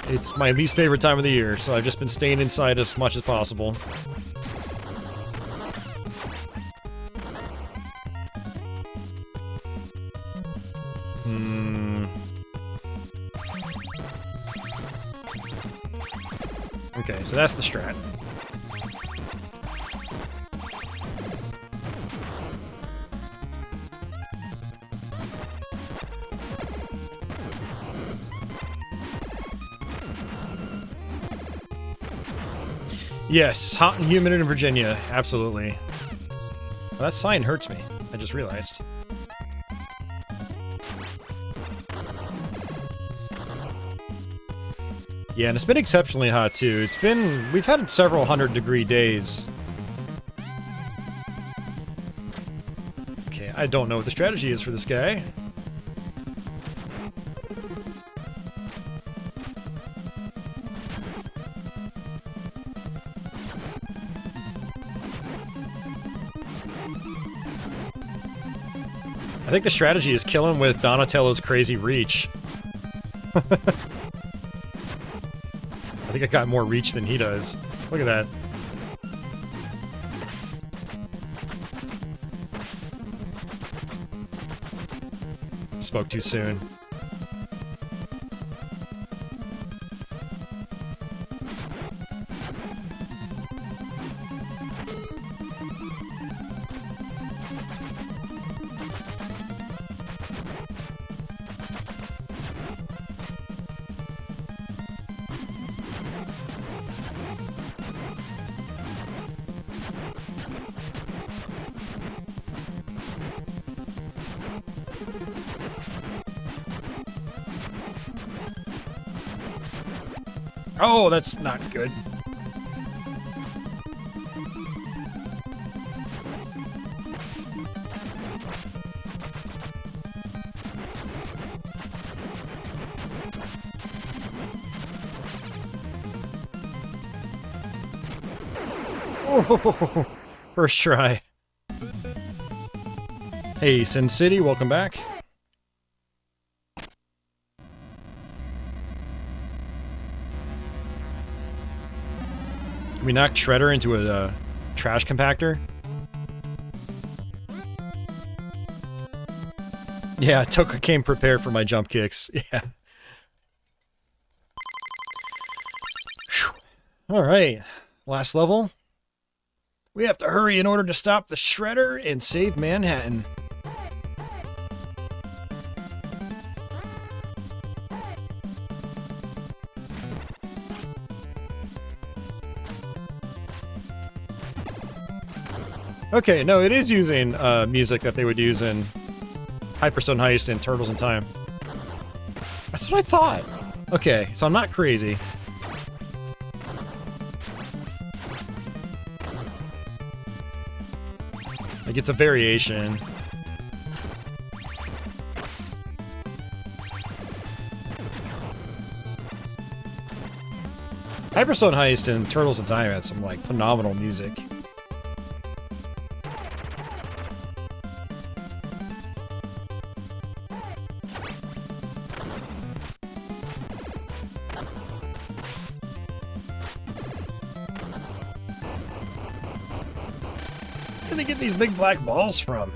It's my least favorite time of the year, so I've just been staying inside as much as possible. Okay, so that's the strat. Yes, hot and humid in Virginia. Absolutely. Well, that sign hurts me. I just realized. Yeah, and it's been exceptionally hot, too. We've had several 100-degree days. Okay, I don't know what the strategy is for this guy. I think the strategy is kill him with Donatello's crazy reach. I think I got more reach than he does. Look at that. Spoke too soon. Oh, that's not good. Oh, first try. Hey, Sin City, welcome back. Can we knock Shredder into a trash compactor? Yeah, Toka came prepared for my jump kicks. Yeah. Alright, last level. We have to hurry in order to stop the Shredder and save Manhattan. Okay, no, it is using music that they would use in Hyperstone Heist and Turtles in Time. That's what I thought. Okay, so I'm not crazy. Like, it's a variation. Hyperstone Heist and Turtles in Time had some, like, phenomenal music. Where did they get these big black balls from?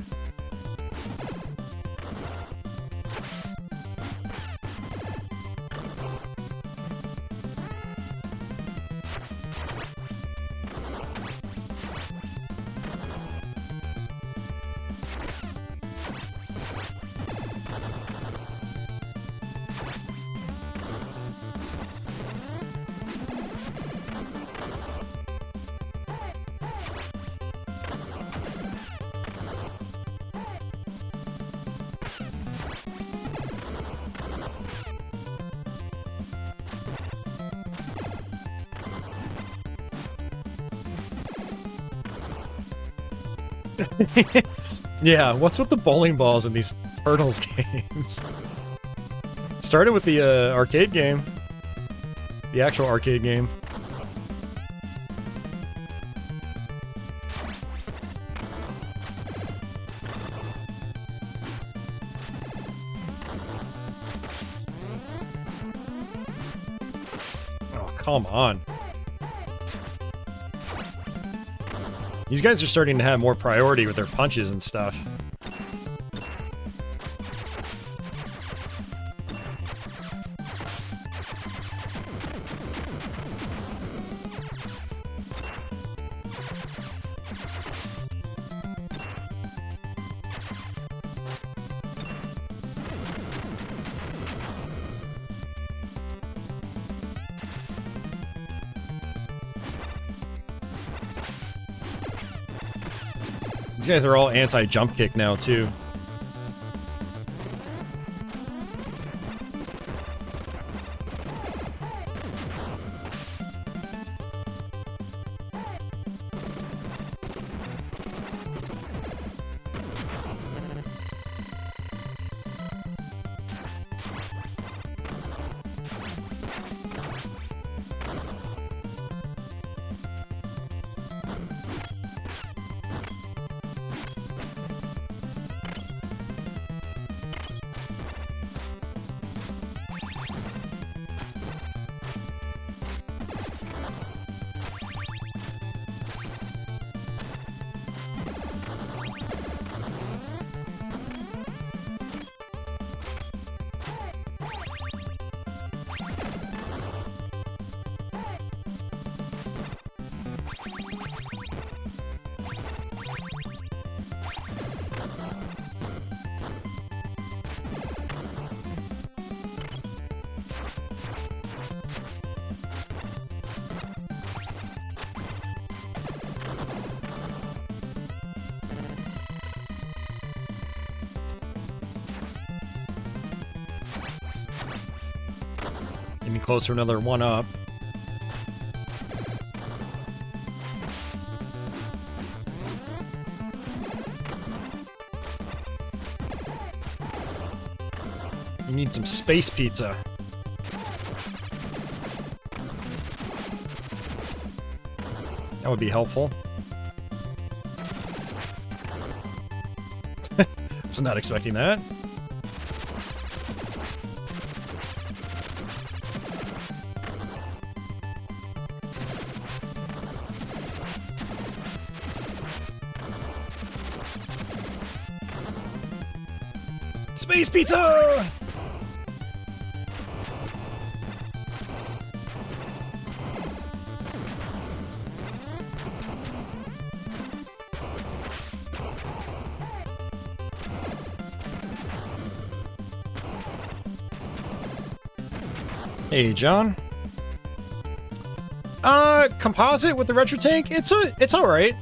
Yeah, what's with the bowling balls in these Turtles games? Started with the arcade game. The actual arcade game. Oh, come on. These guys are starting to have more priority with their punches and stuff. These guys are all anti-jump kick now, too. getting close to another one up. You need some space pizza. That would be helpful. Was not expecting that. Space pizza! Hey, John. Composite with the RetroTINK? It's alright.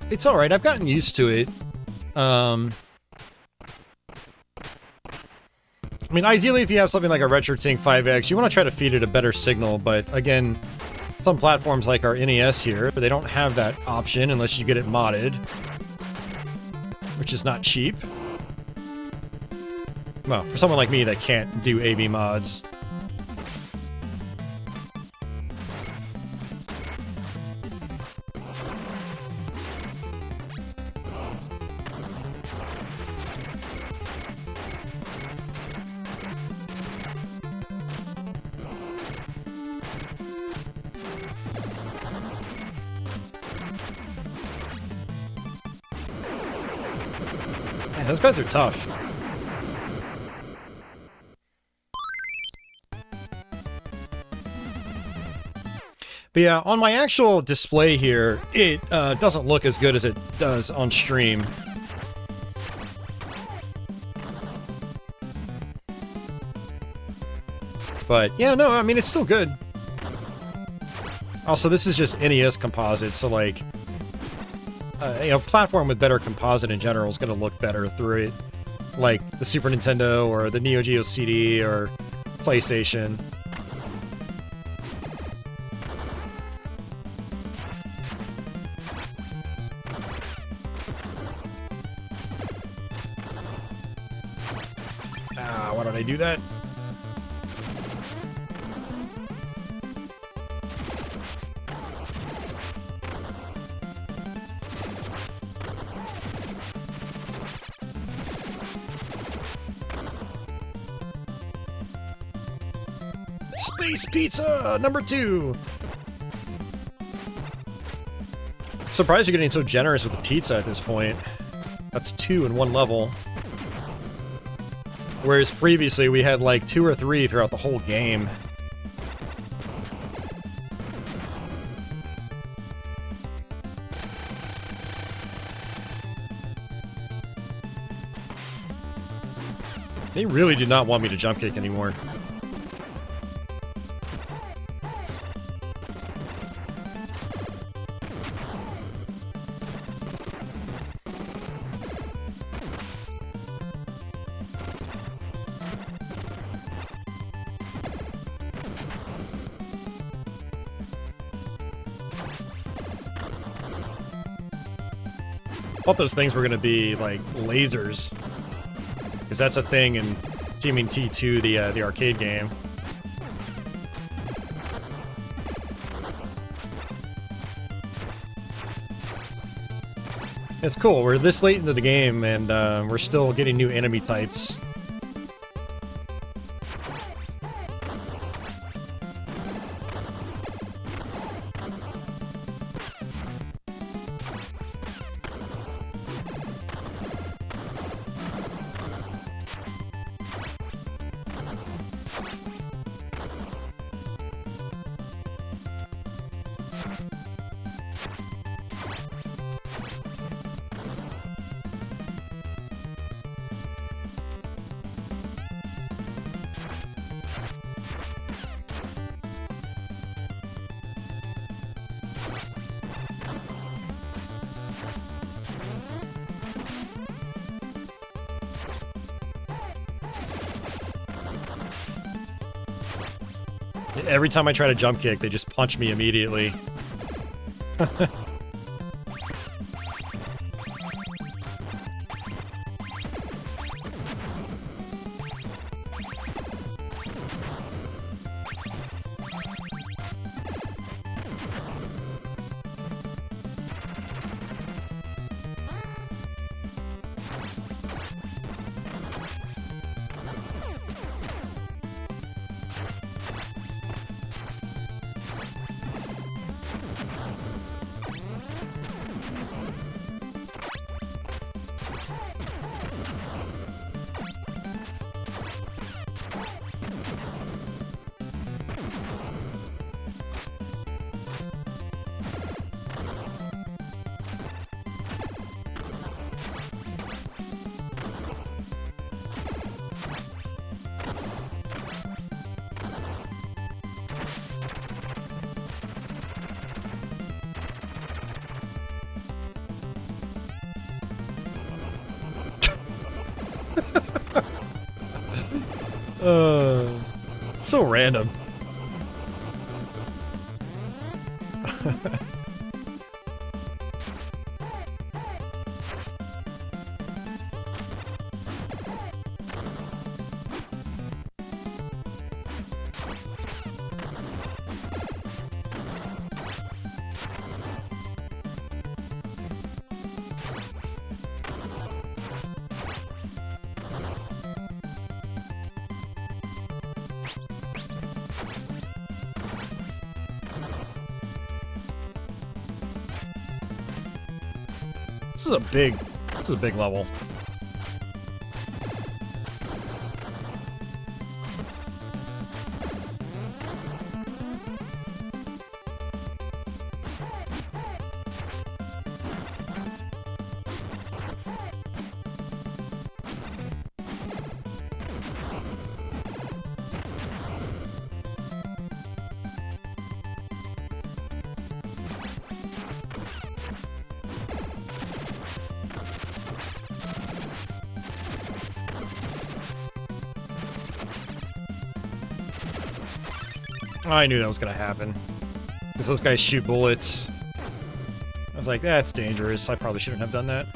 It's alright, I've gotten used to it. I mean, ideally, if you have something like a RetroTINK-5X, you want to try to feed it a better signal, but again, some platforms like our NES here, they don't have that option unless you get it modded, which is not cheap. Well, for someone like me that can't do AV mods. Man, those guys are tough. But yeah, on my actual display here, it doesn't look as good as it does on stream. But yeah, no, I mean, it's still good. Also, this is just NES composite, so like, you know, platform with better composite in general is going to look better through it. Like the Super Nintendo or the Neo Geo CD or PlayStation. Ah, why did I do that? Space pizza number 2. Surprised you're getting so generous with the pizza at this point. That's 2 in one level. Whereas previously we had like 2 or 3 throughout the whole game. They really do not want me to jump kick anymore. I thought those things were going to be, like, lasers. Because that's a thing in TMNT 2, the arcade game. It's cool, we're this late into the game, and we're still getting new enemy types. Every time I try to jump kick, they just punch me immediately. So random. This is a big level. I knew that was gonna happen. Because those guys shoot bullets. I was like, that's dangerous. I probably shouldn't have done that.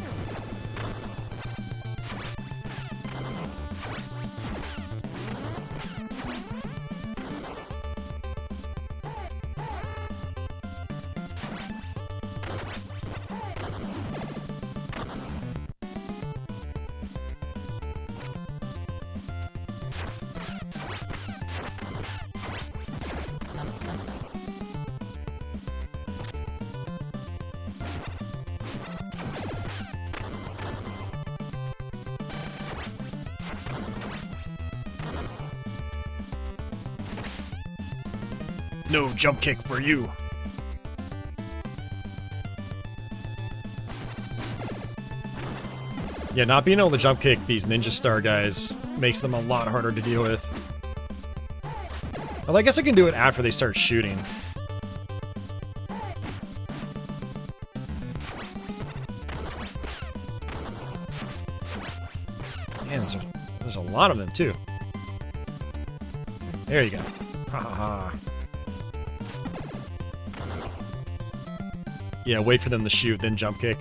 No jump kick for you. Yeah, not being able to jump kick these Ninja Star guys makes them a lot harder to deal with. Well, I guess I can do it after they start shooting. Man, there's a lot of them, too. There you go. Ha ha ha. Yeah, wait for them to shoot, then jump kick.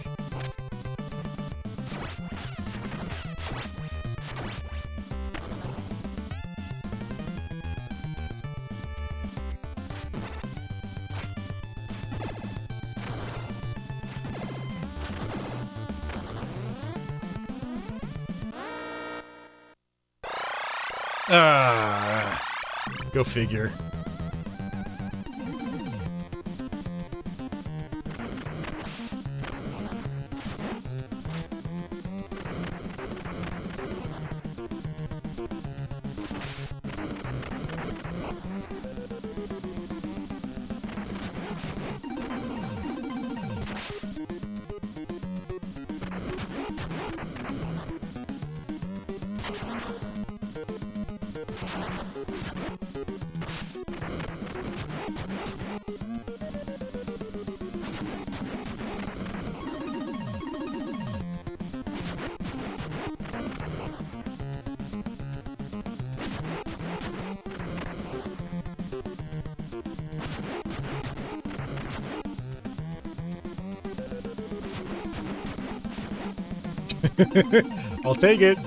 Go figure. I'll take it.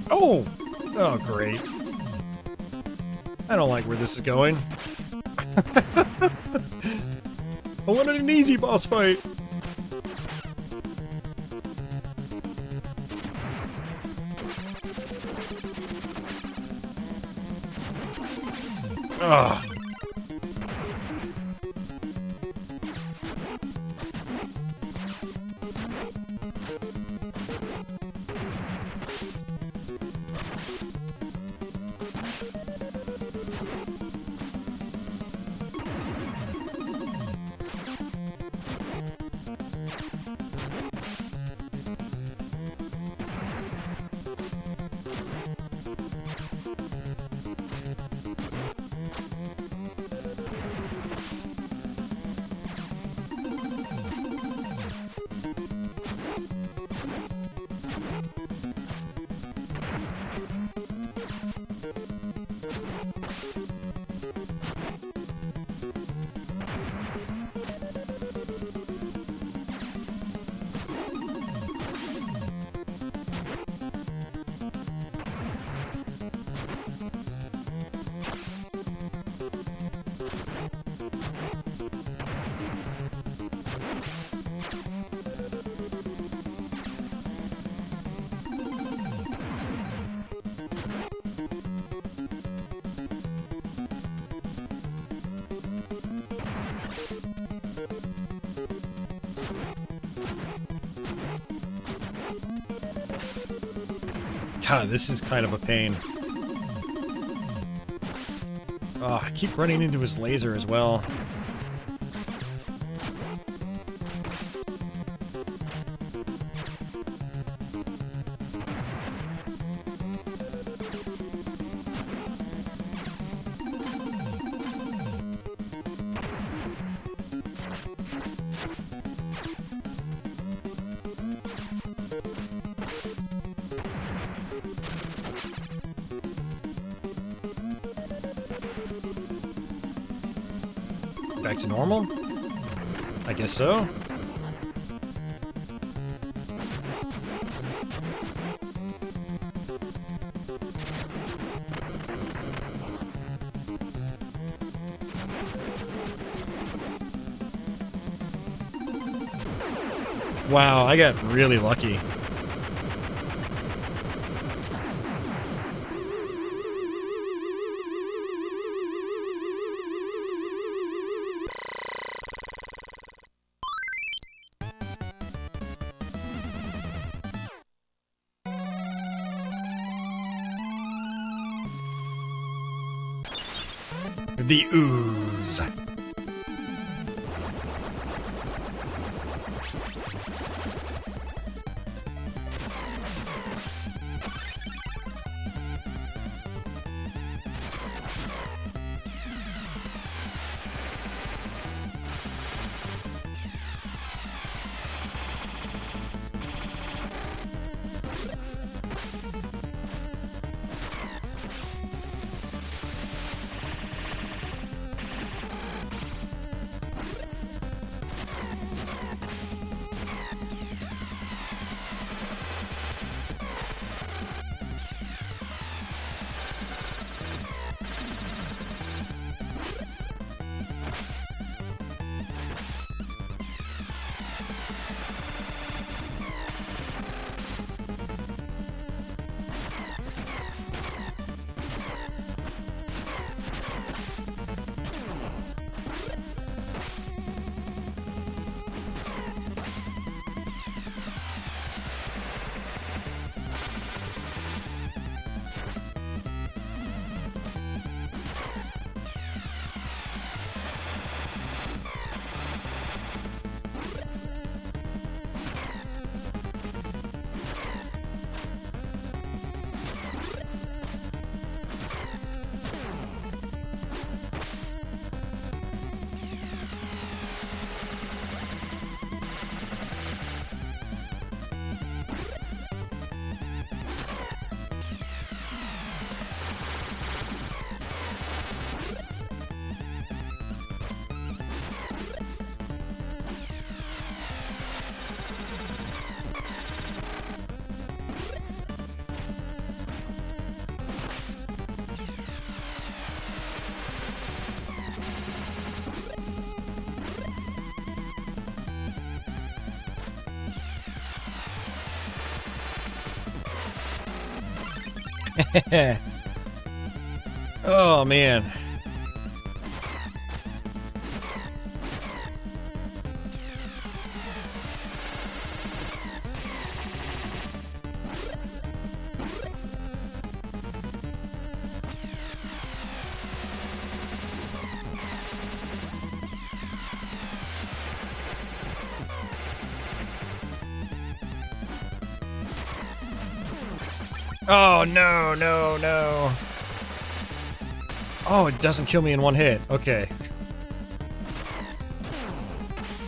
Oh! Oh, great. I don't like where this is going. I wanted an easy boss fight. Ugh. God, this is kind of a pain. Oh, I keep running into his laser as well. Back to normal? I guess so. Wow, I got really lucky. The ooze. Oh, man. Oh, no, no, no. Oh, it doesn't kill me in one hit. Okay.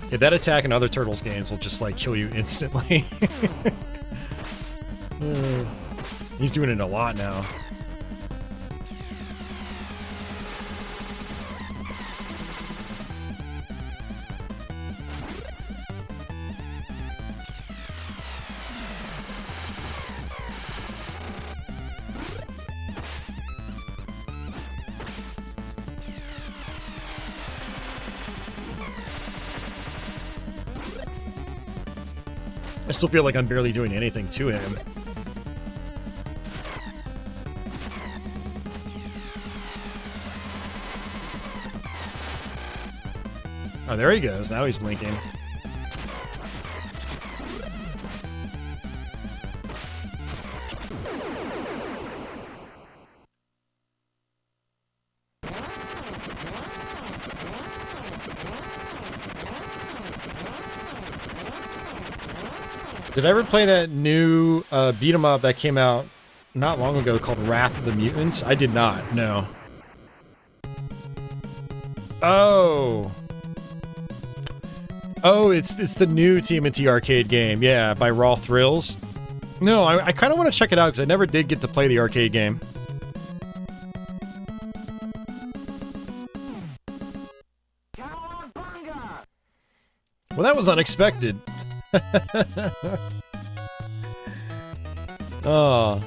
Yeah, that attack in other Turtles games will just, like, kill you instantly. He's doing it a lot now. I still feel like I'm barely doing anything to him. Oh, there he goes. Now he's blinking. Did I ever play that new beat 'em up that came out not long ago called Wrath of the Mutants? I did not, no. Oh. Oh, it's the new TMNT arcade game, yeah, by Raw Thrills. No, I kind of want to check it out because I never did get to play the arcade game. Well, that was unexpected. Oh.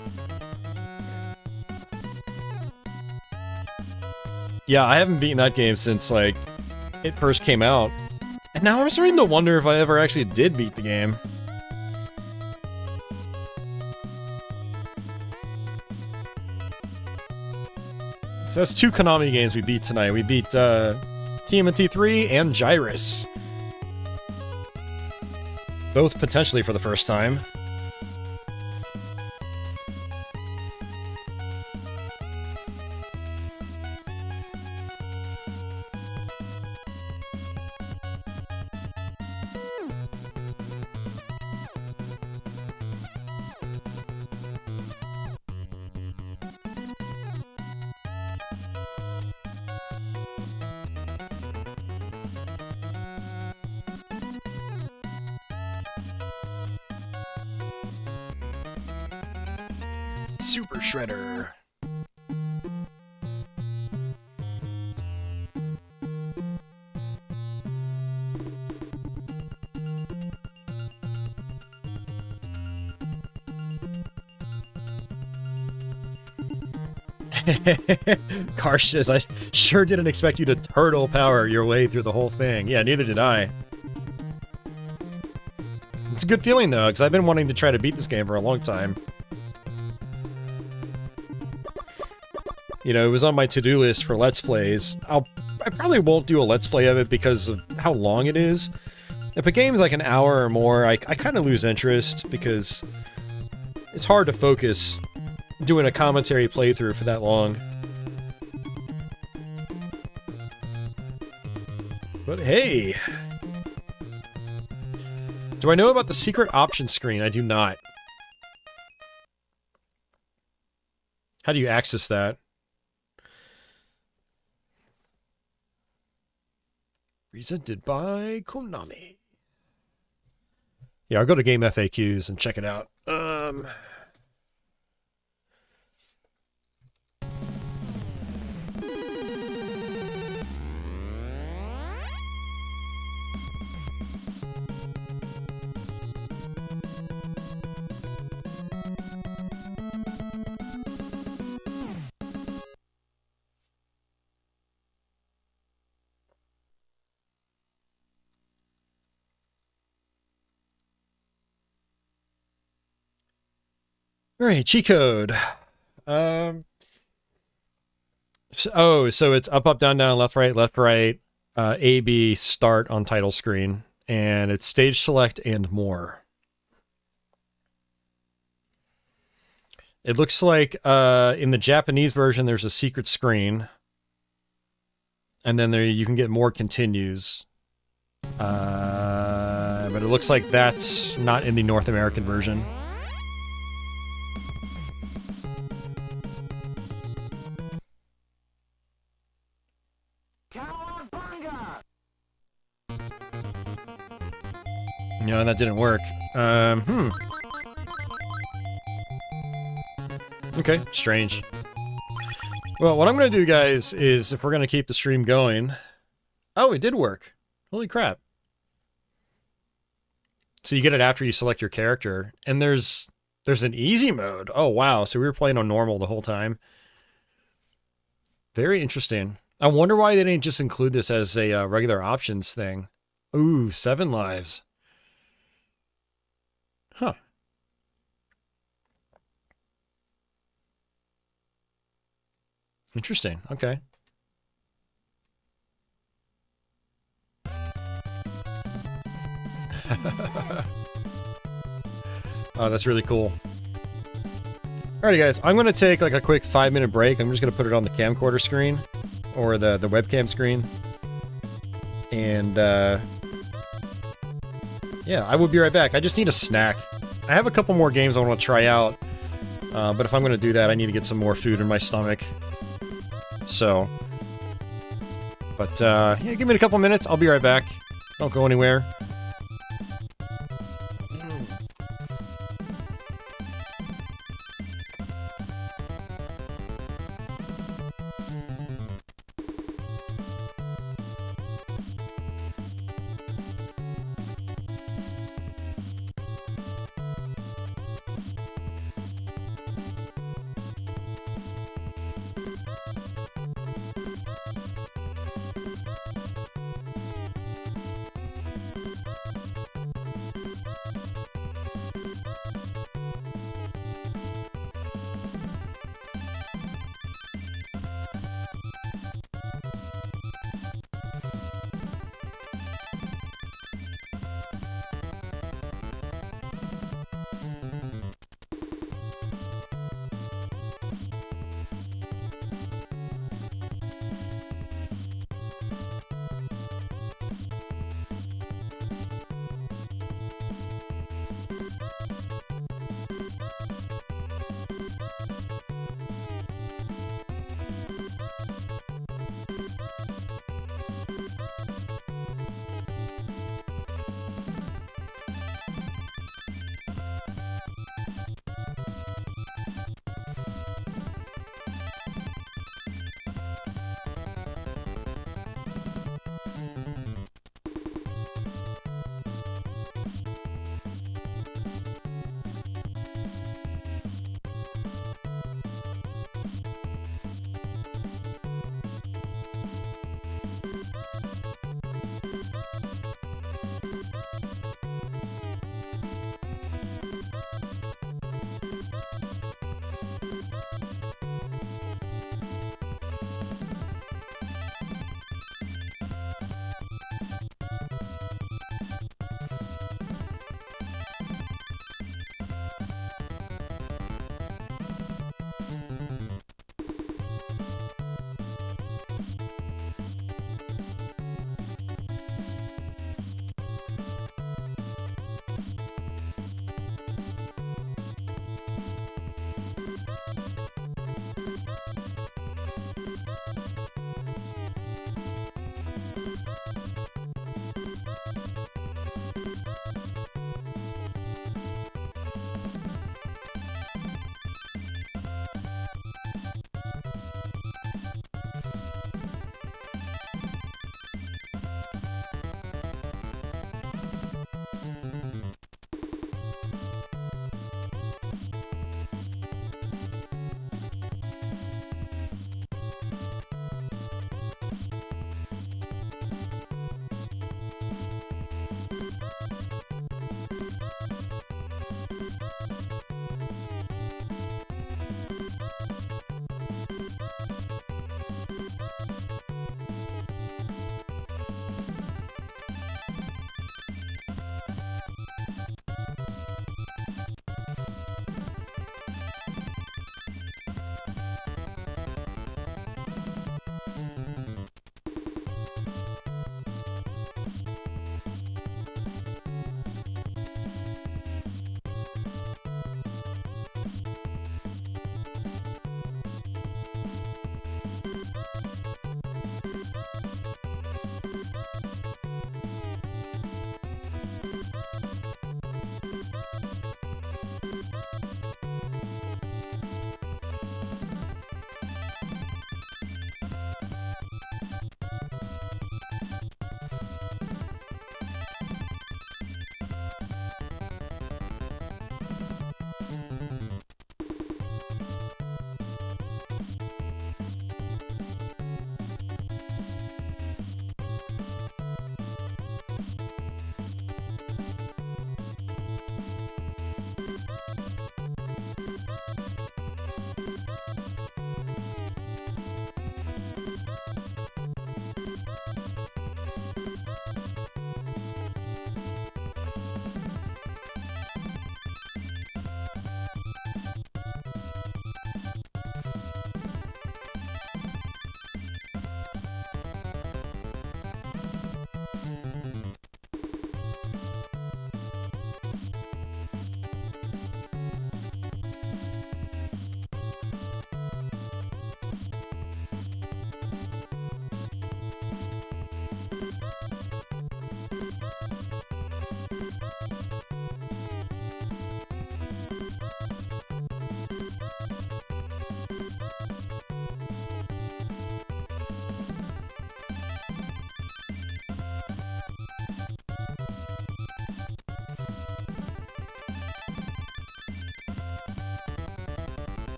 Yeah, I haven't beaten that game since, like, it first came out. And now I'm starting to wonder if I ever actually did beat the game. So that's 2 Konami games we beat tonight. We beat, TMNT 3 and Gyruss. Both potentially for the first time. Super Shredder. Karsh says, I sure didn't expect you to turtle power your way through the whole thing. Yeah, neither did I. It's a good feeling, though, because I've been wanting to try to beat this game for a long time. You know, it was on my to-do list for Let's Plays. I probably won't do a Let's Play of it because of how long it is. If a game's like an hour or more, I kind of lose interest because it's hard to focus doing a commentary playthrough for that long. But hey! Do I know about the secret options screen? I do not. How do you access that? Presented by Konami. Yeah, I'll go to Game FAQs and check it out. Alright, cheat code. So it's up, up, down, down, left, right, A, B, start on title screen, and it's stage select and more. It looks like in the Japanese version, there's a secret screen, and then there you can get more continues. But it looks like that's not in the North American version. No, that didn't work. Okay, strange. Well, what I'm going to do, guys, is if we're going to keep the stream going... Oh, it did work. Holy crap. So you get it after you select your character, and there's an easy mode. Oh, wow. So we were playing on normal the whole time. Very interesting. I wonder why they didn't just include this as a regular options thing. Ooh, 7 lives. Huh. Interesting. Okay. Oh, that's really cool. Alrighty, guys. I'm going to take like a quick 5-minute break. I'm just going to put it on the camcorder screen or the webcam screen. And, yeah, I will be right back. I just need a snack. I have a couple more games I want to try out. But if I'm going to do that, I need to get some more food in my stomach. So, but, yeah, give me a couple minutes. I'll be right back. Don't go anywhere.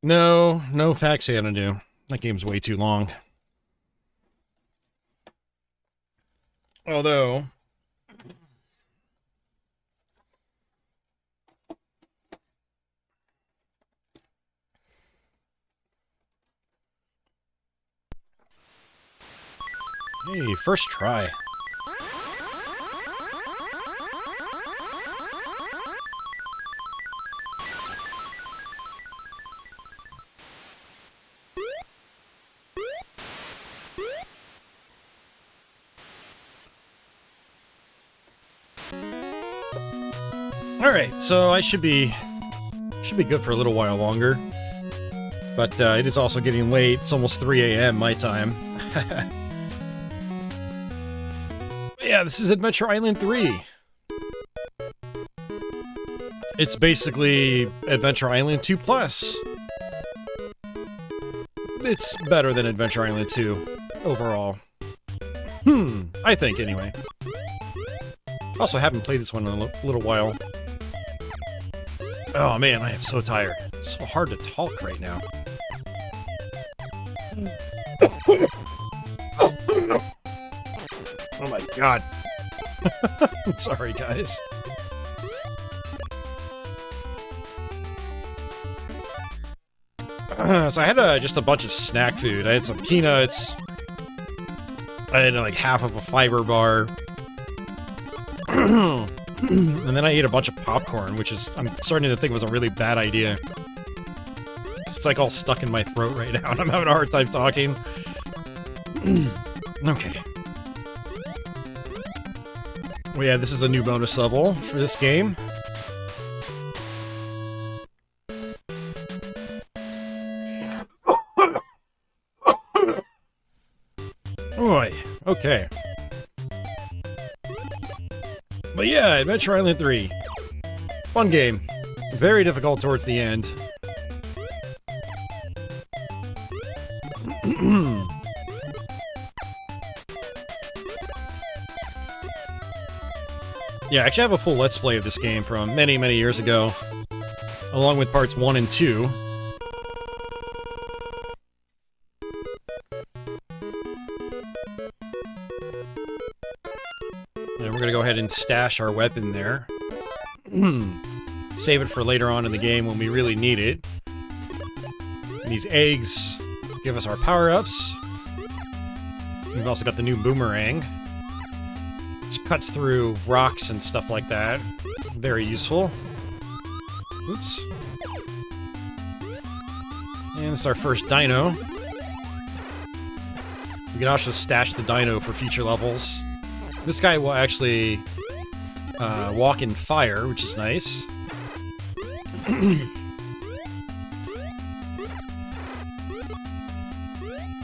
No, no Fax Xanadu. That game's way too long. Although... Hey, first try. Alright, so I should be good for a little while longer. But it is also getting late. It's almost 3 a.m. my time. Yeah, this is Adventure Island 3. It's basically Adventure Island 2 Plus. It's better than Adventure Island 2 overall. I think anyway. Also haven't played this one in a little while. Oh man, I am so tired. It's so hard to talk right now. Oh my god. I'm sorry, guys. So I had just a bunch of snack food. I had some peanuts. I had like half of a fiber bar. And then I ate a bunch of popcorn, which is, I'm starting to think was a really bad idea. It's like all stuck in my throat right now, and I'm having a hard time talking. Okay. Well, yeah, this is a new bonus level for this game. Oi, okay. But yeah, Adventure Island 3. Fun game. Very difficult towards the end. Yeah, I actually have a full Let's Play of this game from many, many years ago, along with parts 1 and 2. And we're gonna go ahead and stash our weapon there. Save it for later on in the game when we really need it. And these eggs give us our power-ups. We've also got the new boomerang, which cuts through rocks and stuff like that. Very useful. Oops. And it's our first dino. We can also stash the dino for future levels. This guy will actually walk in fire, which is nice.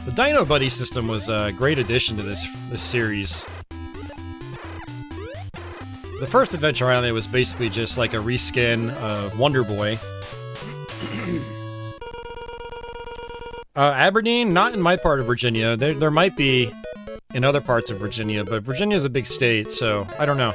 The Dino Buddy system was a great addition to this series. The first Adventure Island was basically just like a reskin of Wonder Boy. Aberdeen, not in my part of Virginia. There might be in other parts of Virginia, but Virginia's a big state, so I don't know.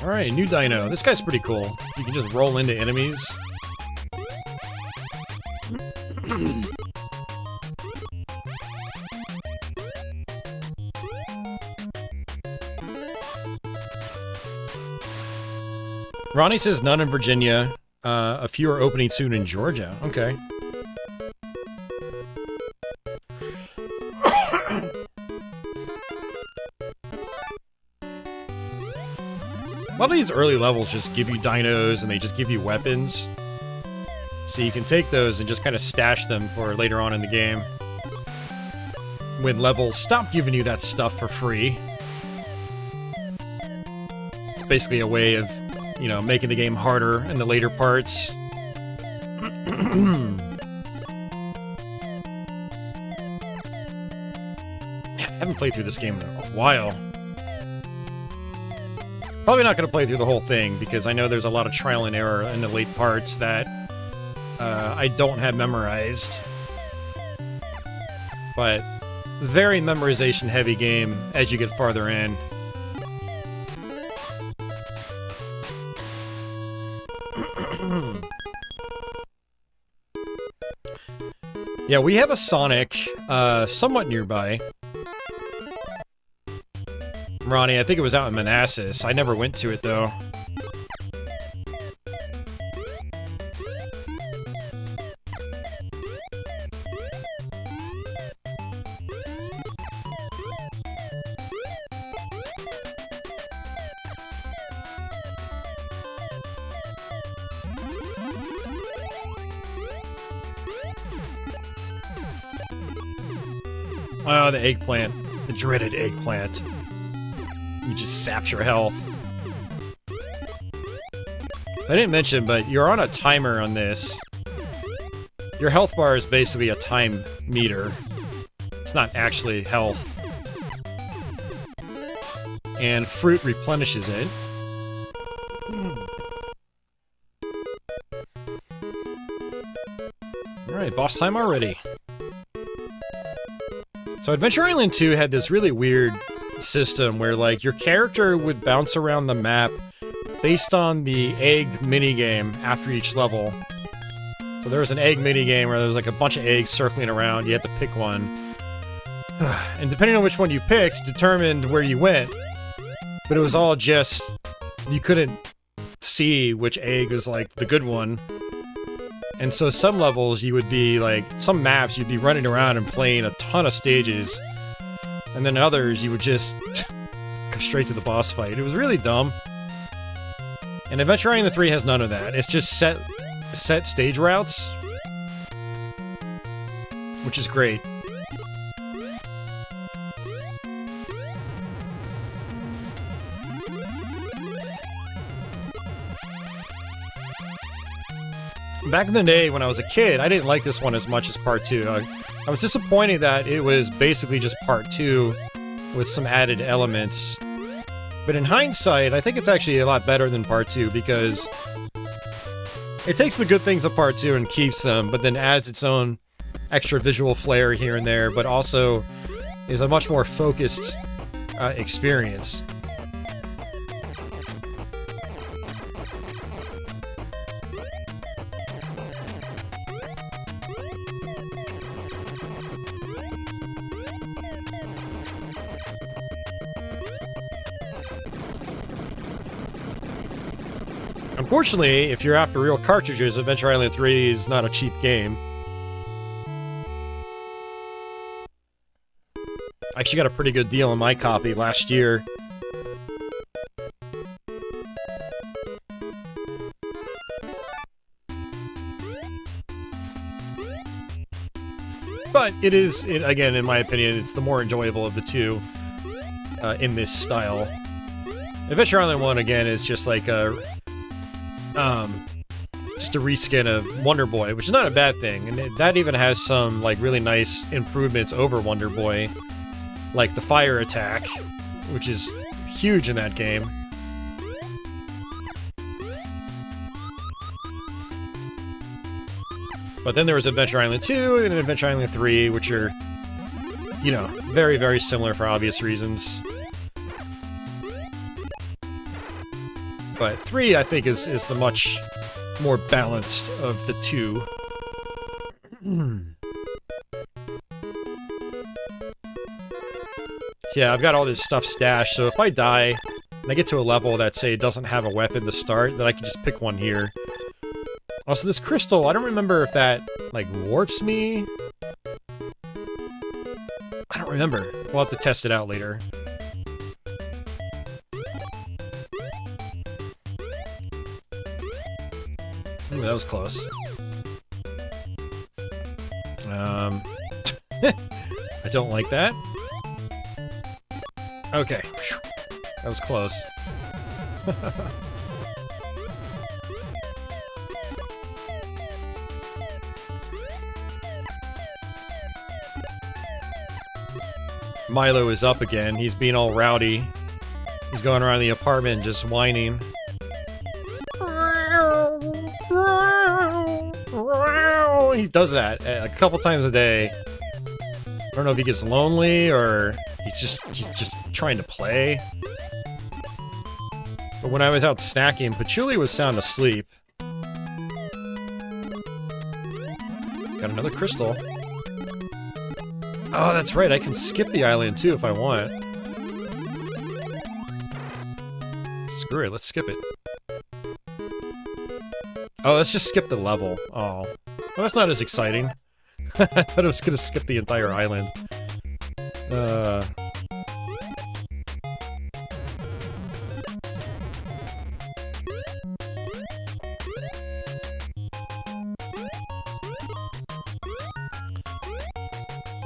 Alright, new dino. This guy's pretty cool. You can just roll into enemies. Ronnie says none in Virginia. A few are opening soon in Georgia. Okay. A lot of these early levels just give you dinos and they just give you weapons. So you can take those and just kind of stash them for later on in the game. When levels stop giving you that stuff for free. It's basically a way of, you know, making the game harder in the later parts. I haven't played through this game in a while. Probably not going to play through the whole thing, because I know there's a lot of trial and error in the late parts that I don't have memorized. But, very memorization-heavy game as you get farther in. Yeah, we have a Sonic somewhat nearby. Ronnie, I think it was out in Manassas. I never went to it, though. Oh, the eggplant. The dreaded eggplant. You just sapped your health. I didn't mention, but you're on a timer on this. Your health bar is basically a time meter. It's not actually health. And fruit replenishes it. Alright, boss time already. So Adventure Island 2 had this really weird system where, like, your character would bounce around the map based on the egg minigame after each level. So there was an egg minigame where there was like a bunch of eggs circling around, you had to pick one. And depending on which one you picked, determined where you went. But it was all just, you couldn't see which egg is like the good one. And so some levels you would be like, some maps you'd be running around and playing a ton of stages. And then others you would just go straight to the boss fight. It was really dumb. And Adventure Island 3 has none of that. It's just set stage routes. Which is great. Back in the day when I was a kid, I didn't like this one as much as Part 2. I was disappointed that it was basically just Part 2 with some added elements. But in hindsight, I think it's actually a lot better than Part 2 because it takes the good things of Part 2 and keeps them, but then adds its own extra visual flair here and there, but also is a much more focused experience. Unfortunately, if you're after real cartridges, Adventure Island 3 is not a cheap game. I actually got a pretty good deal on my copy last year. But it is, again, in my opinion, it's the more enjoyable of the two in this style. Adventure Island 1, again, is just like a reskin of Wonder Boy, which is not a bad thing, and that even has some like really nice improvements over Wonder Boy, like the fire attack, which is huge in that game. But then there was Adventure Island 2 and Adventure Island 3, which are, you know, very, very similar for obvious reasons. But 3, I think, is the much more balanced of the two. Yeah, I've got all this stuff stashed, so if I die, and I get to a level that, say, doesn't have a weapon to start, then I can just pick one here. Also, this crystal, I don't remember if that, like, warps me? I don't remember. We'll have to test it out later. Ooh, that was close. I don't like that. Okay. That was close. Milo is up again. He's being all rowdy. He's going around the apartment just whining. He does that a couple times a day. I don't know if he gets lonely or he's just trying to play. But when I was out snacking, Patchouli was sound asleep. Got another crystal. Oh, that's right, I can skip the island too if I want. Screw it, let's skip it. Oh, let's just skip the level. Oh. Well, that's not as exciting. I thought it was gonna skip the entire island.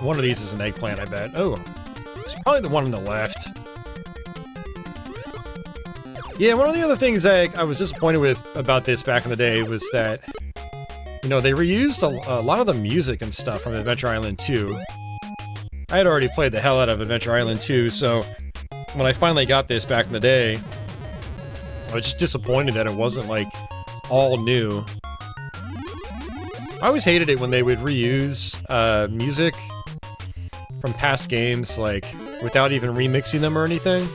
One of these is an eggplant, I bet. Oh, it's probably the one on the left. Yeah, one of the other things I was disappointed with about this back in the day was that, you know, they reused a lot of the music and stuff from Adventure Island 2. I had already played the hell out of Adventure Island 2, so when I finally got this back in the day, I was just disappointed that it wasn't, like, all new. I always hated it when they would reuse music from past games, like, without even remixing them or anything.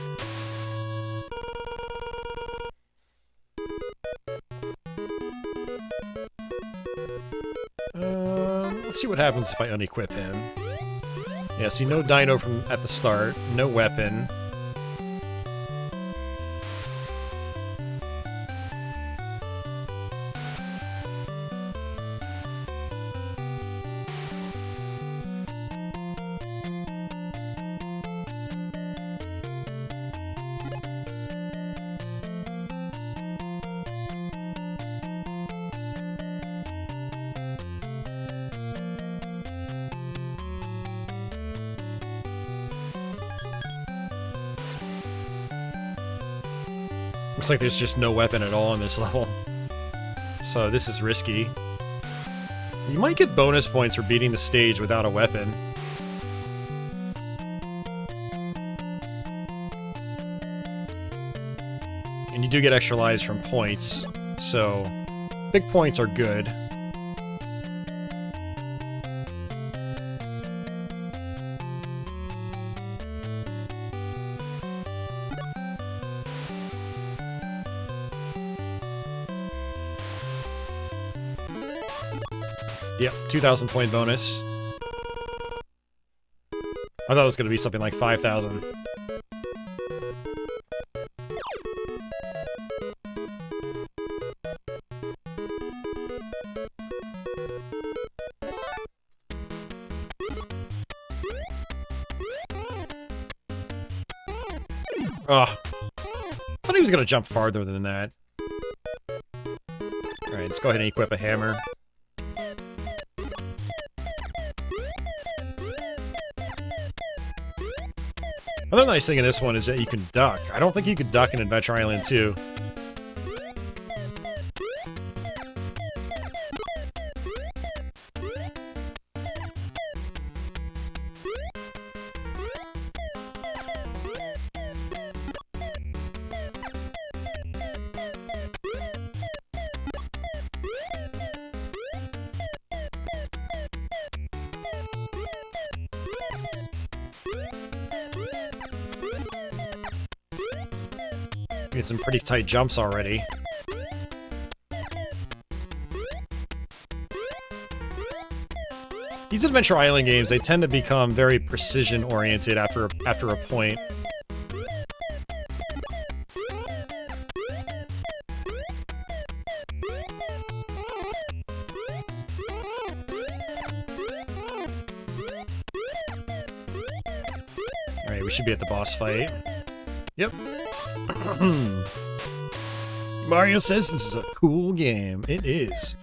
Let's see what happens if I unequip him. Yeah, see, no dino from at the start, no weapon. Looks like there's just no weapon at all on this level. So this is risky. You might get bonus points for beating the stage without a weapon. And you do get extra lives from points, so big points are good. Yep, 2,000 point bonus. I thought it was going to be something like 5,000. Ugh. I thought he was going to jump farther than that. Alright, let's go ahead and equip a hammer. Another nice thing in this one is that you can duck. I don't think you could duck in Adventure Island 2. Get some pretty tight jumps already. These Adventure Island games, they tend to become very precision-oriented after a point. Alright, we should be at the boss fight. Yep. Mario says this is a cool game. It is.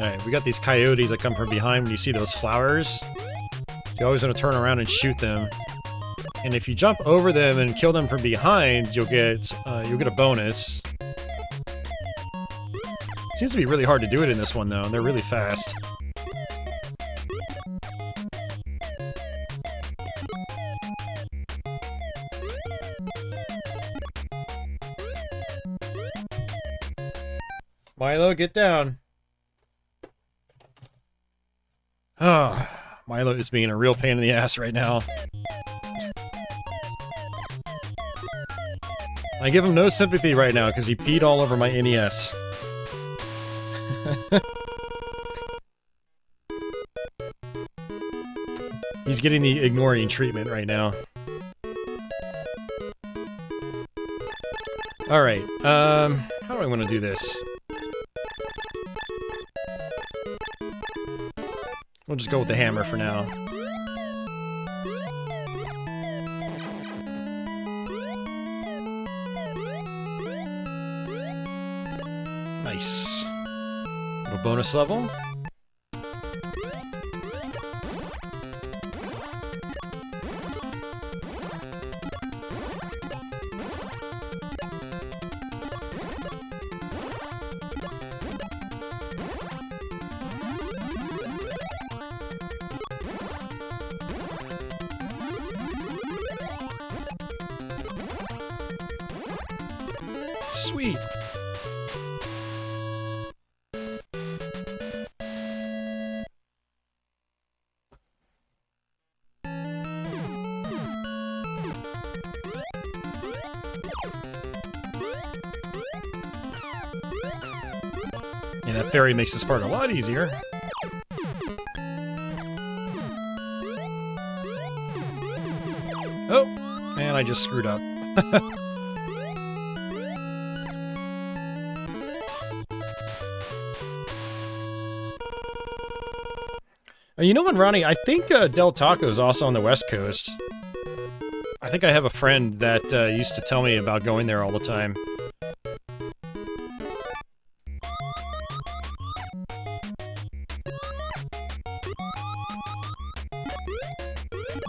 Alright, we got these coyotes that come from behind when you see those flowers. You always want to turn around and shoot them. And if you jump over them and kill them from behind, you'll get a bonus. Seems to be really hard to do it in this one, though, and they're really fast. Milo, get down. Ah, Milo is being a real pain in the ass right now. I give him no sympathy right now because he peed all over my NES. He's getting the ignoring treatment right now. Alright, how do I want to do this? We'll just go with the hammer for now. Nice. A bonus level. Sweet. Yeah, that fairy makes this part a lot easier. Oh, and I just screwed up. You know what, Ronnie? I think Del Taco is also on the West Coast. I think I have a friend that used to tell me about going there all the time.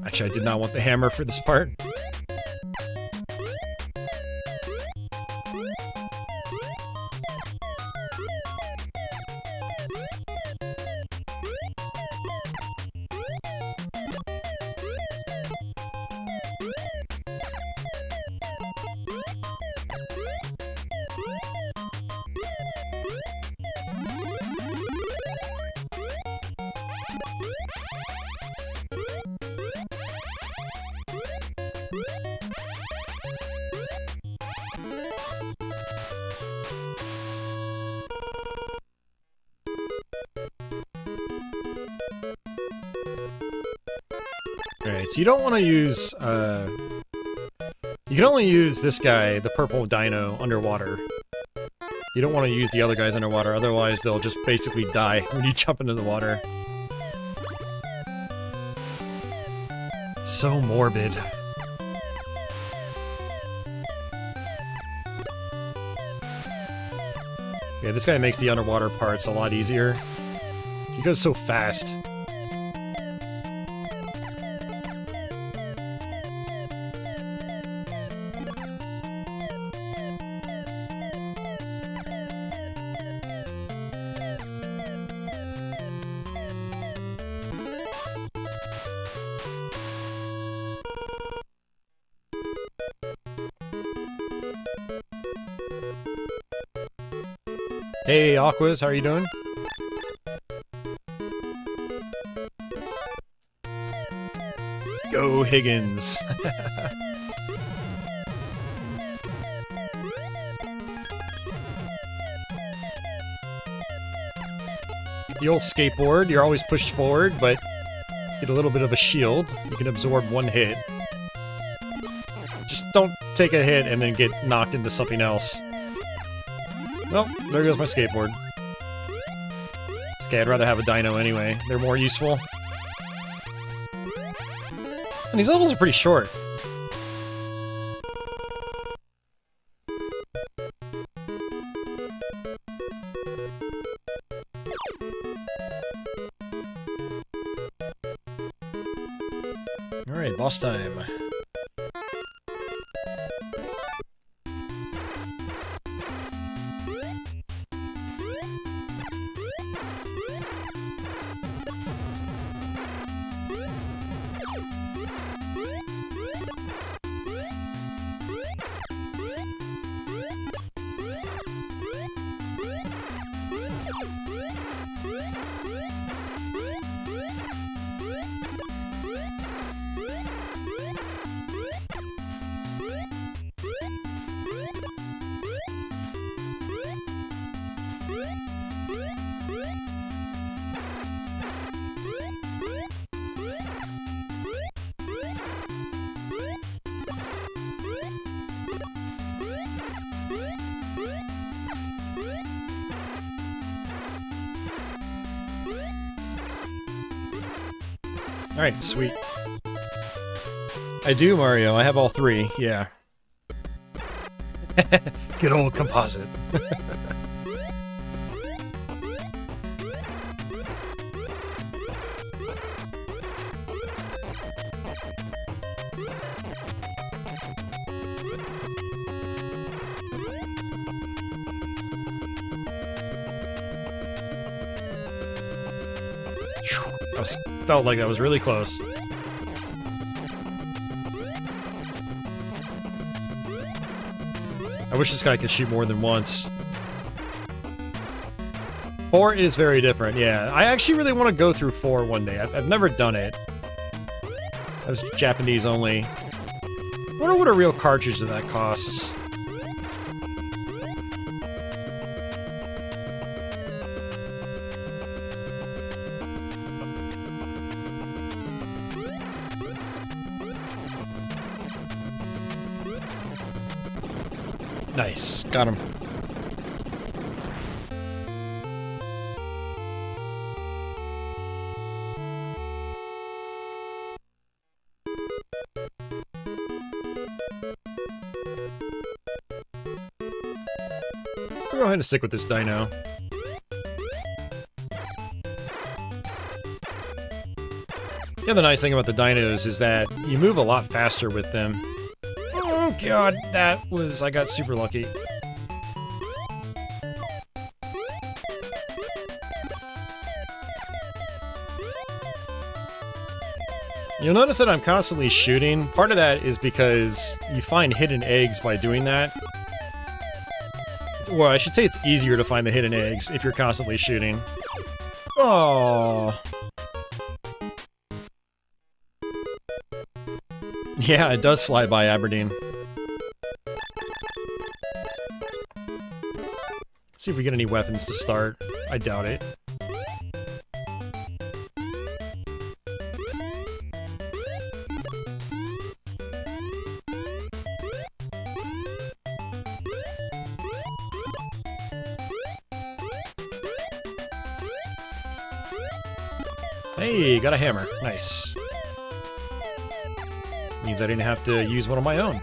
Actually, I did not want the hammer for this part. Alright, so you don't want to use, you can only use this guy, the purple dino, underwater. You don't want to use the other guys underwater, otherwise they'll just basically die when you jump into the water. So morbid. Yeah, this guy makes the underwater parts a lot easier. He goes so fast. Hey, Aquas, how are you doing? Go, Higgins! The old skateboard, you're always pushed forward, but get a little bit of a shield. You can absorb one hit. Just don't take a hit and then get knocked into something else. Well, there goes my skateboard. Okay, I'd rather have a dino anyway. They're more useful. And these levels are pretty short.
Alright, boss time. Alright, sweet. I do, Mario. I have all three, yeah. Good old composite. Felt like that was really close. I wish this guy could shoot more than once. 4 is very different, yeah. I actually really want to go through 4 one day. I've never done it. That was Japanese only. I wonder what a real cartridge of that costs. Nice. Got him. We'll go ahead and stick with this dino. The other nice thing about the dinos is that you move a lot faster with them. Oh god, that was... I got super lucky. You'll notice that I'm constantly shooting. Part of that is because you find hidden eggs by doing that. Well, I should say it's easier to find the hidden eggs if you're constantly shooting. Oh. Yeah, it does fly by Aberdeen. See if we get any weapons to start. I doubt it. Hey, got a hammer. Nice. Means I didn't have to use one of my own.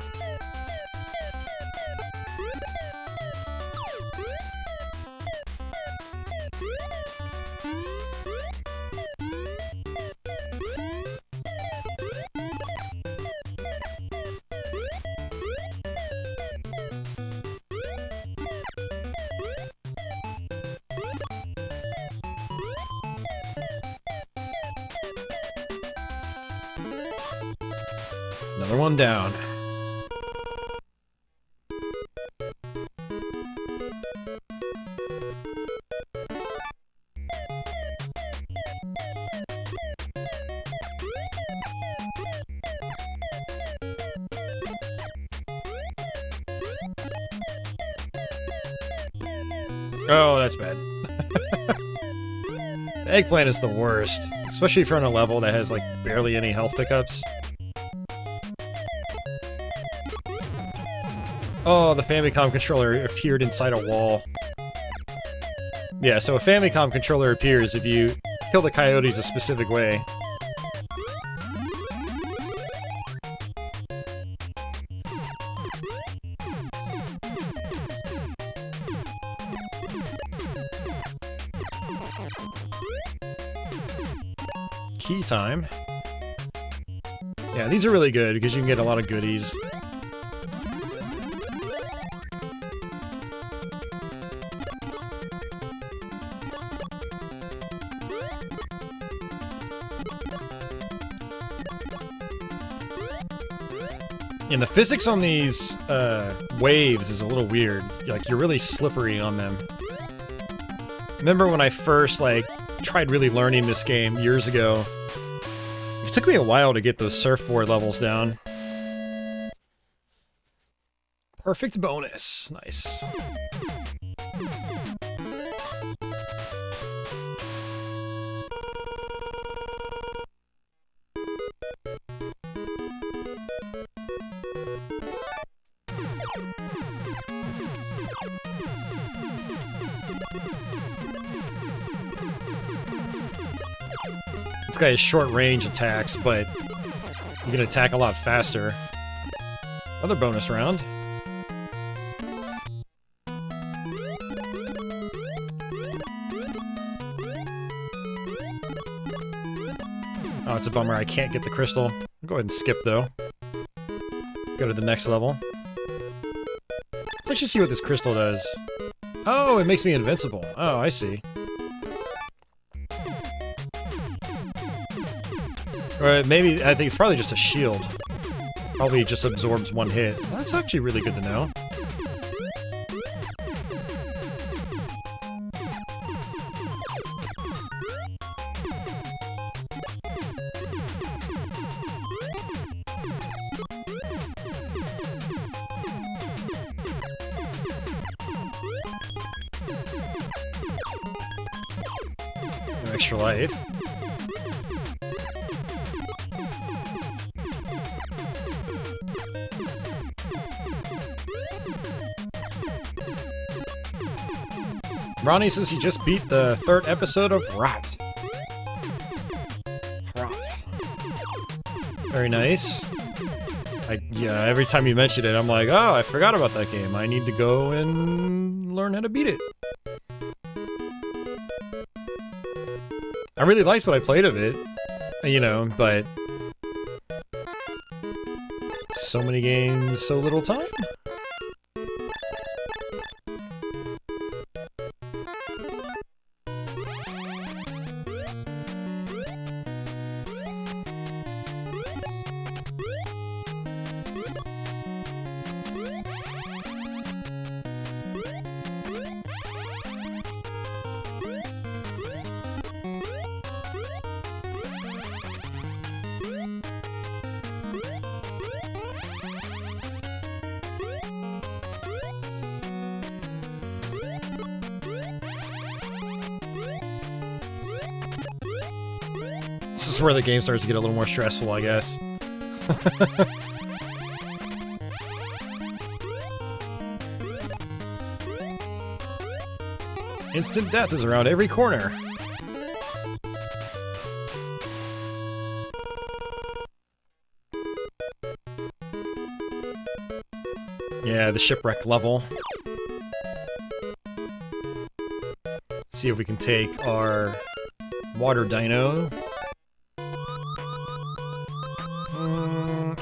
Another one down. Oh, that's bad. The eggplant is the worst, especially if you're on a level that has like barely any health pickups. Oh, the Famicom controller appeared inside a wall. Yeah, so a Famicom controller appears if you kill the coyotes a specific way. Key time.
Yeah, these are really good because you can get a lot of goodies. And the physics on these waves is a little weird. Like, you're really slippery on them. Remember when I first, like, tried really learning this game years ago? It took me a while to get those surfboard levels down. Perfect bonus. Nice. This guy has short range attacks, but you can attack a lot faster. Another bonus round. Oh, it's a bummer I can't get the crystal. I'll go ahead and skip though. Go to the next level. Let's actually see what this crystal does. Oh, it makes me invincible. Oh, I see. Or maybe, I think it's probably just a shield. Probably just absorbs one hit. That's actually really good to know. No extra life. Ronnie says he just beat the 3rd episode of Rot. Very nice. Yeah, every time you mention it, I'm like, oh, I forgot about that game. I need to go and learn how to beat it. I really liked what I played of it, you know, but so many games, so little time. This is where the game starts to get a little more stressful, I guess. Instant death is around every corner. Yeah, the shipwreck level. Let's see if we can take our water dino.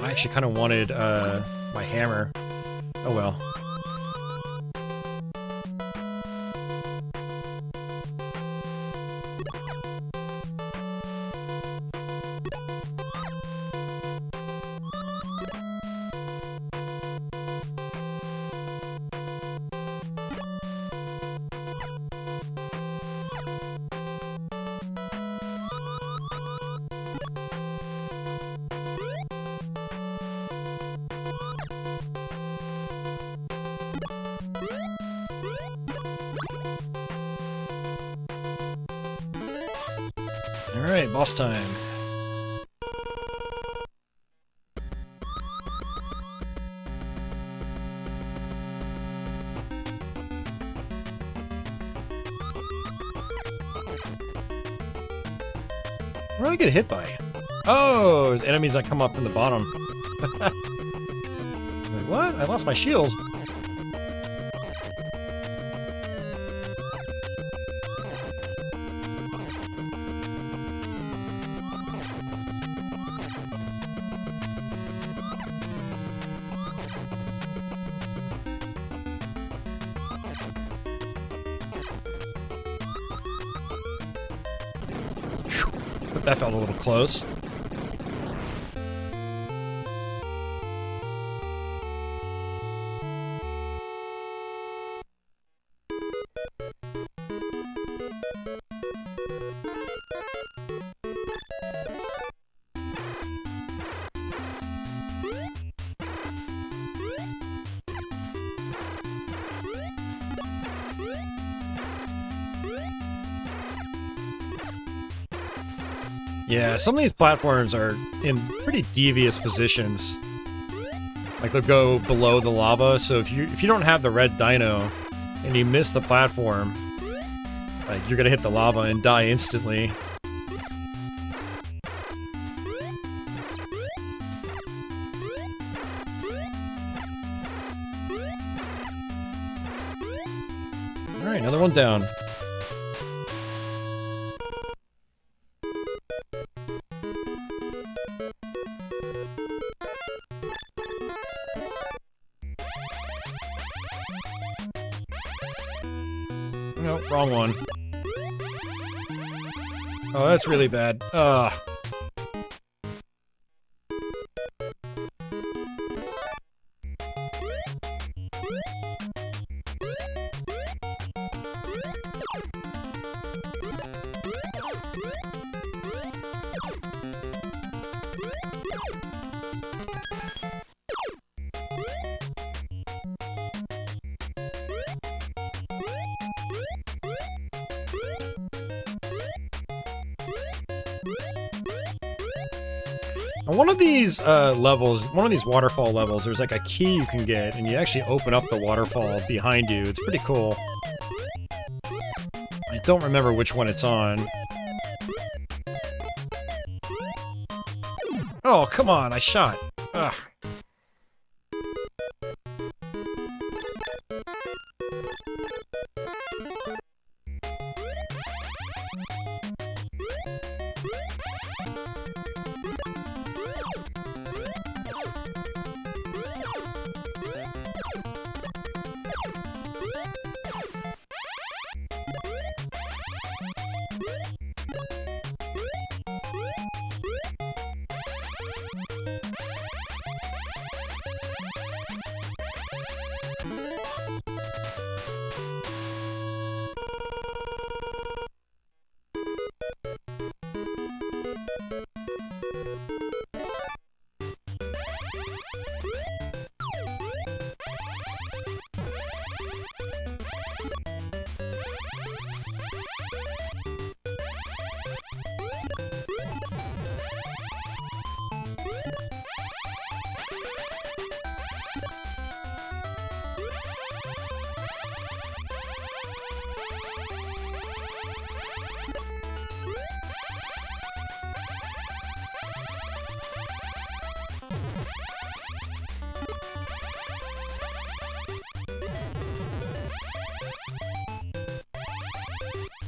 I actually kind of wanted my hammer. Oh well. Alright, boss time. What do I get hit by? Oh, there's enemies that come up in the bottom. Wait, what? I lost my shield. But that felt a little close. Yeah, some of these platforms are in pretty devious positions. Like they'll go below the lava, so if you don't have the red dino and you miss the platform, like you're gonna hit the lava and die instantly. Alright, another one down. Nope, wrong one. Oh, that's really bad. Ugh. On one of these levels, one of these waterfall levels, there's like a key you can get, and you actually open up the waterfall behind you. It's pretty cool. I don't remember which one it's on. Oh, come on, I shot. Ugh.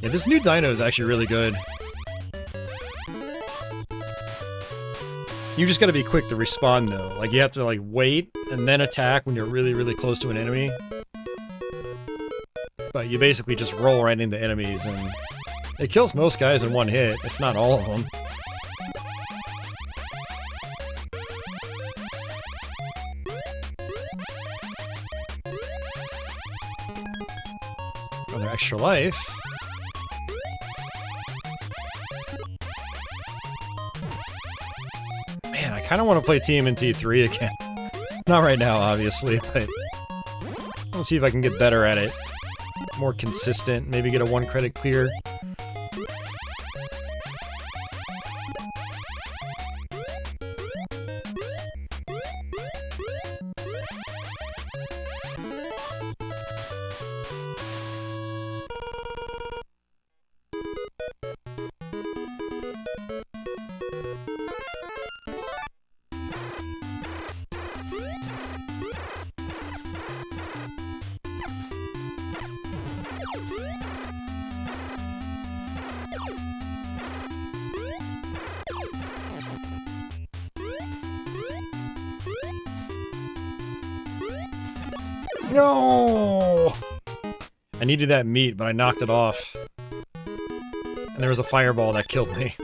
Yeah, this new dino is actually really good. You just gotta be quick to respawn though. Like, you have to, like, wait and then attack when you're really, really close to an enemy. But you basically just roll right into enemies, and it kills most guys in one hit, if not all of them. Another extra life. Man, I kind of want to play TMNT 3 again. Not right now, obviously, but I'll see if I can get better at it. More consistent, maybe get a 1 credit clear. No! I needed that meat, but I knocked it off. And there was a fireball that killed me.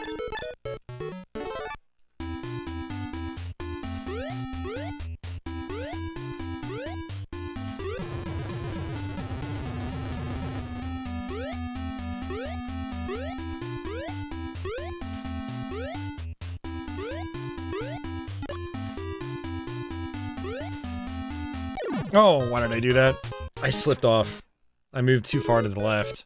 Oh, why did I do that? I slipped off. I moved too far to the left.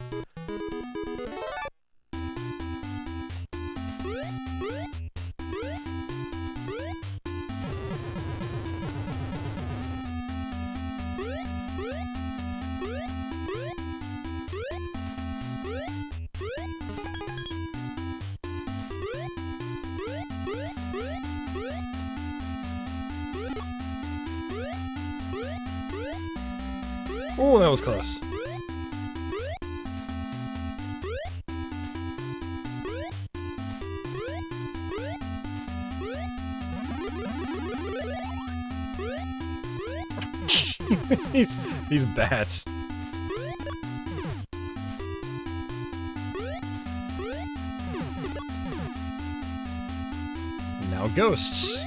Oh, that was close. these bats. Now ghosts.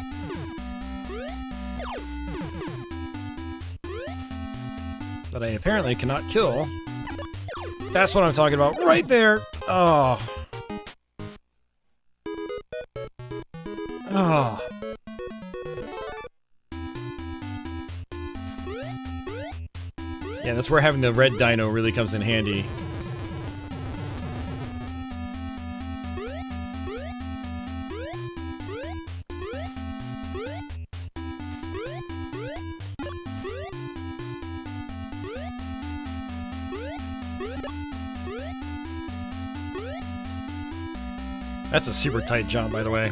That I apparently cannot kill. That's what I'm talking about right there. Oh. Oh. Yeah, that's where having the red dino really comes in handy. That's a super tight jump, by the way.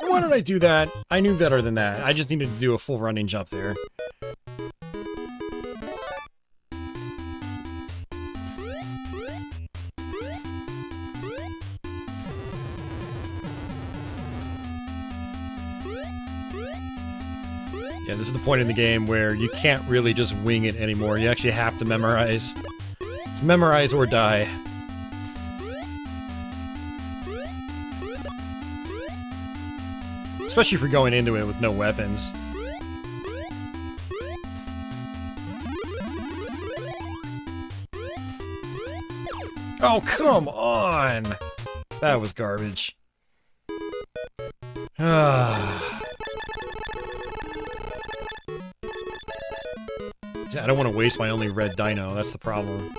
Why did I do that? I knew better than that. I just needed to do a full running jump there. Yeah, this is the point in the game where you can't really just wing it anymore. You actually have to memorize. It's memorize or die. Especially if you're going into it with no weapons. Oh, come on! That was garbage. I don't want to waste my only red dino, that's the problem.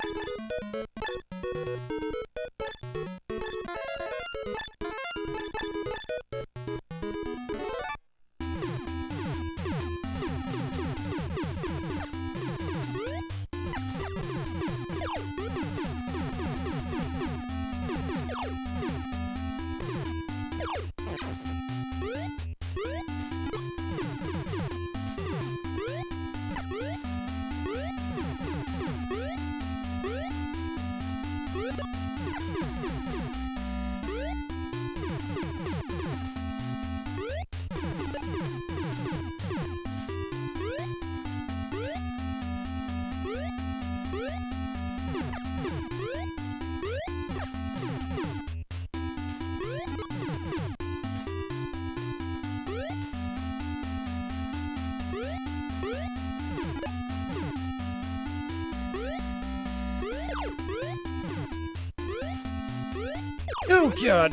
Oh, God!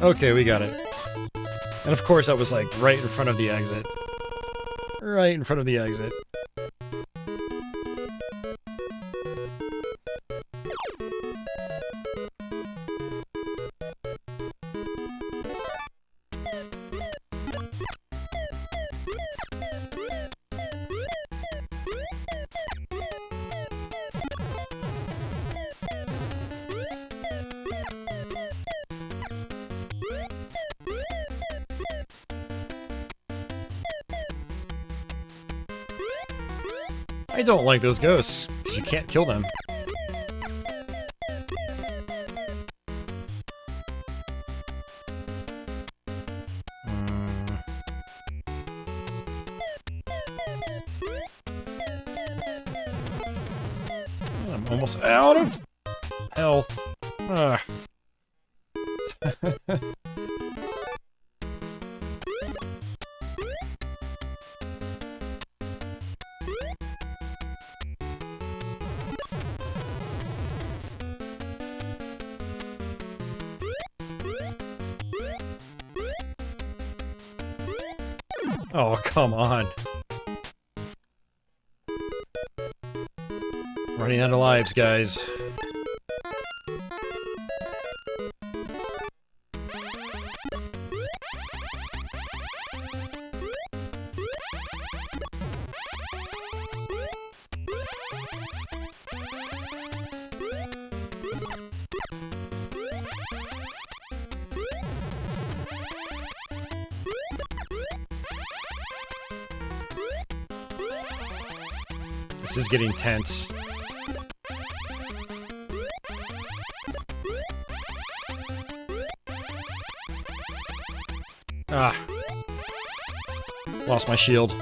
Okay, we got it. And of course that was like right in front of the exit. Right in front of the exit. I don't like those ghosts, because you can't kill them. I'm almost out of health. Ugh. Oh, come on. Running out of lives, guys. This is getting tense. Ah. Lost my shield.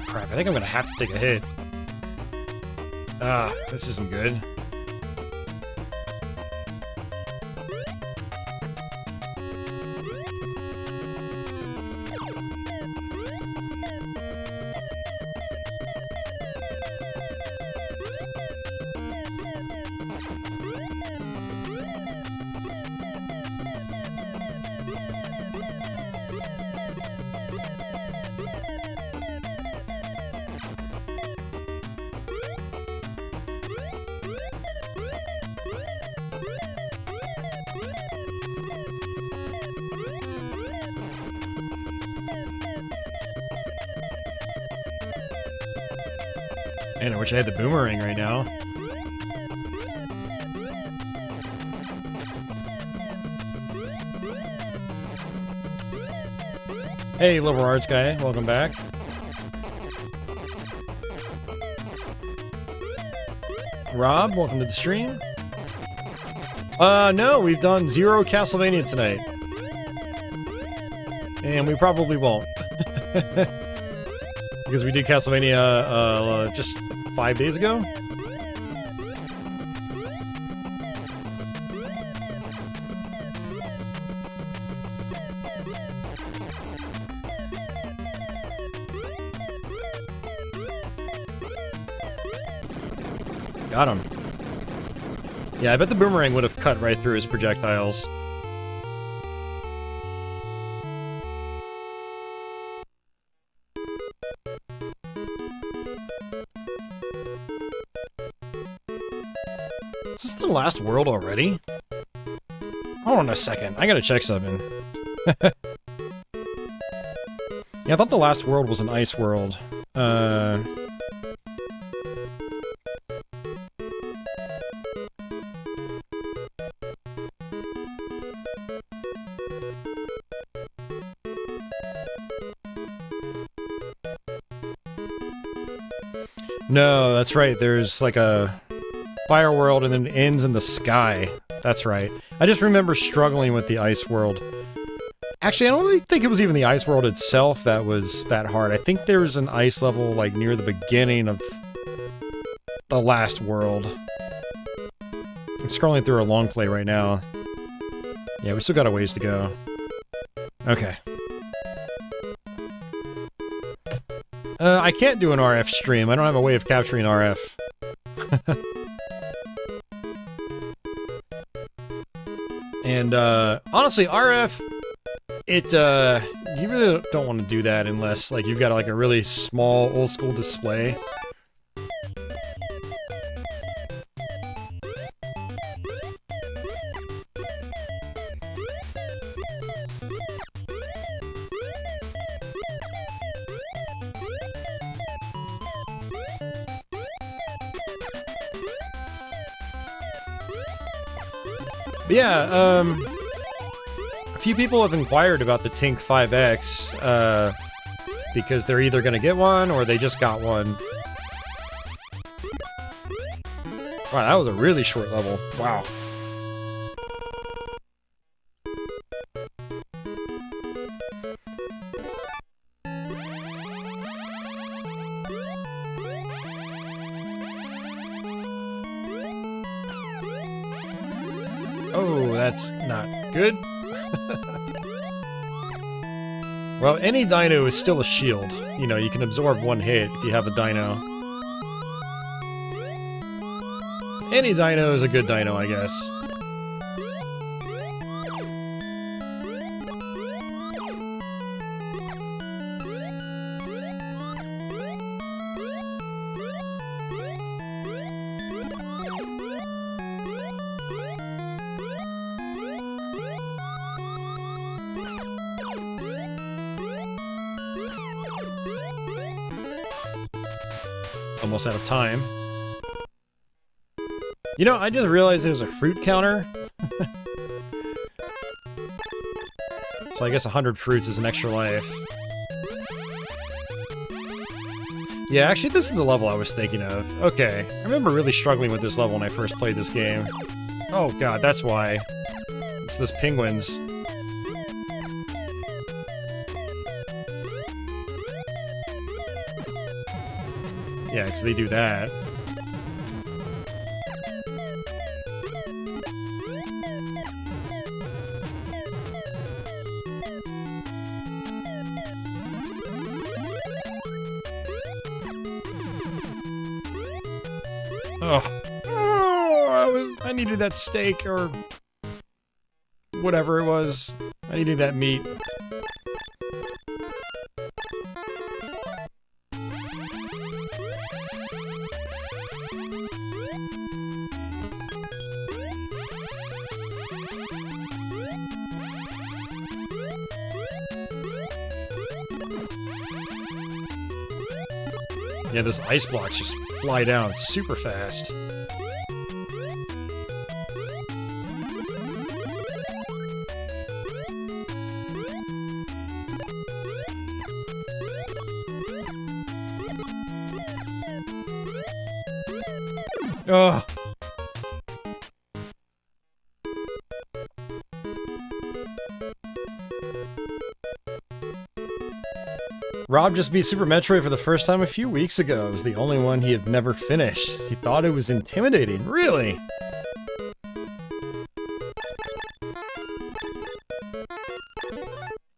Crap, I think I'm gonna have to take a hit. Ah, this isn't good. Man, I wish I had the boomerang right now. Hey, Liberal Arts guy, welcome back. Rob, welcome to the stream. No, we've done 0 Castlevania tonight. And we probably won't. Because we did Castlevania, just 5 days ago? Got him. Yeah, I bet the boomerang would have cut right through his projectiles. Is this the last world already? Hold on a second, I gotta check something. Yeah, I thought the last world was an ice world. No, that's right, there's like a fire world and then it ends in the sky. That's right. I just remember struggling with the ice world. Actually, I don't really think it was even the ice world itself that was that hard. I think there was an ice level like near the beginning of the last world. I'm scrolling through a long play right now. Yeah, we still got a ways to go. Okay. I can't do an RF stream. I don't have a way of capturing RF. And, honestly, RF, you really don't want to do that unless, like, you've got, like, a really small, old-school display. But yeah, a few people have inquired about the TINK-5X, because they're either gonna get one, or they just got one. Wow, that was a really short level. Wow. Oh, that's not good. Well, any dino is still a shield. You know, you can absorb one hit if you have a dino. Any dino is a good dino, I guess. Almost out of time. You know, I just realized there's a fruit counter. So I guess 100 fruits is an extra life. Yeah, actually this is the level I was thinking of. Okay, I remember really struggling with this level when I first played this game. Oh god, that's why. It's those penguins. Yeah, because they do that. Oh, I needed that steak or whatever it was. I needed that meat. Yeah, those ice blocks just fly down super fast. Ugh. Rob just beat Super Metroid for the first time a few weeks ago. It was the only one he had never finished. He thought it was intimidating. Really?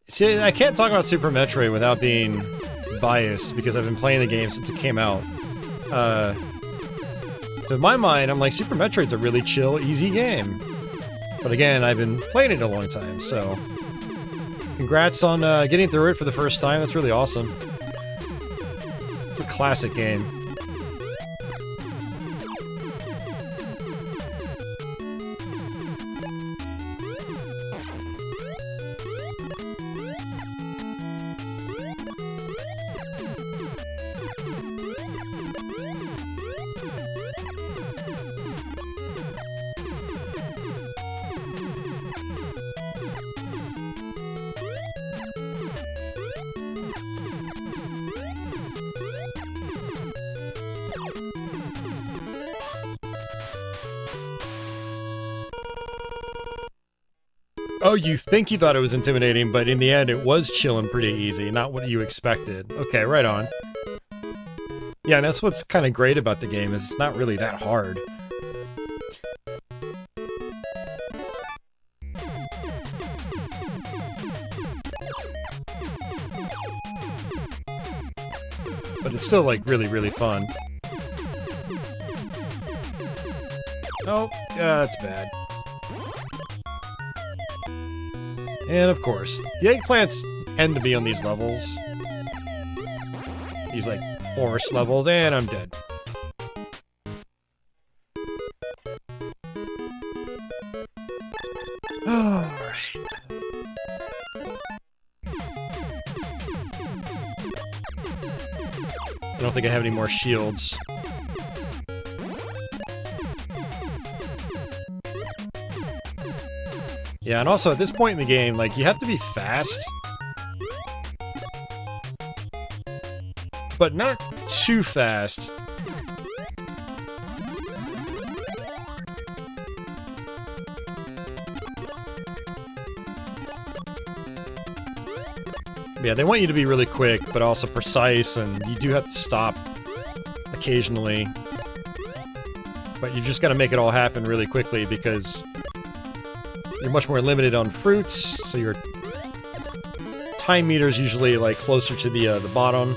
See, I can't talk about Super Metroid without being biased, because I've been playing the game since it came out. So in my mind, I'm like, Super Metroid's a really chill, easy game. But again, I've been playing it a long time, so... Congrats on getting through it for the first time. That's really awesome. It's a classic game. Oh, you think you thought it was intimidating, but in the end it was chill and pretty easy, not what you expected. Okay, right on. Yeah, and that's what's kind of great about the game, is it's not really that hard. But it's still, like, really, really fun. Oh, yeah, that's bad. And of course, the eggplants tend to be on these levels. These, like, forest levels, and I'm dead. Alright. I don't think I have any more shields. Yeah, and also at this point in the game, like, you have to be fast. But not too fast. Yeah, they want you to be really quick, but also precise, and you do have to stop occasionally. But you just gotta make it all happen really quickly, because you're much more limited on fruits, so your time meter's usually, like, closer to the bottom.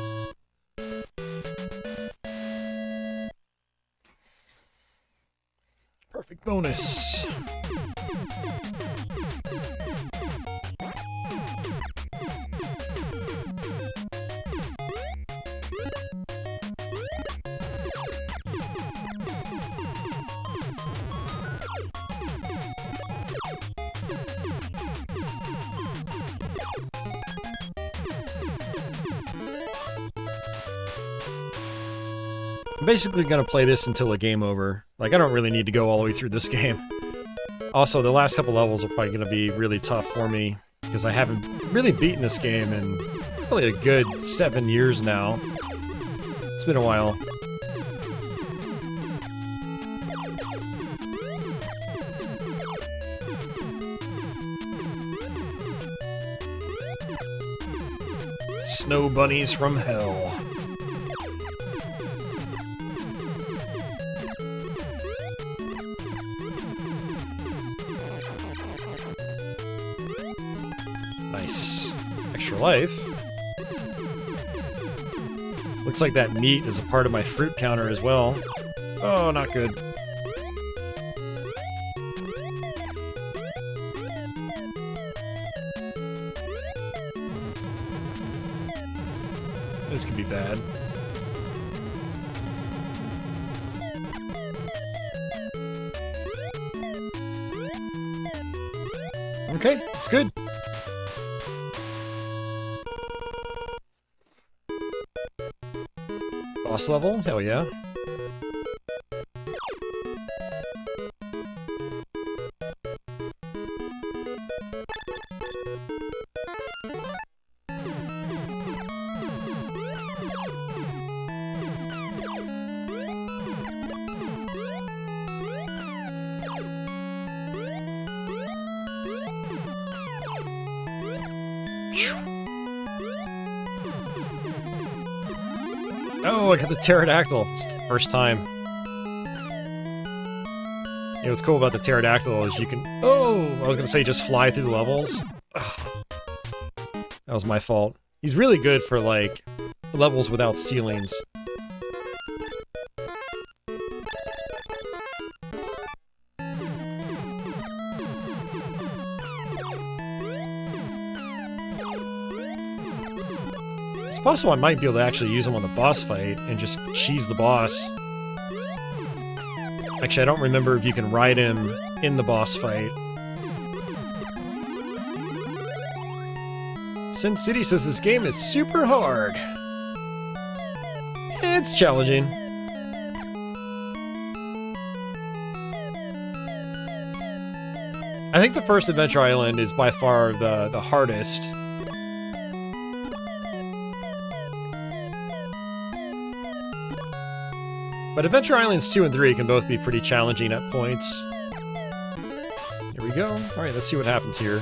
I'm basically gonna play this until a game over. Like, I don't really need to go all the way through this game. Also, the last couple levels are probably gonna be really tough for me, because I haven't really beaten this game in probably a good 7 years now. It's been a while. Snow bunnies from hell. Nice. Extra life. Looks like that meat is a part of my fruit counter as well. Oh, not good. This could be bad. Okay, it's good. Boss level? Hell yeah. Oh, I got the pterodactyl. It's the first time. Yeah, what's cool about the pterodactyl is you can... Oh! I was gonna say just fly through the levels. Ugh. That was my fault. He's really good for, like, levels without ceilings. It's possible I might be able to actually use him on the boss fight and just cheese the boss. Actually, I don't remember if you can ride him in the boss fight. Sin City says this game is super hard. It's challenging. I think the first Adventure Island is by far the hardest. But Adventure Islands 2 and 3 can both be pretty challenging at points. Here we go. Alright, let's see what happens here.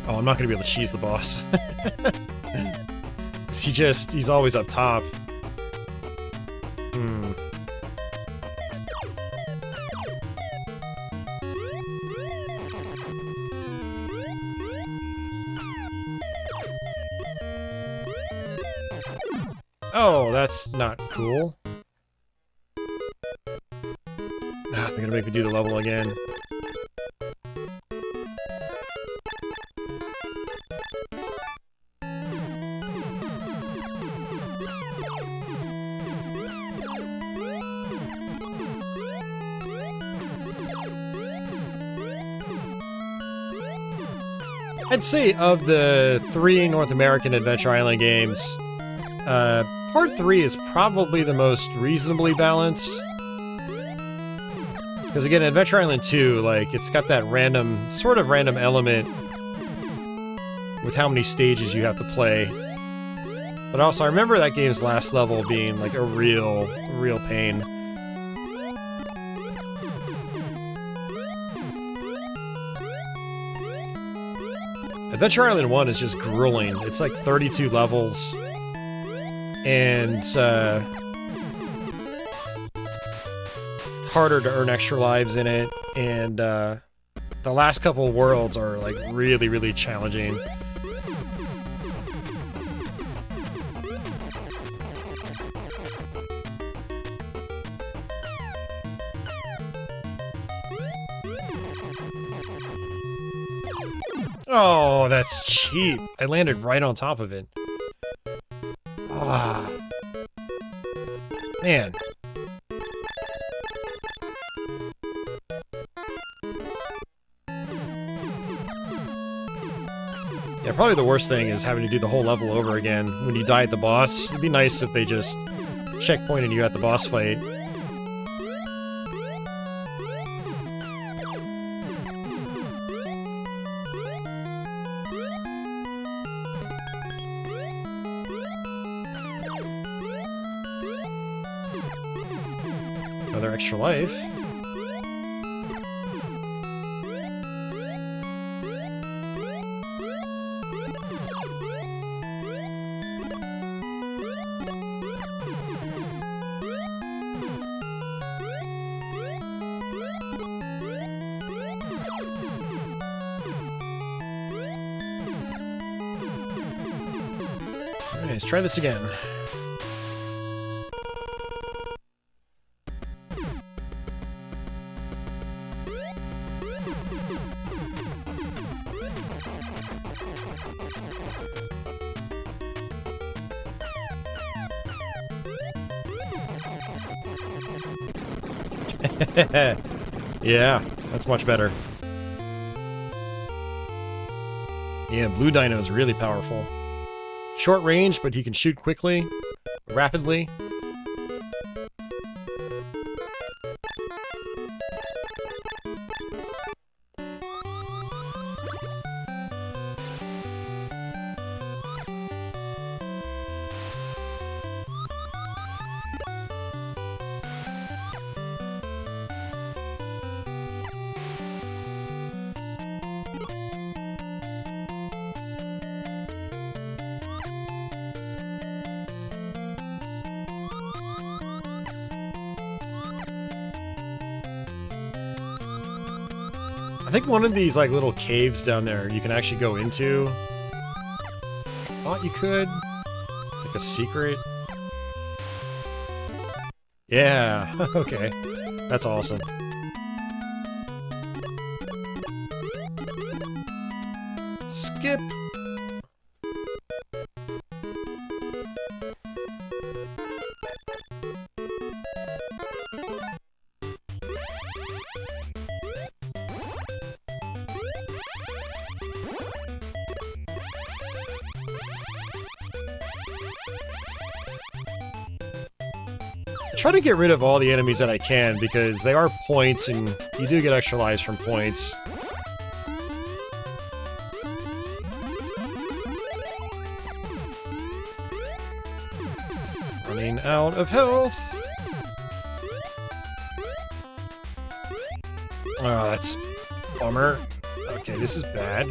Oh, I'm not gonna be able to cheese the boss. He's always up top. Oh, that's not cool. They're gonna make me do the level again. I'd say of the 3 North American Adventure Island games, Part 3 is probably the most reasonably balanced. Because again, Adventure Island 2, like, it's got that sort of random element with how many stages you have to play. But also, I remember that game's last level being, like, a real pain. Adventure Island 1 is just grueling. It's like 32 levels. And, harder to earn extra lives in it, and, the last couple worlds are, like, really, really challenging. Oh, that's cheap. I landed right on top of it. Ah. Man. Yeah, probably the worst thing is having to do the whole level over again when you die at the boss. It'd be nice if they just checkpointed you at the boss fight. Another extra life. Alright, let's try this again. Yeah, that's much better. Yeah, Blue Dino is really powerful. Short range, but he can shoot quickly, rapidly. I think one of these like little caves down there you can actually go into. Thought you could. It's like a secret. Yeah, okay. That's awesome. Skip. Try to get rid of all the enemies that I can, because they are points, and you do get extra lives from points. Running out of health. Oh, that's a bummer. Okay, this is bad.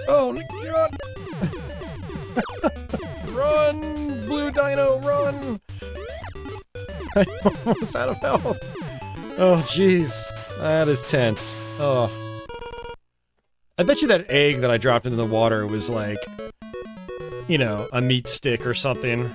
Oh my god! Run! Blue Dino, run! I'm almost out of health. Oh, jeez. That is tense. Oh. I bet you that egg that I dropped into the water was like, you know, a meat stick or something.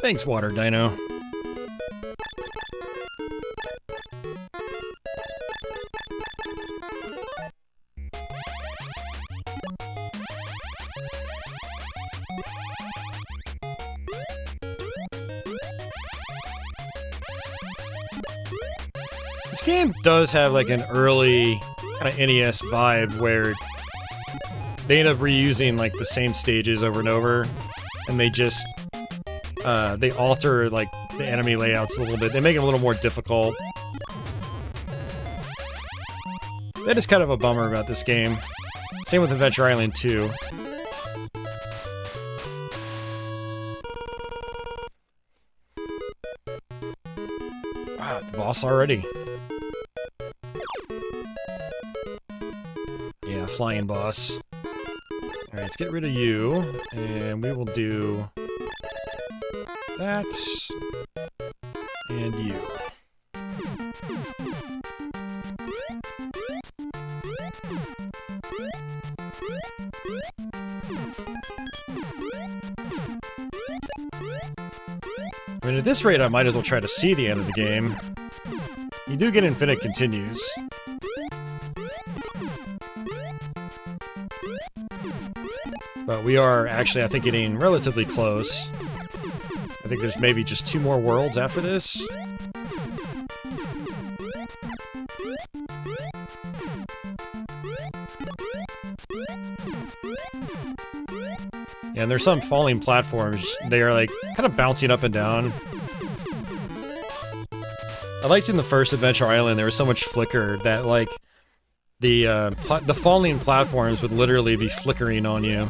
Thanks, Water Dino. This game does have like an early kind of NES vibe where they end up reusing like the same stages over and over, and they just they alter like the enemy layouts a little bit. They make it a little more difficult. That is kind of a bummer about this game. Same with Adventure Island 2. Wow, the boss already. Yeah, flying boss. Alright, let's get rid of you, and we will do that, and you. mean, at this rate, I might as well try to see the end of the game. You do get infinite continues. But we are actually, I think, getting relatively close. I think there's maybe just 2 more worlds after this. And there's some falling platforms. They are like kind of bouncing up and down. I liked in the first Adventure Island there was so much flicker that like the falling platforms would literally be flickering on you.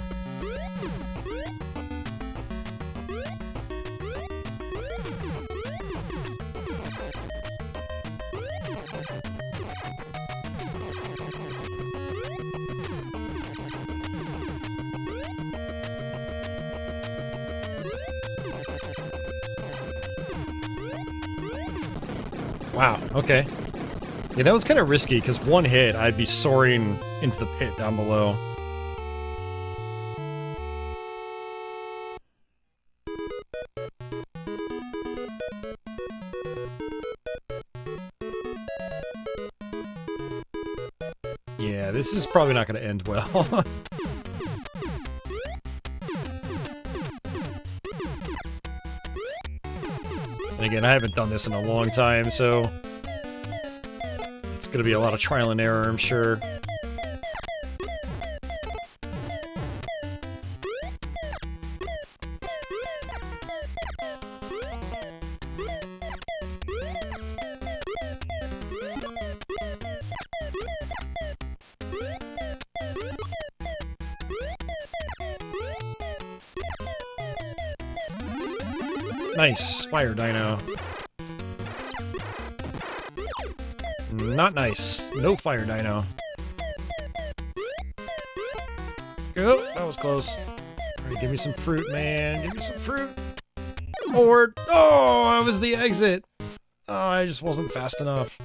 Wow, okay. Yeah, that was kind of risky, because one hit, I'd be soaring into the pit down below. Yeah, this is probably not going to end well. And again, I haven't done this in a long time, so it's gonna be a lot of trial and error, I'm sure. Nice, fire dino. Not nice. No fire dino. Oh, that was close. Alright, give me some fruit, man. Give me some fruit. Forward. Oh, that was the exit. Oh, I just wasn't fast enough.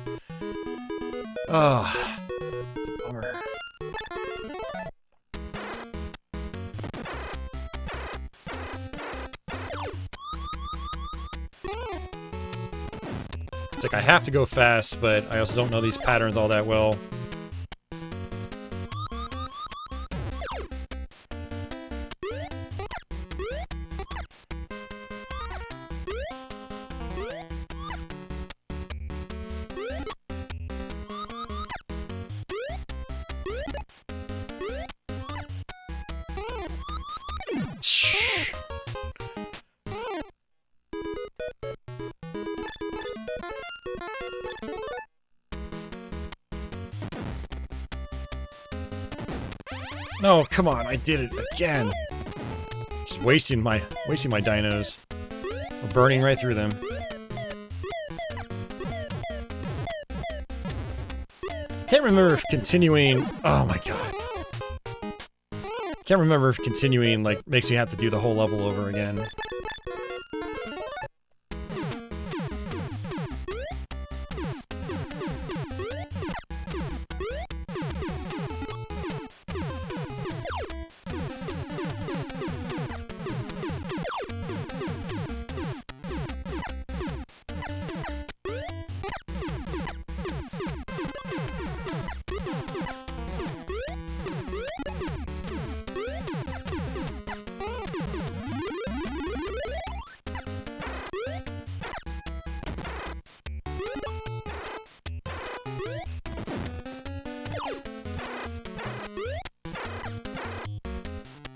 Oh, it's a bummer. It's like I have to go fast, but I also don't know these patterns all that well. No, come on, I did it again. Just wasting my dinos. We're burning right through them. Can't remember if continuing. Oh my god. Can't remember if continuing like makes me have to do the whole level over again.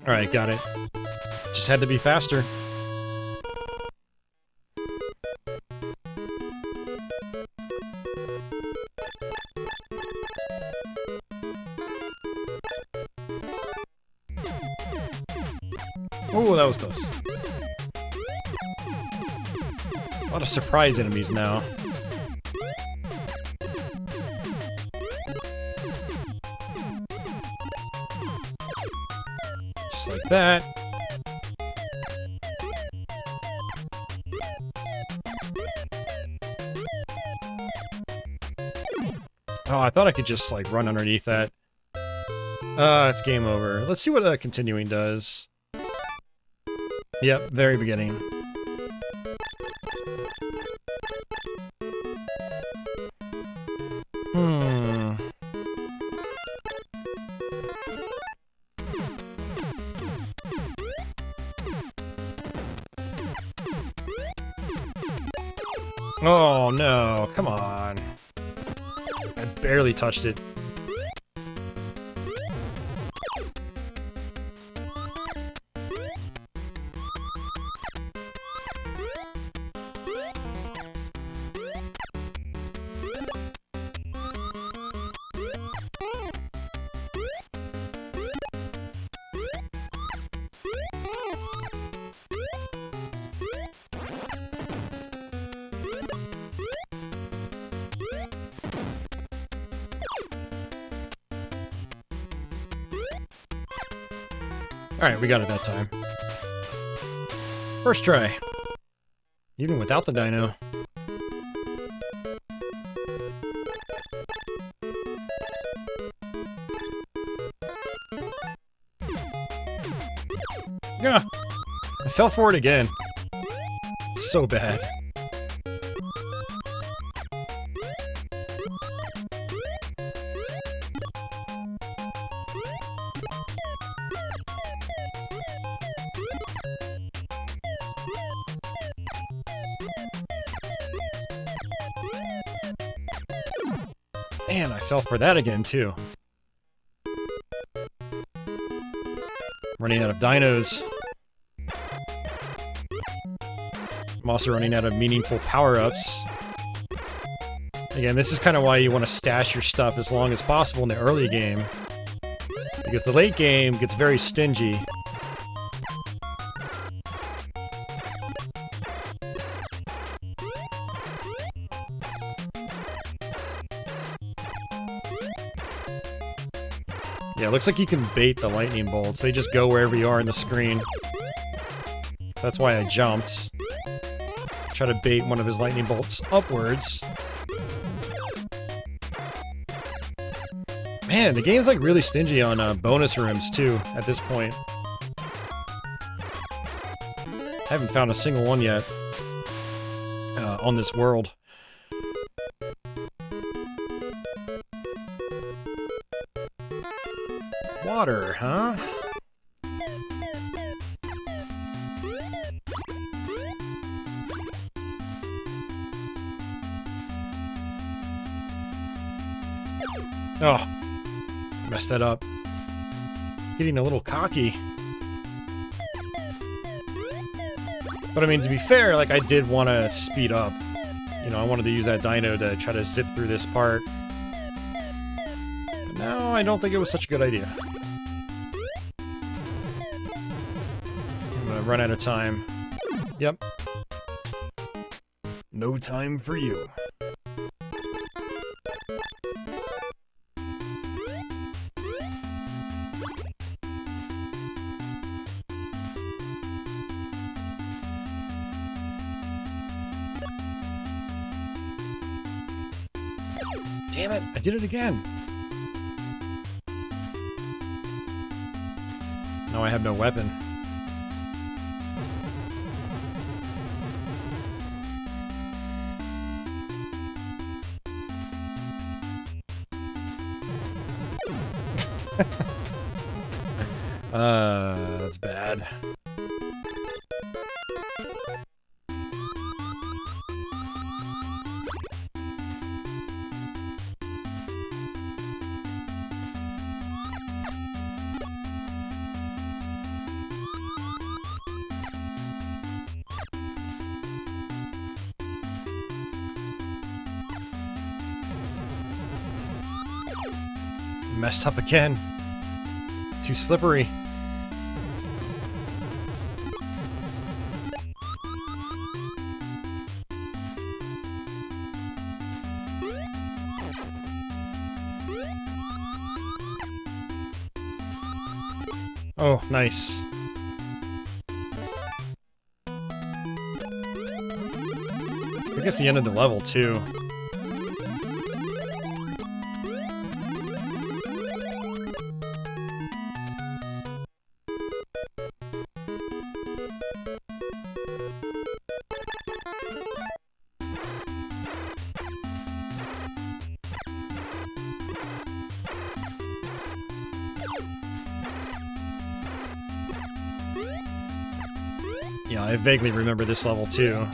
Alright, got it. Just had to be faster. Oh, that was close. A lot of surprise enemies now. Like that. Oh, I thought I could just, like, run underneath that. It's game over. Let's see what continuing does. Yep, very beginning. Oh no, come on. I barely touched it. Alright, we got it that time. First try. Even without the dino. Yeah, I fell for it again. It's so bad. Man, I fell for that again, too. Running out of dinos. I'm also running out of meaningful power-ups. Again, this is kind of why you want to stash your stuff as long as possible in the early game. Because the late game gets very stingy. Yeah, it looks like you can bait the lightning bolts. They just go wherever you are in the screen. That's why I jumped. Try to bait one of his lightning bolts upwards. Man, the game's like really stingy on bonus rooms too, at this point. I haven't found a single one yet on this world. Water, huh? Oh, messed that up. Getting a little cocky. But I mean, to be fair, like, I did want to speed up. You know, I wanted to use that dino to try to zip through this part. But now, I don't think it was such a good idea. I'm gonna run out of time. Yep. No time for you. Damn it, I did it again. Now I have no weapon. That's bad. Messed up again. Too slippery. Oh, nice. I think it's the end of the level, too. Yeah, I vaguely remember this level too.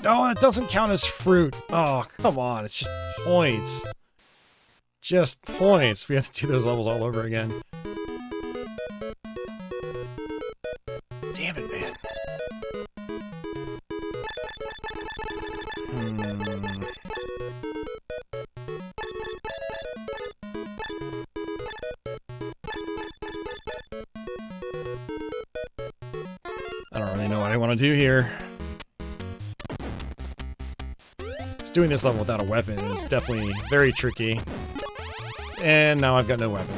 No, it doesn't count as fruit. Oh, come on. It's just points. Just points. We have to do those levels all over again. Damn it, man. I don't really know what I want to do here. Just doing this level without a weapon is definitely very tricky. And now I've got no weapon.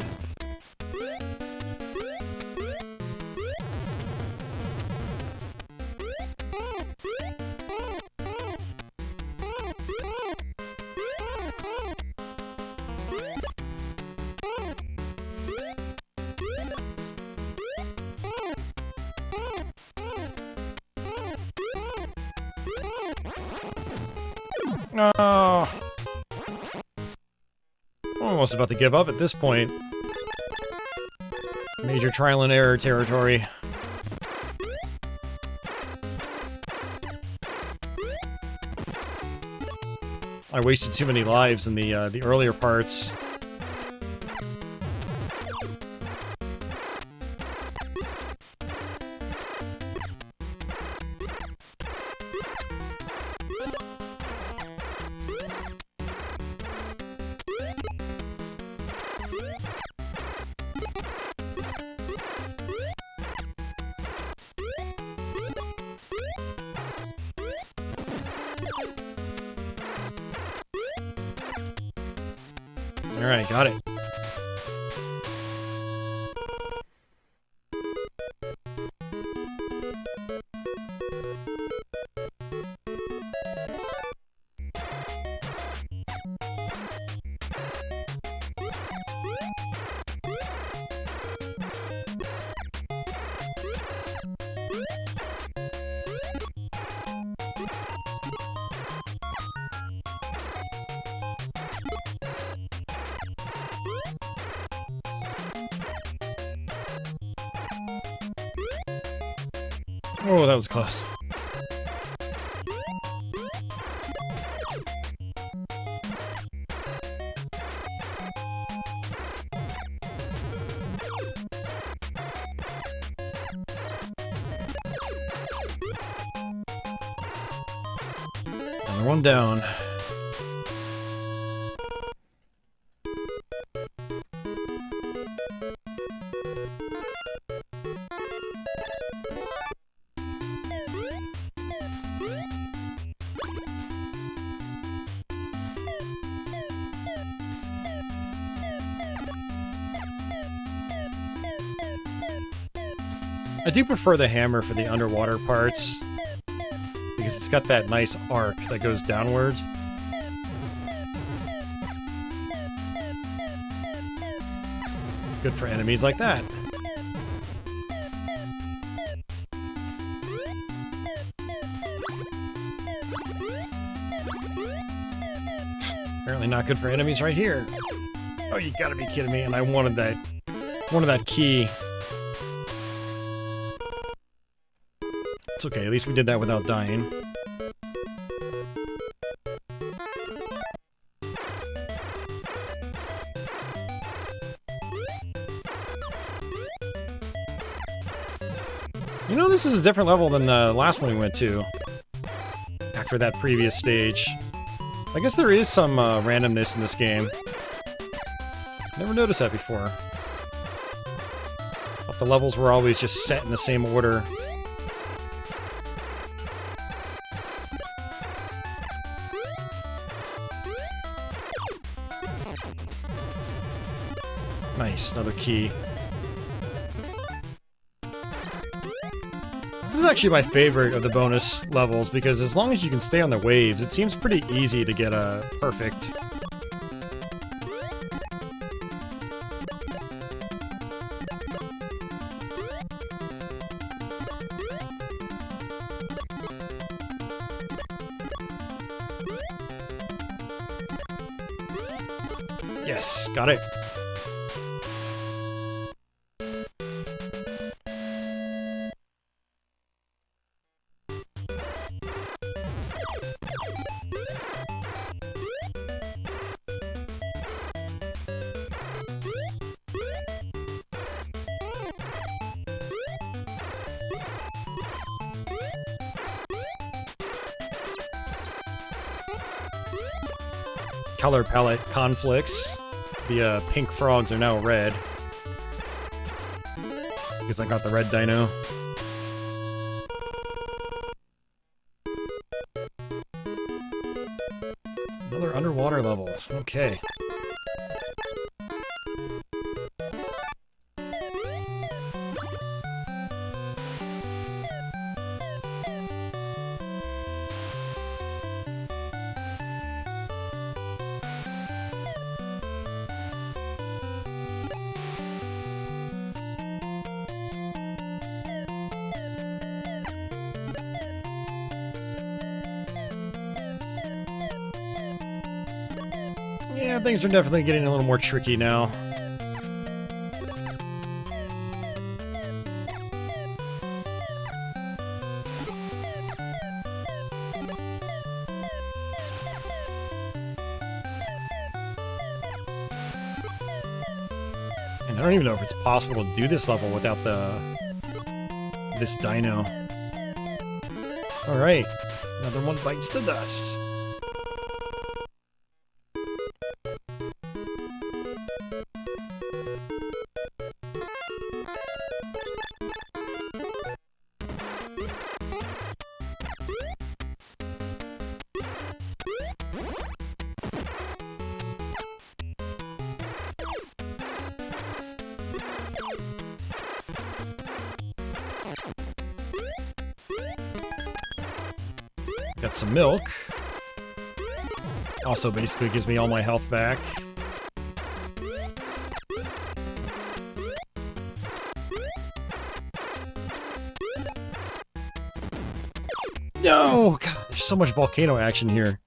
No. I'm almost about to give up at this point. Major trial and error territory. I wasted too many lives in the earlier parts. Alright, got it. Oh, that was close. Another one down. I do prefer the hammer for the underwater parts, because it's got that nice arc that goes downward. Good for enemies like that. Apparently not good for enemies right here. Oh, you gotta be kidding me, and I wanted that key. It's okay, at least we did that without dying. You know, this is a different level than the last one we went to. After that previous stage. I guess there is some randomness in this game. Never noticed that before. Thought the levels were always just set in the same order. Nice, another key. This is actually my favorite of the bonus levels, because as long as you can stay on the waves, it seems pretty easy to get a perfect. Yes, got it. color palette conflicts. The pink frogs are now red. Because I got the red dino. Another underwater level. Okay. Yeah, things are definitely getting a little more tricky now. And I don't even know if it's possible to do this level without this dino. Alright, another one bites the dust. Got some milk. Also basically gives me all my health back. No! God, there's so much volcano action here.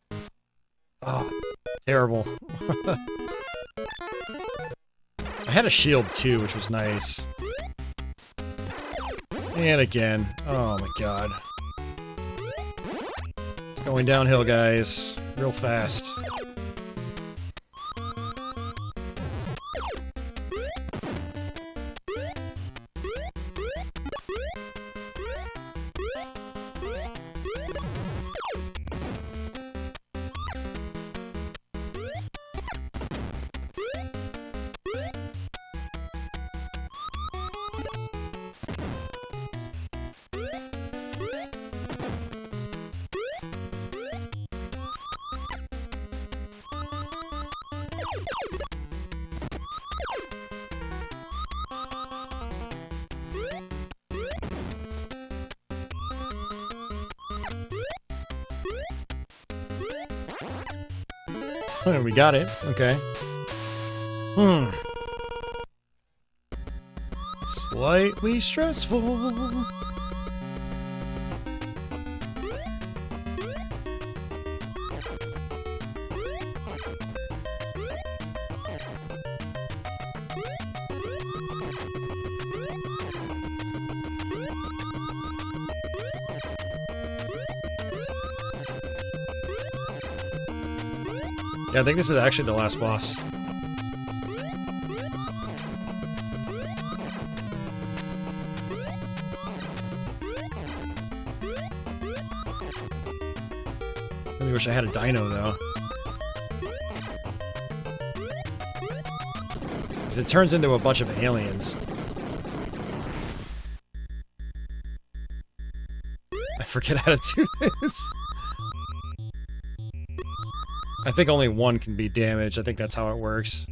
Oh, it's terrible. I had a shield too, which was nice. And again. Oh my god. Going downhill, guys. Real fast. We got it. Okay. Slightly stressful. Yeah, I think this is actually the last boss. Really wish I had a dino, though. Because it turns into a bunch of aliens. I forget how to do this. I think only one can be damaged. I think that's how it works.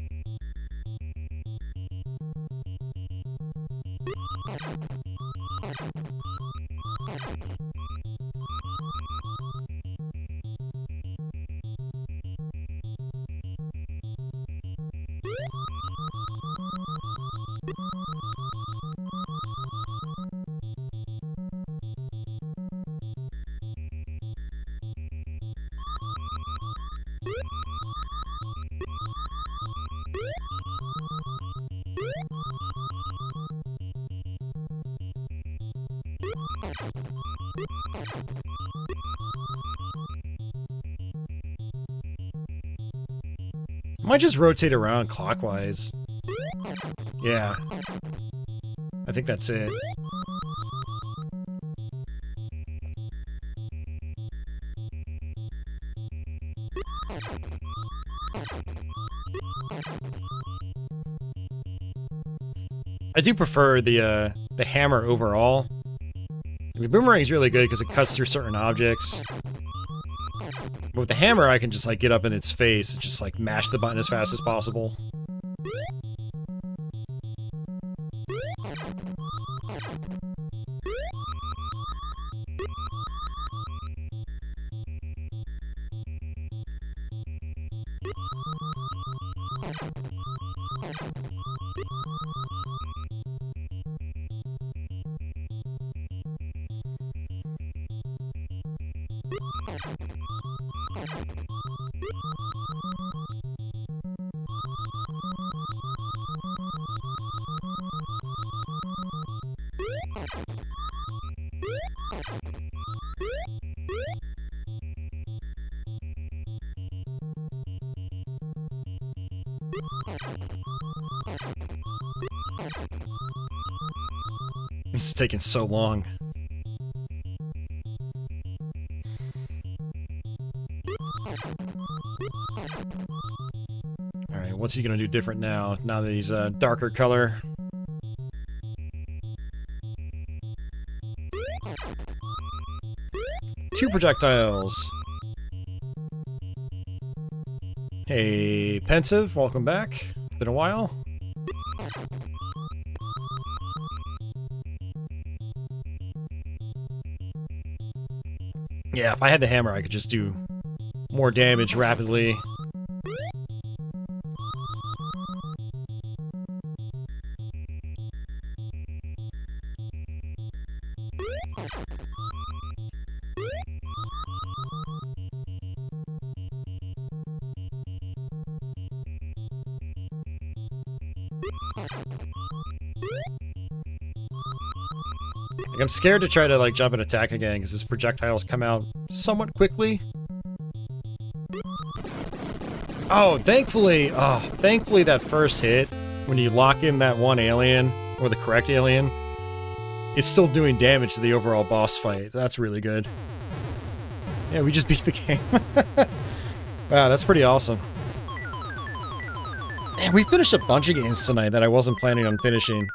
I might just rotate around clockwise. Yeah. I think that's it. I do prefer the hammer overall. The boomerang is really good because it cuts through certain objects. But with the hammer, I can just like get up in its face and just like mash the button as fast as possible. This is taking so long. Alright, what's he gonna do different now that he's a darker color? Two projectiles. Hey, Pensive, welcome back. Been a while. Yeah, if I had the hammer, I could just do more damage rapidly. Like, I'm scared to try to like jump and attack again because his projectiles come out somewhat quickly. Oh, thankfully that first hit, when you lock in that one alien, or the correct alien, it's still doing damage to the overall boss fight. That's really good. Yeah, we just beat the game. Wow, that's pretty awesome. Man, we finished a bunch of games tonight that I wasn't planning on finishing.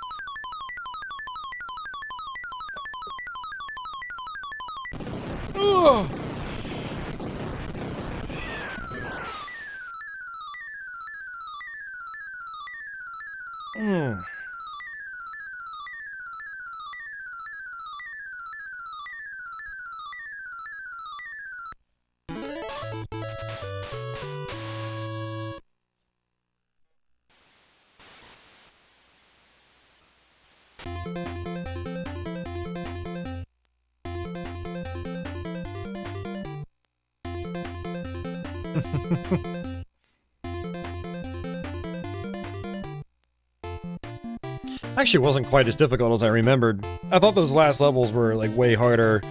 Actually, it wasn't quite as difficult as I remembered. I thought those last levels were like way harder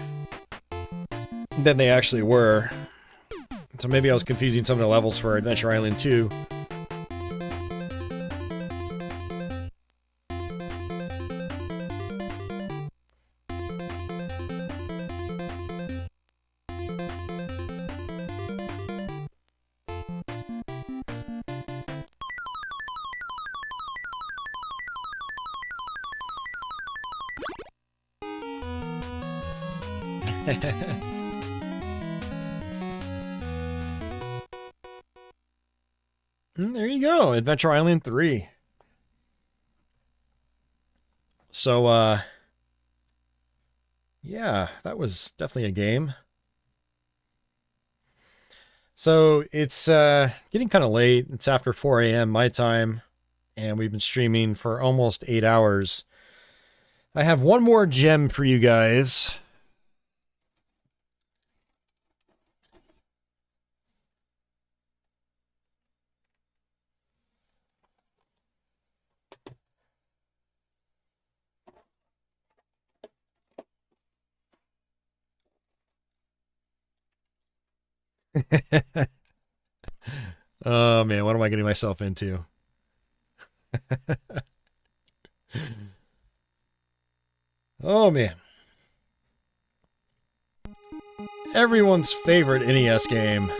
than they actually were. So maybe I was confusing some of the levels for Adventure Island 2. There you go, Adventure Island 3. So, yeah, that was definitely a game. So, it's getting kind of late. It's after 4 a.m. my time, and we've been streaming for almost 8 hours. I have one more gem for you guys. Oh man, what am I getting myself into? Oh man. Everyone's favorite NES game.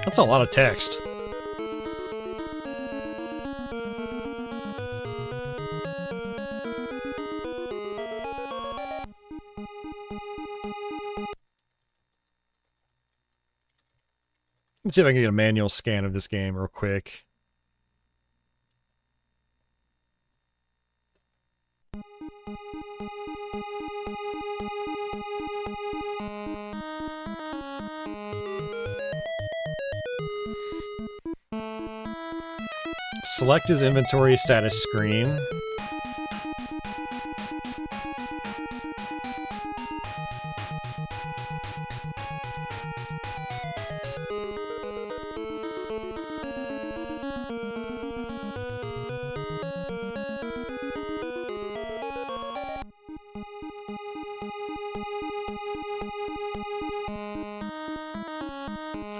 That's a lot of text. Let's see if I can get a manual scan of this game real quick. Select his inventory status screen.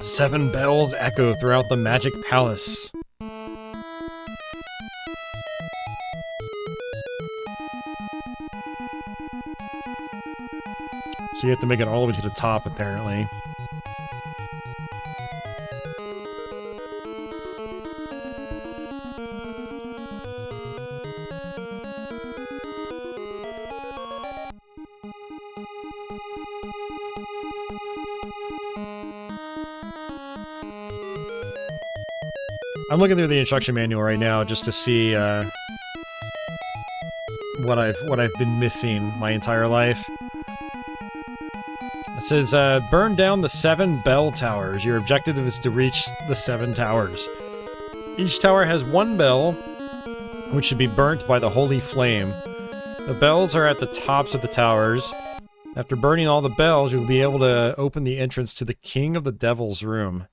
Seven bells echo throughout the magic palace. So you have to make it all the way to the top, apparently. I'm looking through the instruction manual right now just to see what I've been missing my entire life. It says, burn down the 7 bell towers. Your objective is to reach the 7 towers. Each tower has 1 bell, which should be burnt by the holy flame. The bells are at the tops of the towers. After burning all the bells, you'll be able to open the entrance to the King of the Devil's room.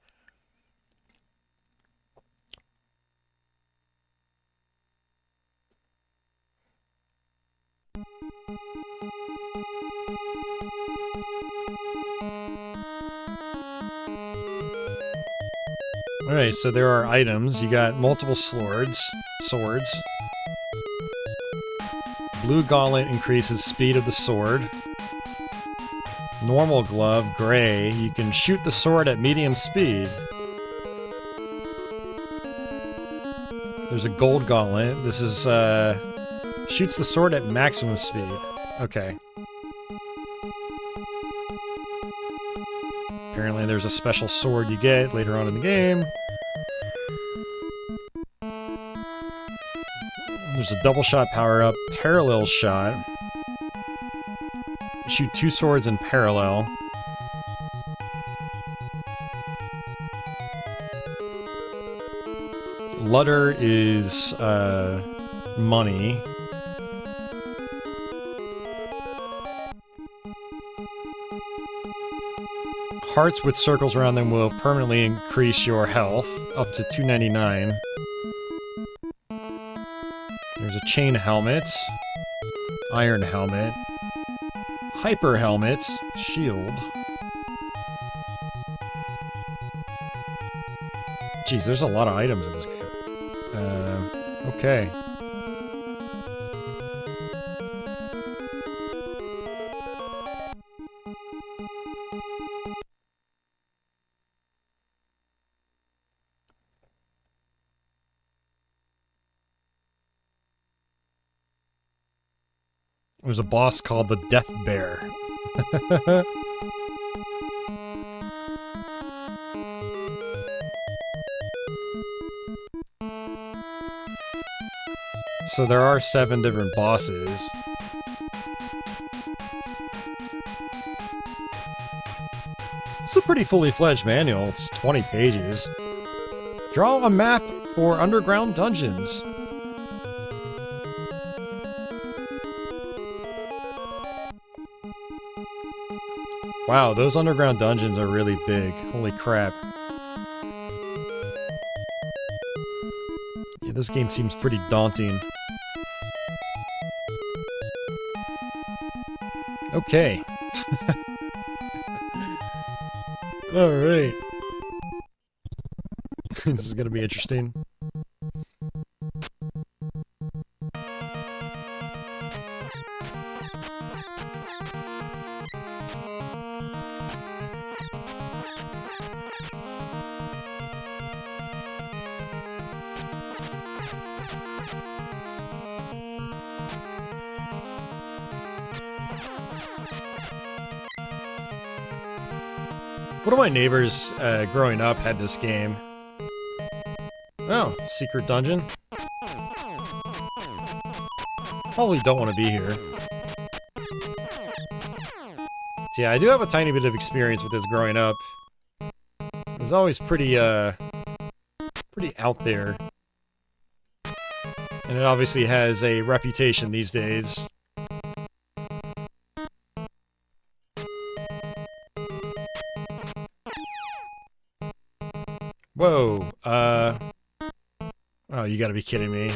Alright, so there are items. You got multiple swords. Blue gauntlet increases speed of the sword. Normal glove, gray. You can shoot the sword at medium speed. There's a gold gauntlet. This is, shoots the sword at maximum speed. Okay. Apparently there's a special sword you get later on in the game. There's a double shot power-up, parallel shot. Shoot 2 swords in parallel. Lutter is, money. Hearts with circles around them will permanently increase your health, up to 299. There's a chain helmet, iron helmet, hyper helmet, shield. Jeez, there's a lot of items in this game. Okay. There's a boss called the Death Bear. So there are 7 different bosses. It's a pretty fully fledged manual. It's 20 pages. Draw a map for underground dungeons. Wow, those underground dungeons are really big. Holy crap. Yeah, this game seems pretty daunting. Okay. Alright. This is gonna be interesting. One of my neighbors growing up had this game. Oh, secret dungeon. Probably don't want to be here. So yeah, I do have a tiny bit of experience with this growing up. It was always pretty pretty out there. And it obviously has a reputation these days. Whoa, oh, you gotta be kidding me.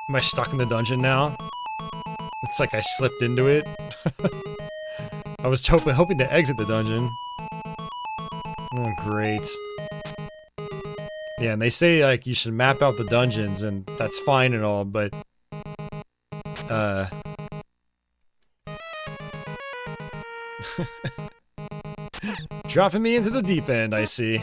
Am I stuck in the dungeon now? It's like I slipped into it. I was hoping to exit the dungeon. Oh, great. Yeah, and they say, like, you should map out the dungeons, and that's fine and all, but... dropping me into the deep end, I see.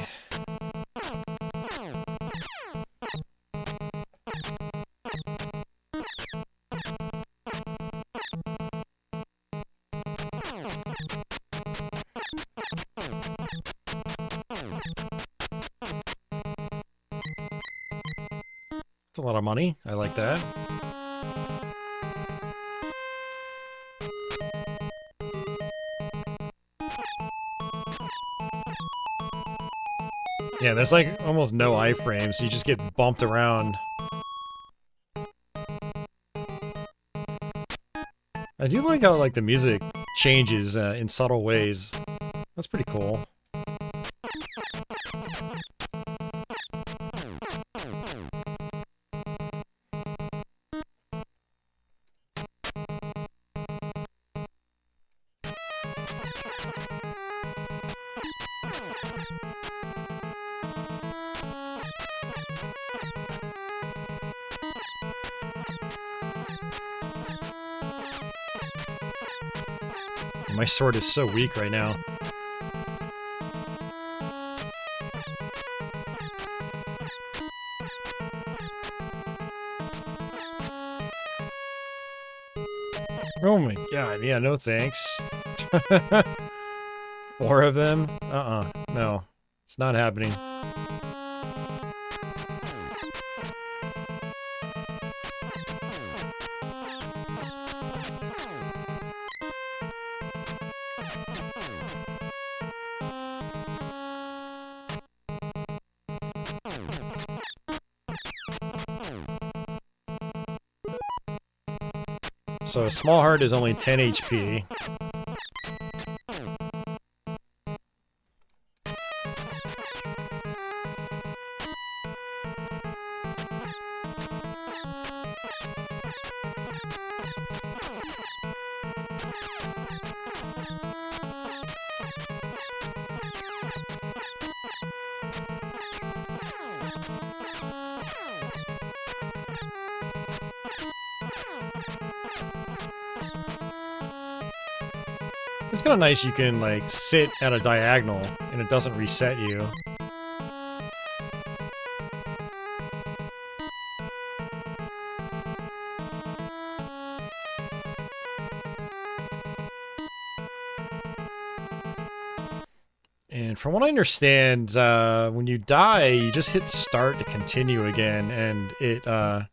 That's a lot of money. I like that. Yeah, there's like almost no iframes, so you just get bumped around. I do like how like the music changes in subtle ways. That's pretty cool. My sword is so weak right now. Oh my god, yeah, no thanks. 4 of them? No. It's not happening. So a small heart is only 10 HP. It's kind of nice you can, like, sit at a diagonal and it doesn't reset you. And from what I understand, when you die, you just hit start to continue again, and it will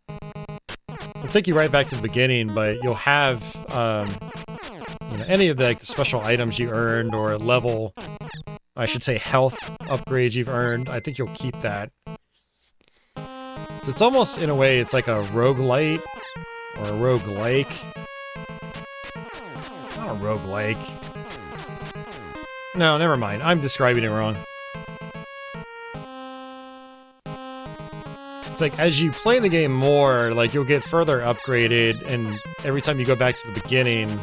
take you right back to the beginning, but you'll have you know, any of the, like, the special items you earned or level, I should say health upgrades you've earned. I think you'll keep that. So it's almost, in a way, it's like a roguelite or a roguelike. Not a roguelike. No, never mind. I'm describing it wrong. It's like, as you play the game more, like, you'll get further upgraded, and every time you go back to the beginning,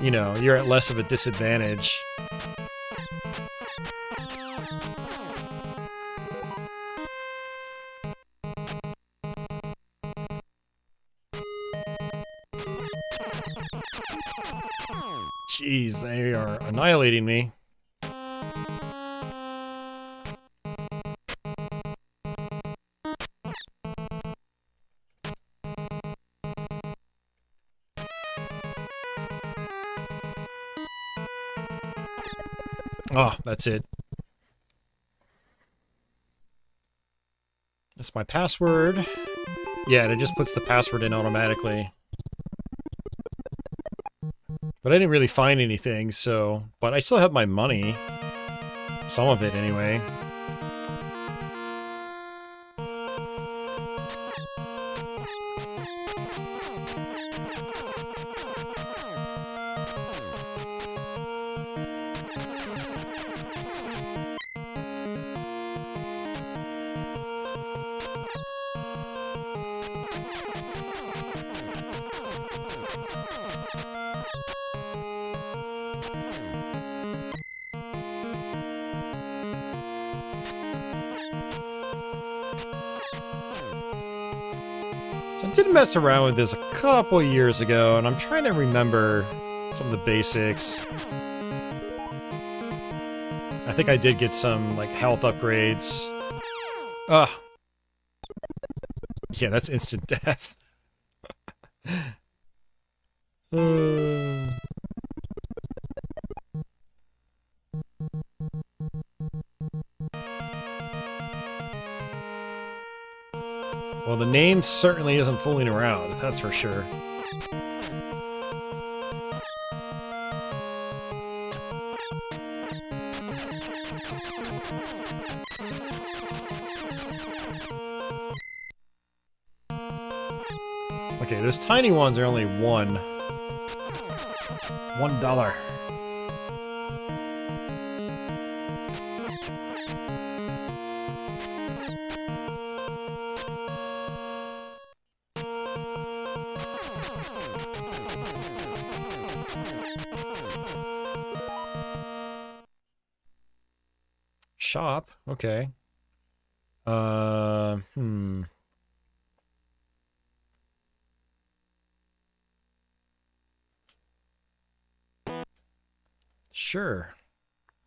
you know, you're at less of a disadvantage. Jeez, they are annihilating me. Oh, that's it. That's my password. Yeah, and it just puts the password in automatically. But I didn't really find anything, so... But I still have my money. Some of it, anyway. I did mess around with this a couple years ago, and I'm trying to remember some of the basics. I think I did get some, like, health upgrades. Ugh. Yeah, that's instant death. Well, the name certainly isn't fooling around, that's for sure. Okay, those tiny ones are only $1. Shop, okay. Sure.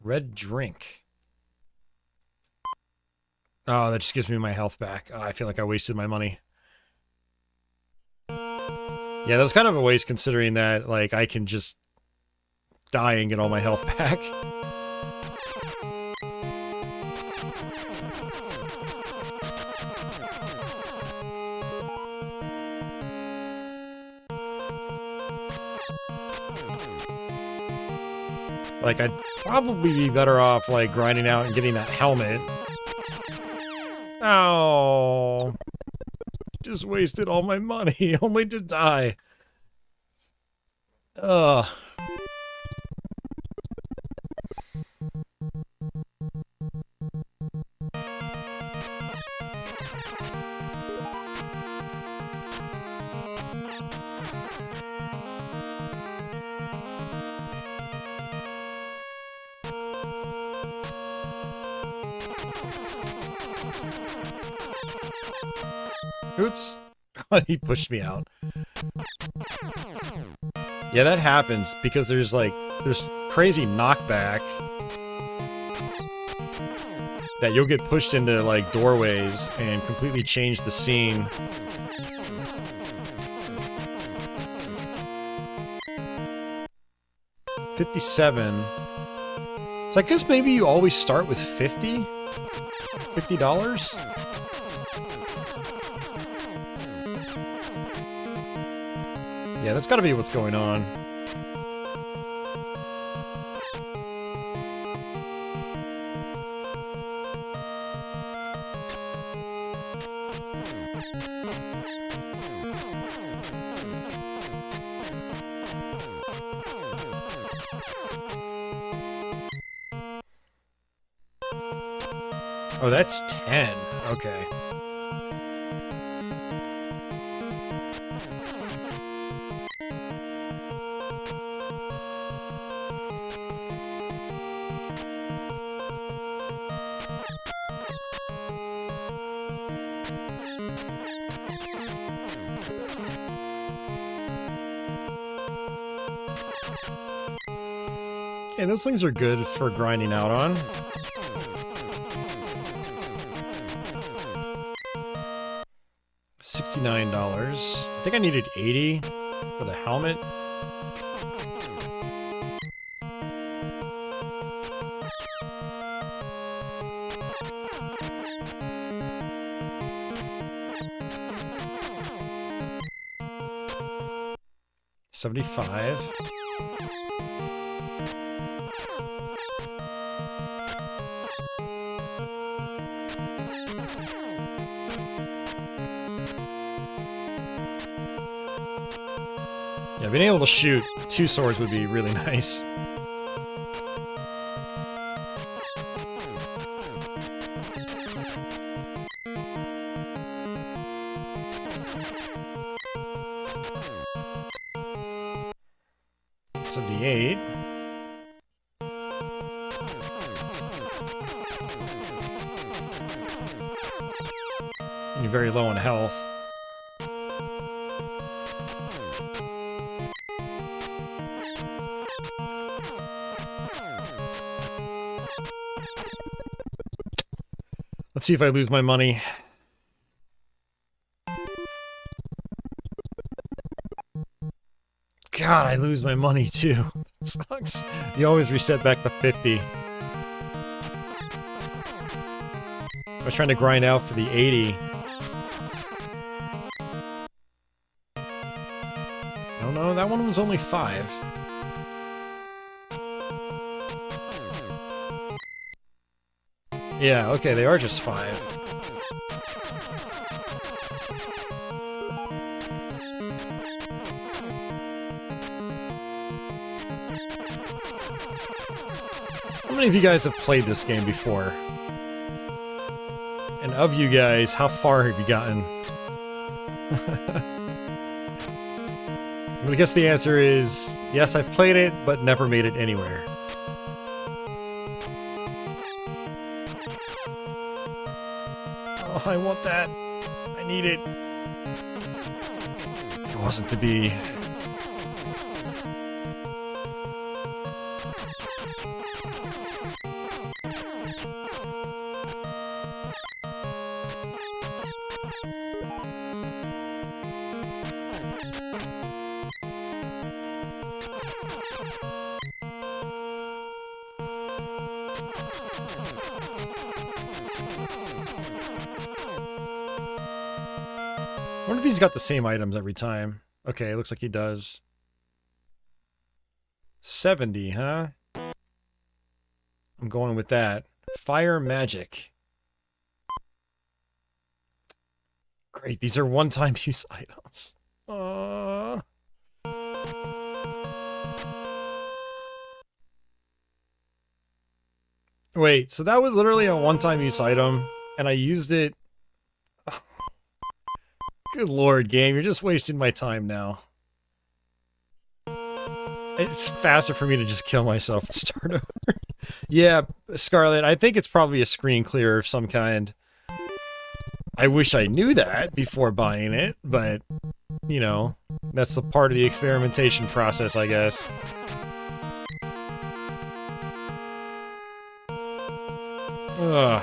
Red drink. Oh, that just gives me my health back. Oh, I feel like I wasted my money. Yeah, that was kind of a waste considering that, like, I can just die and get all my health back. Like, I'd probably be better off, like, grinding out and getting that helmet. Oh. Just wasted all my money, only to die. Ugh. Oops. He pushed me out. Yeah, that happens because there's crazy knockback that you'll get pushed into, like, doorways and completely change the scene. $57. So I guess maybe you always start with $50? $50? Yeah, that's gotta be what's going on. Oh, that's 10. Okay. Yeah, those things are good for grinding out on. $69. I think I needed 80 for the helmet. $75. Yeah, being able to shoot 2 swords would be really nice. $78. And you're very low on health. Let's see if I lose my money. God, I lose my money too. It sucks. You always reset back to 50. I was trying to grind out for the 80. Oh no, that one was only 5. Yeah, okay, they are just 5. How many of you guys have played this game before? And of you guys, how far have you gotten? I guess the answer is, yes, I've played it, but never made it anywhere. Oh, I want that. I need it. It wasn't to be. I wonder if he's got the same items every time. Okay, looks like he does. 70, huh? I'm going with that. Fire magic. Great, these are one-time use items. Wait, so that was literally a one-time use item, and I used it. Good lord, game, you're just wasting my time now. It's faster for me to just kill myself and start over. Yeah, Scarlet, I think it's probably a screen clear of some kind. I wish I knew that before buying it, but, you know, that's the part of the experimentation process, I guess. Ugh.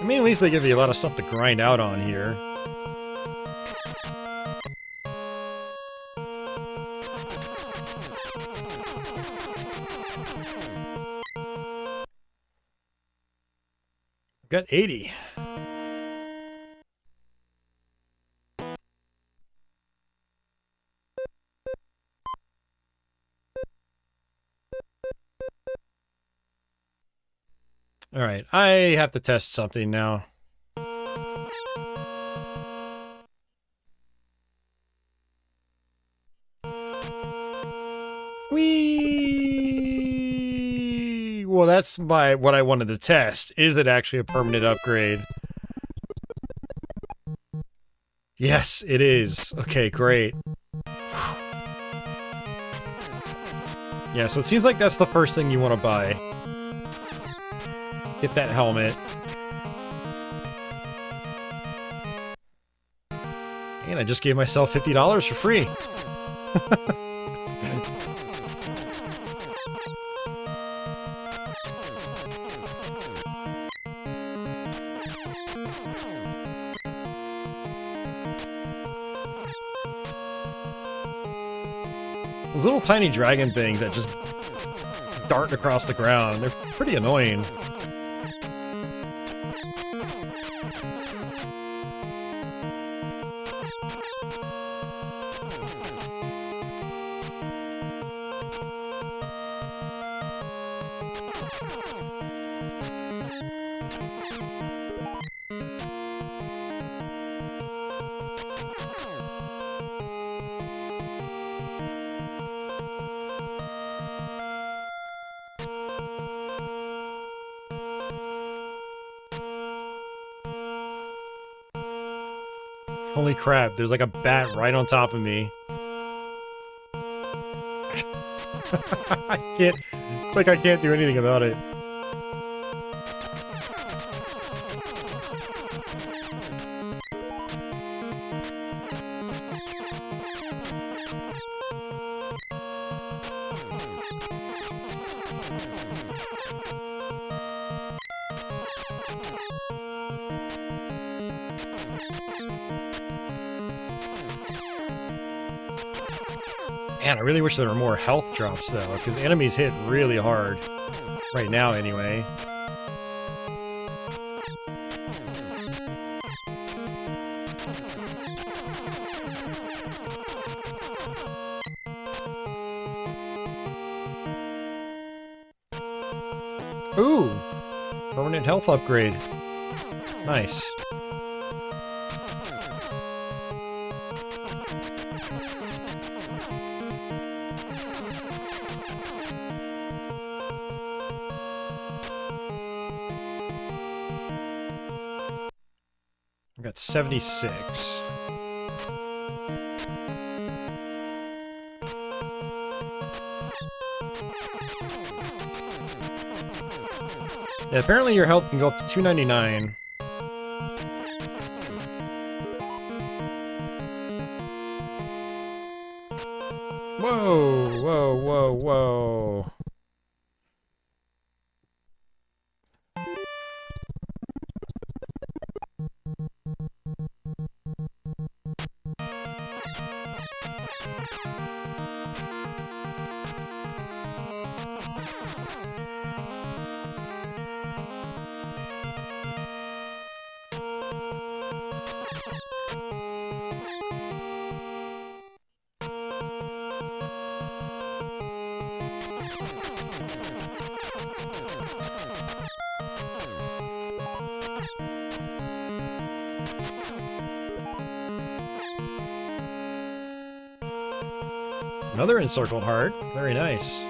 I mean, at least they give you a lot of stuff to grind out on here. Got 80. All right, I have to test something now. Whee! Well, that's what I wanted to test. Is it actually a permanent upgrade? Yes, it is. Okay, great. Yeah, so it seems like that's the first thing you want to buy. Get that helmet. And I just gave myself $50 for free. Those little tiny dragon things that just dart across the ground, they're pretty annoying. Holy crap, there's like a bat right on top of me. I can't... It's like I can't do anything about it. Man, I really wish there were more health drops, though, because enemies hit really hard. Right now, anyway. Ooh! Permanent health upgrade. Nice. I got 76. Yeah, apparently your health can go up to 299. Whoa, whoa, whoa, whoa. Another encircled heart. Very nice.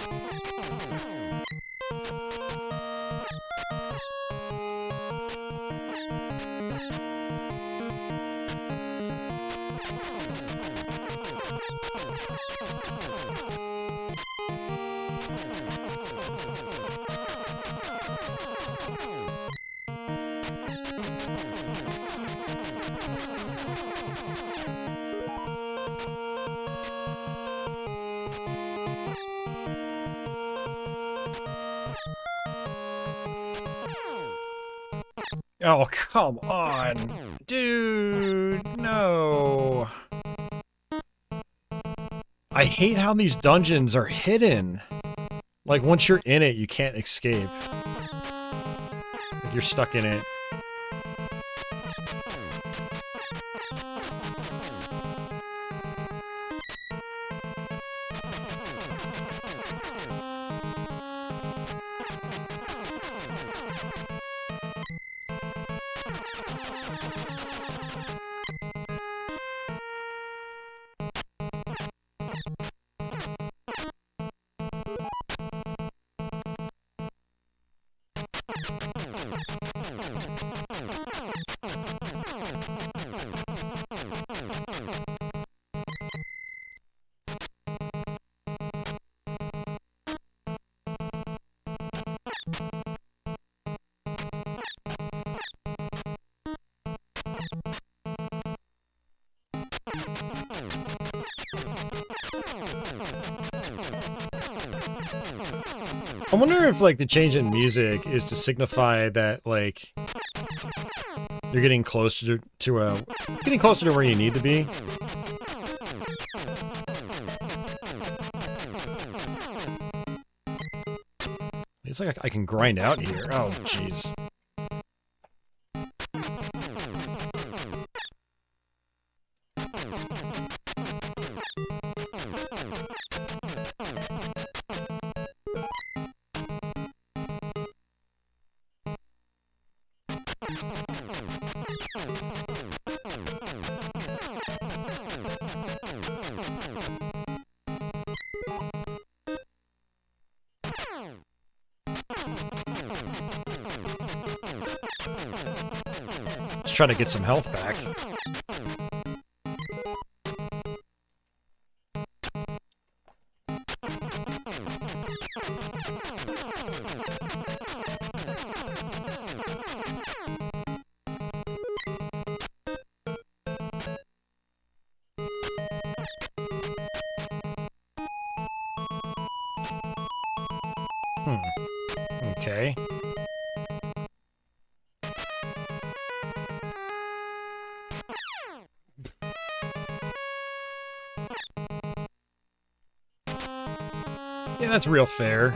Oh, come on. Dude, no. I hate how these dungeons are hidden. Like, once you're in it, you can't escape. Like, you're stuck in it. I wonder if, like, the change in music is to signify that, like, you're getting closer to where you need to be. It's like I can grind out here. Oh, jeez. Just trying to get some health back. Okay. Yeah, that's real fair.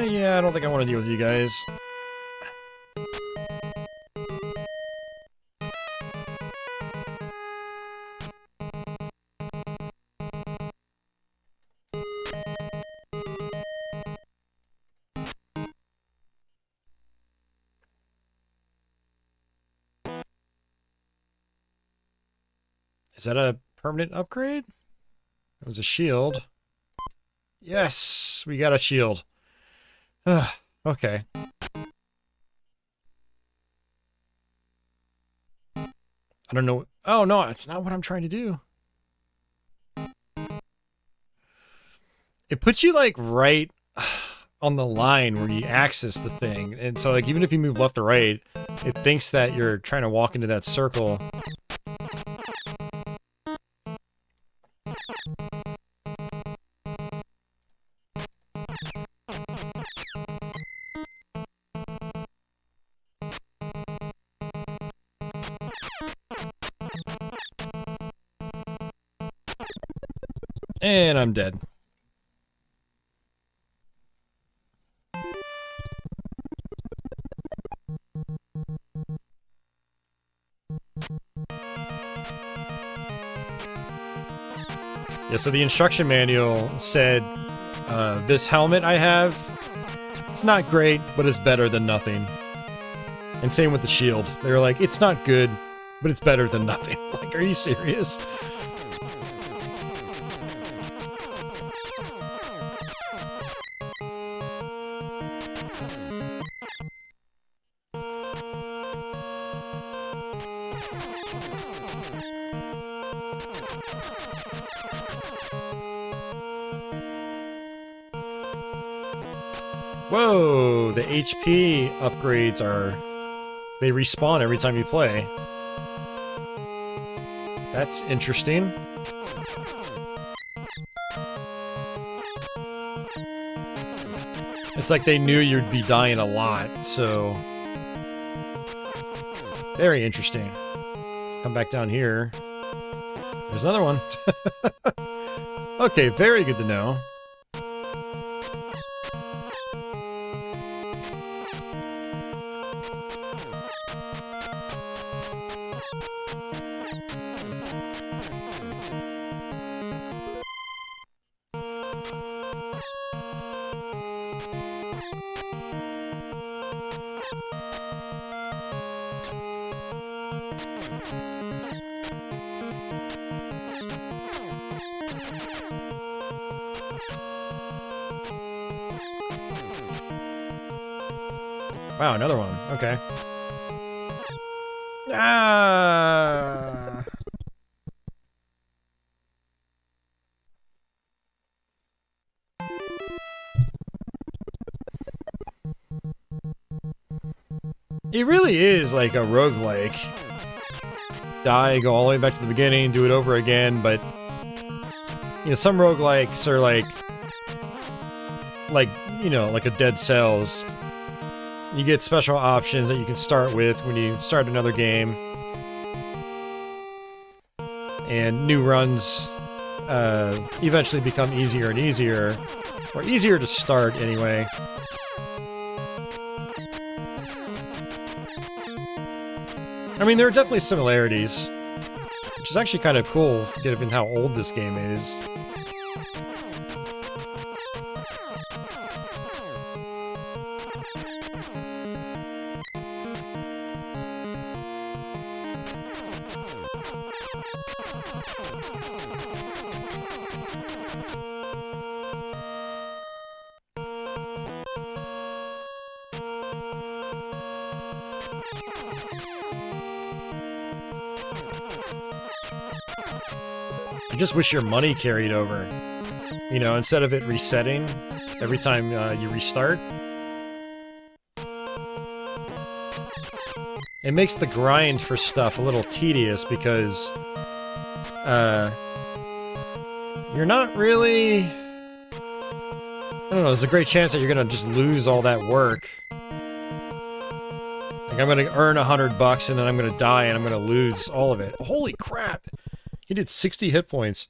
Yeah, I don't think I want to deal with you guys. Is that a permanent upgrade? It was a shield. Yes, we got a shield. Okay. I don't know. Oh, no, it's not what I'm trying to do. It puts you, like, right on the line where you access the thing. And so, like, even if you move left or right, it thinks that you're trying to walk into that circle. And I'm dead. Yeah, so the instruction manual said, this helmet I have, it's not great, but it's better than nothing. And same with the shield. They were like, it's not good, but it's better than nothing. Like, are you serious? Whoa, the HP upgrades they respawn every time you play. That's interesting. It's like they knew you'd be dying a lot, so... Very interesting. Let's come back down here. There's another one. Okay, very good to know. Wow, another one. Okay. Ah! It really is like a roguelike. Die, go all the way back to the beginning, do it over again, but... You know, some roguelikes are like, you know, like a Dead Cells. You get special options that you can start with when you start another game. And new runs eventually become easier and easier. Or easier to start, anyway. I mean, there are definitely similarities. Which is actually kind of cool, given how old this game is. I just wish your money carried over. You know, instead of it resetting every time you restart. It makes the grind for stuff a little tedious because you're not really... I don't know, there's a great chance that you're gonna just lose all that work. Like, I'm gonna earn $100 and then I'm gonna die and I'm gonna lose all of it. Holy crap! He did 60 hit points.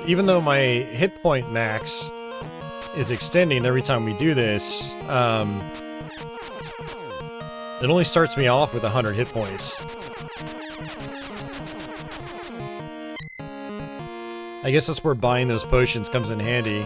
Even though my hit point max is extending every time we do this, it only starts me off with 100 hit points. I guess that's where buying those potions comes in handy.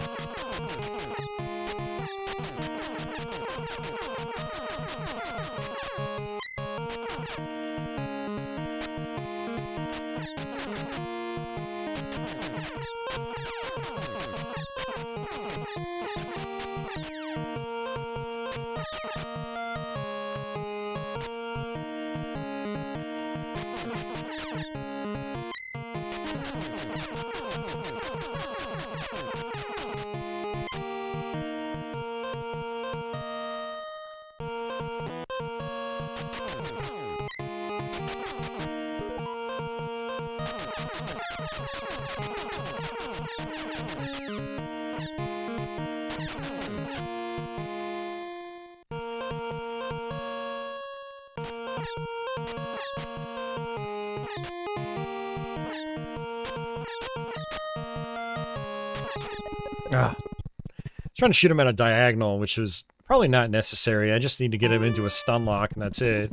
Ah. Trying to shoot him at a diagonal, which was probably not necessary. I just need to get him into a stun lock, and that's it.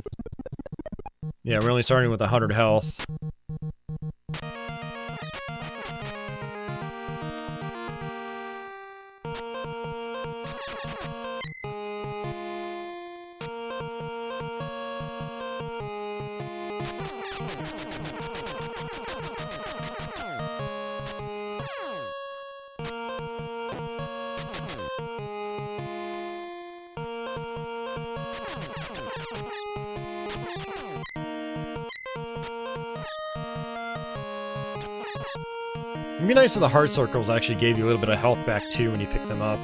Yeah, we're only starting with 100 health. It'd be nice if the heart circles actually gave you a little bit of health back too when you pick them up.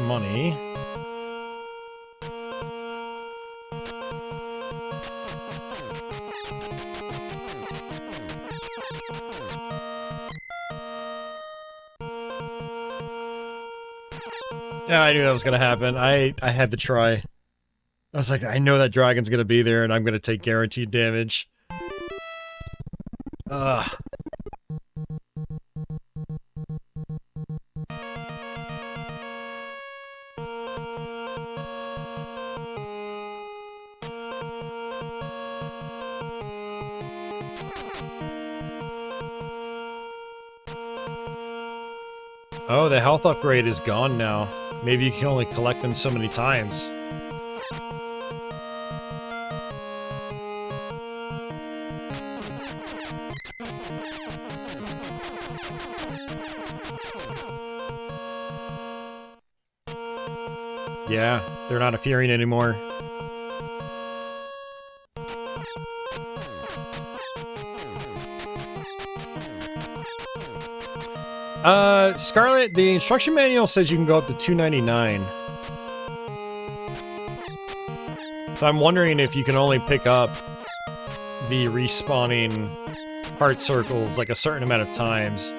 Money. Yeah, I knew that was gonna happen. I had to try. I was like, I know that dragon's gonna be there and I'm gonna take guaranteed damage. Ugh. Oh, the health upgrade is gone now. Maybe you can only collect them so many times. Yeah, they're not appearing anymore. Scarlet, the instruction manual says you can go up to 299. So I'm wondering if you can only pick up the respawning heart circles like a certain amount of times.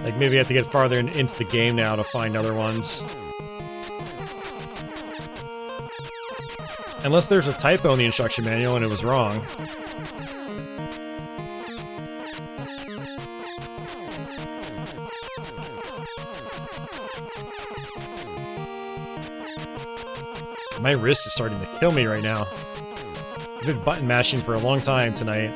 Like maybe you have to get farther into the game now to find other ones. Unless there's a typo in the instruction manual and it was wrong. My wrist is starting to kill me right now. I've been button mashing for a long time tonight.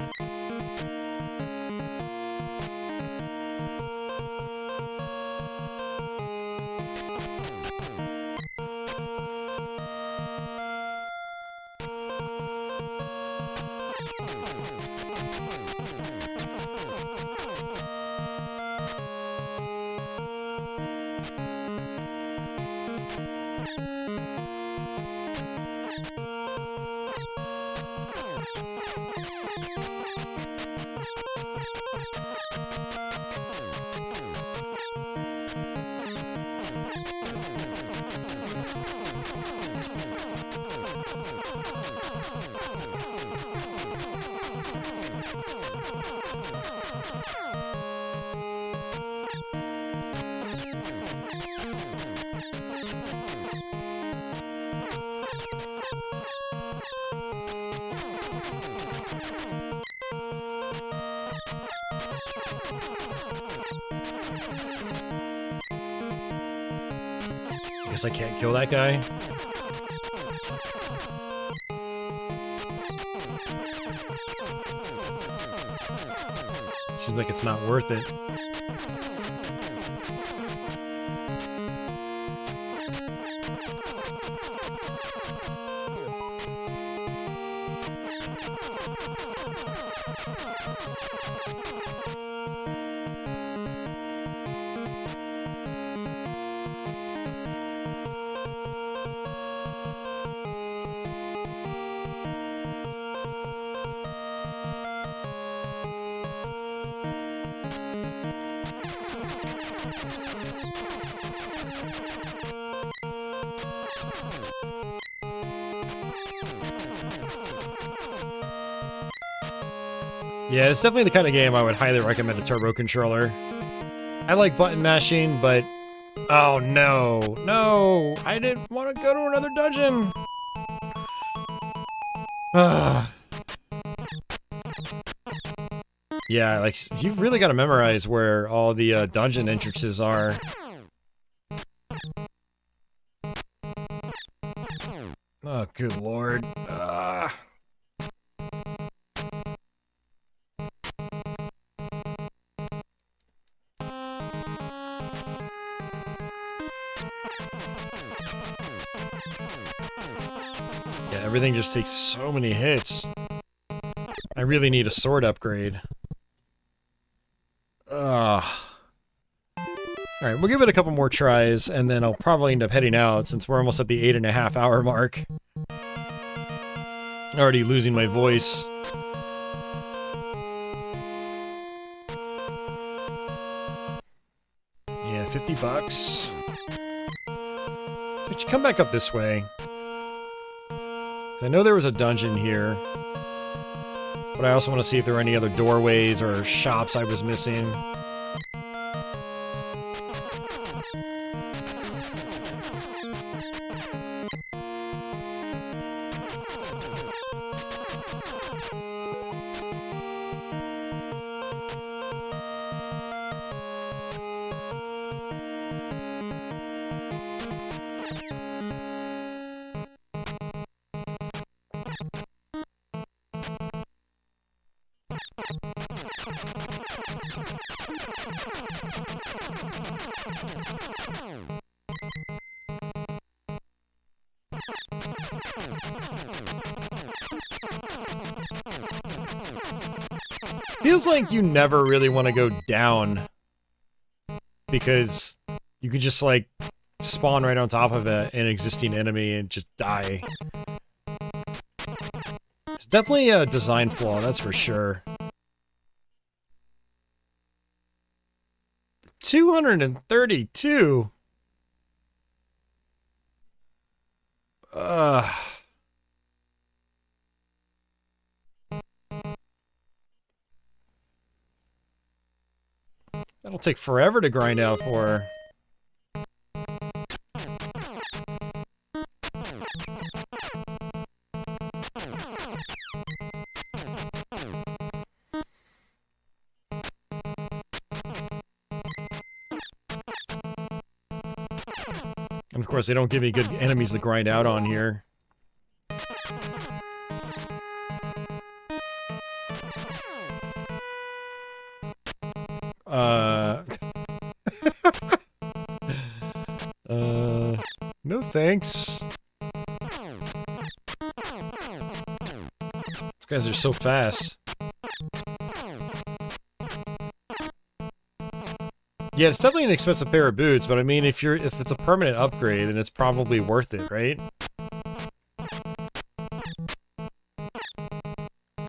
Guess I can't kill that guy. Seems like it's not worth it. Yeah, it's definitely the kind of game I would highly recommend a turbo controller. I like button mashing, but... Oh, no. No! I didn't want to go to another dungeon! Yeah, like, you've really got to memorize where all the dungeon entrances are. Oh, good lord. Yeah, everything just takes so many hits. I really need a sword upgrade. Alright, we'll give it a couple more tries, and then I'll probably end up heading out, since we're almost at the 8.5 hour mark. Already losing my voice. Yeah, $50. So you should come back up this way. I know there was a dungeon here, but I also want to see if there are any other doorways or shops I was missing. Feels like you never really want to go down, because you could just, like, spawn right on top of an existing enemy and just die. It's definitely a design flaw, that's for sure. 232? That'll take forever to grind out for. And of course, they don't give me good enemies to grind out on here. No thanks. These guys are so fast. Yeah, it's definitely an expensive pair of boots, but I mean, if it's a permanent upgrade, then it's probably worth it, right?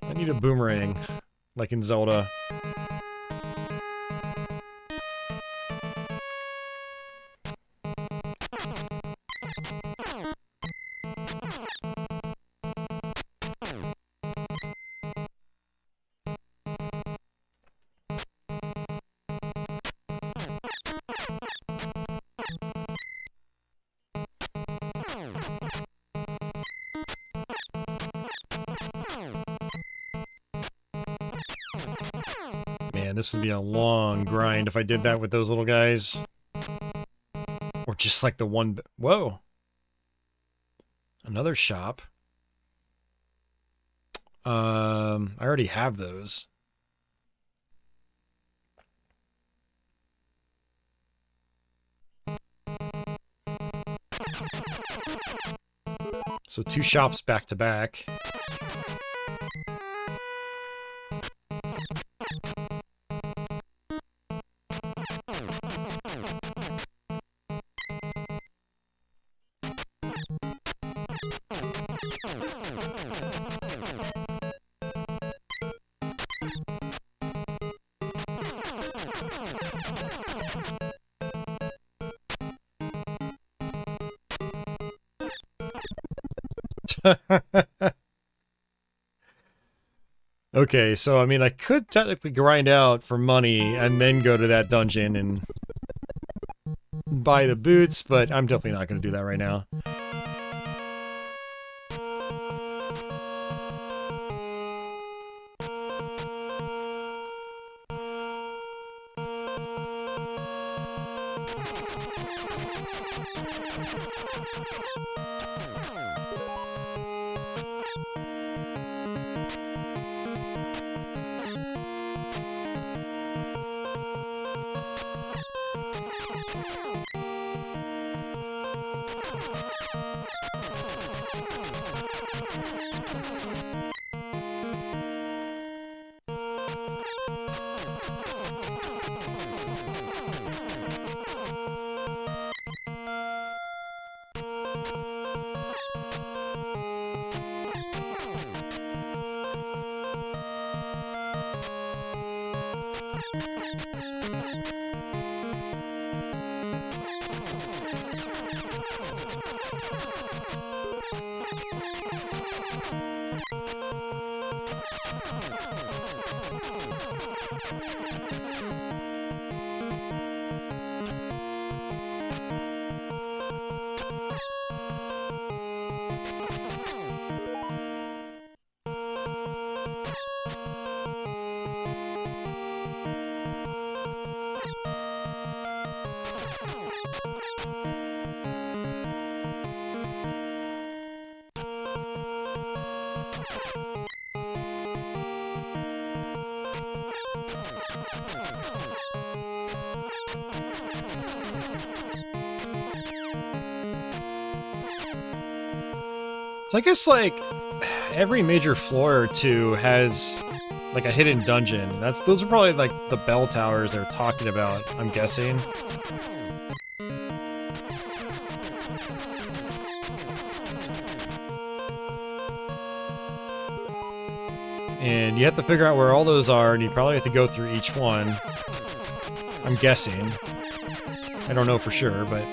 I need a boomerang, like in Zelda. Man, this would be a long grind if I did that with those little guys. Or just like the one... Whoa! Another shop. I already have those. So 2 shops back to back. Okay, so I mean, I could technically grind out for money and then go to that dungeon and buy the boots, but I'm definitely not going to do that right now. So I guess, like, every major floor or two has, like, a hidden dungeon. Those are probably, like, the bell towers they're talking about, I'm guessing. And you have to figure out where all those are, and you probably have to go through each one. I'm guessing. I don't know for sure, but...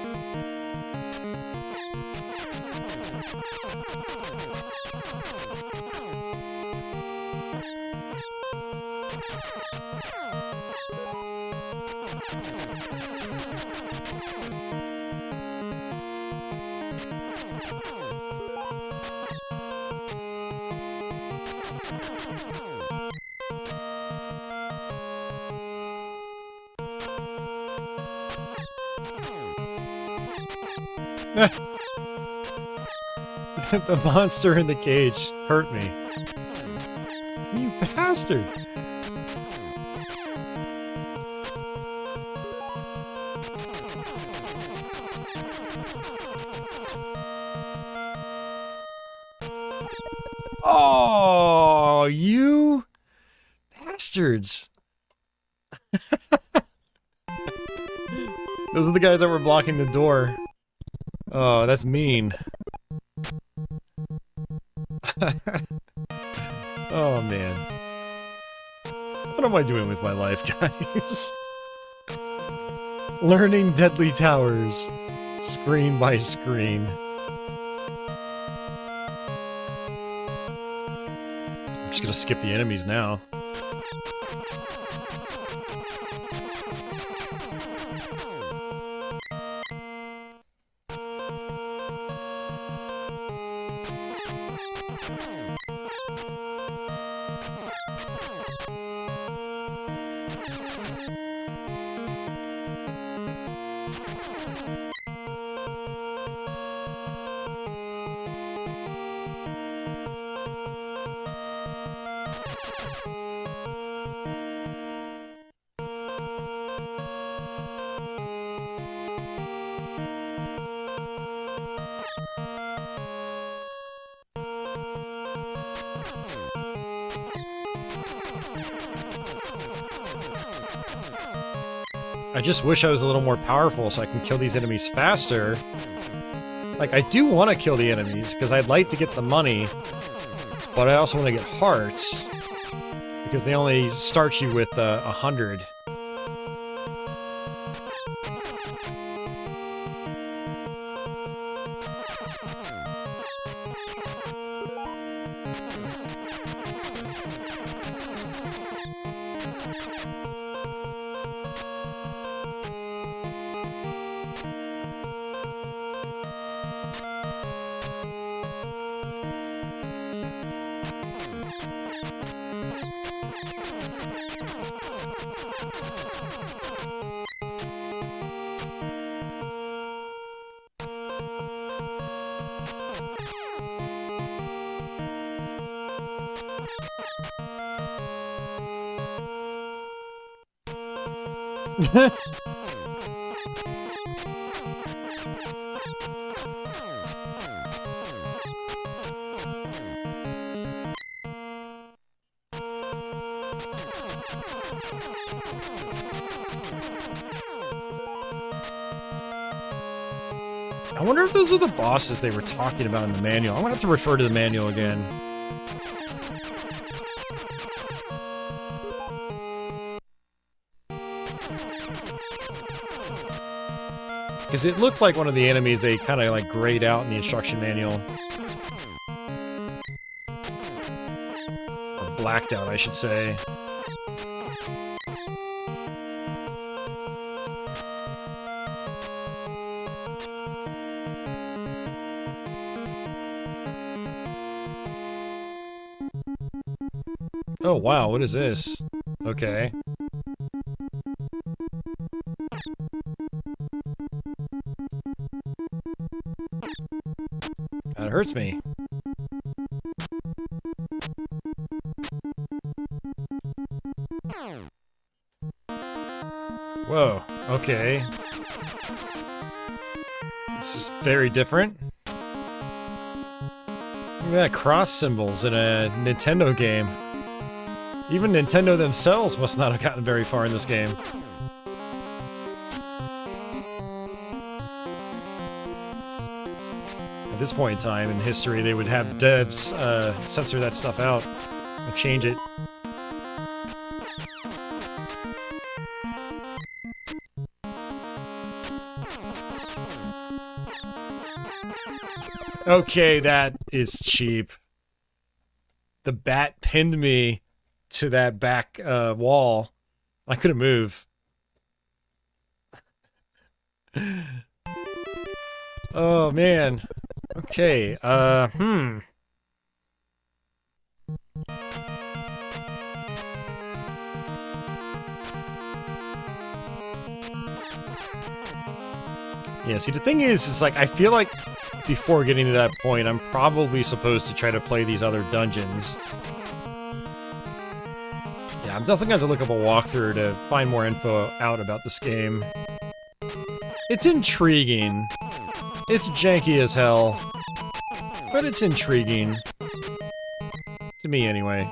The monster in the cage hurt me. You bastard! Oh, you bastards! Those were the guys that were blocking the door. Oh, that's mean. Oh, man. What am I doing with my life, guys? Learning Deadly Towers, screen by screen. I'm just gonna skip the enemies now. I just wish I was a little more powerful so I can kill these enemies faster. Like, I do want to kill the enemies, because I'd like to get the money, but I also want to get hearts, because they only start you with 100. I wonder if those are the bosses they were talking about in the manual. I'm gonna have to refer to the manual again. Because it looked like one of the enemies they kind of like grayed out in the instruction manual. Or blacked out, I should say. Oh wow, what is this? Okay. That hurts me. Whoa, okay. This is very different. Look at that, cross symbols in a Nintendo game. Even Nintendo themselves must not have gotten very far in this game. At this point in time in history, they would have devs censor that stuff out or change it. Okay, that is cheap. The bat pinned me to that back wall. I couldn't move. Oh, man. Okay, Yeah, see, the thing is like, I feel like before getting to that point, I'm probably supposed to try to play these other dungeons. Yeah, I'm definitely going to have to look up a walkthrough to find more info out about this game. It's intriguing. It's janky as hell. But it's intriguing. To me, anyway.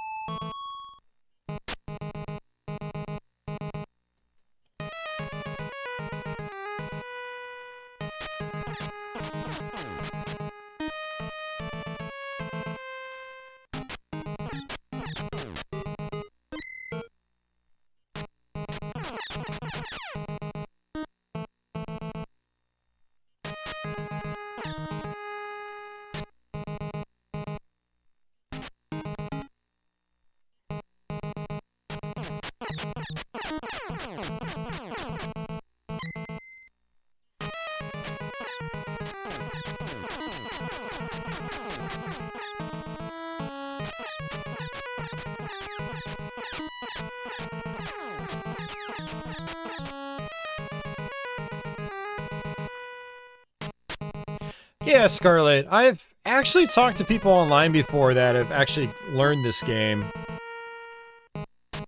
Yeah, Scarlet, I've actually talked to people online before that have actually learned this game.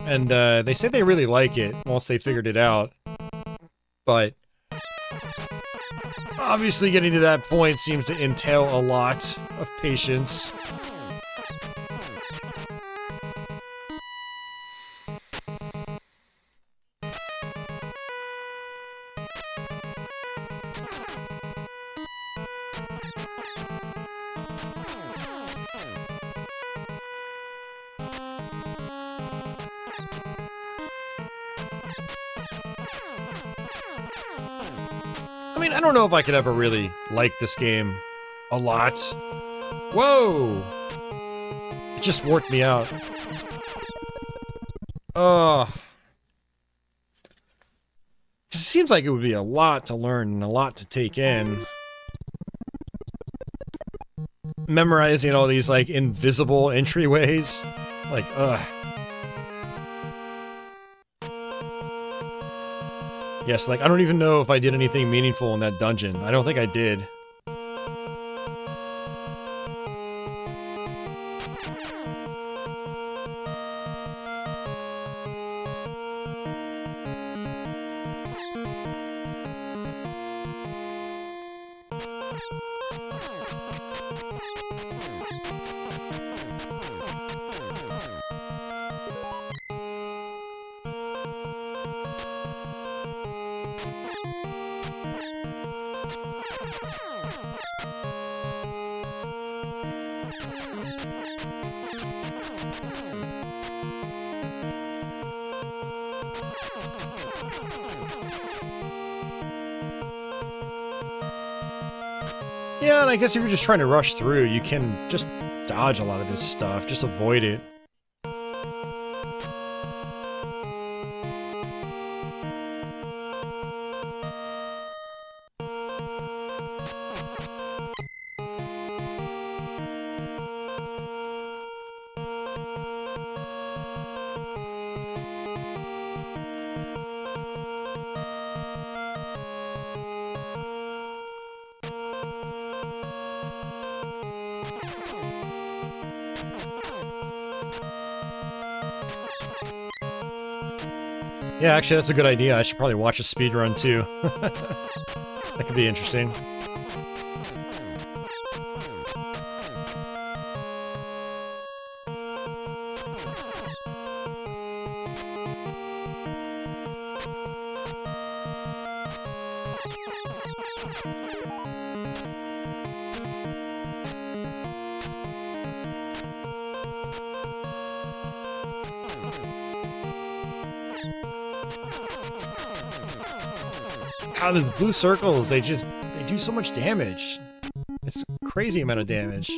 And they say they really like it once they figured it out. But obviously getting to that point seems to entail a lot of patience. I mean, I don't know if I could ever really like this game a lot. Whoa! It just worked me out. It seems like it would be a lot to learn and a lot to take in. Memorizing all these, like, invisible entryways. Like, ugh. Yes, like, I don't even know if I did anything meaningful in that dungeon. I don't think I did. Yeah, and I guess if you're just trying to rush through, you can just dodge a lot of this stuff. Just avoid it. Yeah, actually, that's a good idea. I should probably watch a speedrun, too. That could be interesting. God, the blue circles, they do so much damage. It's a crazy amount of damage.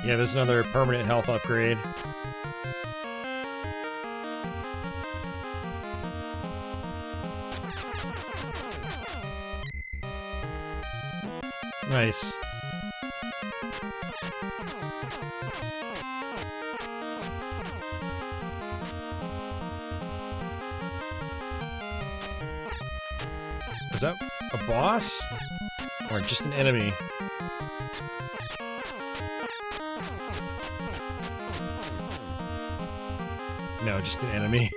Yeah, there's another permanent health upgrade. Nice. Is that a boss? Or just an enemy? No, just an enemy.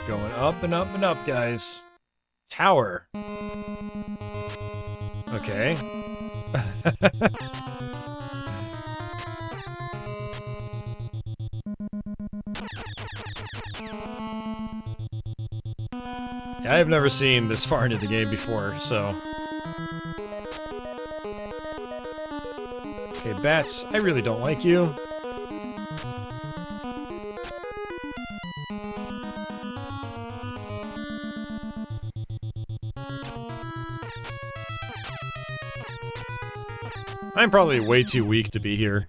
Going up and up and up, guys. Tower. Okay. Yeah, I've never seen this far into the game before, so... Okay, bats, I really don't like you. I'm probably way too weak to be here.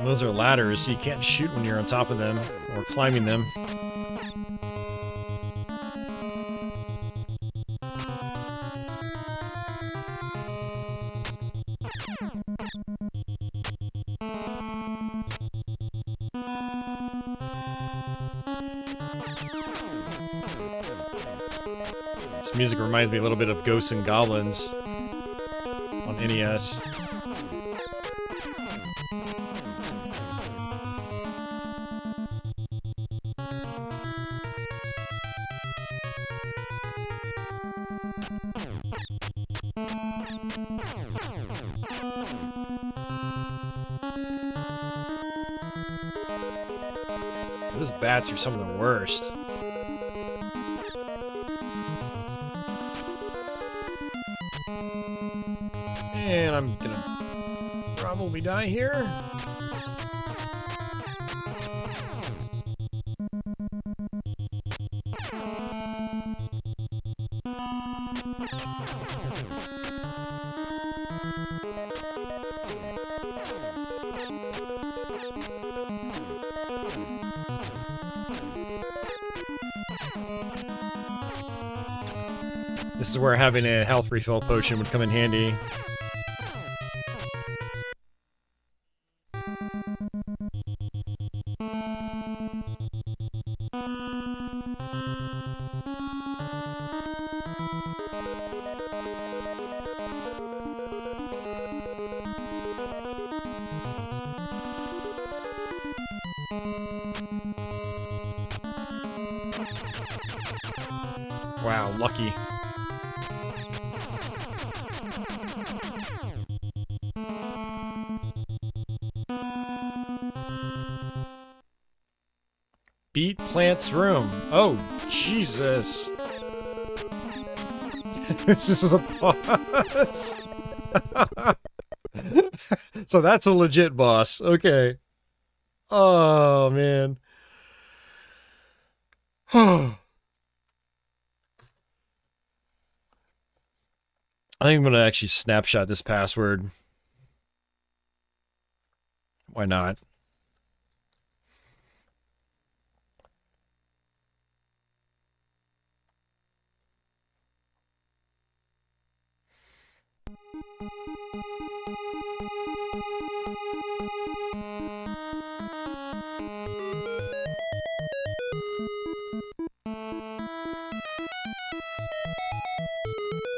Those are ladders, so you can't shoot when you're on top of them or climbing them. This music reminds me a little bit of Ghosts and Goblins on NES. Those bats are some of the worst. And I'm gonna probably die here. This is where having a health refill potion would come in handy. Wow, lucky. Beat Plant's room. Oh, Jesus. This is a boss. So that's a legit boss. Okay. Oh, man. I think I'm going to actually snapshot this password. Why not?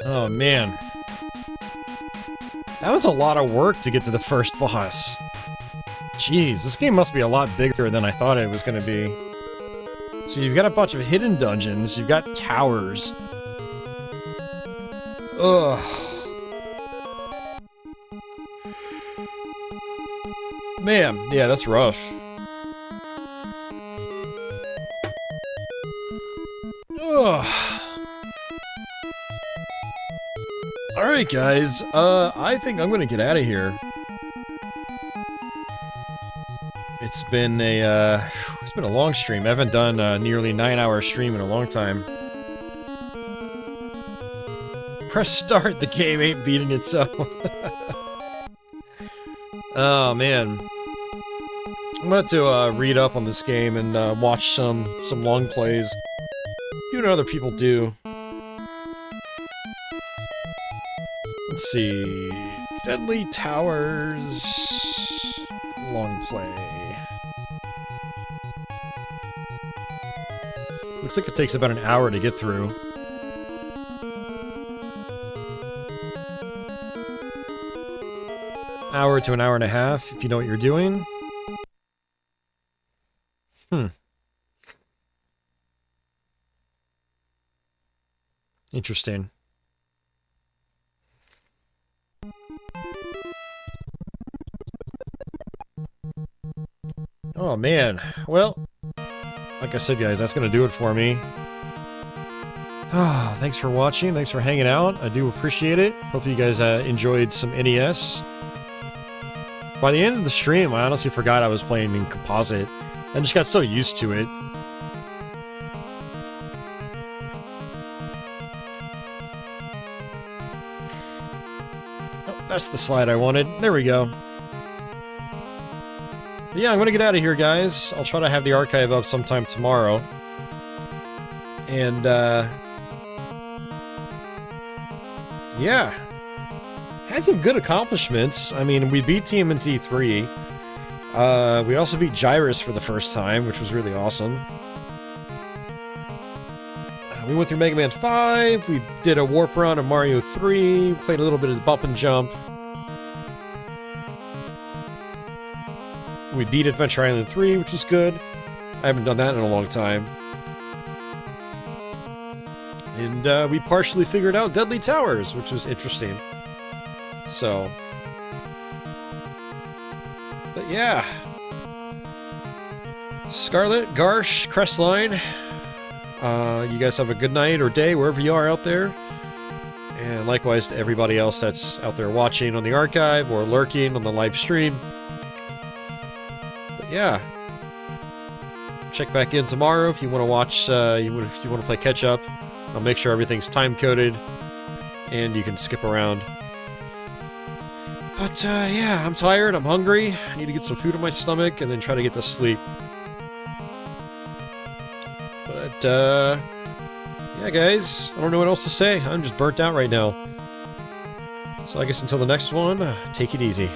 Oh, man. That was a lot of work to get to the first boss. Jeez, this game must be a lot bigger than I thought it was going to be. So you've got a bunch of hidden dungeons, you've got towers. Ugh. Man, yeah, that's rough. Ugh. Alright guys, I think I'm gonna get out of here. It's been a long stream. I haven't done a nearly 9-hour stream in a long time. Press start, the game ain't beating itself. Oh man. I'm going to read up on this game and watch some long plays. See what other people do. Let's see. Deadly Towers. Long play. Looks like it takes about an hour to get through. Hour to an hour and a half, if you know what you're doing. Interesting. Oh man, well, like I said guys, that's gonna do it for me. Thanks for watching, thanks for hanging out, I do appreciate it. Hope you guys enjoyed some NES. By the end of the stream, I honestly forgot I was playing in Composite. I just got so used to it. Oh, that's the slide I wanted. There we go. Yeah, I'm gonna get out of here, guys. I'll try to have the archive up sometime tomorrow. And, yeah. Had some good accomplishments. I mean, we beat TMNT 3. We also beat Gyruss for the first time, which was really awesome. We went through Mega Man 5, we did a warp run of Mario 3, played a little bit of the bump and jump. We beat Adventure Island 3, which was good. I haven't done that in a long time. And we partially figured out Deadly Towers, which was interesting. So... But yeah. Scarlet, Garsh, Crestline. You guys have a good night or day wherever you are out there. And likewise to everybody else that's out there watching on the archive or lurking on the live stream. But yeah. Check back in tomorrow if you want to watch, if you want to play catch up. I'll make sure everything's time-coded and you can skip around. But yeah, I'm tired, I'm hungry. I need to get some food in my stomach and then try to get to sleep. But, yeah, guys, I don't know what else to say. I'm just burnt out right now. So I guess until the next one, take it easy.